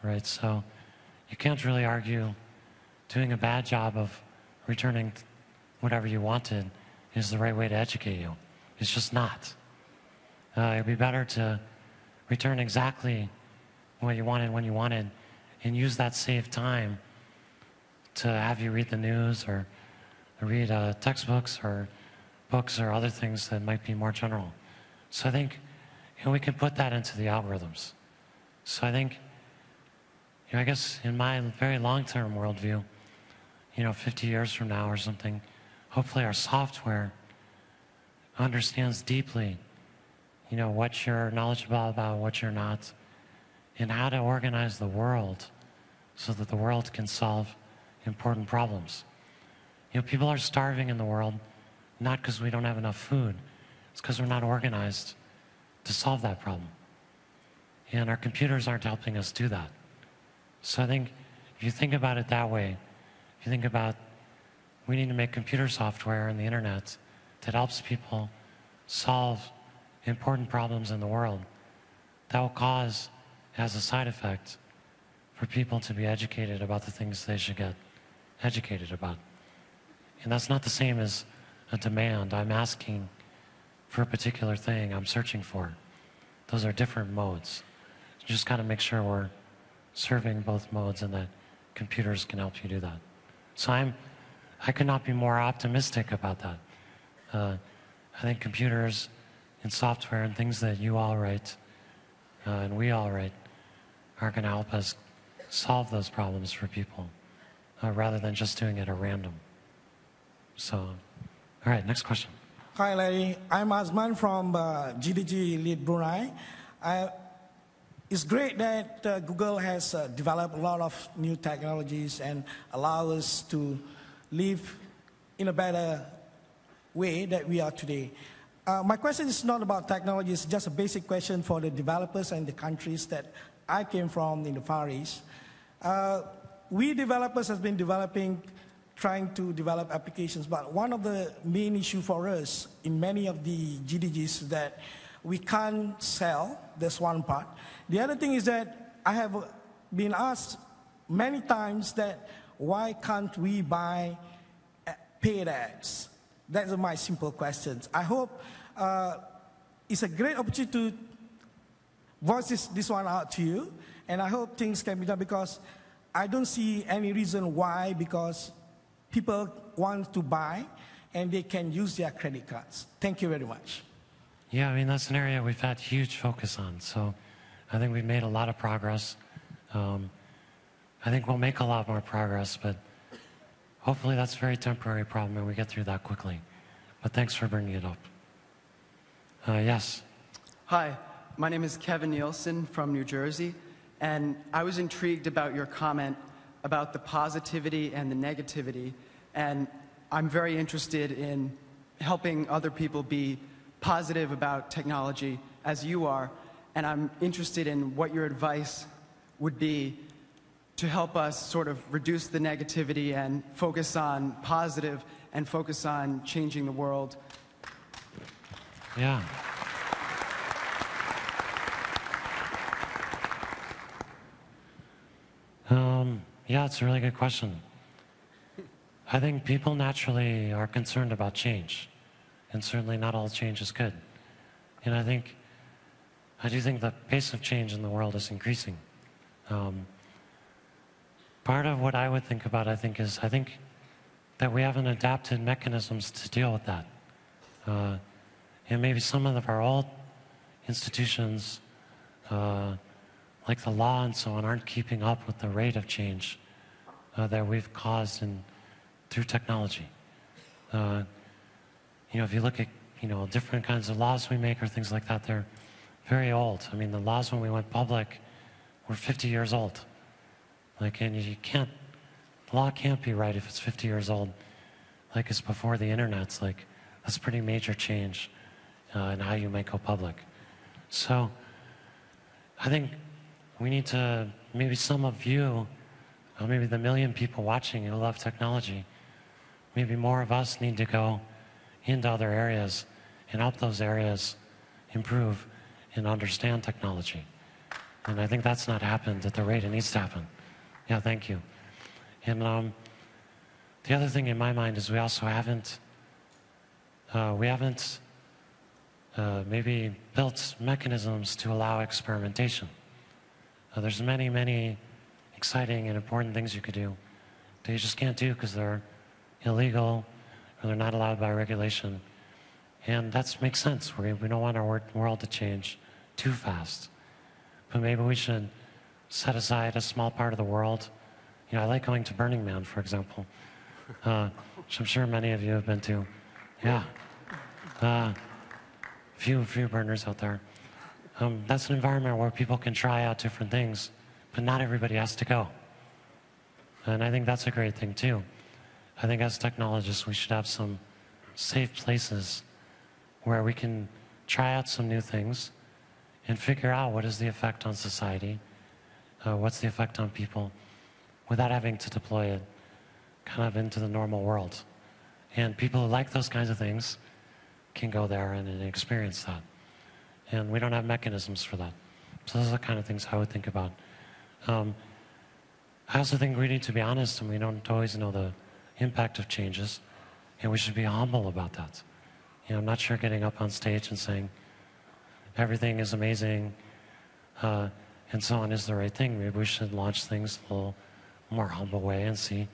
Speaker 8: right? So you can't really argue doing a bad job of returning whatever you wanted is the right way to educate you. It's just not. It'd be better to return exactly what you wanted when you wanted and use that saved time to have you read the news or read textbooks or books or other things that might be more general. So I think we can put that into the algorithms. So I think, I guess in my very long-term worldview, 50 years from now or something, hopefully our software understands deeply, what you're knowledgeable about, what you're not, and how to organize the world so that the world can solve important problems. People are starving in the world, not because we don't have enough food. It's because we're not organized to solve that problem. And our computers aren't helping us do that. So I think if you think about it that way, if you think about we need to make computer software and the internet that helps people solve important problems in the world, that will cause, as a side effect, for people to be educated about the things they should get educated about. And that's not the same as a demand. I'm asking for a particular thing I'm searching for. Those are different modes. You just got to make sure we're serving both modes and that computers can help you do that. So I could not be more optimistic about that. I think computers and software and things that you all write and we all write are going to help us solve those problems for people rather than just doing it at random. So, all right, next question.
Speaker 1: Hi, Larry. I'm Azman from GDG Lead Brunei. It's great that Google has developed a lot of new technologies and allow us to live in a better way that we are today. My question is not about technology, it's just a basic question for the developers and the countries that I came from in the Far East. We developers have been trying to develop applications, but one of the main issues for us in many of the GDGs is that we can't sell. That's one part. The other thing is that I have been asked many times that why can't we buy paid ads? That's my simple questions. I hope it's a great opportunity to voice this one out to you, and I hope things can be done because I don't see any reason why, because people want to buy and they can use their credit cards. Thank you very much.
Speaker 8: Yeah, I mean, that's an area we've had huge focus on. So I think we've made a lot of progress. I think we'll make a lot more progress, but hopefully that's a very temporary problem and we get through that quickly. But thanks for bringing it up. Yes.
Speaker 21: Hi, my name is Kevin Nielsen from New Jersey, and I was intrigued about your comment about the positivity and the negativity, and I'm very interested in helping other people be positive about technology as you are, and I'm interested in what your advice would be to help us sort of reduce the negativity and focus on positive and focus on changing the world.
Speaker 8: Yeah. Yeah, it's a really good question. I think people naturally are concerned about change, and certainly not all change is good. And I do think the pace of change in the world is increasing. Part of what I would think about, I think that we haven't adapted mechanisms to deal with that. And maybe some of our old institutions, like the law and so on, aren't keeping up with the rate of change that we've caused through technology. If you look at different kinds of laws we make or things like that, they're very old. I mean, the laws when we went public were 50 years old. And the law can't be right if it's 50 years old, like it's before the internet's. That's a pretty major change in how you might go public. So I think we need to, maybe some of you, or maybe the million people watching who love technology, maybe more of us need to go into other areas and help those areas improve and understand technology. And I think that's not happened at the rate it needs to happen. Yeah, thank you. And the other thing in my mind is we also haven't maybe built mechanisms to allow experimentation. There's many, many exciting and important things you could do that you just can't do because they're illegal or they're not allowed by regulation. And that makes sense. We don't want our world to change too fast. But maybe we should set aside a small part of the world. I like going to Burning Man, for example, which I'm sure many of you have been to. Yeah. Few burners out there. That's an environment where people can try out different things, but not everybody has to go. And I think that's a great thing, too. I think as technologists, we should have some safe places where we can try out some new things and figure out what is the effect on society, what's the effect on people, without having to deploy it kind of into the normal world. And people who like those kinds of things can go there and experience that. And we don't have mechanisms for that. So those are the kind of things I would think about. I also think we need to be honest, and we don't always know the impact of changes, and we should be humble about that. You know, I'm not sure getting up on stage and saying everything is amazing and so on is the right thing. Maybe we should launch things a little more humble way and see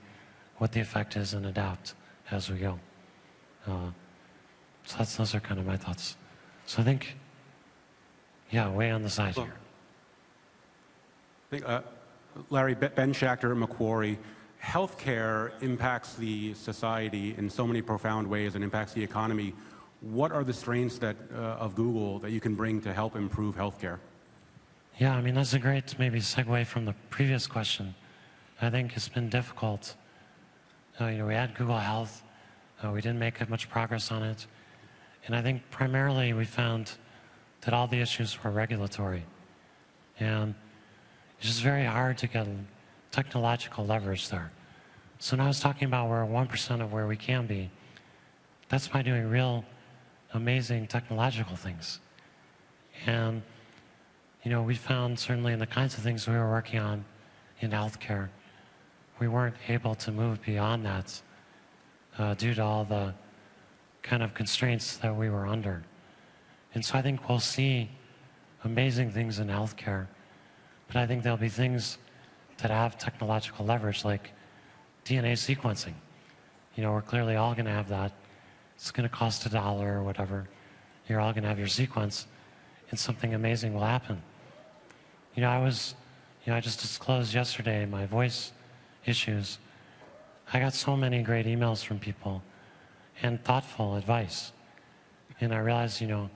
Speaker 8: what the effect is and adapt as we go. So those are kind of my thoughts. So I think, yeah, way on the side here.
Speaker 13: I think, Larry, Ben Schachter at Macquarie, healthcare impacts the society in so many profound ways and impacts the economy. What are the strengths of Google that you can bring to help improve healthcare?
Speaker 8: Yeah, I mean, that's a great maybe segue from the previous question. I think it's been difficult. You know, we had Google Health. We didn't make much progress on it. And I think primarily we found that all the issues were regulatory. And it's just very hard to get technological leverage there. So now I was talking about we're 1% of where we can be. That's by doing real amazing technological things. And, you know, we found certainly in the kinds of things we were working on in healthcare, we weren't able to move beyond that due to all the kind of constraints that we were under. And so I think we'll see amazing things in healthcare, but I think there'll be things that have technological leverage, like DNA sequencing. You know, we're clearly all going to have that. It's going to cost $1 or whatever. You're all going to have your sequence, and something amazing will happen. You know, I just disclosed yesterday my voice issues. I got so many great emails from people and thoughtful advice. And I realized, you know,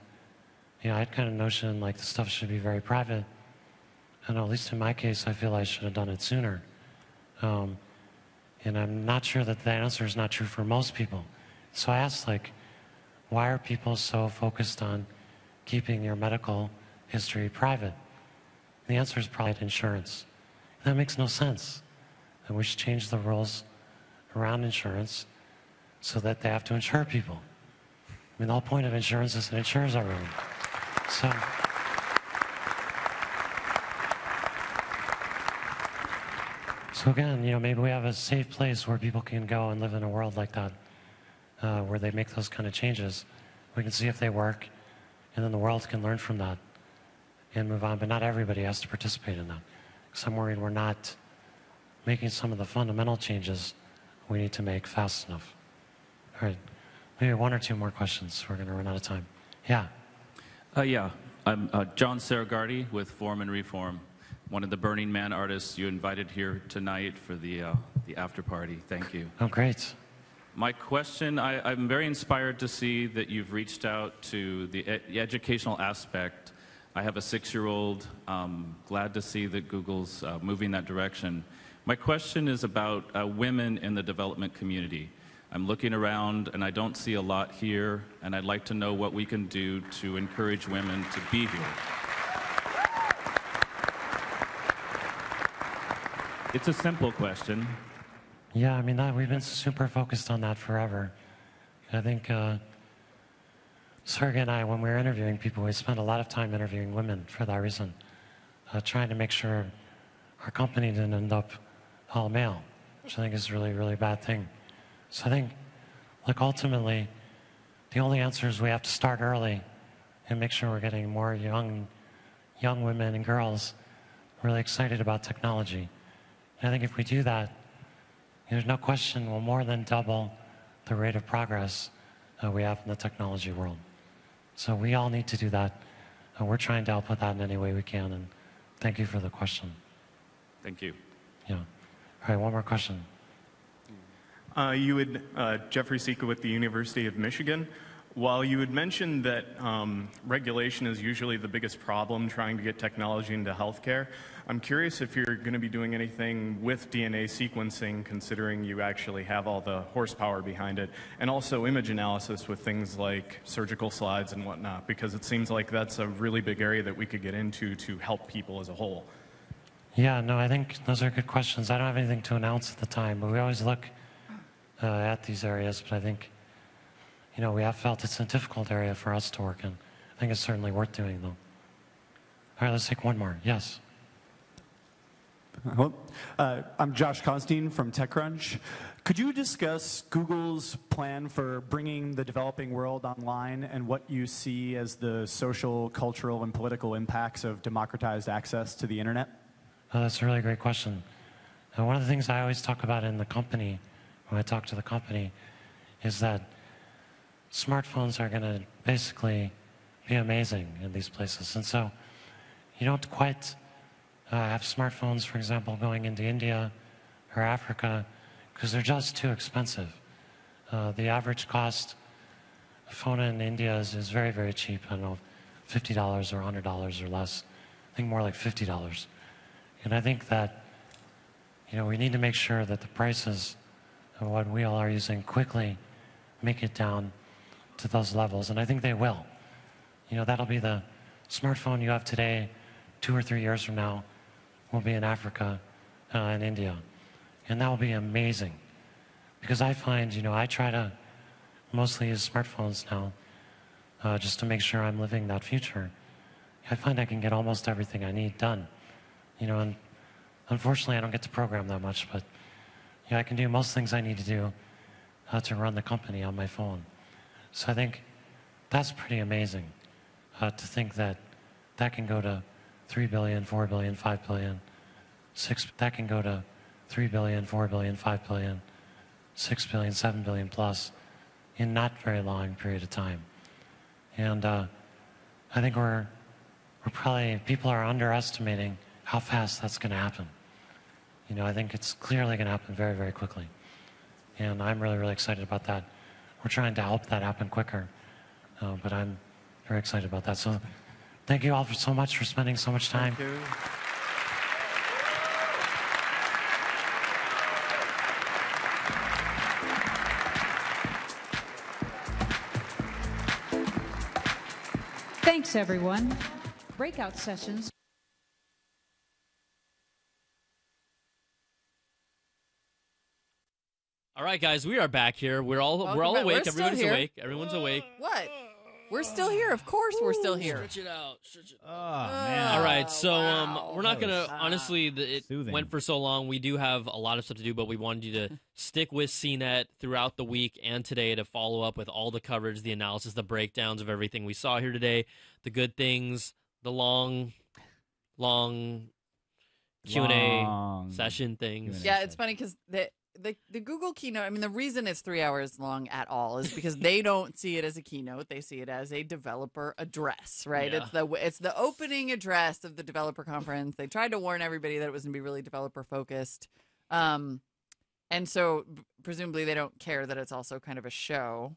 Speaker 8: I had kind of notion like the stuff should be very private. And at least in my case, I feel I should have done it sooner. And I'm not sure that the answer is not true for most people. So I asked, like, why are people so focused on keeping your medical history private? And the answer is probably insurance. And that makes no sense. And we should change the rules around insurance so that they have to insure people. I mean, the whole point of insurance is it insures everyone. So again, you know, maybe we have a safe place where people can go and live in a world like that, where they make those kind of changes. We can see if they work, and then the world can learn from that and move on. But not everybody has to participate in that. Because I'm worried we're not making some of the fundamental changes we need to make fast enough. All right, maybe one or two more questions. We're going to run out of time. Yeah.
Speaker 14: Yeah, I'm John Saragardi with Form and Reform, one of the Burning Man artists you invited here tonight for the after party. Thank you.
Speaker 8: Oh, great.
Speaker 14: My question, I'm very inspired to see that you've reached out to the educational aspect. I have a 6-year-old. Glad to see that Google's moving that direction. My question is about women in the development community. I'm looking around and I don't see a lot here, and I'd like to know what we can do to encourage women to be here. It's a simple question.
Speaker 8: Yeah, I mean, we've been super focused on that forever. I think Sergey and I, when we were interviewing people, we spent a lot of time interviewing women for that reason, trying to make sure our company didn't end up all male, which I think is a really, really bad thing. So I think, look, ultimately, the only answer is we have to start early and make sure we're getting more young women and girls really excited about technology. And I think if we do that, there's no question we'll more than double the rate of progress we have in the technology world. So we all need to do that. And we're trying to help with that in any way we can. And thank you for the question.
Speaker 14: Thank you.
Speaker 8: Yeah. All right, one more question.
Speaker 23: Jeffrey Sika with the University of Michigan.
Speaker 17: while you had mentioned that regulation is usually the biggest problem trying to get technology into healthcare, I'm curious if you're going to be doing anything with DNA sequencing, considering you actually have all the horsepower behind it, and also image analysis with things like surgical slides and whatnot, because it seems like that's a really big area that we could get into to help people as a whole.
Speaker 8: Yeah, no, I think those are good questions. I don't have anything to announce at the time, but we always look at these areas. But I think, you know, we have felt it's a difficult area for us to work in. I think it's certainly worth doing, though. All right, let's take one more. Yes.
Speaker 20: Hello. I'm Josh Constein from TechCrunch. Could you discuss Google's plan for bringing the developing world online and what you see as the social, cultural, and political impacts of democratized access to the internet?
Speaker 8: Oh, that's a really great question. And one of the things I always talk about in the company, when I talk to the company, is that smartphones are going to basically be amazing in these places. And so you don't quite have smartphones, for example, going into India or Africa, because they're just too expensive. The average cost of a phone in India is very, very cheap. I don't know, $50 or $100 or less. I think more like $50. And I think that, you know, we need to make sure that the prices of what we all are using quickly make it down to those levels. And I think they will. You know, that'll be the smartphone you have today, 2 or 3 years from now, will be in Africa and India. And that will be amazing. Because I find, you know, I try to mostly use smartphones now just to make sure I'm living that future. I find I can get almost everything I need done. You know, and unfortunately I don't get to program that much, but yeah, I can do most things I need to do to run the company on my phone. So I think that's pretty amazing to think that that can go to 3 billion, 4 billion, 5 billion, 6, that can go to 3 billion, 4 billion, 5 billion, 6 billion, 7 billion plus in not very long period of time. And I think we're probably, people are underestimating how fast that's going to happen. You know, I think it's clearly going to happen very, very quickly. And I'm really, really excited about that. We're trying to help that happen quicker, but I'm very excited about that. So thank you all so much for spending so much time.
Speaker 20: Thank you.
Speaker 23: Thanks, everyone. Breakout sessions.
Speaker 24: All right, guys, we are back here. We're all awake.
Speaker 25: We're
Speaker 24: Everyone's
Speaker 25: here.
Speaker 24: awake. Everyone's awake.
Speaker 25: What? We're still here. Of course, we're still here.
Speaker 24: Stretch it out. Stretch it.
Speaker 25: Oh, man.
Speaker 24: All right, so
Speaker 25: Wow.
Speaker 24: we're not gonna. Honestly, it
Speaker 26: Soothing.
Speaker 24: went for so long. We do have a lot of stuff to do, but we wanted you to stick with CNET throughout the week and today to follow up with all the coverage, the analysis, the breakdowns of everything we saw here today, the good things, the long Q&A session things.
Speaker 25: Yeah, it's funny because the Google keynote, I mean, the reason it's 3 hours long at all is because they don't see it as a keynote. They see it as a developer address, right?
Speaker 24: Yeah.
Speaker 25: It's the opening address of the developer conference. They tried to warn everybody that it was going to be really developer focused. And so presumably they don't care that it's also kind of a show,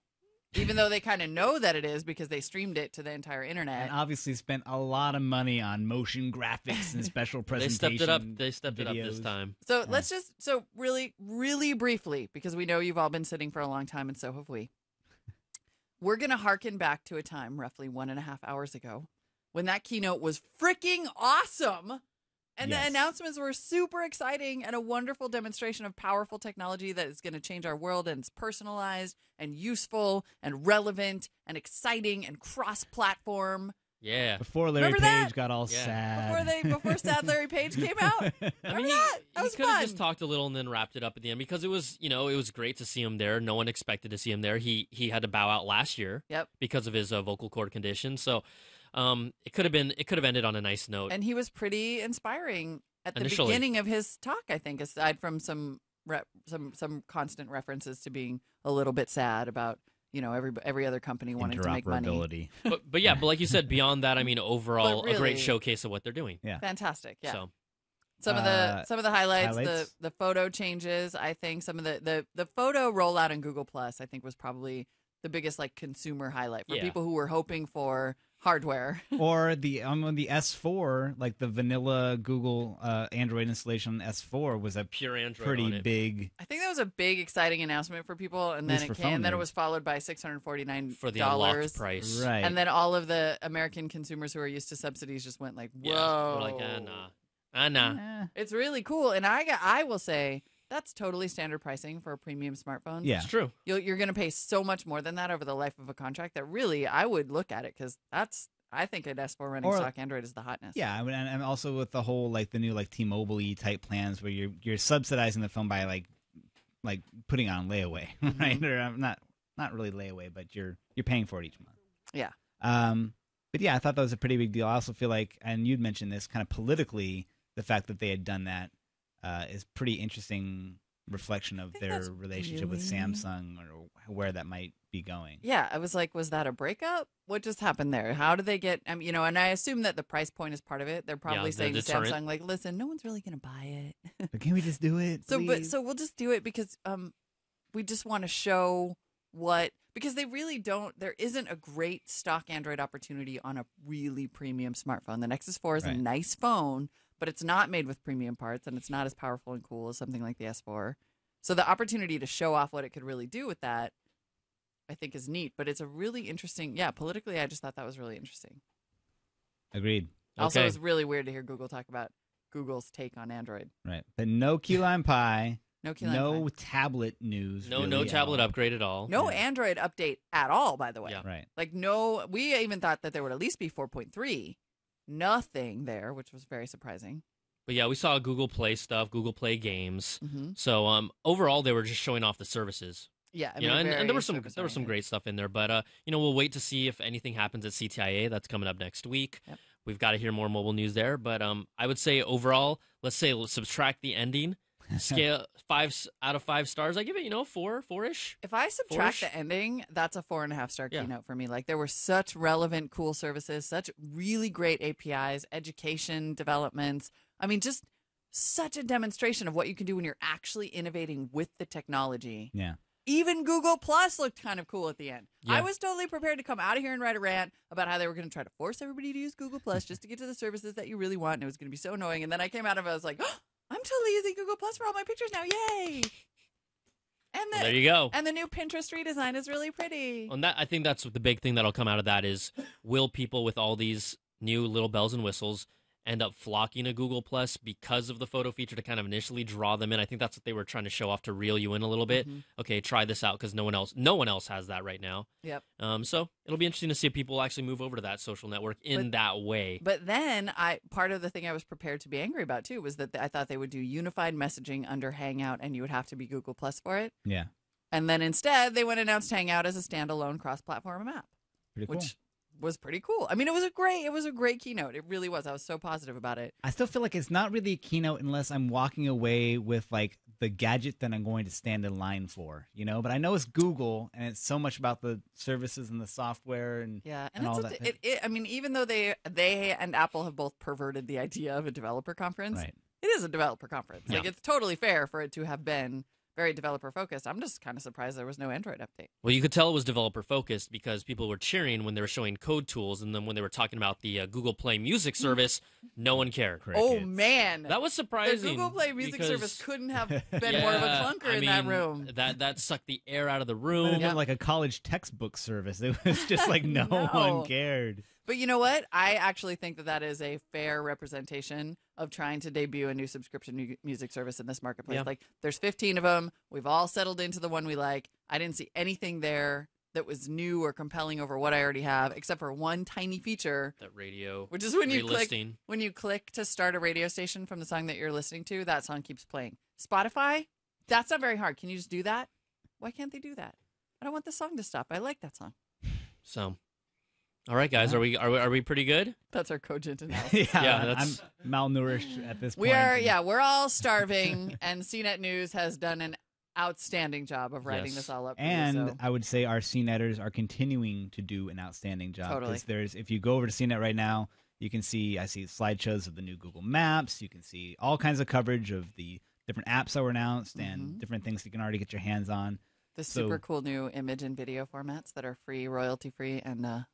Speaker 25: even though they kind of know that it is because they streamed it to the entire internet.
Speaker 26: And obviously spent a lot of money on motion graphics and special
Speaker 24: They
Speaker 26: presentation.
Speaker 24: stepped it up. They stepped it up this
Speaker 26: videos.
Speaker 24: time.
Speaker 25: So let's just, really, really briefly, because we know you've all been sitting for a long time and so have we. We're going to harken back to a time roughly 1.5 hours ago when that keynote was freaking awesome. And the announcements were super exciting and a wonderful demonstration of powerful technology that is going to change our world, and it's personalized and useful and relevant and exciting and cross-platform.
Speaker 24: Yeah.
Speaker 26: Before Larry
Speaker 25: Remember
Speaker 26: Page
Speaker 25: that?
Speaker 26: got all sad.
Speaker 25: Before Sad Larry Page came out.
Speaker 24: I mean, he could have just talked a little and then wrapped it up at the end because it was, it was great to see him there. No one expected to see him there. He had to bow out last year because of his vocal cord condition. So it could have ended on a nice note.
Speaker 25: And he was pretty inspiring at the
Speaker 24: Initially.
Speaker 25: beginning of his talk, I think, aside from some constant references to being a little bit sad about, every other company wanting to make money.
Speaker 24: But like you said, beyond that, I mean, overall,
Speaker 25: But
Speaker 24: a great
Speaker 25: really-
Speaker 24: showcase of what they're doing.
Speaker 26: Yeah.
Speaker 25: Fantastic. Yeah.
Speaker 24: So
Speaker 25: Some of the highlights, the photo changes, I think some of the photo rollout in Google Plus, I think was probably the biggest like consumer highlight for
Speaker 26: Yeah.
Speaker 25: people who were hoping for hardware.
Speaker 26: Or the on the S4, like the vanilla Google Android installation S4 was a
Speaker 24: Pure Android
Speaker 26: pretty
Speaker 24: on it.
Speaker 26: big.
Speaker 25: I think that was a big, exciting announcement for people, and then
Speaker 26: least
Speaker 25: it
Speaker 26: for
Speaker 25: came,
Speaker 26: phone
Speaker 25: and then it
Speaker 26: nerds.
Speaker 25: was followed by $649
Speaker 24: For the unlocked price.
Speaker 26: Right.
Speaker 25: and then all of the American consumers who are used to subsidies just went like, "Whoa!"
Speaker 24: Yeah, we're like, nah.
Speaker 25: It's really cool, and I will say that's totally standard pricing for a premium smartphone.
Speaker 26: Yeah. It's
Speaker 24: true.
Speaker 25: You're going to pay so much more than that over the life of a contract that really I would look at it because I think an S4 running
Speaker 26: Or-
Speaker 25: stock Android is the hotness.
Speaker 26: Yeah, I mean, and also with the whole like the new like T-Mobile-y type plans where you're subsidizing the phone by like putting it on layaway, right? Or not really layaway, but you're paying for it each month.
Speaker 25: Yeah.
Speaker 26: But yeah, I thought that was a pretty big deal. I also feel like, and you'd mentioned this, kind of politically, the fact that they had done that is pretty interesting reflection of their relationship with
Speaker 25: really-
Speaker 26: Samsung or where that might be going.
Speaker 25: Yeah, I was like, was that a breakup? What just happened there? How do they get? You know, and I assume that the price point is part of it. They're probably
Speaker 26: the
Speaker 25: saying to
Speaker 26: deterrent.
Speaker 25: Samsung, like, listen, no one's really going to buy it.
Speaker 26: But can we just do it? Please?
Speaker 25: So we'll just do it because we just want to show because they really don't. There isn't a great stock Android opportunity on a really premium smartphone. The Nexus 4 is a nice phone, but it's not made with premium parts, and it's not as powerful and cool as something like the S4. So the opportunity to show off what it could really do with that, I think, is neat. But it's a really interesting. Yeah, politically, I just thought that was really interesting.
Speaker 26: Agreed.
Speaker 25: Also, it was really weird to hear Google talk about Google's take on Android.
Speaker 26: Right, but no key lime pie.
Speaker 25: No key lime
Speaker 26: no tablet news.
Speaker 24: No
Speaker 26: really
Speaker 24: tablet
Speaker 26: at all.
Speaker 24: upgrade at all.
Speaker 25: No Android update at all, by the way.
Speaker 24: Yeah.
Speaker 26: Right.
Speaker 25: Like, no, we even thought that there would at least be 4.3. Nothing there, which was very surprising.
Speaker 24: But yeah, we saw Google Play stuff, Google Play games.
Speaker 25: Mhm.
Speaker 24: So overall, they were just showing off the services.
Speaker 25: Yeah, I
Speaker 24: You know,
Speaker 25: mean,
Speaker 24: and
Speaker 25: very
Speaker 24: there was some
Speaker 25: service-oriented.
Speaker 24: great stuff in there. But you know, we'll wait to see if anything happens at CTIA. That's coming up next week.
Speaker 25: Yep.
Speaker 24: We've got to hear more mobile news there. But I would say overall, let's subtract the ending. Scale 5 out of 5 stars. I give it, 4-ish.
Speaker 25: If I subtract the ending, that's a 4.5-star keynote for me. Like, there were such relevant, cool services, such really great APIs, education developments. I mean, just such a demonstration of what you can do when you're actually innovating with the technology.
Speaker 26: Yeah.
Speaker 25: Even Google Plus looked kind of cool at the end.
Speaker 26: Yeah.
Speaker 25: I was totally prepared to come out of here and write a rant about how they were going to try to force everybody to use Google Plus just to get to the services that you really want, and it was going to be so annoying. And then I came out of it, I was like, oh, I'm totally using Google Plus for all my pictures now. Yay! And
Speaker 24: Well, there you go.
Speaker 25: And the new Pinterest redesign is really pretty.
Speaker 24: And that, I think that's the big thing that'll come out of that is, will people with all these new little bells and whistles end up flocking to Google Plus because of the photo feature to kind of initially draw them in? I think that's what they were trying to show off, to reel you in a little bit.
Speaker 25: Mhm.
Speaker 24: Okay, try this out because no one else has that right now.
Speaker 25: Yep.
Speaker 24: So it'll be interesting to see if people actually move over to that social network in that way.
Speaker 25: But then part of the thing I was prepared to be angry about too was that I thought they would do unified messaging under Hangout, and you would have to be Google Plus for it.
Speaker 26: Yeah.
Speaker 25: And then instead, they went and announced Hangout as a standalone cross-platform app,
Speaker 26: Pretty cool.
Speaker 25: which was pretty cool. I mean, it was a great keynote. It really was. I was so positive about it.
Speaker 26: I still feel like it's not really a keynote unless I'm walking away with like the gadget that I'm going to stand in line for, But I know it's Google, and it's so much about the services and the software and
Speaker 25: And
Speaker 26: all
Speaker 25: it's
Speaker 26: that.
Speaker 25: I mean, even though they and Apple have both perverted the idea of a developer conference,
Speaker 26: Right.
Speaker 25: it is a developer conference. Like,
Speaker 24: Yeah.
Speaker 25: it's totally fair for it to have been very developer focused. I'm just kind of surprised there was no Android update.
Speaker 24: Well, you could tell it was developer focused because people were cheering when they were showing code tools, and then when they were talking about the Google Play Music service, no one cared.
Speaker 25: Oh man,
Speaker 24: that was surprising.
Speaker 25: The Google Play Music
Speaker 24: because-
Speaker 25: service couldn't have been more of a clunker in that room.
Speaker 24: That sucked the air out of the
Speaker 26: It
Speaker 24: room.
Speaker 26: would have been like a college textbook service. It was just like no one cared.
Speaker 25: But you know what? I actually think that is a fair representation of trying to debut a new subscription music service in this marketplace.
Speaker 24: Yeah.
Speaker 25: Like, there's 15 of them. We've all settled into the one we like. I didn't see anything there that was new or compelling over what I already have, except for one tiny feature.
Speaker 24: That radio,
Speaker 25: which is when you
Speaker 24: relisting.
Speaker 25: click to start a radio station from the song that you're listening to, that song keeps playing. Spotify, that's not very hard. Can you just do that? Why can't they do that? I don't want the song to stop. I like that song.
Speaker 24: So, all right, guys, are we pretty good?
Speaker 25: That's our cogent analysis.
Speaker 26: I'm malnourished at this point.
Speaker 25: We're all starving, and CNET News has done an outstanding job of writing this all up for
Speaker 26: And
Speaker 25: you. So.
Speaker 26: I would say our CNETers are continuing to do an outstanding job.
Speaker 25: Totally.
Speaker 26: Because if you go over to CNET right now, you can see, I see slideshows of the new Google Maps. You can see all kinds of coverage of the different apps that were announced and different things you can already get your hands on.
Speaker 25: The super cool new image and video formats that are free, royalty free, and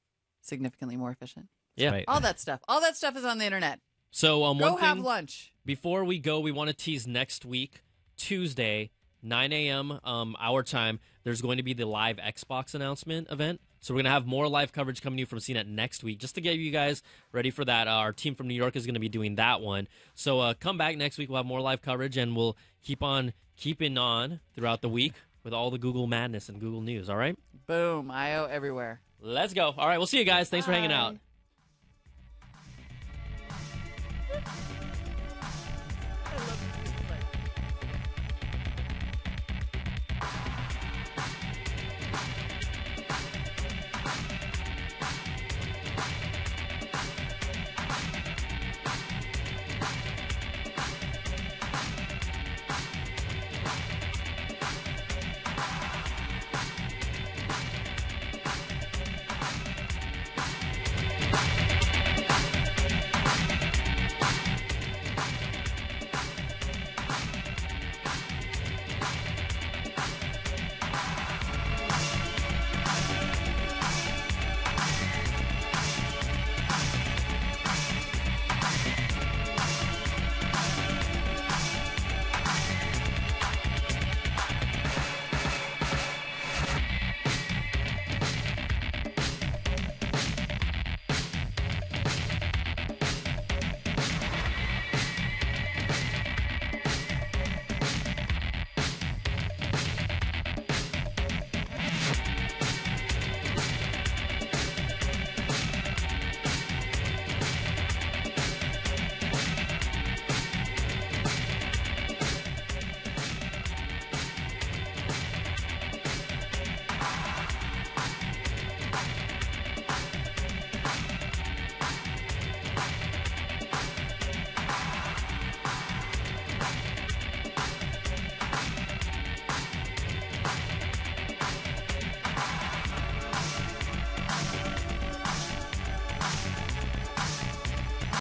Speaker 25: significantly more efficient.
Speaker 24: Yeah. Right.
Speaker 25: All that stuff. All that stuff is on the internet.
Speaker 24: So
Speaker 25: Go have lunch.
Speaker 24: Before we go, we want to tease next week, Tuesday, 9 a.m. Our time. There's going to be the live Xbox announcement event. So we're going to have more live coverage coming to you from CNET next week, just to get you guys ready for that. Our team from New York is going to be doing that one. So come back next week. We'll have more live coverage, and we'll keep on keeping on throughout the week with all the Google madness and Google news, all right?
Speaker 25: Boom. I.O. everywhere.
Speaker 24: Let's go. All right, we'll see you guys. Thanks for hanging out.